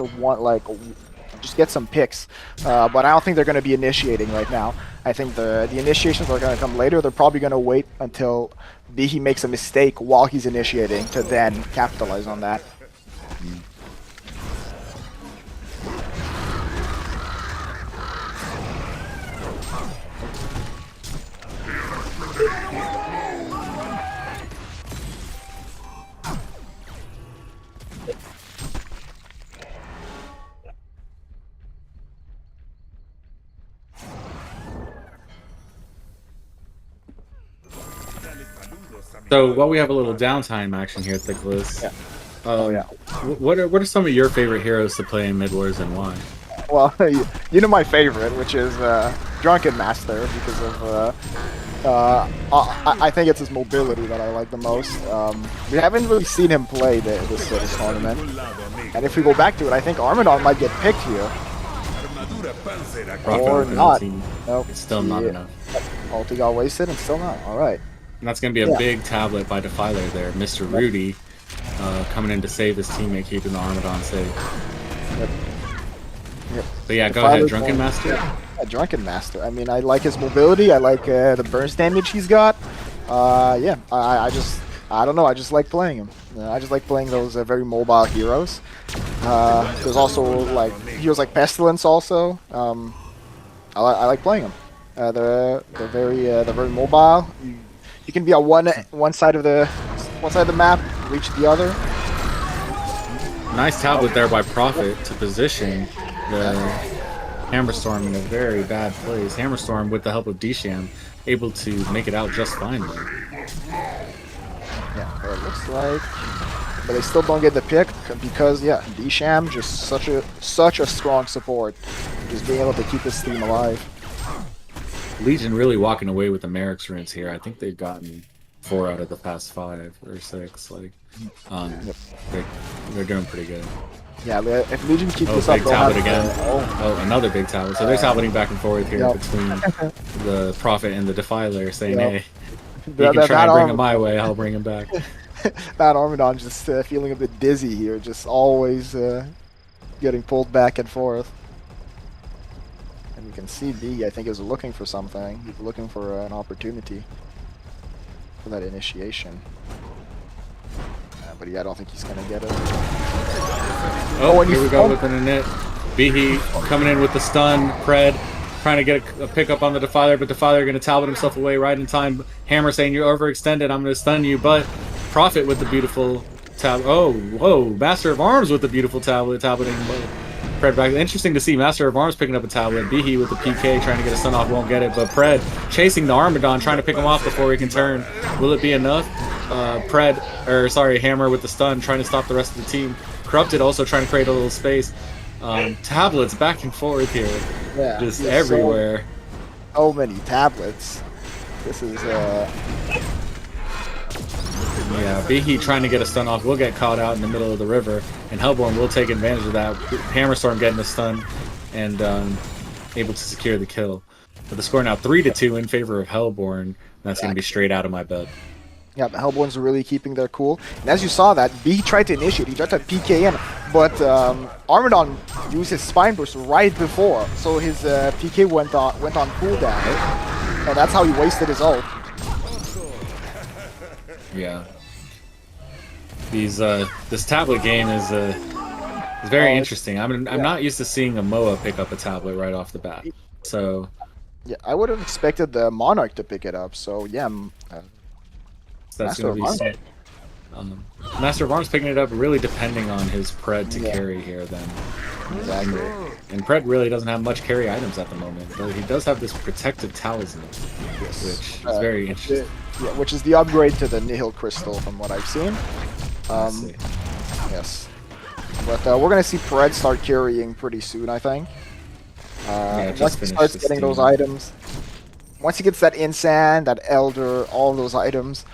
just get some picks. But I don't think they're going to be initiating right now. I think the initiations are going to come later. They're probably going to wait until Behe makes a mistake while he's initiating to then capitalize on that. So while we have a little downtime action here, Thickliss, what are some of your favorite heroes to play in Midwars and why? Well, you know my favorite, which is Drunken Master, because of I think it's his mobility that I like the most. We haven't really seen him play this tournament, and if we go back to it, I think Armadon might get picked here, or not. Nope. It's still not enough. Ulti got wasted and still not. All right. And that's going to be a big tablet by Defiler there. Mr. Rudy coming in to save his teammate, keeping the Armadon safe. Yep. But yeah, go ahead, Drunken Master. Yeah, Drunken Master. I mean, I like his mobility. I like the burst damage he's got. Yeah, I don't know. I just like playing him. I just like playing those very mobile heroes. There's also like heroes like Pestilence also. I like playing them. They're very mobile. You can be on one side of the map, reach the other. Nice tablet there by Prophet to position the Hammerstorm in a very bad place. Hammerstorm, with the help of D-Sham, able to make it out just fine there. Yeah, it looks like, but they still don't get the pick because D-Sham just such a strong support, just being able to keep this team alive. Legion really walking away with the Merrick's runes here. I think they've gotten 4 out of the past 5 or 6. Like, they're doing pretty good. Yeah, if Legion keep this up, big tablet again. Another big tablet. So they're tableting back and forth here between the Prophet and the Defiler, saying, "Hey, you can try and bring him my way. I'll bring him back." That Armadon just feeling a bit dizzy here, just always getting pulled back and forth. And you can see B, I think, is looking for something. He's looking for an opportunity for that initiation. but yeah, I don't think he's gonna get it. Oh, and here we go with an init. Behe coming in with the stun. Pred trying to get a pickup on the Defiler, but Defiler going to talbot himself away right in time. Hammer saying, you're overextended, I'm going to stun you, but Prophet with the beautiful tab. Oh, whoa, Master of Arms with the beautiful tableting Pred back. Interesting to see Master of Arms picking up a tablet. Behe with the PK trying to get a stun off, won't get it, but Pred chasing the Armadon, trying to pick him off before he can turn. Will it be enough? Hammer with the stun, trying to stop the rest of the team. Corrupted also trying to create a little space. Tablets back and forth here, just everywhere. So many tablets. This is yeah, Behe trying to get a stun off will get caught out in the middle of the river, and Hellborn will take advantage of that. Hammerstorm getting the stun and able to secure the kill. But the score now 3-2 in favor of Hellborn. That's going to be straight out of my bed. Yeah, the Hellborns are really keeping their cool. And as you saw that, Behe tried to initiate, he tried to PK in, but Armadon used his Spine Burst right before, so his PK went on cooldown, and that's how he wasted his ult. Yeah. This tablet game is very interesting. I'm not used to seeing a MOA pick up a tablet right off the bat. So yeah, I would have expected the Monarch to pick it up. So yeah, that's going to be Master of Arms picking it up, really depending on his Pred to carry here then. Exactly. And Pred really doesn't have much carry items at the moment, but he does have this protective talisman, which is very interesting. Which is the upgrade to the Nihil Crystal from what I've seen. Yes. But we're going to see Pred start carrying pretty soon, I think. Once he starts getting those items. Once he gets that Insan, that Elder, all those items,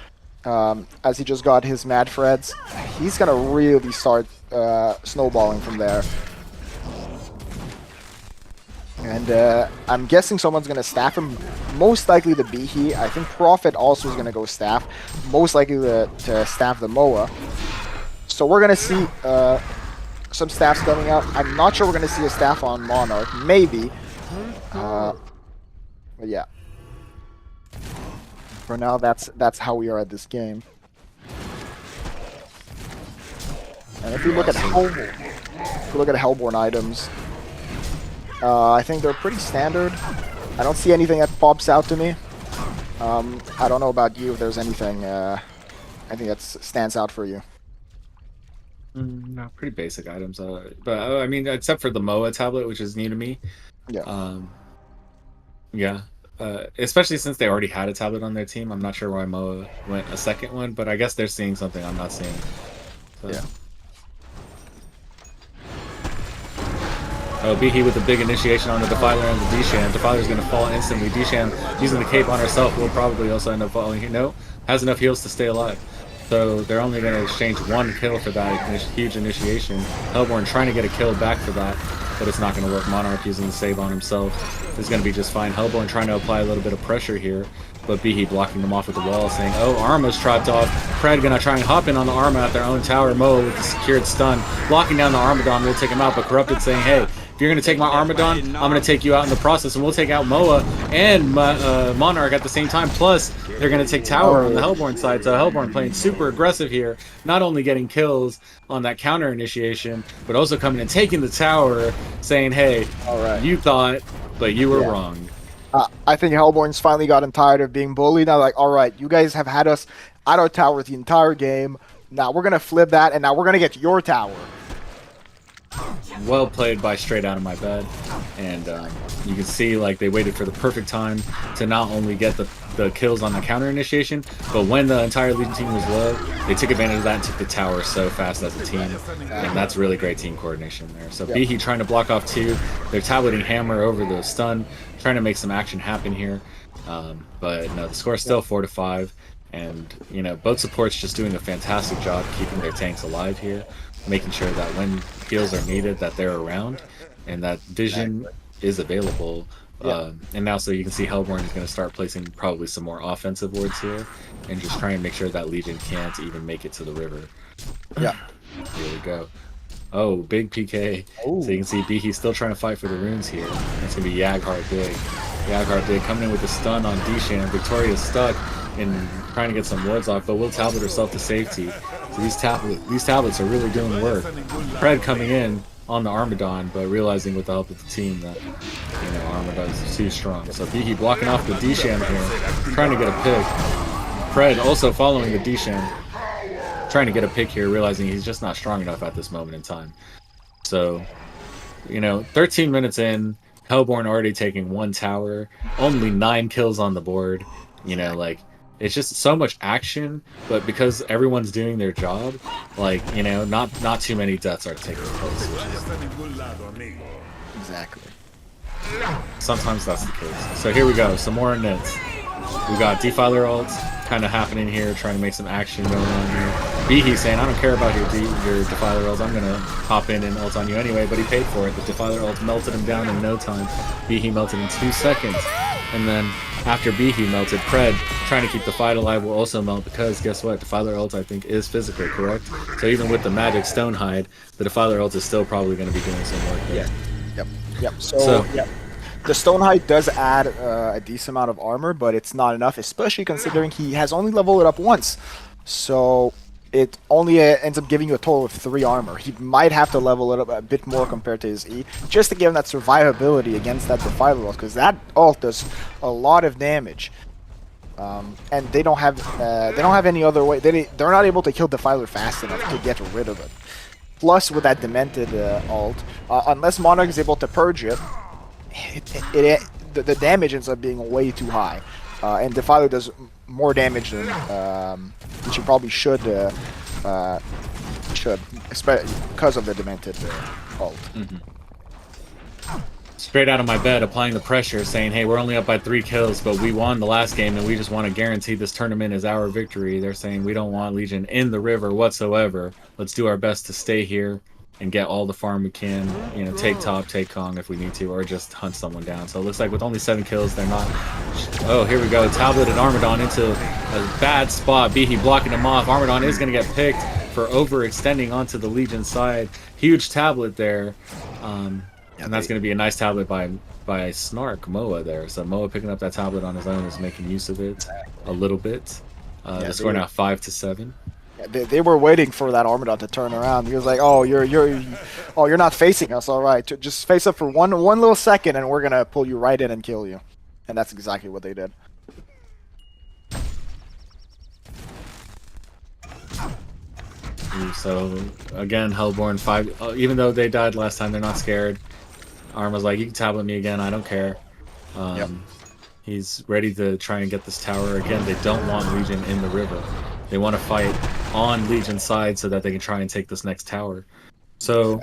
as he just got his Mad Freds, he's going to really start snowballing from there. And I'm guessing someone's going to staff him. Most likely the Behe. I think Prophet also is going to go staff. Most likely to staff the MOA. So we're going to see some staffs coming out. I'm not sure we're going to see a staff on Monarch. Maybe. But yeah. For now, that's how we are at this game. And if you look at Hellborn items, I think they're pretty standard. I don't see anything that pops out to me. I don't know about you if there's anything I think that stands out for you. No, pretty basic items. But I mean, except for the MOA tablet, which is new to me. Yeah. Yeah. Especially since they already had a tablet on their team. I'm not sure why MOA went a second one, but I guess they're seeing something I'm not seeing. So. Yeah. Oh, Behe with the big initiation on the Defiler and the Disham. Defiler's going to fall instantly. Disham using the cape on herself will probably also end up falling here. No, has enough heals to stay alive. So they're only going to exchange one kill for that huge initiation. Hellborn trying to get a kill back for that, but it's not going to work. Monarch using the save on himself is going to be just fine. Hellborn trying to apply a little bit of pressure here, but Behe blocking them off with the wall, saying, oh, Arma's trapped off. Pred going to try and hop in on the Arma at their own tower. Moa with the secured stun. Blocking down the Armadon will take him out, but Corrupted saying, hey, if you're going to take my Armadon, I'm going to take you out in the process, and we'll take out Moa and Monarch at the same time. Plus, they're going to take Tower on the Hellborn side, so Hellborn playing super aggressive here, not only getting kills on that counter initiation, but also coming and taking the tower, saying, hey, you thought, but you were wrong. I think Hellborn's finally gotten tired of being bullied. Now, like, all right, you guys have had us at our tower the entire game. Now we're going to flip that, and now we're going to get your tower. Well played by Straight Out of My Bed, and you can see like they waited for the perfect time to not only get the kills on the counter initiation, but when the entire Legion team was low, they took advantage of that and took the tower so fast as a team, and that's really great team coordination there. So Behe trying to block off two, they're tableting Hammer over the stun, trying to make some action happen here, but no, the score is still 4-5, and you know, both supports just doing a fantastic job keeping their tanks alive here, making sure that when heals are needed that they're around and that vision is available. And now so you can see Hellborn is going to start placing probably some more offensive wards here and just try and make sure that Legion can't even make it to the river. Yeah. Here we go. Oh, big PK. Ooh. So you can see Behe still trying to fight for the runes here. It's going to be Yaghart Big. Yaghart Big coming in with the stun on Disham. Victoria's stuck and trying to get some wards off, but will tablet herself to safety. these tablets are really doing work. Pred coming in on the Armadon, but realizing with the help of the team that, you know, Armadon is too strong. So Behe blocking off the D-Sham here, trying to get a pick. Pred also following the D-Sham, trying to get a pick here, realizing he's just not strong enough at this moment in time. So, you know, 13 minutes in, Hellborn already taking 1 tower, only 9 kills on the board. You know, like, it's just so much action, but because everyone's doing their job, like, you know, not too many deaths are taking place. Exactly. Sometimes that's the case. So here we go, some more nits. We got Defiler ult kind of happening here, trying to make some action going on here. Behe saying, I don't care about your Defiler ult, I'm gonna hop in and ult on you anyway, but he paid for it. The Defiler ult melted him down in no time. Behe melted in 2 seconds. And then after Behe melted, Pred, trying to keep the fight alive, will also melt because guess what? Defiler ult, I think, is physical, correct? So even with the magic Stonehide, the Defiler ult is still probably going to be doing some work there. Yeah. Yep. So yeah. The Stonehide does add a decent amount of armor, but it's not enough, especially considering he has only leveled it up once. So it only ends up giving you a total of 3 armor. He might have to level it up a bit more compared to his E, just to give him that survivability against that Defiler ult, because that ult does a lot of damage. And they don't have any other way. They're not able to kill Defiler fast enough to get rid of it. Plus, with that Demented ult, unless Monarch is able to purge it, the damage ends up being way too high, and Defiler does more damage than which he probably should, especially because of the Demented ult. Straight out of my bed, applying the pressure, saying, hey, we're only up by 3 kills, but we won the last game, and we just want to guarantee this tournament is our victory. They're saying we don't want Legion in the river whatsoever. Let's do our best to stay here and get all the farm we can, you know, take top, take Kong if we need to, or just hunt someone down. So it looks like with only 7 kills, they're not... Oh, here we go. Tablet and Armadon into a bad spot. Behe blocking him off. Armadon is going to get picked for overextending onto the Legion side. Huge tablet there. And that's going to be a nice tablet by Snark, Moa there. So Moa picking up that tablet on his own is making use of it a little bit. The score now 5-7. They were waiting for that Armadon to turn around. He was like, "Oh, you're not facing us, all right. Just face up for one little second, and we're gonna pull you right in and kill you." And that's exactly what they did. So again, Hellborn 5. Even though they died last time, they're not scared. Arma's like, "You can tablet me again. I don't care." He's ready to try and get this tower again. They don't want Legion in the river. They want to fight on Legion's side so that they can try and take this next tower. So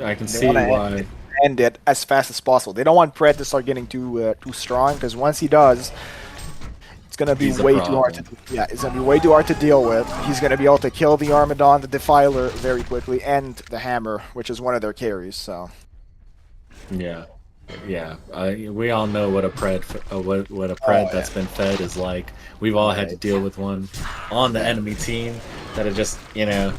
I can see why. End it as fast as possible. They don't want Pred to start getting too strong, because once he does, it's gonna be way too hard to. Yeah, it's gonna be way too hard to deal with. He's gonna be able to kill the Armadon, the Defiler very quickly, and the Hammer, which is one of their carries. So. Yeah. We all know what a Pred that's been fed is like. We've all had to deal with one on the enemy team that are just, you know,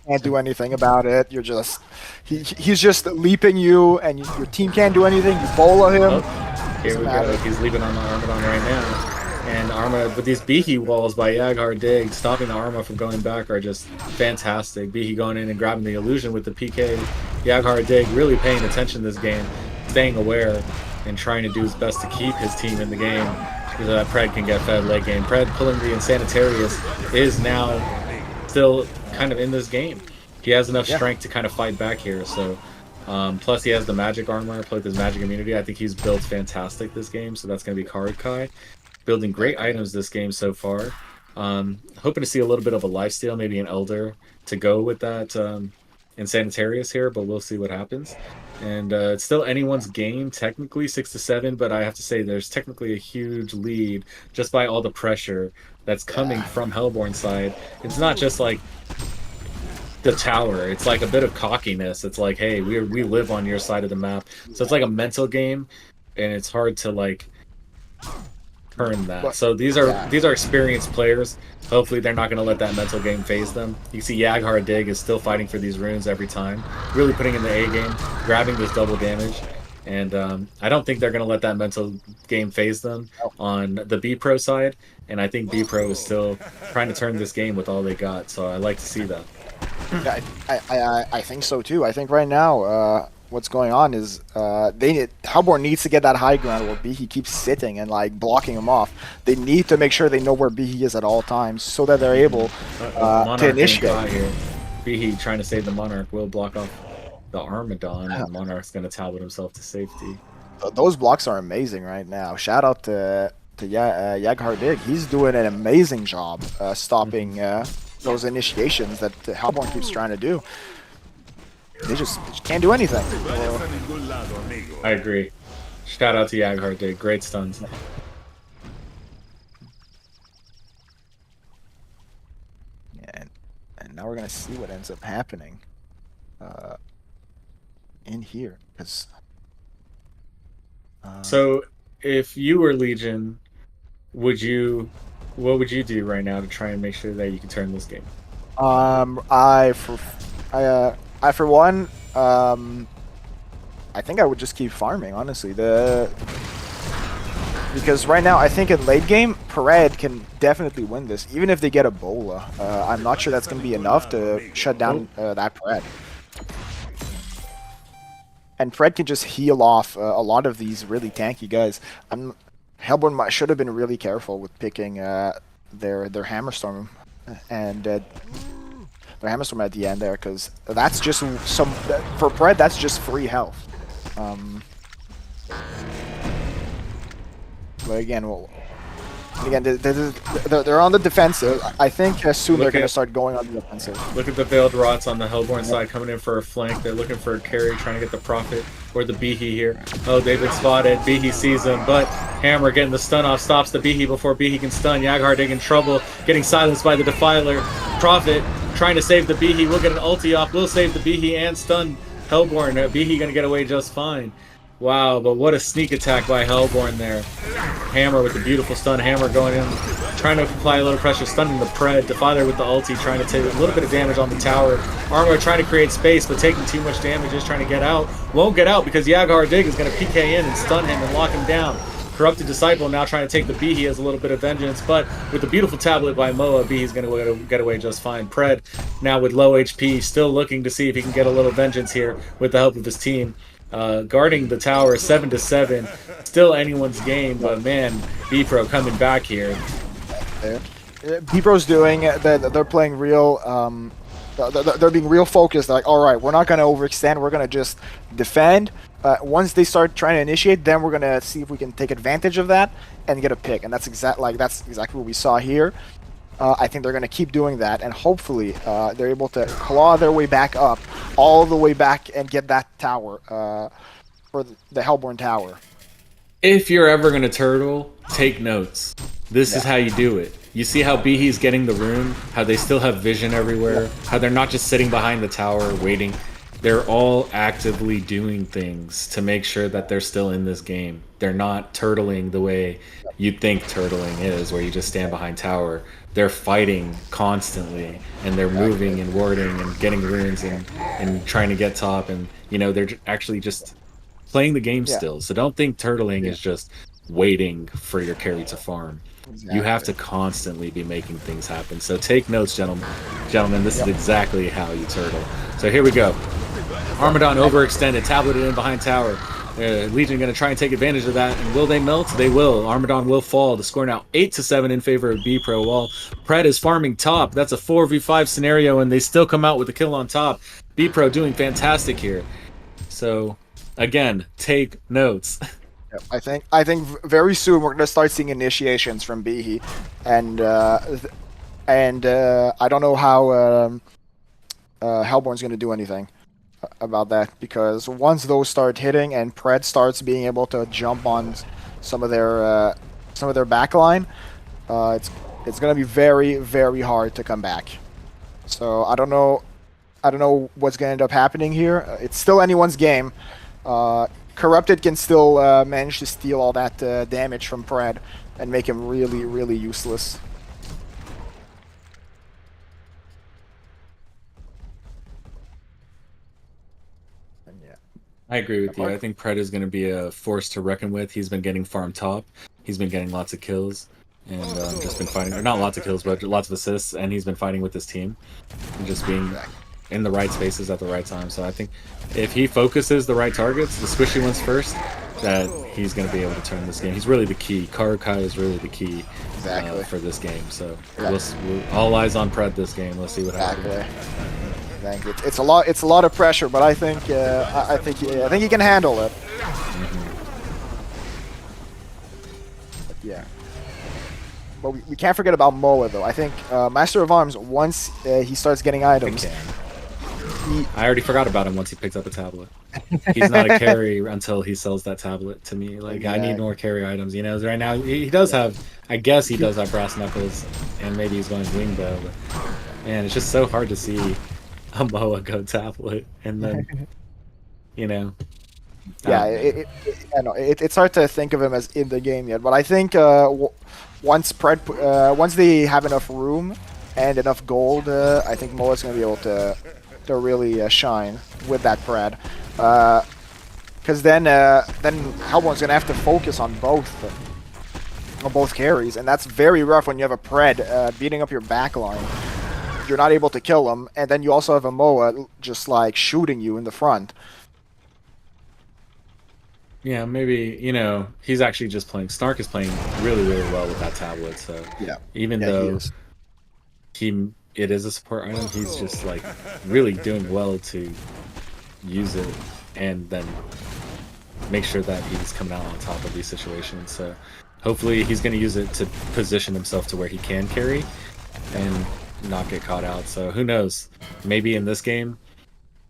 can't do anything about it. You're just he's just leaping you, and your team can't do anything. You bola him. Here we go. He's leaping on the Armadon right now. And Arma, but these Behe walls by Yaghar Dig, stopping the Arma from going back, are just fantastic. Behe going in and grabbing the illusion with the PK. Yaghar Dig really paying attention to this game, staying aware, and trying to do his best to keep his team in the game so that Pred can get fed late game. Pred pulling the Insanitarius is now still kind of in this game. He has enough strength to kind of fight back here. So plus he has the magic armor, played his magic immunity. I think he's built fantastic this game, so that's going to be Card Kai. Building great items this game so far. Hoping to see a little bit of a lifesteal, maybe an Elder to go with that Insanitarius here, but we'll see what happens. And it's still anyone's game, technically 6-7, but I have to say there's technically a huge lead just by all the pressure that's coming from Hellborn's side. It's not just like the tower, it's like a bit of cockiness. It's like, hey, we live on your side of the map. So it's like a mental game, and it's hard to like turn that. So these are experienced players. Hopefully they're not going to let that mental game phase them. You see Yaghar Dig is still fighting for these runes every time, really putting in the A game, grabbing this double damage, And I don't think they're going to let that mental game phase them on the B Pro side. And I think B Pro is still trying to turn this game with all they got. So I like to see that. Yeah, I think so too. I think right now, what's going on is Hellborn needs to get that high ground where Behe keeps sitting and like blocking him off. They need to make sure they know where Behe is at all times so that they're able to initiate. Here. Behe trying to save the Monarch will block off the Armadon, and Monarch's going to talbot himself to safety. Those blocks are amazing right now. Shout out to Yaghardig. He's doing an amazing job stopping those initiations that Hellborn keeps trying to do. They just can't do anything. I agree. Shout out to Yaghardig. Great stuns. Yeah, and now we're going to see what ends up happening in here. So, if you were Legion, what would you do right now to try and make sure that you can turn this game? I for one, I think I would just keep farming, honestly. Because right now, I think in late game, Pred can definitely win this, even if they get a Bola. I'm not sure that's going to be enough to shut down that Pred. And Pred can just heal off a lot of these really tanky guys. Hellborn should have been really careful with picking their Hammerstorm and their Hammerstorm at the end there, because that's just for Pred, that's just free health. But again, they're on the defensive. I think soon they're going to start going on the offensive. Look at the Veiled Rots on the Hellborn side coming in for a flank. They're looking for a carry, trying to get the Prophet or the Behe here. Oh, they've been spotted. Behe sees them, but Hammer getting the stun off stops the Behe before Behe can stun. Yaghardig in trouble, getting silenced by the Defiler. Prophet trying to save the Behe. We'll get an ulti off. We'll save the Behe and stun Hellborn. Behe going to get away just fine. Wow, but what a sneak attack by Hellborn there. Hammer with the beautiful stun. Hammer going in, trying to apply a little pressure, stunning the Pred. Defiler with the ulti, trying to take a little bit of damage on the tower. Armor trying to create space, but taking too much damage, just trying to get out. Won't get out because Yaghardig is going to PK in and stun him and lock him down. Corrupted Disciple now trying to take the Behe as a little bit of vengeance, but with the beautiful tablet by Moa, Behe's going to get away just fine. Pred now with low HP, still looking to see if he can get a little vengeance here with the help of his team. Guarding the tower 7-7, still anyone's game, but man, B-Pro coming back here. B-Pro's doing, they're playing real, they're being real focused. They're like, all right, we're not going to overextend, we're going to just defend. Once they start trying to initiate, then we're going to see if we can take advantage of that and get a pick. And that's exactly what we saw here. I think they're going to keep doing that, and hopefully they're able to claw their way back up, all the way back, and get that tower for the Hellborn tower. If you're ever going to turtle, take notes. This is how you do it. You see how Behe's getting the rune, how they still have vision everywhere, how they're not just sitting behind the tower waiting. They're all actively doing things to make sure that they're still in this game. They're not turtling the way you think turtling is, where you just stand behind tower. They're fighting constantly, and they're moving and warding and getting runes and trying to get top, and they're actually just playing the game still. So don't think turtling is just waiting for your carry to farm. Exactly. You have to constantly be making things happen. So take notes, gentlemen. This is exactly how you turtle. So here we go. Armadon overextended, tableted in behind tower. Legion going to try and take advantage of that, and will they melt? They will. Armadon will fall. The score now 8-7 in favor of B-Pro, while Pred is farming top. That's a 4v5 scenario, and they still come out with a kill on top. B-Pro doing fantastic here. So, again, take notes. I think very soon we're going to start seeing initiations from Behe, and I don't know how Hellborn's going to do anything about that, because once those start hitting and Pred starts being able to jump on some of their backline, it's going to be very, very hard to come back. So I don't know what's going to end up happening here. It's still anyone's game. Corrupted can still manage to steal all that damage from Pred and make him really, really useless. I agree with you. I think Pred is going to be a force to reckon with. He's been getting farm top. He's been getting lots of kills. And just been fighting, or not lots of kills, but lots of assists. And he's been fighting with his team. And just being in the right spaces at the right time. So I think if he focuses the right targets, the squishy ones first, that he's going to be able to turn this game. He's really the key. Karukai is really the key for this game. So we'll all eyes on Pred this game. Let's see what happens. I think it's a lot of pressure, but I think I think he can handle it. But yeah. But we can't forget about Moa though. I think Master of Arms, once he starts getting items, I already forgot about him once he picks up a tablet. He's not a carry until he sells that tablet to me. Like, I need more carry items. You know, right now he does have, I guess he does have brass knuckles, and maybe he's going wing bow. But man, it's just so hard to see a Moa go tablet, and then you know. Yeah, it's hard to think of him as in the game yet, but I think once they have enough room and enough gold, I think Moa's gonna be able to really shine with that Pred, because then Hellborn's gonna have to focus on both carries, and that's very rough when you have a Pred beating up your backline. You're not able to kill him, and then you also have a Moa just like shooting you in the front. Yeah, maybe, you know, he's actually just playing. Snark is playing really, really well with that tablet. So even though it is a support item, he's just like really doing well to use it and then make sure that he's coming out on top of these situations. So hopefully he's going to use it to position himself to where he can carry and not get caught out. So who knows? Maybe in this game,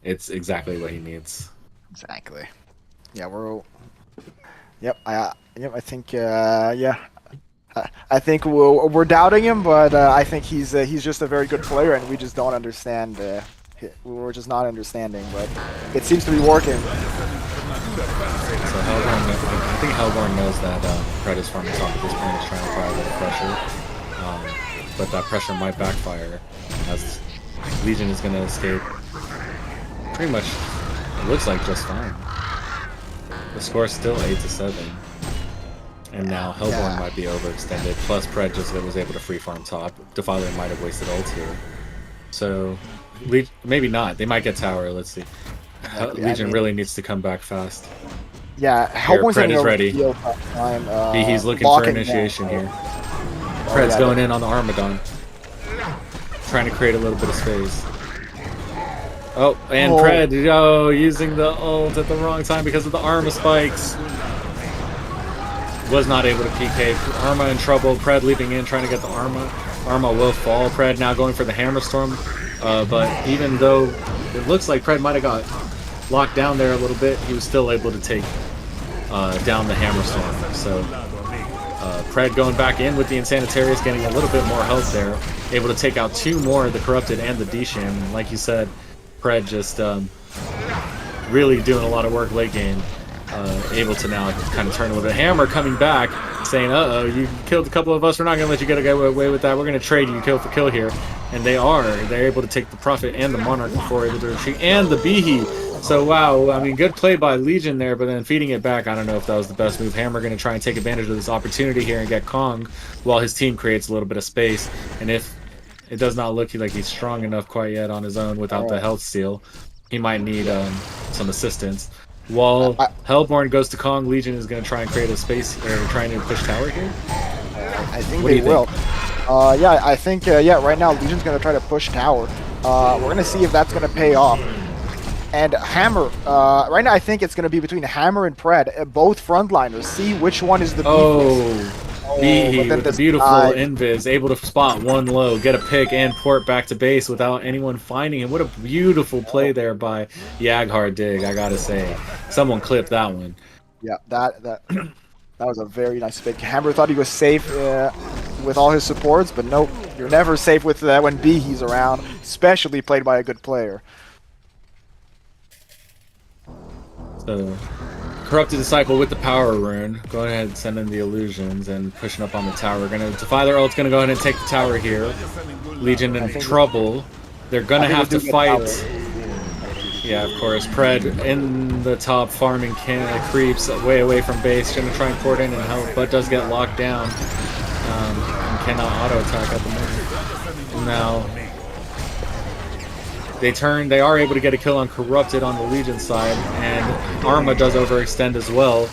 it's exactly what he needs. Exactly. Yeah, I think I think we're doubting him, but I think he's just a very good player, and we just don't understand. We're just not understanding, but it seems to be working. So Hellborn, I think Hellborn knows that Pred is from the top at this point. He's trying to apply a little pressure, but that pressure might backfire as Legion is going to escape. Pretty much, it looks like just fine. The score is still 8-7, and now Hellborn might be overextended. Plus, Pred just was able to free farm top. Defiler might have wasted ult here, so maybe not. They might get tower. Let's see. Legion really needs to come back fast. Yeah, Hellborn's Pred is ready. He's looking for initiation here. Pred's going in on the Armadon, trying to create a little bit of space. Oh, and Pred, using the ult at the wrong time because of the Arma spikes. Was not able to PK. Arma in trouble. Pred leaping in, trying to get the Arma. Arma will fall. Pred now going for the Hammer Storm. But even though it looks like Pred might have got locked down there a little bit, he was still able to take down the Hammer Storm. So Pred going back in with the Insanitarius, getting a little bit more health there. Able to take out 2 more, the Corrupted and the D-Sham. And like you said, Pred just really doing a lot of work late game, able to now kind of turn a little bit. Hammer coming back, saying, "Uh-oh, you killed a couple of us. We're not going to let you get away with that. We're going to trade you kill for kill here." And they're able to take the Prophet and the Monarch before able to retreat, and the Behe. So wow, I mean, good play by Legion there, but then feeding it back, I don't know if that was the best move. Hammer going to try and take advantage of this opportunity here and get Kong, while his team creates a little bit of space. And if it does not look like he's strong enough quite yet on his own without the health steal, he might need some assistance. While Hellborn goes to Kong, Legion is going to try and create a space, or trying to push tower here. I think they will. Yeah, I think right now Legion's going to try to push tower. We're going to see if that's going to pay off. And Hammer, right now I think it's going to be between Hammer and Pred, both frontliners. See which one is the beefiest. Behe with the beautiful invis, able to spot one low, get a pick, and port back to base without anyone finding him. What a beautiful play there by Yaghar Dig, I gotta say. Someone clipped that one. Yeah, that was a very nice pick. Hammer thought he was safe with all his supports, but nope, you're never safe with that when Behe's around, especially played by a good player. So, Corrupted Disciple with the power rune. Go ahead and send in the illusions and pushing up on the tower. Gonna defy their ult's gonna go ahead and take the tower here. Legion in trouble. They're gonna have to fight. Yeah, of course. Pred in the top farming creeps way away from base, gonna try and port in and help, but does get locked down and cannot auto attack at the moment. Now they are able to get a kill on Corrupted on the Legion side, and Arma does overextend as well,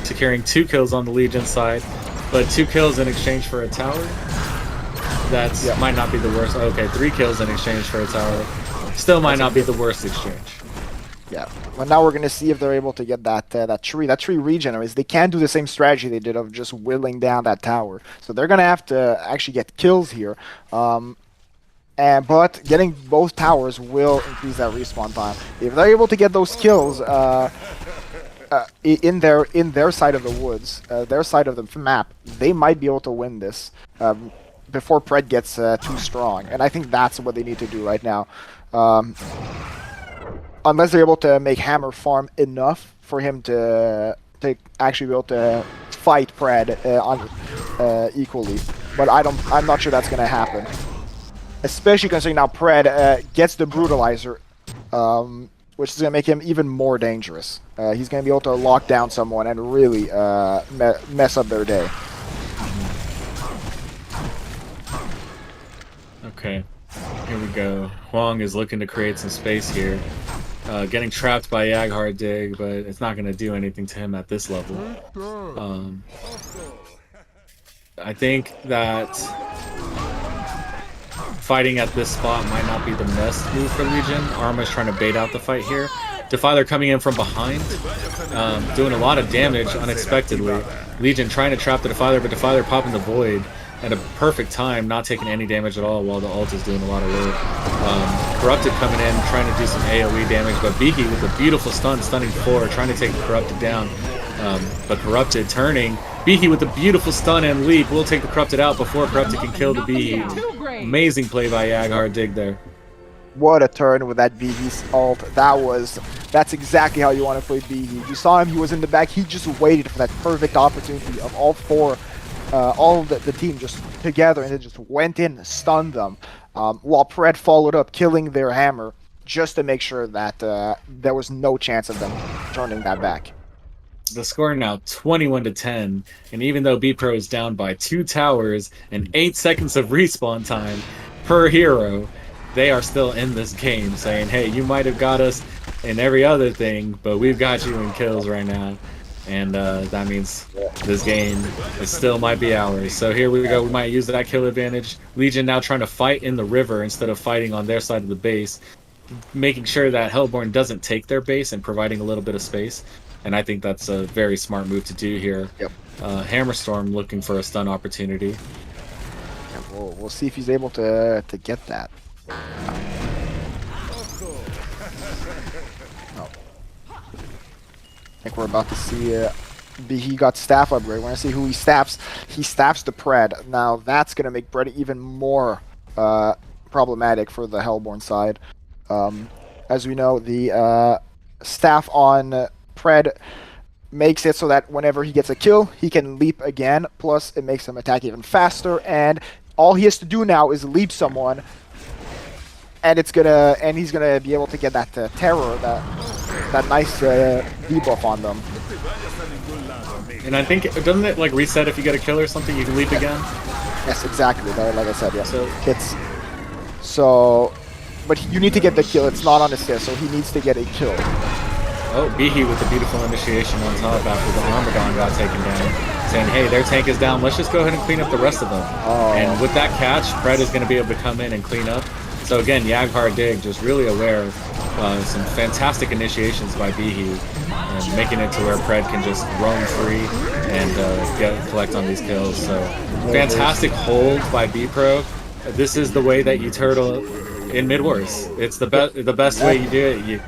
securing 2 kills on the Legion side, but 2 kills in exchange for a tower. That's might not be the worst. Okay, 3 kills in exchange for a tower. Still might not be the worst exchange. Yeah, but now we're gonna see if they're able to get that tree. That tree regenerates. They can't do the same strategy they did of just whittling down that tower. So they're gonna have to actually get kills here. But getting both towers will increase that respawn time. If they're able to get those kills in their side of the woods, their side of the map, they might be able to win this before Pred gets too strong. And I think that's what they need to do right now. Unless they're able to make Hammer farm enough for him to actually be able to fight Pred equally, but I'm not sure that's gonna happen. Especially considering now Pred gets the Brutalizer, which is gonna make him even more dangerous. He's gonna be able to lock down someone and really mess up their day. Okay, here we go. Huang is looking to create some space here. Getting trapped by Yaghar Dig, but it's not going to do anything to him at this level. I think that fighting at this spot might not be the best move for Legion. Arma's trying to bait out the fight here. Defiler coming in from behind, doing a lot of damage unexpectedly. Legion trying to trap the Defiler, but Defiler popping the Void at a perfect time, not taking any damage at all while the ult is doing a lot of work. Corrupted coming in, trying to do some AoE damage, but Beaky with a beautiful stun, stunning 4, trying to take Corrupted down. But Corrupted turning, Beaky with a beautiful stun and leap will take the Corrupted out before Corrupted can kill the Beaky. Amazing play by Yaghar Dig there. What a turn with that Beaky's ult. That's exactly how you want to play Beaky. You saw him, he was in the back, he just waited for that perfect opportunity of all four. All of the team just together, and it just went in, stunned them, while Pred followed up, killing their Hammer, just to make sure that there was no chance of them turning that back. The score now 21-10, and even though B-Pro is down by 2 towers and 8 seconds of respawn time per hero, they are still in this game, saying, hey, you might have got us in every other thing, but we've got you in kills right now. And that means this game still might be ours. So here we go. We might use that kill advantage. Legion now trying to fight in the river instead of fighting on their side of the base, making sure that Hellborn doesn't take their base and providing a little bit of space. And I think that's a very smart move to do here. Yep. Hammerstorm looking for a stun opportunity. Yeah, we'll see if he's able to get that. I think we're about to see he got staff upgrade. We're gonna see who he staffs. He staffs the Pred. Now that's gonna make Pred even more problematic for the Hellborn side. As we know, the staff on Pred makes it so that whenever he gets a kill, he can leap again. Plus, it makes him attack even faster. And all he has to do now is leap someone, and he's gonna be able to get that terror, that nice debuff on them. And I think, doesn't it like reset if you get a kill or something? You can leap again? Yes, exactly. Like I said, yeah. But you need to get the kill. It's not on assist, so he needs to get a kill. Oh, Behe with the beautiful initiation on top after the Armagon got taken down, saying, hey, their tank is down, let's just go ahead and clean up the rest of them. Oh. And with that catch, Pred is going to be able to come in and clean up. So again, Yaghar Dig just really aware of some fantastic initiations by Behe, and making it to where Pred can just roam free and collect on these kills. So fantastic hold by B-Pro. This is the way that you turtle in Midwars. It's the best way you do it.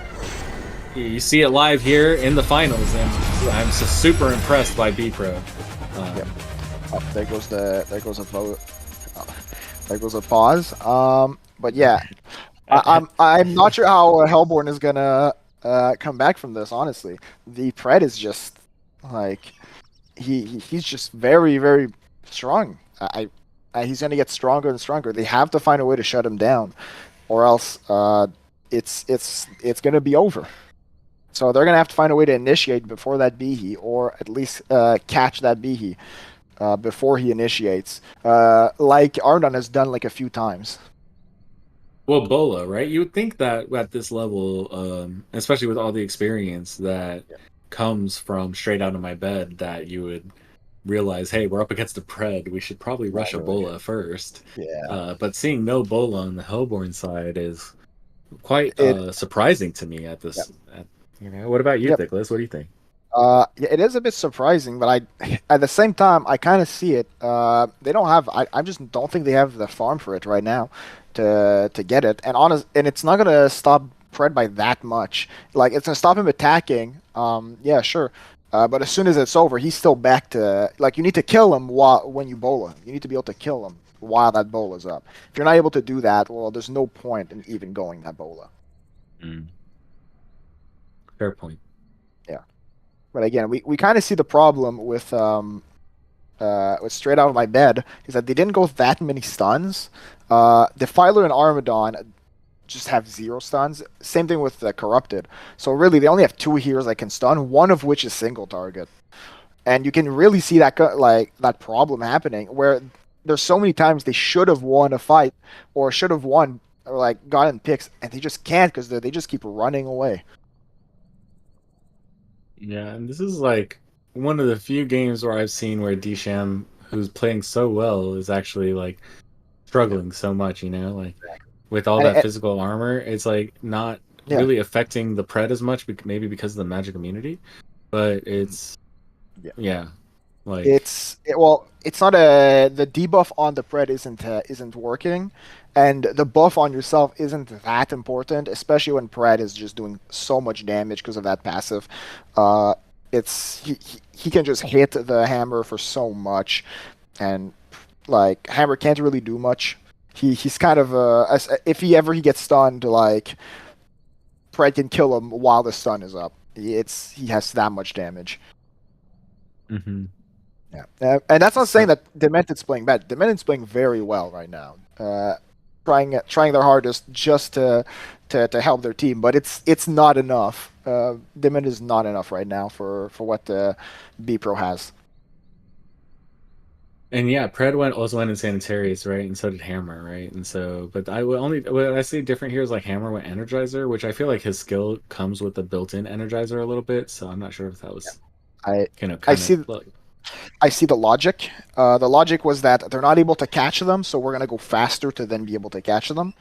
You see it live here in the finals, and I'm just super impressed by B-Pro. Yep. Oh, there goes a vote. There goes a pause. But yeah, I'm not sure how Hellborn is gonna come back from this. Honestly, the Pred is just like he's just very, very strong. He's gonna get stronger and stronger. They have to find a way to shut him down, or else it's gonna be over. So they're gonna have to find a way to initiate before that Bihi, or at least catch that Bihi before he initiates, like Arnon has done like a few times. Well, Bola, right? You would think that at this level, especially with all the experience that comes from straight out of my bed, that you would realize, hey, we're up against a Pred. We should probably rush a Bola first. Yeah. But seeing no Bola on the Hellborn side is quite surprising to me at this. What about you, Nicholas? What do you think? Yeah, it is a bit surprising, but at the same time, I kind of see it. They don't have. I just don't think they have the farm for it right now to get it. And it's not gonna stop Pred by that much. Like it's gonna stop him attacking. Yeah, sure. But as soon as it's over, he's still back to like you need to kill him when you bola. You need to be able to kill him while that bola's up. If you're not able to do that, well, there's no point in even going that bola. Fair point. Yeah. But again, we kind of see the problem with straight out of my bed is that they didn't go that many stuns. Defiler and Armadon just have 0 stuns. Same thing with the Corrupted. So really, they only have 2 heroes that can stun, one of which is single target. And you can really see that that problem happening where there's so many times they should have won a fight or should have won or like gotten picks, and they just can't because they just keep running away. Yeah, and this is like one of the few games where I've seen where Disham, who's playing so well, is actually like struggling so much, like with all that physical armor, it's like not really affecting the Pred as much, maybe because of the magic immunity, but it's like it's not the debuff on the Pred isn't working, and the buff on yourself isn't that important, especially when Pred is just doing so much damage because of that passive. He can just hit the hammer for so much, and like hammer can't really do much. He's kind of if he gets stunned, like Pred can kill him while the stun is up. He has that much damage. Mm-hmm. Yeah, and that's not saying that Demented's playing bad. Demented's playing very well right now, trying their hardest just to help their team, but it's not enough. Demented is not enough right now for what B Pro has. And yeah, Pred also went in Sanitarius, right? And so did Hammer, right? And so, but I see different heroes like Hammer went Energizer, which I feel like his skill comes with the built-in Energizer a little bit. So I'm not sure if that was I see the logic. The logic was that they're not able to catch them, so we're gonna go faster to then be able to catch them.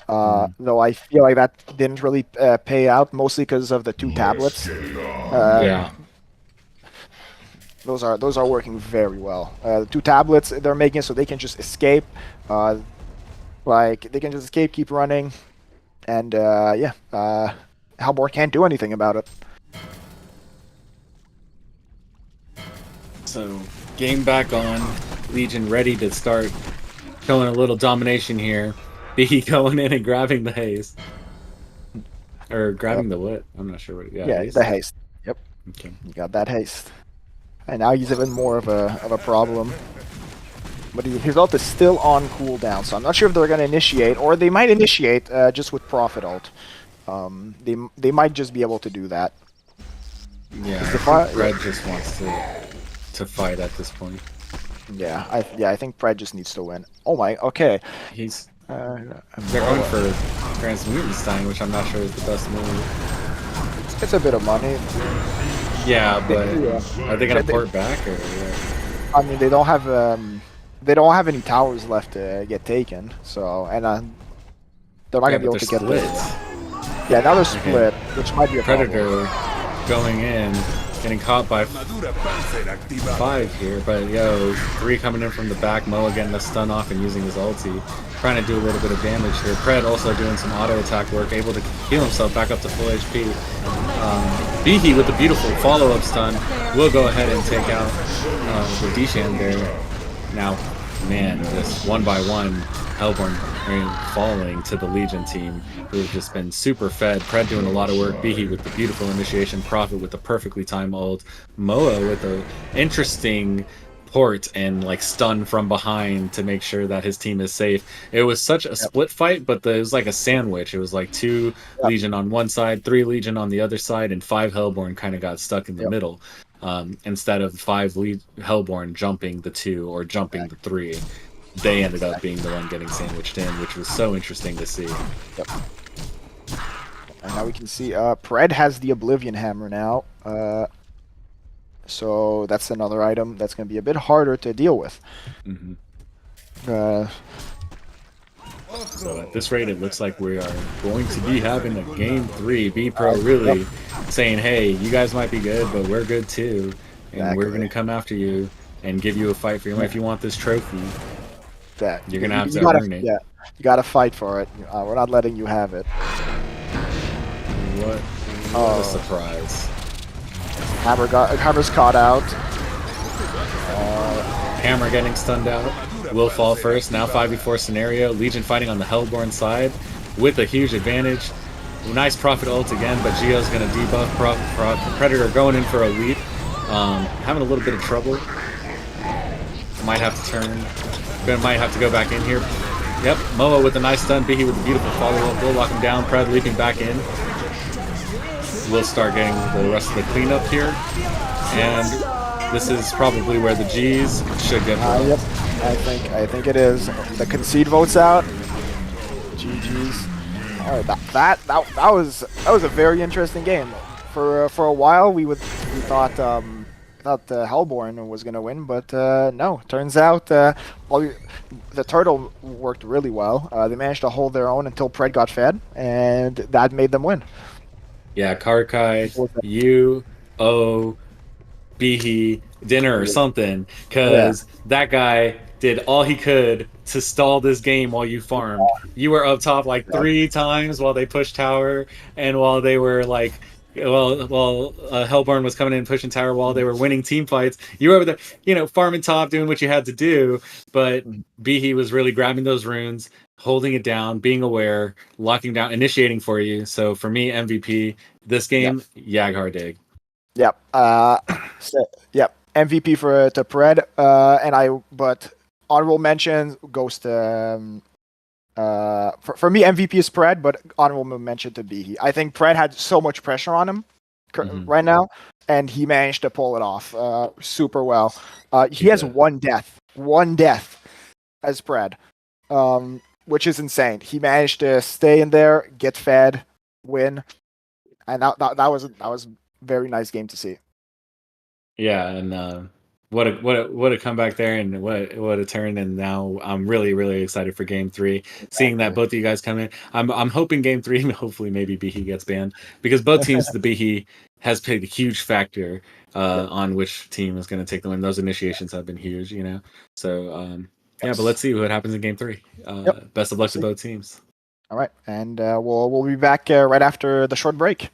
Though I feel like that didn't really pay out, mostly because of the 2 tablets. Those are working very well. The 2 tablets they're making so they can just escape. Like they can just escape, keep running, and Hellborn can't do anything about it. So game back on. Legion ready to start showing a little domination here. B going in and grabbing the haste. Or grabbing the what? I'm not sure what. Yeah, the haste. Yep. Okay. You got that haste. And now he's even more of a problem. But his ult is still on cooldown, so I'm not sure if they're going to initiate, or they might initiate just with Prophet ult. They might just be able to do that. Yeah, Pred just wants to fight at this point. Yeah, I think Pred just needs to win. Oh my, okay. They're going for Transmutanstein, which I'm not sure is the best move. It's a bit of money. Yeah, but are they gonna port back or? I mean, they don't have any towers left to get taken, so they're not gonna be able to get split. Yeah, now they're split, which might be a Predator going in, getting caught by 5 here, but 3 coming in from the back. Moa getting the stun off and using his ulti, trying to do a little bit of damage here. Pred also doing some auto attack work, able to heal himself back up to full HP. Bihi with the beautiful follow-up stun will go ahead and take out the Dishan there. Now, man, just one by one, Hellborn falling to the Legion team, who have just been super fed. Pred doing a lot of work. Bihi with the beautiful initiation. Prophet with the perfectly timed ult. Moa with an interesting port and like stun from behind to make sure that his team is safe. It was such a split fight, but it was like a sandwich. It was like 2 Legion on one side, 3 Legion on the other side, and 5 Hellborn kind of got stuck in the middle. Instead of 5 Hellborn jumping the 2 or jumping the 3, they ended up being the one getting sandwiched in, which was so interesting to see. Yep. And now we can see Pred has the Oblivion Hammer now. So that's another item that's going to be a bit harder to deal with. So at this rate, it looks like we are going to be having a game 3. B-Pro really saying, hey, you guys might be good, but we're good too. And we're going to come after you and give you a fight for your life. If you want this trophy, you're going to have to earn it. Yeah, you got to fight for it. We're not letting you have it. What a surprise. Hammer's caught out. Hammer getting stunned out. Will fall first. Now 5v4 scenario. Legion fighting on the Hellborn side with a huge advantage. Nice Prophet ult again, but Gio's going to debuff Predator going in for a leap. Having a little bit of trouble. Might have to turn. Might have to go back in here. Yep, Moa with a nice stun. Bihi with a beautiful follow-up. Will lock him down. Pred leaping back in. We'll start getting the rest of the cleanup here. And this is probably where the G's should get yep, I think it is. The concede votes out. GG's. All right, that was a very interesting game. For a while we thought the Hellborn was gonna win, but no. Turns out the turtle worked really well. They managed to hold their own until Pred got fed, and that made them win. Yeah, Karkai, you owe Bihi dinner or something, because that guy did all he could to stall this game while you farmed. You were up top like 3 times while they pushed tower, and while they were like, Hellborn was coming in and pushing tower while they were winning team fights. You were over there, farming top, doing what you had to do, but Bihi was really grabbing those runes, holding it down, being aware, locking down, initiating for you. So for me, MVP this game, Yaghar Dig. Yep. MVP to Pred. But honorable mention goes to for me, MVP is Pred, but honorable mention to Bihi. I think Pred had so much pressure on him right now, and he managed to pull it off super well. He has one death as Pred, which is insane. He managed to stay in there, get fed, win, and that was very nice game to see. Yeah, and what a comeback there, and what a turn! And now I'm really, really excited for Game 3. Seeing that both of you guys come in, I'm hoping Game 3, hopefully maybe Bihi gets banned, because both teams, the Bihi has played a huge factor on which team is going to take the win. Those initiations have been huge, So but let's see what happens in Game 3. Best of luck to both teams. All right, and we'll be back right after the short break.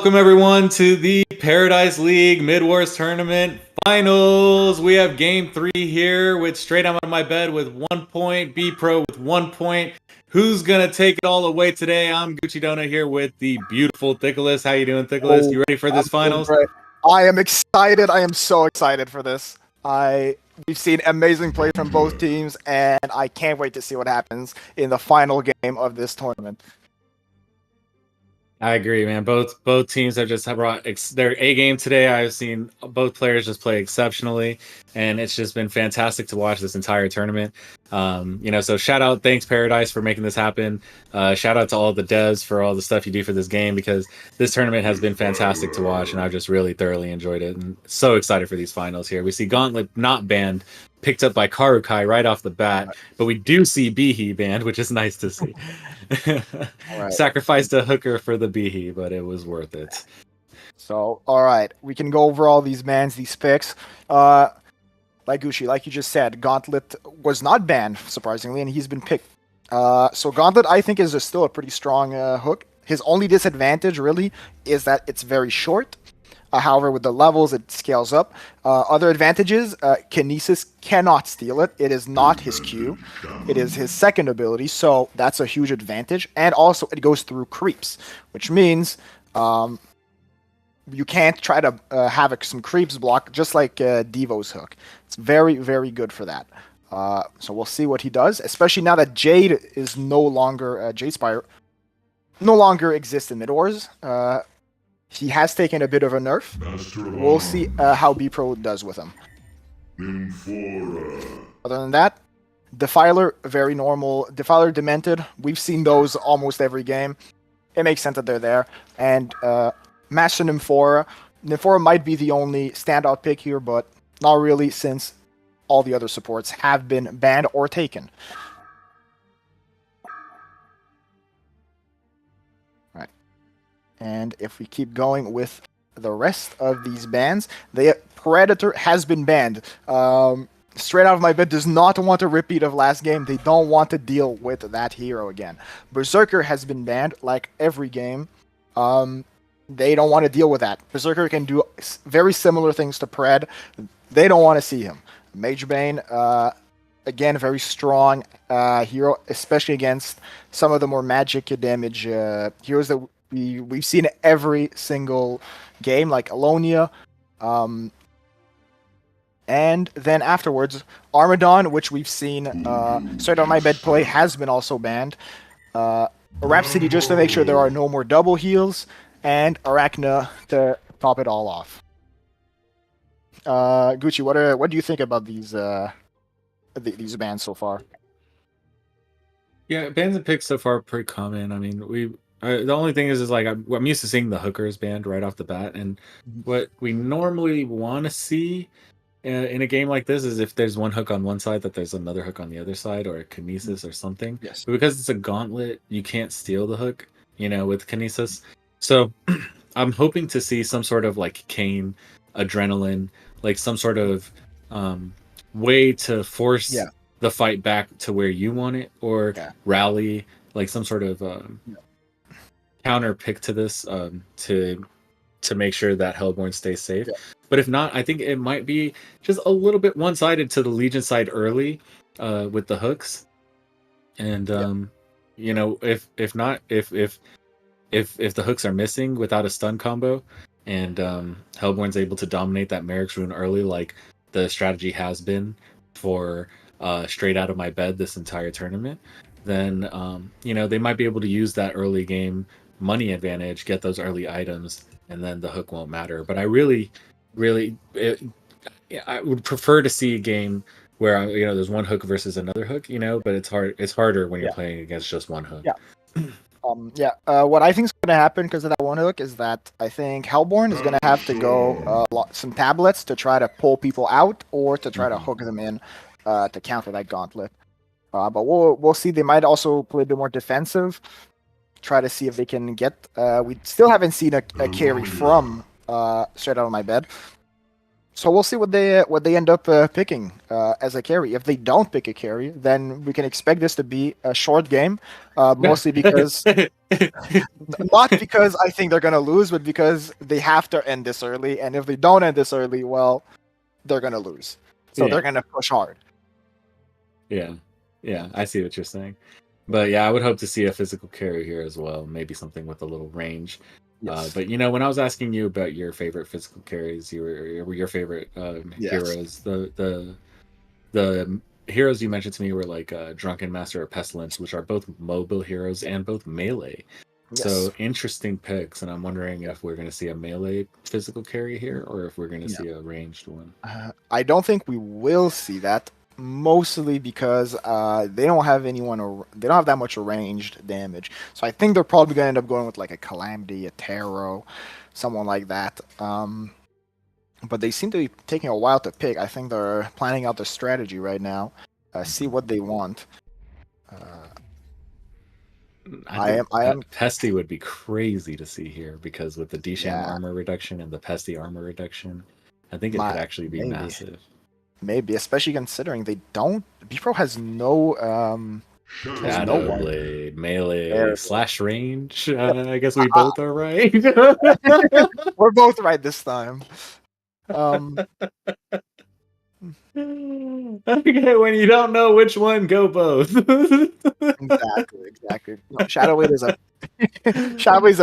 welcome everyone to the Paradise League Midwars Tournament Finals. We have Game 3 here with Straight Out of My Bed with 1 point, B Pro with 1 point. Who's gonna take it all away today? I'm Gucci Donut here with the beautiful Thickless. How you doing, Thickless? You ready for this finals? Right. I am excited. I am so excited for this. We've seen amazing play from both teams, and I can't wait to see what happens in the final game of this tournament. I agree, man. Both teams have just brought their A game today. I've seen both players just play exceptionally, and it's just been fantastic to watch this entire tournament. So shout out, thanks Paradise for making this happen. Shout out to all the devs for all the stuff you do for this game, because this tournament has been fantastic to watch, and I've just really thoroughly enjoyed it. And so excited for these finals here. We see Gauntlet not banned, picked up by Karukai right off the bat, but we do see Bihi banned, which is nice to see. Right. Sacrificed a hooker for the Bihi, but it was worth it. So, all right, we can go over all these bans, these picks. Like Gucci, like you just said, Gauntlet was not banned, surprisingly, and he's been picked. So Gauntlet, I think, is still a pretty strong hook. His only disadvantage, really, is that it's very short. However, with the levels, it scales up. Other advantages, Kinesis cannot steal it. It is not his Q. It is his second ability, so that's a huge advantage. And also, it goes through creeps, which means you can't try to have some creeps block, just like Devo's hook. It's very, very good for that. So we'll see what he does, especially now that Jade is no longer, Jade Spire no longer exists in Midwars. He has taken a bit of a nerf. We'll see how B-Pro does with him. Other than that, Defiler, very normal. Defiler Demented, we've seen those almost every game. It makes sense that they're there. And Master Nymphora. Nymphora might be the only standout pick here, but not really, since all the other supports have been banned or taken. And if we keep going with the rest of these bans, the Predator has been banned. Straight Out of My Bed does not want a repeat of last game. They don't want to deal with that hero again. Berserker has been banned, like every game. They don't want to deal with that. Berserker can do very similar things to Pred. They don't want to see him. Mage Bane, again, very strong hero, especially against some of the more magic damage heroes that we've seen every single game, like Alonia. And then afterwards, Armadon, which we've seen Straight Out of My Bed play, has been also banned. Rhapsody, just to make sure there are no more double heals, and Arachna to top it all off. Gucci, what do you think about these bans so far? Yeah, bans and picks so far are pretty common. I mean, the only thing is like I'm used to seeing the hookers banned right off the bat, and what we normally want to see in a game like this is if there's one hook on one side, that there's another hook on the other side, or a Kinesis or something. Yes. But because it's a gauntlet, you can't steal the hook, with Kinesis. So I'm hoping to see some sort of like Kane, Adrenaline, like some sort of way to force the fight back to where you want it, or rally, like some sort of counter pick to this to make sure that Hellborn stays safe. But if not, I think it might be just a little bit one-sided to the Legion side early with the hooks, and if the hooks are missing without a stun combo, and Hellborn's able to dominate that Merrick's rune early, like the strategy has been for Straight Out of My Bed this entire tournament, then they might be able to use that early game money advantage, get those early items, and then the hook won't matter. But I really I would prefer to see a game where there's one hook versus another hook, but it's harder when you're playing against just one hook. What I think is going to happen because of that one hook is that I think Hellborn is going to have to go some tablets to try to pull people out, or to try to hook them in to counter that gauntlet. But we'll see. They might also play a bit more defensive, try to see if they can get. We still haven't seen a carry from Straight Out of My Bed. So we'll see what they end up picking as a carry. If they don't pick a carry, then we can expect this to be a short game, mostly because not because I think they're gonna lose, but because they have to end this early. And if they don't end this early, well, they're gonna lose. So they're gonna push hard. Yeah, I see what you're saying. But yeah, I would hope to see a physical carry here as well. Maybe something with a little range. Yes. But when I was asking you about your favorite physical carries, your favorite Yes. heroes. The heroes you mentioned to me were like Drunken Master or Pestilence, which are both mobile heroes and both melee. Yes. So interesting picks, and I'm wondering if we're going to see a melee physical carry here, or if we're going to see a ranged one. I don't think we will see that. Mostly because they don't have anyone, or they don't have that much ranged damage. So I think they're probably gonna end up going with like a Calamity, a Taro, someone like that. But they seem to be taking a while to pick. I think they're planning out the strategy right now. See what they want. I am. Pesty would be crazy to see here because with the Disham Yeah. armor reduction and the Pesty armor reduction, I think it could actually be massive. Maybe, especially considering they don't. B-Pro has no. Shadow Blade, melee / range. I guess we both are right. We're both right this time. Okay, when you don't know which one, go both. Exactly. No, Shadow Blade is a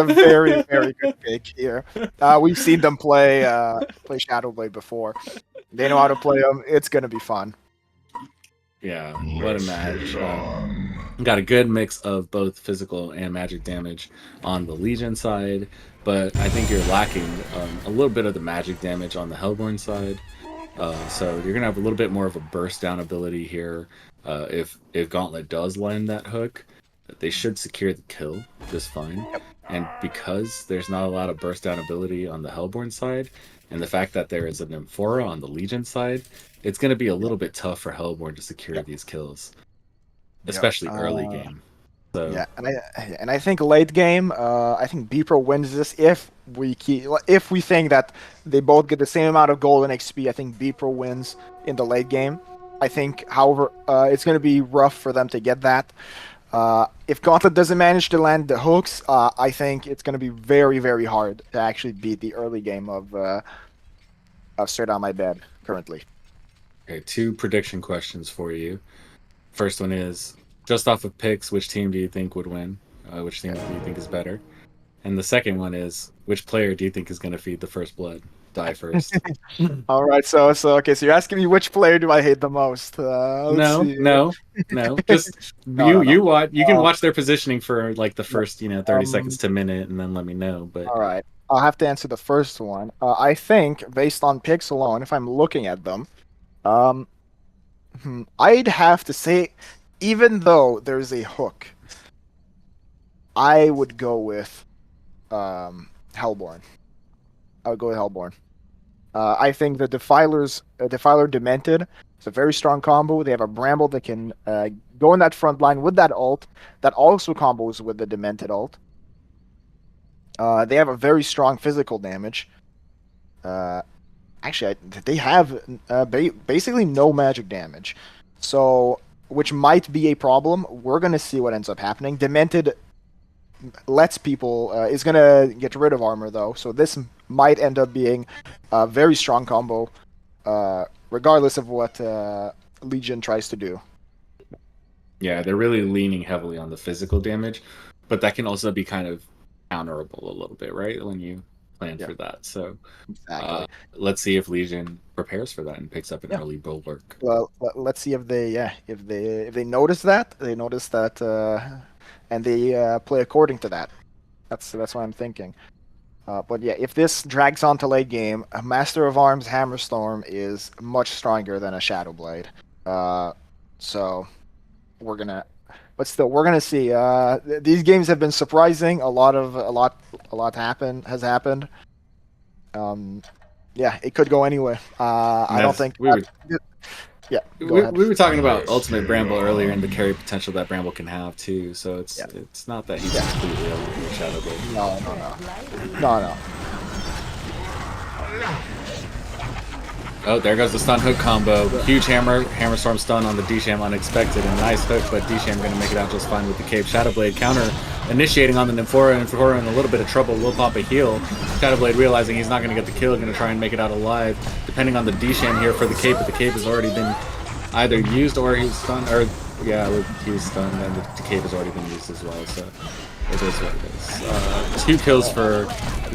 very, very good pick here. We've seen them play Shadow Blade before. They know how to play them. It's gonna be fun. Yeah, what a match. Got a good mix of both physical and magic damage on the Legion side, but I think you're lacking a little bit of the magic damage on the Hellborn side. So you're gonna have a little bit more of a burst down ability here. If Gauntlet does land that hook, they should secure the kill just fine. And because there's not a lot of burst down ability on the Hellborn side, and the fact that there is an Amphora on the Legion side, it's going to be a little bit tough for Hellborn to secure these kills, especially early game. So yeah, and I think late game, I think B-Pro wins this if we think that they both get the same amount of gold and XP. I think B-Pro wins in the late game. I think, however, it's going to be rough for them to get that. If Gauntlet doesn't manage to land the hooks, I think it's going to be very, very hard to actually beat the early game of Straight On My Bed currently. Okay, 2 prediction questions for you. First one is, just off of picks, which team do you think would win? Which team do you think is better? And the second one is, which player do you think is going to feed the first blood? Die first. All right, so you're asking me which player do I hate the most? No. Just you watch. You can watch their positioning for like the first 30 seconds to minute, and then let me know. But all right, I'll have to answer the first one. I think based on picks alone, if I'm looking at them, I'd have to say, even though there's a hook, I would go with Hellborn. I would go with Hellborn. I think the Defiler Demented is a very strong combo. They have a Bramble that can go in that front line with that ult, that also combos with the Demented ult. They have a very strong physical damage. Actually, they have basically no magic damage, so which might be a problem. We're gonna see what ends up happening. Demented lets people is gonna get rid of armor though, so this might end up being a very strong combo, regardless of what Legion tries to do. Yeah, they're really leaning heavily on the physical damage, but that can also be kind of counterable a little bit, right? When you plan for that. So Exactly. let's see if Legion prepares for that and picks up an early bulwark. Well, let's see if they notice that, and they play according to that. That's what I'm thinking. But yeah, if this drags on to late game, a Master of Arms Hammerstorm is much stronger than a Shadow Blade. So we're gonna see. These games have been surprising. A lot has happened. Yeah, it could go anyway. I don't think. Yeah, we were talking about Ultimate Bramble earlier and the carry potential that Bramble can have too. So it's not that he's completely over from Shadow Blade. No. Oh, there goes the stun hook combo. Huge hammer storm stun on the D-Sham, unexpected, and nice hook, but D-Sham gonna make it out just fine with the cape. Shadowblade counter initiating on the Nymphora, and Nymphora in a little bit of trouble, will pop a heal. Shadowblade realizing he's not gonna get the kill, gonna try and make it out alive. Depending on the D-Sham here for the cape, but the cape has already been either used or he's stunned, or yeah, he's stunned, and the cape has already been used as well, so it is what it is. 2 kills for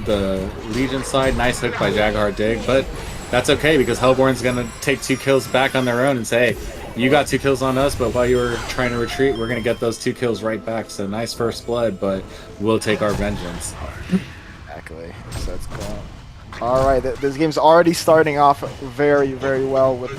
the Legion side. Nice hook by Jaguar Dig, but that's okay because Hellborn's gonna take 2 kills back on their own and say, hey, you got 2 kills on us, but while you were trying to retreat, we're gonna get those 2 kills right back. So nice first blood, but we'll take our vengeance. Exactly. So it's going. All right, this game's already starting off very, very well with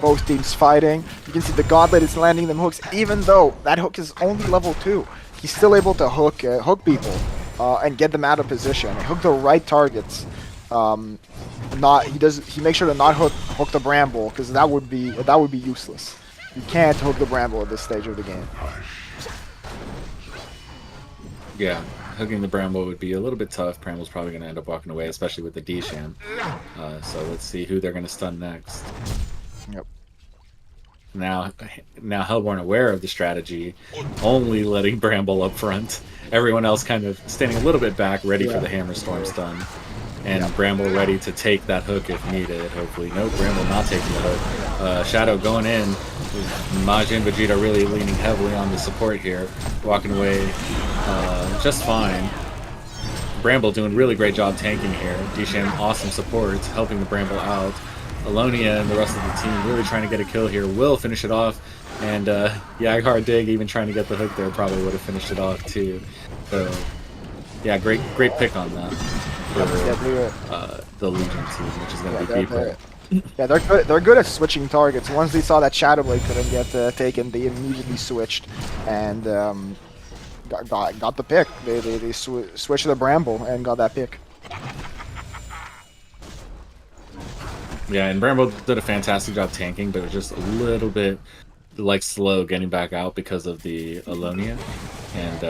both teams fighting. You can see the Gauntlet is landing them hooks, even though that hook is only level 2. He's still able to hook people and get them out of position. Hook the right targets. He makes sure to not hook the Bramble because that would be useless. You can't hook the Bramble at this stage of the game. Yeah, hooking the Bramble would be a little bit tough. Bramble's probably going to end up walking away, especially with the D-Sham. So let's see who they're going to stun next. Yep. Now Hellborn aware of the strategy, only letting Bramble up front. Everyone else kind of standing a little bit back, ready for the Hammer Storm stun. And Bramble ready to take that hook if needed, hopefully. Nope, Bramble not taking the hook. Shadow going in. Majin and Vegeta really leaning heavily on the support here. Walking away just fine. Bramble doing really great job tanking here. D-Sham awesome support, helping the Bramble out. Alonia and the rest of the team really trying to get a kill here. Will finish it off. And Jaguar Dig even trying to get the hook there probably would have finished it off too. So yeah, great pick on that. For the Legion team, which is going to be people. Yeah, they're good at switching targets. Once they saw that Shadowblade couldn't get taken, they immediately switched and got the pick. They switched to the Bramble and got that pick. Yeah, and Bramble did a fantastic job tanking, but it was just a little bit like slow getting back out because of the Alonia, and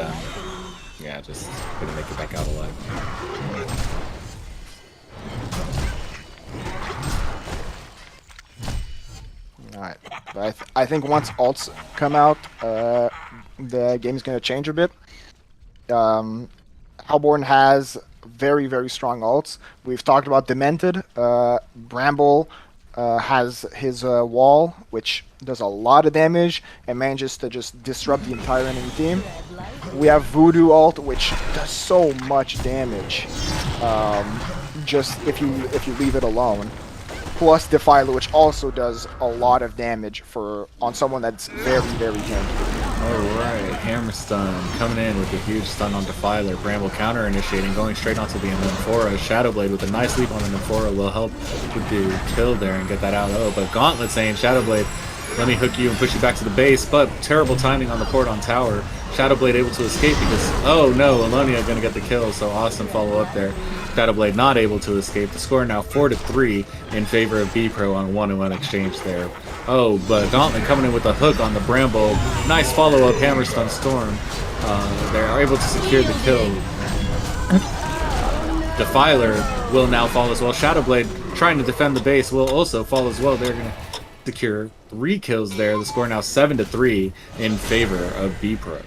yeah, just couldn't make it back out alive. Alright, but I think once alts come out, the game's going to change a bit. Hellborn has very, very strong ults. We've talked about Demented. Bramble has his wall, which does a lot of damage and manages to just disrupt the entire enemy team. We have Voodoo ult, which does so much damage, just if you leave it alone. Plus Defiler, which also does a lot of damage on someone that's very, very tanky. Alright, Hammer Stun coming in with a huge stun on Defiler. Bramble counter initiating, going straight onto the Nymphora. Shadowblade with a nice leap on the Nymphora will help with the kill there and get that out. Oh, but Gauntlet saying, Shadowblade, let me hook you and push you back to the base, but terrible timing on the port on tower. Shadowblade able to escape because, oh no, Alonia gonna get the kill, so awesome follow up there. Shadowblade not able to escape. The score now 4-3 in favor of B-Pro on 1-1 exchange there. Oh, but Gauntlet coming in with a hook on the Bramble. Nice follow-up Hammer Stun Storm. They're able to secure the kill. Defiler will now fall as well. Shadowblade trying to defend the base will also fall as well. They're going to secure 3 kills there. The score now 7-3 in favor of B-Pro.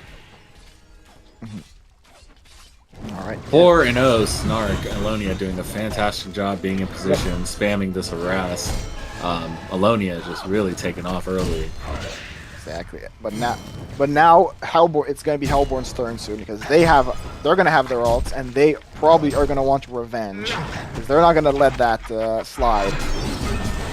Alright. 4-0 Snark. Alonia doing a fantastic job being in position, spamming this harass. Alonia just really taking off early. Exactly. But now Hellborn, it's gonna be Hellborn's turn soon because they're gonna have their ults and they probably are gonna want revenge because they're not gonna let that slide.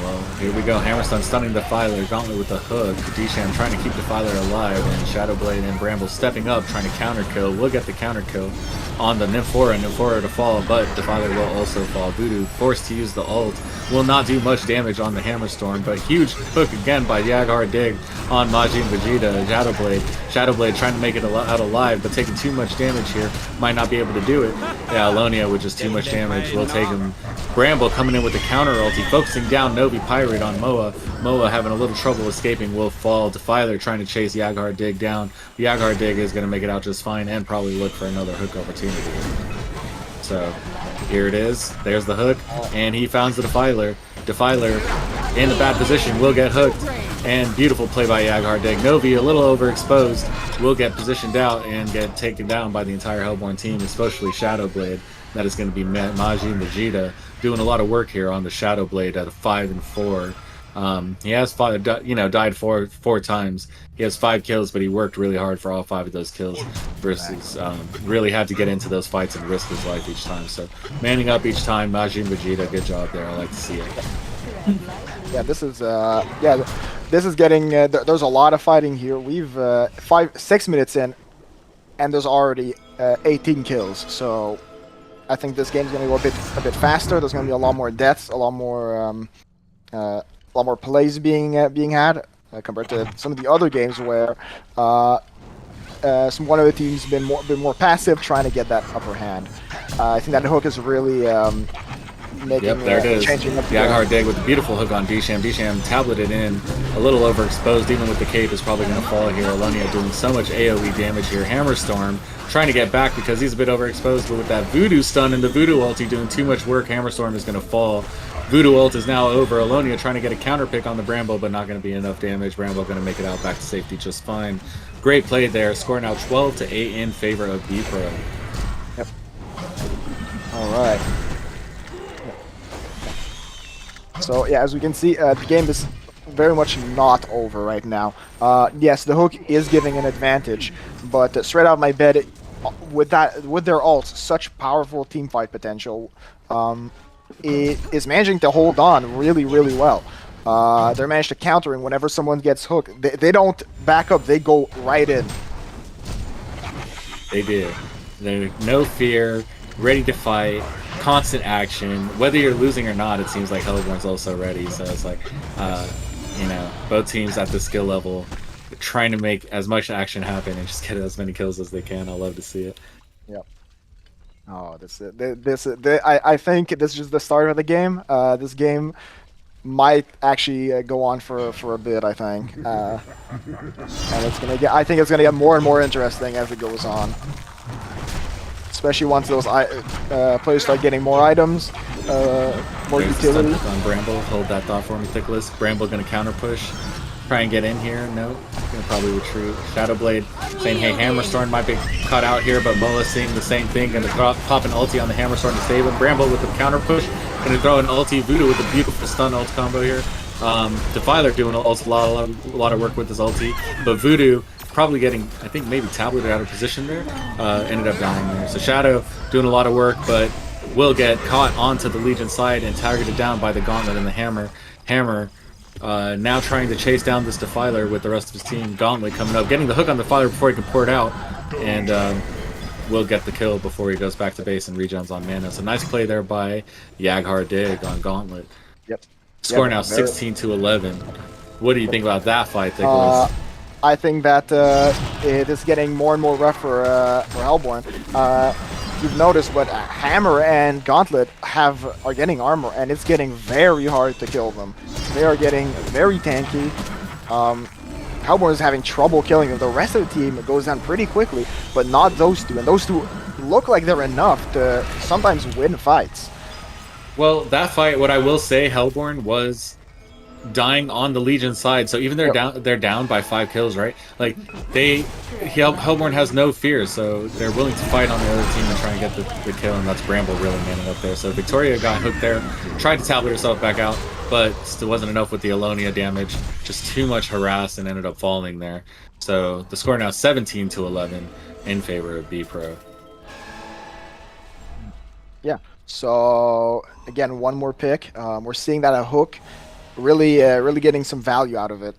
Well, here we go. Hammer Stun stunning Defiler. Gauntlet with the hook. D-Sham trying to keep Defiler alive. And Shadowblade and Bramble stepping up, trying to counter kill. We'll get the counter kill on the Nymphora. Nymphora to fall, but Defiler will also fall. Voodoo forced to use the ult. Will not do much damage on the Hammer Storm, but huge hook again by Jaguar Dig on Majin Vegeta. Shadowblade trying to make it out alive, but taking too much damage here. Might not be able to do it. Yeah, Alonia with just too much damage. We'll take him. Bramble coming in with the counter ulti, focusing down Novi Pirate on Moa. Moa having a little trouble escaping will fall. Defiler trying to chase Jaguar Dig down. Jaguar Dig is going to make it out just fine and probably look for another hook opportunity. So Here it is. There's the hook, and he finds the Defiler. Defiler in a bad position will get hooked, and beautiful play by Yaghardeg. Novi a little overexposed, will get positioned out and get taken down by the entire Hellborn team, especially Shadowblade. That is going to be Maji and Vegeta doing a lot of work here on the Shadowblade at a 5 and 4. He has died four times. He has 5 kills, but he worked really hard for all 5 of those kills. Versus really had to get into those fights and risk his life each time. So manning up each time, Majin Vegeta, good job there. I like to see it. Yeah, this is getting. There's a lot of fighting here. We've 6 minutes in, and there's already 18 kills. So I think this game's gonna go a bit faster. There's gonna be a lot more deaths, a lot more plays being had compared to some of the other games where one of the teams been more passive, trying to get that upper hand. I think that hook is really making. Yep, there it is. Changing up. Yaghardeg with a beautiful hook on Disham. Disham tableted in, a little overexposed, even with the cape is probably going to fall here. Alonia doing so much AoE damage here. Hammerstorm trying to get back because he's a bit overexposed, but with that Voodoo stun and the Voodoo ulti doing too much work, Hammerstorm is going to fall. Voodoo ult is now over. Alonia trying to get a counter pick on the Bramble, but not going to be enough damage. Bramble going to make it out back to safety just fine. Great play there. Score now 12-8 in favor of B-Pro. Yep. All right. So yeah, as we can see, the game is very much not over right now. Yes, the hook is giving an advantage, but straight out of my bed, with their ult, such powerful team fight potential. It is managing to hold on really, really well. They're managed to countering whenever someone gets hooked. They don't back up, they go right in. They do. They're no fear, ready to fight, constant action. Whether you're losing or not, it seems like Hellborn's also ready. So it's like, both teams at the skill level trying to make as much action happen and just get as many kills as they can. I love to see it. Yep. Oh, I think this is just the start of the game. This game might actually go on for a bit. I think, and it's gonna get. I think it's gonna get more and more interesting as it goes on. Especially once those players start getting more items, more utility. On Bramble, hold that thought for me, Thickless. Bramble gonna counter push. Try and get in here. No, gonna probably retreat. Shadowblade saying, hey, Hammerstorm might be cut out here, but Mola seeing the same thing. Gonna pop an ulti on the Hammerstorm to save him. Bramble with the counter push. Gonna throw an ulti. Voodoo with a beautiful stun ult combo here. Defiler doing a lot of work with his ulti, but Voodoo probably getting, I think, maybe tableted out of position there. Ended up dying there. So Shadow doing a lot of work, but will get caught onto the Legion side and targeted down by the Gauntlet and the Hammer. Now trying to chase down this Defiler with the rest of his team. Gauntlet coming up, getting the hook on the Defiler before he can pour it out, and will get the kill before he goes back to base and regens on mana. So nice play there by Yaghardeg on Gauntlet. Yep. Score now 16-11. What do you think about that fight, Nicholas? I think that it is getting more and more rough for Hellborn. You've noticed, but Hammer and Gauntlet are getting armor, and it's getting very hard to kill them. They are getting very tanky. Hellborn is having trouble killing them. The rest of the team goes down pretty quickly, but not those two. And those two look like they're enough to sometimes win fights. Well, that fight, what I will say, Hellborn was dying on the Legion side, so even they're down by 5 kills, right? Like Hellborn has no fear, so they're willing to fight on the other team and try and get the kill, and that's Bramble really manning up there. So Victoria got hooked there, tried to tablet herself back out, but still wasn't enough with the Alonia damage. Just too much harass and ended up falling there. So the score now 17-11 in favor of B-Pro. Yeah. So again, one more pick. We're seeing that a hook. Really getting some value out of it.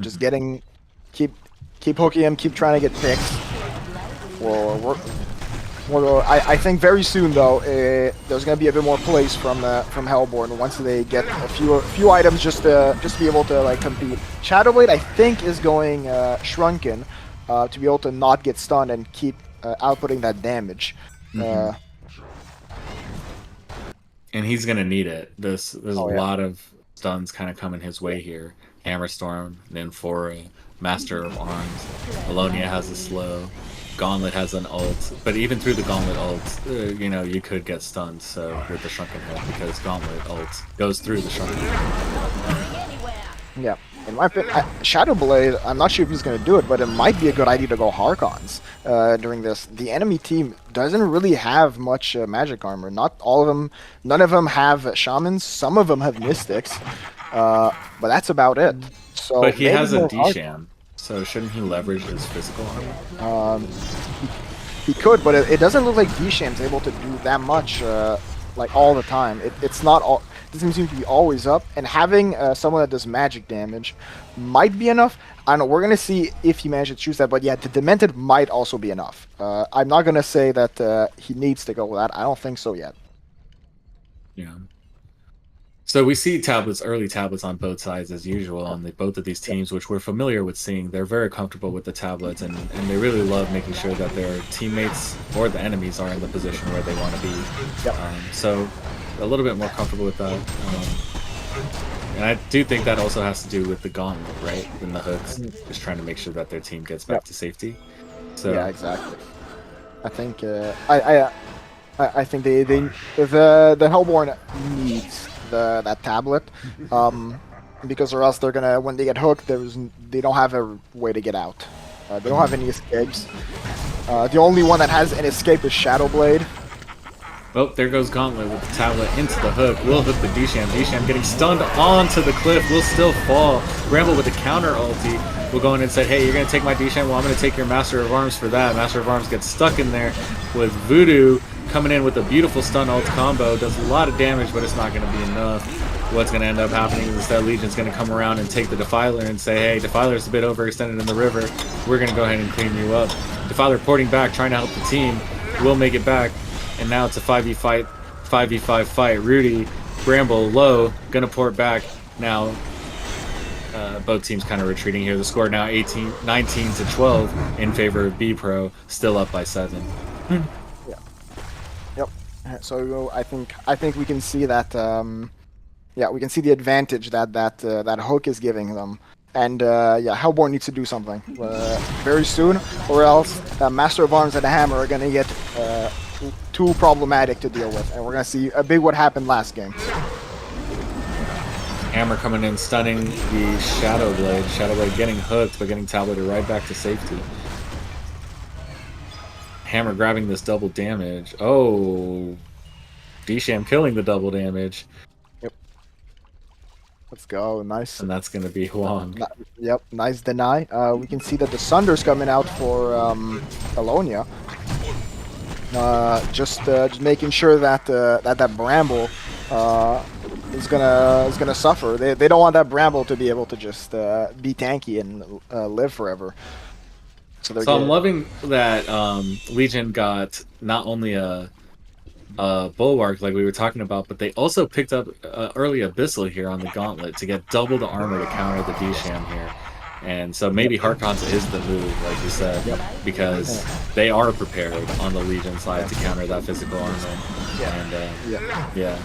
Just keep hooking him, keep trying to get picks. I think very soon though, there's gonna be a bit more plays from Hellborn once they get a few items just to be able to like compete. Shadowblade I think is going shrunken to be able to not get stunned and keep outputting that damage. And he's gonna need it. There's a lot of stuns kind of coming his way here. Hammerstorm, Ninfora, Master of Arms. Alonia has a slow. Gauntlet has an ult, but even through the Gauntlet ult, you know, you could get stunned. So with the Shrunken Head, because Gauntlet ult goes through the Shrunken Head. Yeah. In my opinion, Shadowblade, I'm not sure if he's going to do it, but it might be a good idea to go Harkons during this. The enemy team doesn't really have much magic armor. Not all of them, none of them have shamans. Some of them have mystics, but that's about it. So But he has a more D-Sham, so shouldn't he leverage his physical armor? He could, but it doesn't look like D-Sham's able to do that much, like all the time. It's not all. It doesn't seem to be always up, and having someone that does magic damage might be enough. I don't know. We're gonna see if he manages to choose that, but yeah, the Demented might also be enough. I'm not gonna say that he needs to go with that. I don't think so yet. Yeah. So we see tablets, early tablets on both sides as usual on both of these teams, which we're familiar with seeing. They're very comfortable with the tablets, and they really love making sure that their teammates or the enemies are in the position where they want to be. Yep. So a little bit more comfortable with that. And I do think that also has to do with the Gauntlet, right? And the hooks, just trying to make sure that their team gets back to safety. So Yeah, exactly. I think I think the Hellborn needs that tablet, because or else they're gonna, when they get hooked, they don't have a way to get out. They don't have any escapes. The only one that has an escape is Shadowblade. Oh, there goes Gauntlet with the tablet into the hook. Will hook the D-Sham. D-Sham getting stunned onto the cliff. Will still fall. Bramble with the counter ulti will go in and say, hey, you're going to take my D-Sham? Well, I'm going to take your Master of Arms for that. Master of Arms gets stuck in there with Voodoo coming in with a beautiful stun ult combo. Does a lot of damage, but it's not going to be enough. What's going to end up happening is that Legion's going to come around and take the Defiler and say, hey, Defiler's a bit overextended in the river. We're going to go ahead and clean you up. Defiler porting back, trying to help the team. Will make it back. And now it's a 5v5 fight. Rudy, Bramble, low, gonna port back. Now, both teams kind of retreating here. The score now 19 to 12 in favor of B Pro, still up by 7. Yeah. Yep. So I think we can see that. Yeah, we can see the advantage that hook is giving them. And yeah, Hellborn needs to do something very soon, or else Master of Arms and the Hammer are gonna get too problematic to deal with, and we're gonna see a big what happened last game. Hammer coming in, stunning the Shadowblade. Shadowblade getting hooked, but getting tableted right back to safety. Hammer grabbing this double damage. Oh, D-Sham killing the double damage. Yep. Let's go, nice. And that's gonna be HoN. Yep, nice deny. We can see that the Sunder's coming out for Alonia. Just making sure that that Bramble is gonna suffer. They don't want that Bramble to be able to just be tanky and live forever. So I'm loving that Legion got not only a Bulwark like we were talking about, but they also picked up early Abyssal here on the Gauntlet to get double the armor to counter the D-Sham here. And so maybe Harkons is the move, like you said, because they are prepared on the Legion side to counter that physical armor. And yeah,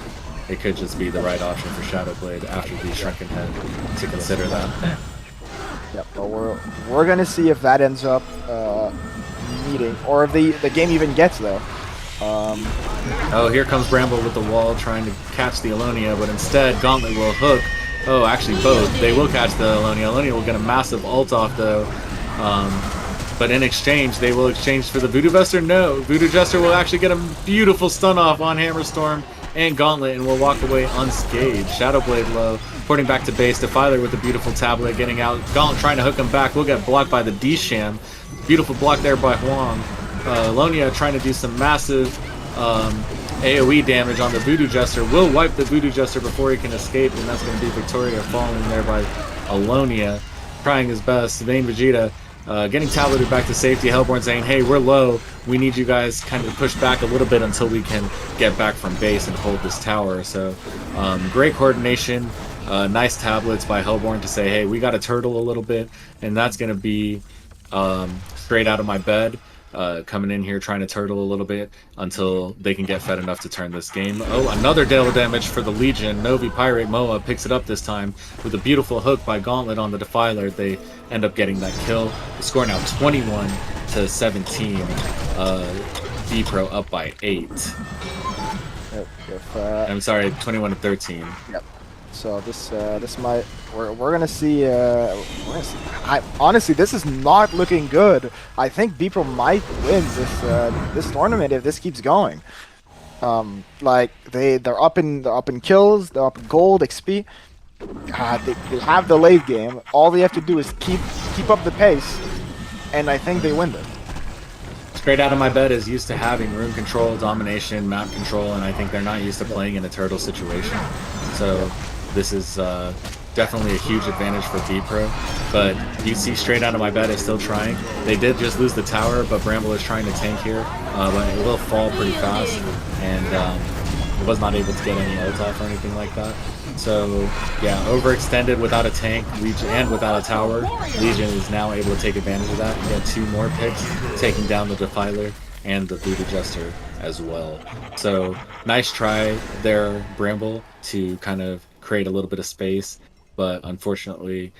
it could just be the right option for Shadowblade after the Shrunken Head to consider that. Yep, well, we're gonna see if that ends up meeting, or if the game even gets there. Oh, here comes Bramble with the wall trying to catch the Alonia, but instead Gauntlet will hook. Oh, actually both. They will catch the Alonia. Alonia will get a massive ult off though. But in exchange, they will exchange for the Voodoo Jester. No, Voodoo Jester will actually get a beautiful stun off on Hammerstorm and Gauntlet and will walk away unscathed. Shadowblade low, porting back to base. Defiler with the beautiful tablet getting out. Gauntlet trying to hook him back. Will get blocked by the D-Sham. Beautiful block there by HoN. Alonia trying to do some massive AoE damage on the Voodoo Jester. Will wipe the Voodoo Jester before he can escape, and that's going to be Victoria falling there by Alonia. Trying his best. Vayne Vegeta getting tableted back to safety. Hellborn saying, hey, we're low. We need you guys kind of push back a little bit until we can get back from base and hold this tower. So great coordination. Nice tablets by Hellborn to say, hey, we got to turtle a little bit, and that's going to be straight out of my bed. coming in here trying to turtle a little bit until they can get fed enough to turn this game. Oh, another double damage for the Legion. Novi Pirate Moa picks it up this time with a beautiful hook by Gauntlet on the Defiler. They end up getting that kill. The score now 21-17. B-Pro up by 8. I'm sorry, 21-13. Yep. So this might we're gonna see honestly, this is not looking good. I think B-Pro might win this tournament if this keeps going. Like they're up in kills, they're up in gold, XP. They have the late game. All they have to do is keep up the pace, and I think they win this. Straight Out of My Bed is used to having room control, domination, map control, and I think they're not used to playing in a turtle situation. So this is definitely a huge advantage for B-Pro. But you see Straight Out of My Bed is still trying. They did just lose the tower, but Bramble is trying to tank here. But it will fall pretty fast, and was not able to get any ult off or anything like that. So yeah, overextended without a tank, Legion, and without a tower. Legion is now able to take advantage of that and get 2 more picks, taking down the Defiler and the Voodoo Jester as well. So nice try there, Bramble, to kind of create a little bit of space, but unfortunately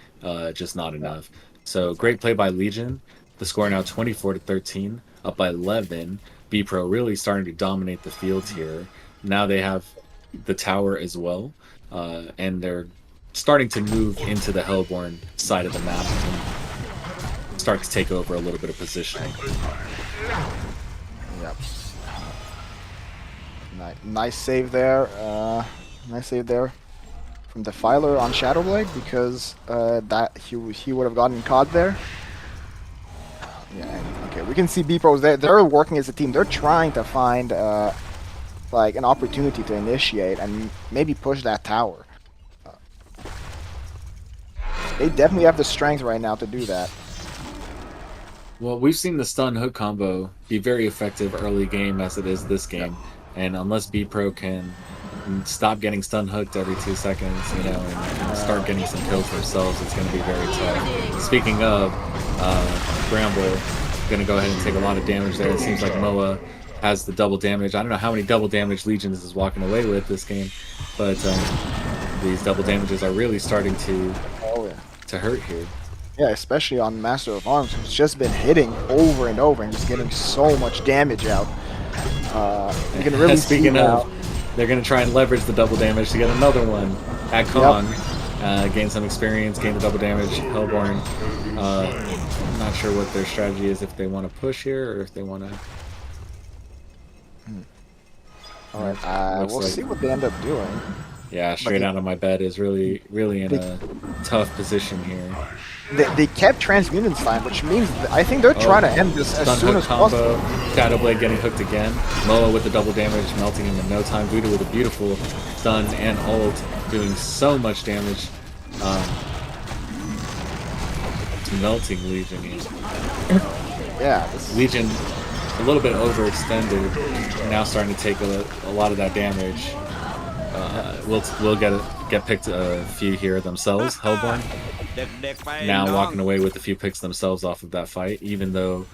just not enough. So great play by Legion. The score now 24-13, up by 11. B-Pro really starting to dominate the field here. Now they have the tower as well. And they're starting to move into the Hellborn side of the map and start to take over a little bit of positioning. Yep. Nice save there. Nice save there from Defiler on Shadowblade, because that he would have gotten caught there. Yeah. Okay. We can see B-Pros. They're working as a team. They're trying to find like an opportunity to initiate and maybe push that tower. They definitely have the strength right now to do that. Well, we've seen the stun hook combo be very effective early game as it is this game, and unless B-Pro can stop getting stun hooked every 2 seconds, you know, and start getting some kills for themselves, it's going to be very tough. Speaking of, Bramble going to go ahead and take a lot of damage there. It seems like Moa has the double damage. I don't know how many double damage Legions is walking away with this game, but these double damages are really starting to hurt here. Yeah, especially on Master of Arms, who's just been hitting over and over and just getting so much damage out. You can really Speaking see of, they're going to try and leverage the double damage to get another one at HoN. Gain some experience, gain the double damage. Hellborn, I'm not sure what their strategy is, if they want to push here or if they want to... Alright, we'll see what they end up doing. Yeah, Straight Out of My Bed is really in a tough position here. They kept Transmutant's time, which means I think they're trying to end this as soon as possible. Shadowblade getting hooked again. Moa with the double damage, melting him in no time. Voodoo with a beautiful stun and ult, doing so much damage. Melting Legion here. Yeah, Legion a little bit overextended, now starting to take a lot of that damage. We'll get picked a few here themselves. Hellborn now walking away with a few picks themselves off of that fight, even though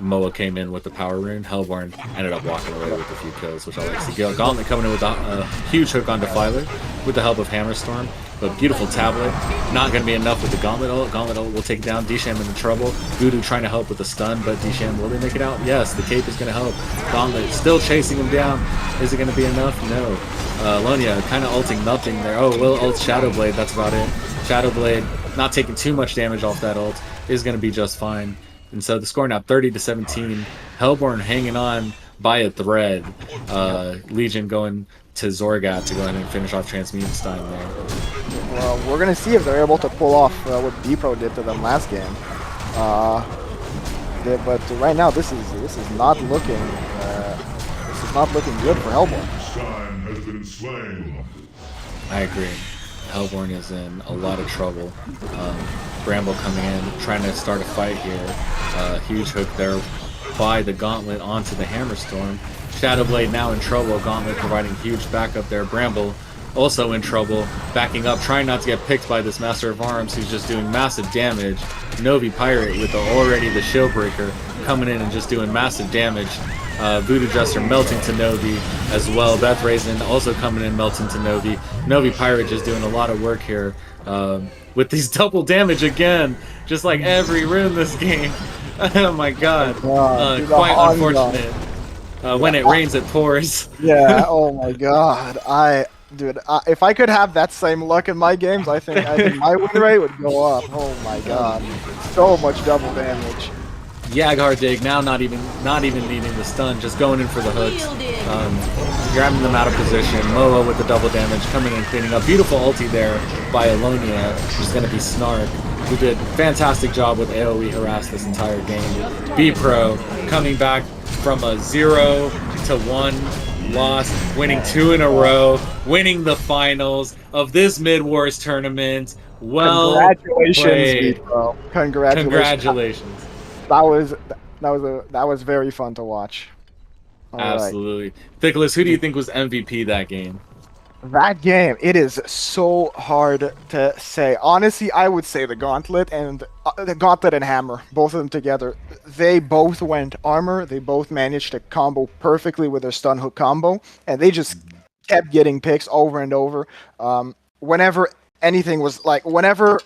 Moa came in with the power rune. Hellborn ended up walking away with a few kills, which I like to see. Gauntlet coming in with a huge hook on Defiler with the help of Hammerstorm. But beautiful tablet. Not going to be enough with the Gauntlet ult. Gauntlet ult will take down Disham into trouble. Voodoo trying to help with the stun, but Disham, will they make it out? Yes, the cape is going to help. Gauntlet still chasing him down. Is it going to be enough? No. Lonia kind of ulting nothing there. Oh, will ult Shadowblade. That's about it. Shadowblade not taking too much damage off that ult. Is going to be just fine. And so the score now 30-17. Hellborn hanging on by a thread. Legion going to Zorgat to go ahead and finish off Transmutanstein there. Well, we're gonna see if they're able to pull off what B-Pro did to them last game. But right now, this is not looking good for Hellborn. Has been slain. I agree. Hellborn is in a lot of trouble. Bramble coming in, trying to start a fight here. Huge hook there by the Gauntlet onto the Hammerstorm. Shadowblade now in trouble. Gauntlet providing huge backup there. Bramble also in trouble, backing up, trying not to get picked by this Master of Arms who's just doing massive damage. Novi Pirate with already the shield breaker coming in and just doing massive damage. Voodoo Jester melting to Novi as well. Beth Raisin also coming in, melting to Novi. Novi Pirate just doing a lot of work here with these double damage again, just like every rune this game. Oh my god. Quite unfortunate. When it rains, it pours. Yeah, oh my god. Dude, if I could have that same luck in my games, I think my win rate would go up. Oh my god. So much double damage. Yaghar Dig now not even needing the stun, just going in for the hooks. Grabbing them out of position. Moa with the double damage, coming in, cleaning up. Beautiful ulti there by Alonia, which is going to be Snark, who did fantastic job with AoE harass this entire game. B-Pro coming back from a 0 to 1 loss, winning 2 in a row, winning the finals of this Midwars tournament. Well, congratulations, B-Pro. Congratulations. That was very fun to watch. All absolutely. Right. Nicholas, who do you think was MVP that game? That game, it is so hard to say. Honestly, I would say the Gauntlet and Hammer, both of them together. They both went armor. They both managed to combo perfectly with their stun hook combo, and they just kept getting picks over and over. Whenever anything was like, whenever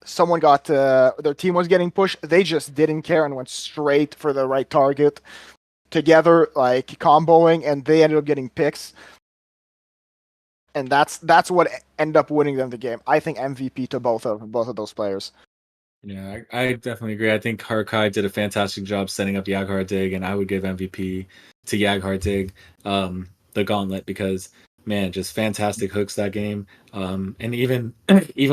someone got their team was getting pushed, they just didn't care and went straight for the right target together, like comboing, and they ended up getting picks. And that's what ended up winning them the game. I think MVP to both of those players. Yeah, I definitely agree. I think Harukai did a fantastic job setting up Yaghar Dig, and I would give MVP to Yaghar Dig, the Gauntlet, because man, just fantastic hooks that game. And even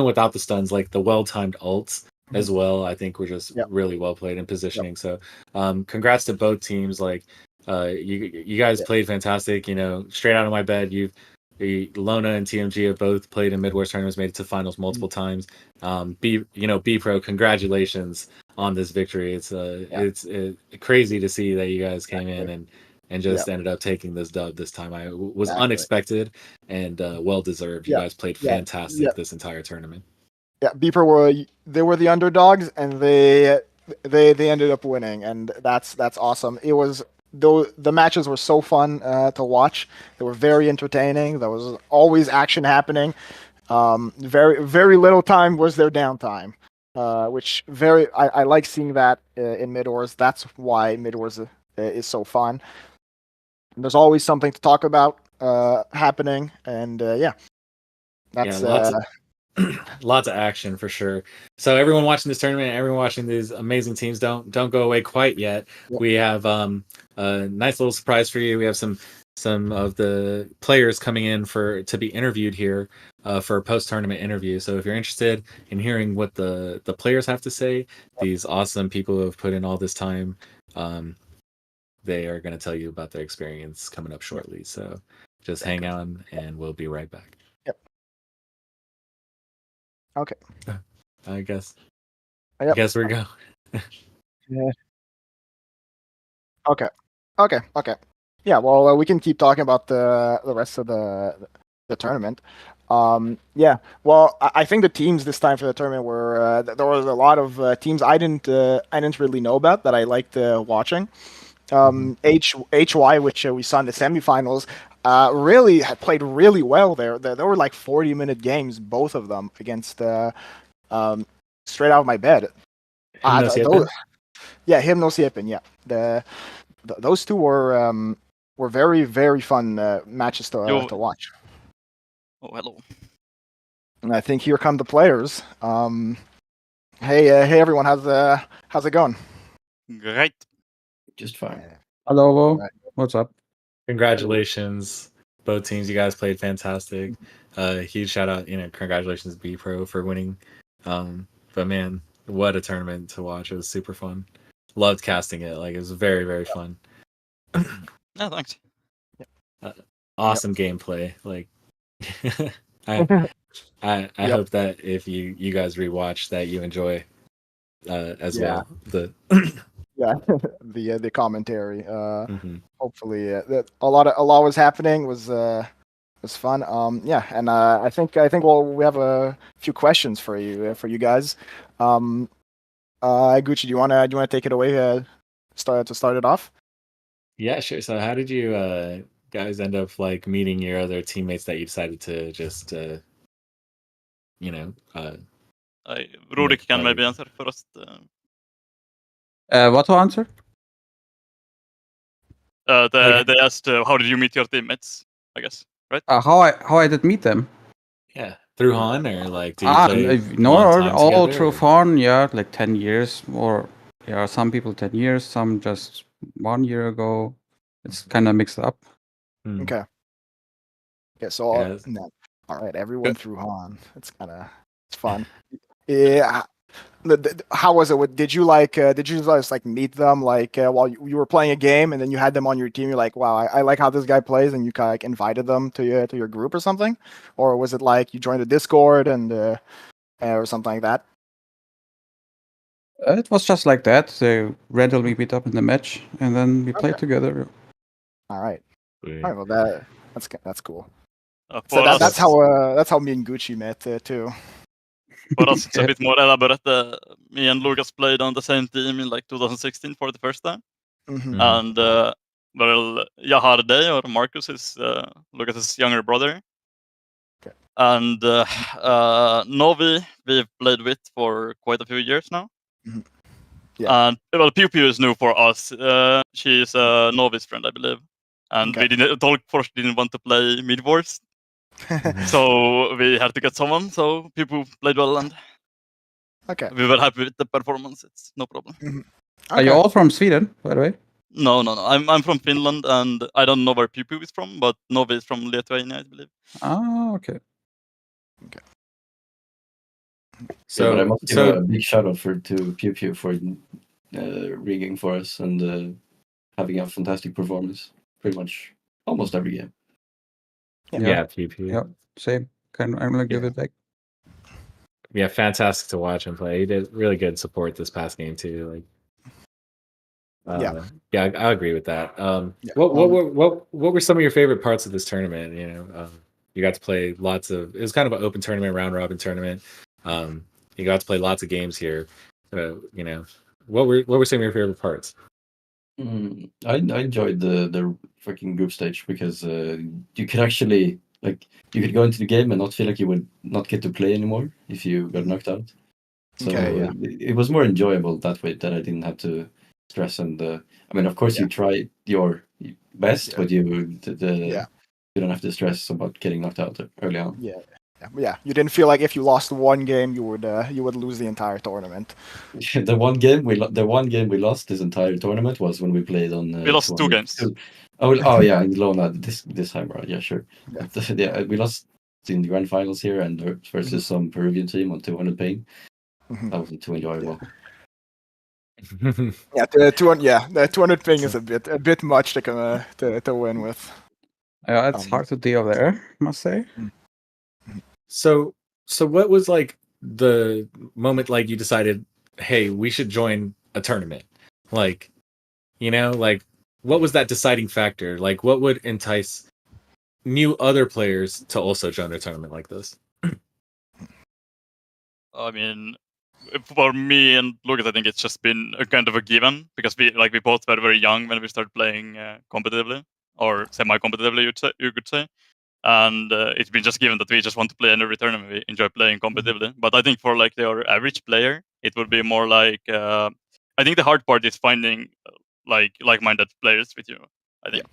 without the stuns, like the well-timed ults as well, I think were just really well played in positioning. So congrats to both teams. Like you guys played fantastic. You know, straight out of my bed, Lona and TMG have both played in Midwars tournaments, made it to finals multiple times. B Pro, congratulations on this victory. It's crazy to see that you guys came in and just ended up taking this dub this time. I was unexpected and well deserved. You guys played fantastic this entire tournament. Yeah, B Pro were the underdogs, and they ended up winning, and that's awesome. It was. The matches were so fun to watch. They were very entertaining. There was always action happening. Very, very little time was their downtime, which I like seeing that in Midwars. That's why Midwars is so fun. And there's always something to talk about happening, and that's lots of action for sure. So everyone watching this tournament, everyone watching these amazing teams, don't go away quite yet. We have a nice little surprise for you. We have some of the players coming in to be interviewed here for a post-tournament interview. So if you're interested in hearing what the players have to say, these awesome people who have put in all this time, they are going to tell you about their experience coming up shortly. So just hang on and we'll be right back. Okay. I guess we go. Yeah. Okay. Yeah. Well, we can keep talking about the rest of the tournament. Yeah. Well, I think the teams this time for the tournament were there was a lot of teams I didn't really know about that I liked watching. HY, which we saw in the semifinals, really had played really well there. There were like 40-minute games, both of them, against straight out of my bed. Hypno Siepin, yeah. Those two were very, very fun matches to watch. Oh, hello. And I think here come the players. Hey everyone, how's it going? Great. Just fine. Hello. Right. What's up? Congratulations, both teams. You guys played fantastic. Huge shout out, congratulations B Pro for winning. But man, what a tournament to watch. It was super fun. Loved casting it. Like, it was very, very fun. No, thanks. Awesome gameplay. Like, I hope that if you guys rewatch that you enjoy as well. The commentary. Hopefully, a lot was happening. Was was fun. Yeah, and I think we have a few questions for you guys. Gucci, do you wanna take it away? Start it off. Yeah, sure. So how did you guys end up like meeting your other teammates that you decided to just you know Rurik can play? maybe answer first. What to answer? They asked, how did you meet your teammates? I guess, right? How I did meet them? Yeah, through HoN, or like do you play a No, long time all together, through or- fun. Yeah, like 10 years, or yeah, some people 10 years, some just 1 year ago. It's kind of mixed up. Hmm. Okay. Okay, so Yeah. no. All right, everyone through Han. It's fun. Yeah. How was it? Did you just like meet them like while you were playing a game and then you had them on your team? You're like, wow, I like how this guy plays, and you kind of like invited them to your group or something, or was it like you joined a Discord and or something like that? It was just like that. They randomly meet up in the match, and then we played together. All right. Sweet. All right. Well, that's cool. So For us, that's how me and Gucci met too. for us, it's a Yeah. bit more elaborate. Me and Lucas played on the same team in like 2016 for the first time, Mm-hmm. and well, Yahar Day or Marcus is Lucas's younger brother, Okay. and Novi we've played with for quite a few years now. Mm-hmm. Yeah. And well, Pew Pew is new for us. She's a Novi's friend, I believe, and Okay. we didn't Talk first didn't want to play Midwars, so we had to get someone. So people played well, and Okay. we were happy with the performance. It's no problem. Mm-hmm. Are you Okay. all from Sweden, by the way? No. I'm from Finland, and I don't know where Pew Pew is from, but Novi is from Lithuania, I believe. Ah, okay. So, but I must give a big shout out to Pew Pew for rigging for us and having a fantastic performance pretty much almost every game. yeah, PP. Yeah, same. I'm gonna give it back. Yeah, fantastic to watch him play. He did really good support this past game too. Like, yeah, I agree with that. What were some of your favorite parts of this tournament? You know, you got to play lots of. It was kind of an open tournament, round robin tournament. You got to play lots of games here. You know, what were some of your favorite parts? I enjoyed the fucking group stage because you could actually you could go into the game and not feel like you would not get to play anymore if you got knocked out. So it was more enjoyable that way, that I didn't have to stress. And I mean, of course, you try your best, but you don't have to stress about getting knocked out early on. Yeah. You didn't feel like if you lost one game, you would lose the entire tournament. The one game we lost this entire tournament was when we played on. We lost 2 games. Oh yeah, in Lona this time around. Yeah, sure. Yeah. But, we lost in the grand finals here and versus some Peruvian team on 200 ping. Mm-hmm. That wasn't too enjoyable. Yeah, the 200 ping is a bit much to win with. Yeah, it's hard to deal there, I must say. So what was like the moment like you decided, hey, we should join a tournament? Like, you know, like what was that deciding factor? Like what would entice new other players to also join a tournament like this? I mean, for me and Lucas, I think it's just been a kind of a given because we both were very young when we started playing competitively or semi-competitively, you could say, and it's been just given that we just want to play in every tournament. We enjoy playing competitively, but I think for like your average player, it would be more like I think the hard part is finding like-minded players with you. I think.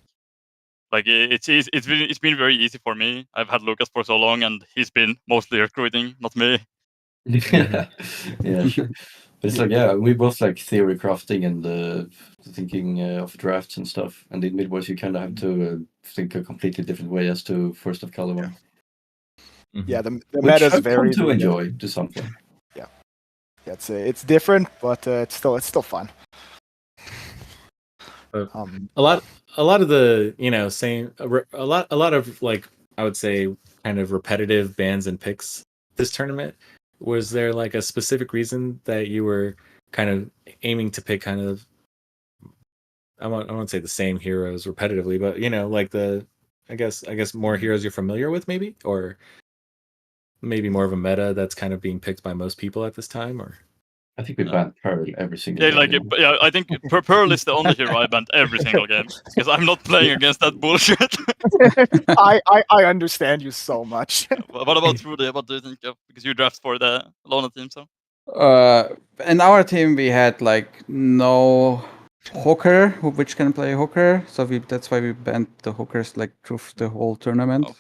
Like it's been very easy for me. I've had Lucas for so long, and he's been mostly recruiting, not me. Yeah, sure. But it's we both like theory crafting and thinking of drafts and stuff. And in Midwars, you kind of have to think a completely different way as to First of Caliban. Yeah, the Which meta's I've very come to enjoy to some point. Yeah, it's different, but it's still fun. A lot of the same a lot of like I would say kind of repetitive bans and picks this tournament. Was there like a specific reason that you were kind of aiming to pick kind of I won't say the same heroes repetitively, but like I guess more heroes you're familiar with, maybe, or maybe more of a meta that's kind of being picked by most people at this time, or I think we banned Pearl every single Yeah, game. like yeah, I think Pearl is the only hero I banned every single game because I'm not playing against that bullshit. I understand you so much. What about Rudy? What do you think of? Because you draft for the Lona team, so. In our team, we had like no hooker which can play hooker, so that's why we banned the hookers like through the whole tournament. Oh.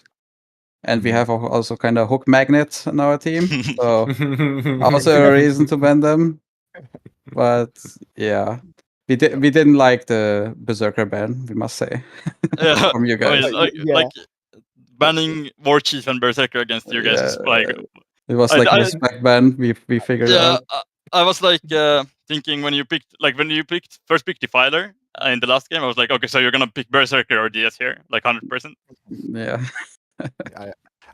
And we have also kind of hook magnets on our team, so also a reason to ban them. But yeah, we didn't like the Berserker ban, we must say, Yeah, from you guys. I mean, like banning War Chief and Berserker against you guys is like. It was like a respect ban. We figured out. I was like thinking when you first picked Defiler in the last game, I was like, okay, so you're gonna pick Berserker or DS here, like 100%. Yeah.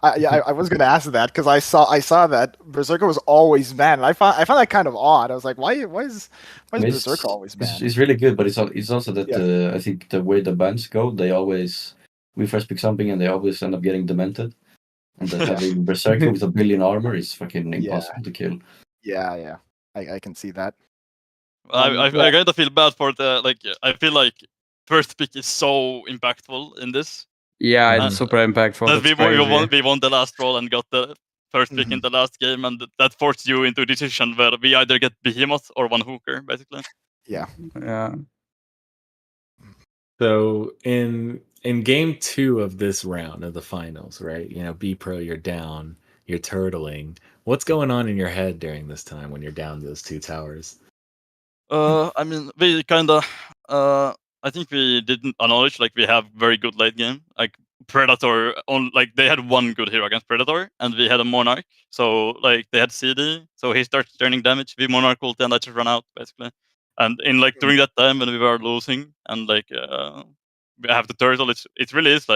I was gonna ask that because I saw that Berserker was always banned. I found that kind of odd. I was like, why is Berserker always banned? It's really good, but it's also that I think the way the bans go, we first pick something and they always end up getting demented. And that having Berserker with 1 billion armor is fucking impossible to kill. Yeah. I can see that. I kind of feel bad for the I feel like first pick is so impactful in this. Yeah, it's super impactful. That we won the last roll and got the first pick in the last game, and that forced you into a decision where we either get Behemoth or one hooker, basically. Yeah. So in game 2 of this round of the finals, right? You know, B Pro, you're down, you're turtling. What's going on in your head during this time when you're down those 2 towers? I mean, we kind of. I think we didn't acknowledge we have very good late game. Like Predator, they had one good hero against Predator, and we had a Monarch. So they had CD, so he starts turning damage. We Monarch ulti, and I just run out basically. And in during that time when we were losing, and we have the turtle, it really is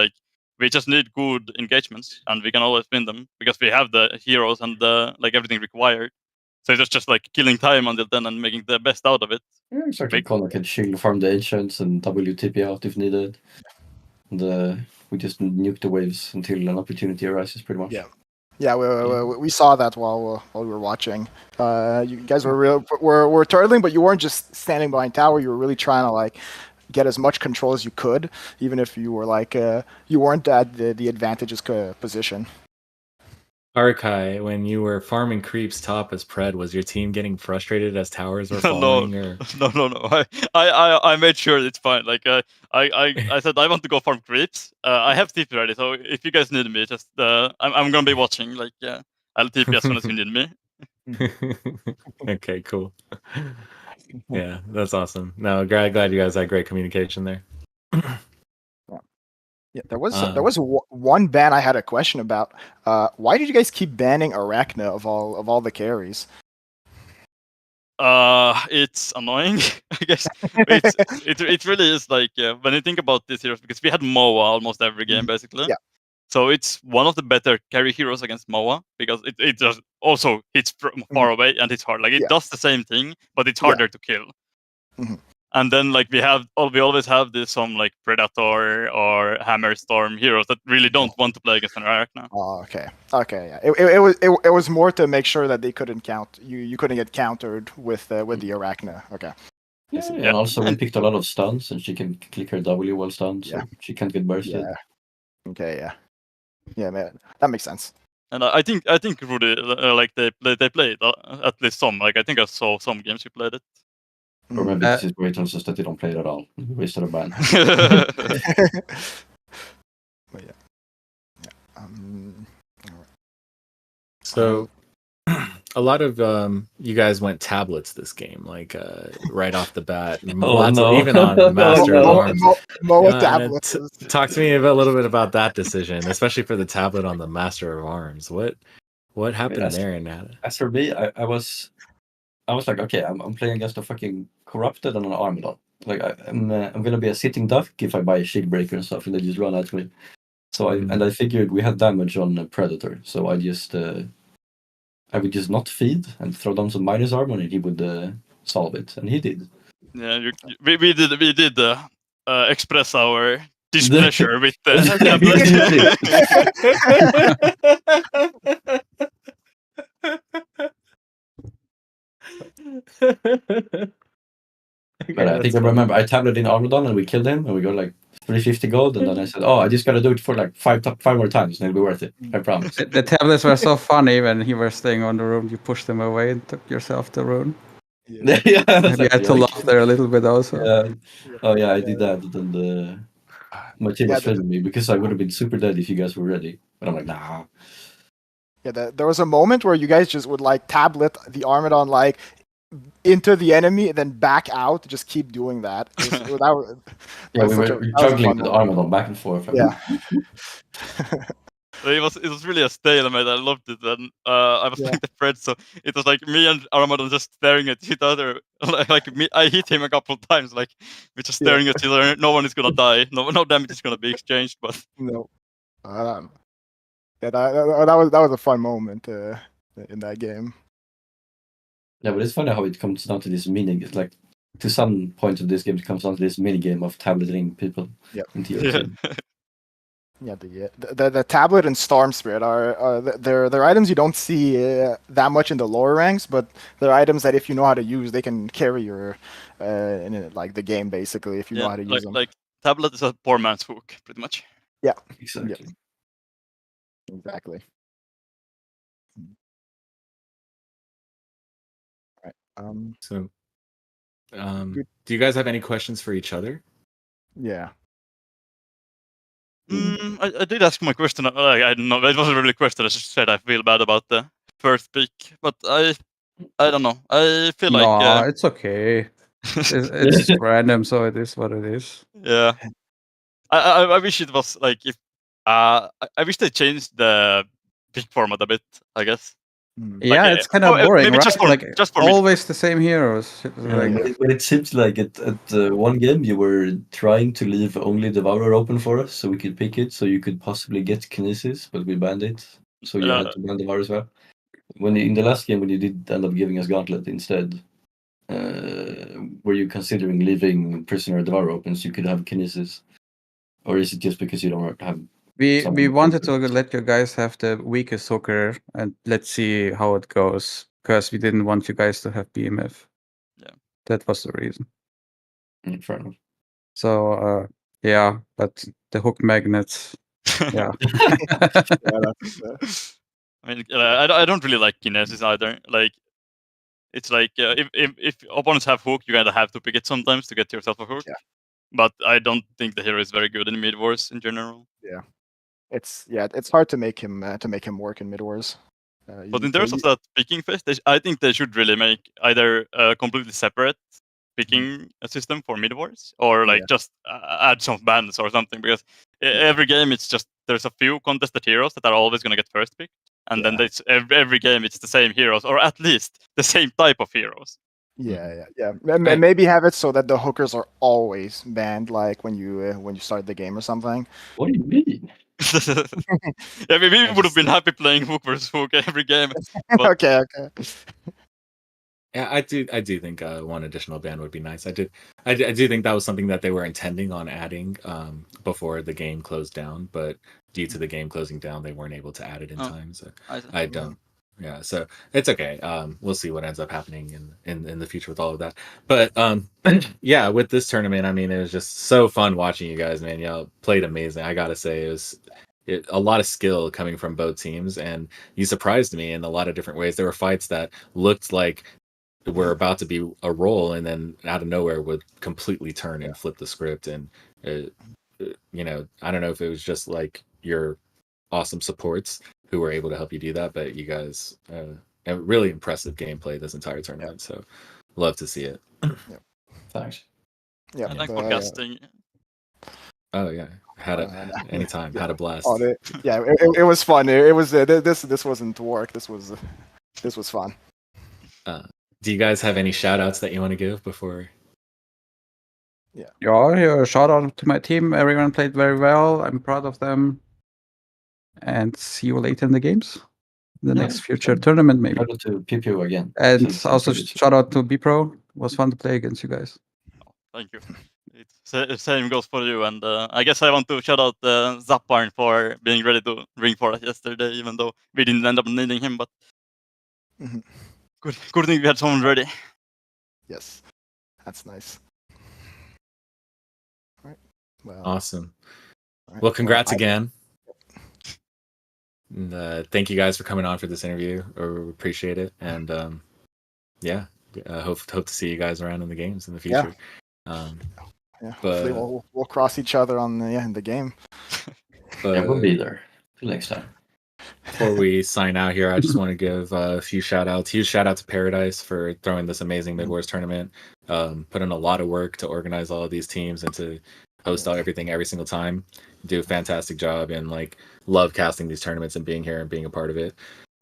we just need good engagements, and we can always win them because we have the heroes and the everything required. So it's just killing time until then and making the best out of it. Yeah, exactly. Connor can shield farm the ancients and WTP out if needed. And we just nuke the waves until an opportunity arises, pretty much. Yeah, we saw that while we were watching. You guys were turtling, but you weren't just standing behind tower. You were really trying to get as much control as you could, even if you were you weren't at the advantageous position. Arkai, when you were farming creeps top as Pred, was your team getting frustrated as towers were falling? No. I made sure it's fine. I said I want to go farm creeps. I have TP ready, so if you guys need me, just I'm gonna be watching. I'll TP as soon as you need me. Okay, cool. Yeah, that's awesome. No, glad you guys had great communication there. Yeah, there was one ban I had a question about. Why did you guys keep banning Arachna of all the carries? It's annoying, I guess. It really is when you think about these heroes, because we had Moa almost every game basically. Yeah. So it's one of the better carry heroes against Moa because it just also hits from far away and it's hard. It does the same thing, but it's harder to kill. Mm-hmm. And then we always have this some Predator or Hammerstorm heroes that really don't want to play against an Arachna. Oh, okay, yeah. It was more to make sure that they couldn't you couldn't get countered with the Arachna. Okay. Yeah, and also we picked a lot of stuns, and she can click her W while stunned, so she can't get bursted. Yeah. Okay. Yeah, man, that makes sense. And I think Rudy they played at least some. I think I saw some games you played it. Or maybe this is great also that they don't play it at all. Wasted a ban. But yeah. So a lot of you guys went tablets this game, right off the bat. Even on Master of Arms. Tablets. Talk to me a little bit about that decision, especially for the tablet on the Master of Arms. What happened there? As for me, I was like, okay, I'm playing against a fucking corrupted and an Armadon. I'm gonna be a sitting duck if I buy a shield breaker and stuff, and they just run at me. So I figured we had damage on Predator, so I would just not feed and throw down some minus armor, and he would solve it, and he did. Yeah, we did express our displeasure with the But I think I remember I tablet in Armadon and we killed him and we got like 350 gold, and then I said, "Oh, I just gotta do it for like five more times, and it'll be worth it. I promise." The tablets were so funny when he was staying on the room. You pushed them away and took yourself the rune. Yeah. Yeah, You had to laugh there a little bit also. Yeah. Oh yeah, I did that, and my team was filming me because I would have been super dead if you guys were ready. But I'm like, nah. Yeah, there was a moment where you guys just would like tablet the Armadon like into the enemy and then back out. Just keep doing that. Yeah, we were juggling the Armadon back and forth. Like, Yeah. It was really a stalemate. I loved it, and I was playing the thread, so it was like me and Armadon just staring at each other. Like me, I hit him a couple of times. Like we're just staring at each other. No one is gonna die. No damage is gonna be exchanged. But No. Yeah, that was a fun moment in that game. Yeah, but it's funny how it comes down to this mini. It's like to some point of this game, it comes down to this mini game of tableting people. Yep. Into your team. Yeah, the tablet and Storm Spirit are they're items you don't see that much in the lower ranks, but they're items that if you know how to use, they can carry your in like the game basically if you know how to use them. Like tablet is a poor man's hook, pretty much. Yeah, Exactly. Yeah. Exactly. Right. So, do you guys have any questions for each other? Yeah. I did ask my question. I don't know. It wasn't really a question. I just said I feel bad about the first pick, but I don't know. I feel like No, it's okay. It's random, so it is what it is. Yeah. I wish it was like if I wish they changed the pick format a bit, I guess. Yeah, Like, it's kind of boring, maybe right? just for me. Always the same heroes. Like, But it seems like at one game you were trying to leave only Devourer open for us so we could pick it, so you could possibly get Kinesis, but we banned it. So you had to ban Devourer as well. In the last game when you did end up giving us Gauntlet instead, were you considering leaving Prisoner Devourer open so you could have Kinesis? Or is it just because you don't have... we wanted to let you guys have the weakest hooker and let's see how it goes, because we didn't want you guys to have BMF. Yeah. That was the reason. Fair enough. So yeah, but the hook magnets, yeah. I mean, I don't really like Kinesis either. Like, it's like if opponents have hook, you kinda have to pick it sometimes to get yourself a hook. Yeah. But I don't think the hero is very good in Midwars in general. Yeah. It's hard to make him work in Midwars. But in terms of that picking phase, I think they should really make either a completely separate picking system for Midwars, or like just add some bans or something. Because every game, it's just there's a few contested heroes that are always going to get first pick, and then it's every game it's the same heroes, or at least the same type of heroes. Yeah. And maybe have it so that the hookers are always banned, like when you start the game or something. What do you mean? Yeah, we would have been happy playing hook versus hook every game. But... okay. Yeah, I do think one additional ban would be nice. I do think that was something that they were intending on adding before the game closed down, but due to the game closing down, they weren't able to add it in time. So I don't. Yeah, so it's okay. We'll see what ends up happening in the future with all of that. But yeah, with this tournament, I mean, it was just so fun watching you guys, man. Y'all played amazing. I gotta say, it was a lot of skill coming from both teams, and you surprised me in a lot of different ways. There were fights that looked like were about to be a roll, and then out of nowhere would completely turn and flip the script. And you know, I don't know if it was just like your awesome supports who were able to help you do that, but you guys have really impressive gameplay this entire tournament. So love to see it. Thanks. Yeah. I like podcasting. Oh yeah, had it anytime. Had a blast. It was fun. It was this wasn't work. This was fun. Do you guys have any shout outs that you want to give before? Yeah, shout out to my team. Everyone played very well. I'm proud of them. And see you later in the games. The next future tournament, maybe. Shout out to PPO again. And also shout out to BPro. It was fun to play against you guys. Thank you. Same goes for you, and I guess I want to shout out Zapparn for being ready to ring for us yesterday, even though we didn't end up needing him. But good thing we had someone ready. Yes, that's nice. All right. Well, Awesome. right. Well, congrats again. And, thank you guys for coming on for this interview. We appreciate it. And yeah, hope to see you guys around in the games in the future. Yeah, hopefully we'll cross each other on in the game. Yeah, we'll be there. Till next time. Before we sign out here, I just want to give a few shout outs. Huge shout out to Paradise for throwing this amazing Midwars tournament. Put in a lot of work to organize all of these teams and to host everything every single time. Do a fantastic job, and like love casting these tournaments and being here and being a part of it.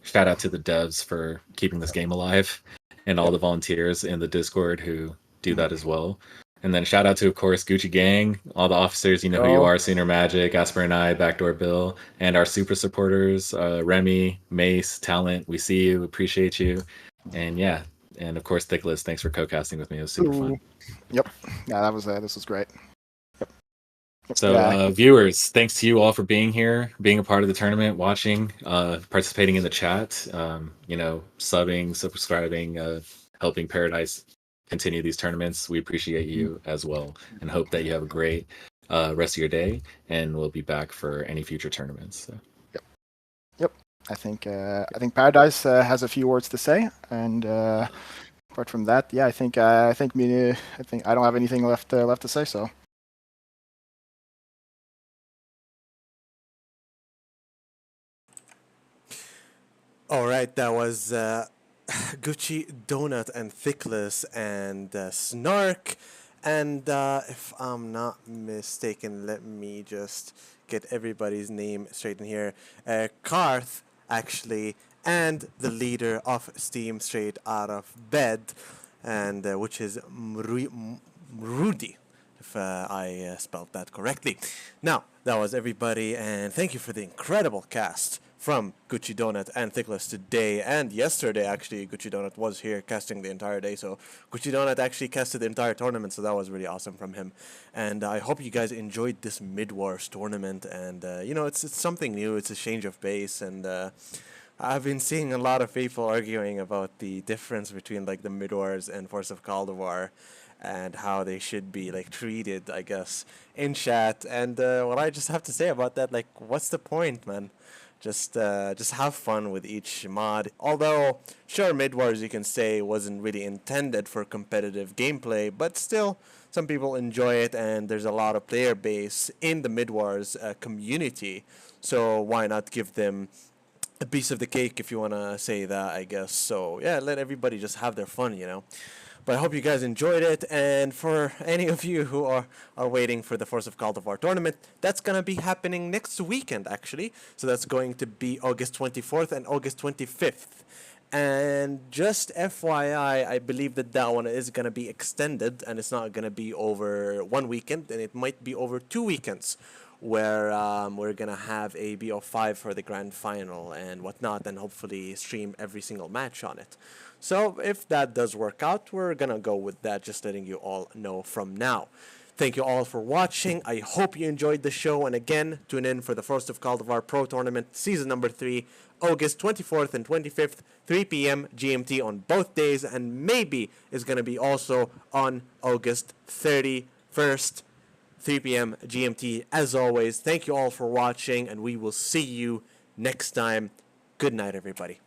Shout out to the devs for keeping this game alive, and all the volunteers in the Discord who do that as well. And then shout out to, of course, Gucci Gang, all the officers, you know who you are, Sooner Magic, Asper and I, Backdoor Bill, and our super supporters, Remy, Mace, Talent. We see you, appreciate you. And yeah, and of course, Thickless, thanks for co-casting with me. It was super fun. Yep. Yeah, this was great. Yep. So viewers, thanks to you all for being here, being a part of the tournament, watching, participating in the chat, subbing, subscribing, helping Paradise continue these tournaments. We appreciate you as well, and hope that you have a great rest of your day, and we'll be back for any future tournaments. So. Yep. I think Paradise has a few words to say, and apart from that, I think I don't have anything left to say. So. All right, that was Gucci Donut and Thickless and Snark. And if I'm not mistaken, let me just get everybody's name straight in here. Karth, actually, and the leader of Steam Straight Out of Bed, and which is Rudy, if I spelled that correctly. Now, that was everybody, and thank you for the incredible cast from Gucci Donut and Thickless today and yesterday. Actually, Gucci Donut was here casting the entire day, so Gucci Donut actually casted the entire tournament, so that was really awesome from him. And I hope you guys enjoyed this Midwars tournament, and it's something new, it's a change of pace, and I've been seeing a lot of people arguing about the difference between like the Midwars and Force of Caldevar and how they should be like treated, I guess, in chat. And what I just have to say about that, like, what's the point, man? Just have fun with each mod. Although, sure, Midwars, you can say, wasn't really intended for competitive gameplay, but still, some people enjoy it, and there's a lot of player base in the Midwars community. So why not give them a piece of the cake, if you want to say that, I guess. So, yeah, let everybody just have their fun. But I hope you guys enjoyed it, and for any of you who are waiting for the Force of Caldevar tournament, that's going to be happening next weekend, actually. So that's going to be August 24th and August 25th. And just FYI, I believe that one is going to be extended, and it's not going to be over one weekend, and it might be over 2 weekends, where we're going to have a BO5 for the grand final and whatnot, and hopefully stream every single match on it. So if that does work out, we're going to go with that, just letting you all know from now. Thank you all for watching. I hope you enjoyed the show. And again, tune in for the Force of Caldevar Pro Tournament Season number 3, August 24th and 25th, 3 p.m. GMT on both days. And maybe it's going to be also on August 31st, 3 p.m. GMT. As always, thank you all for watching, and we will see you next time. Good night, everybody.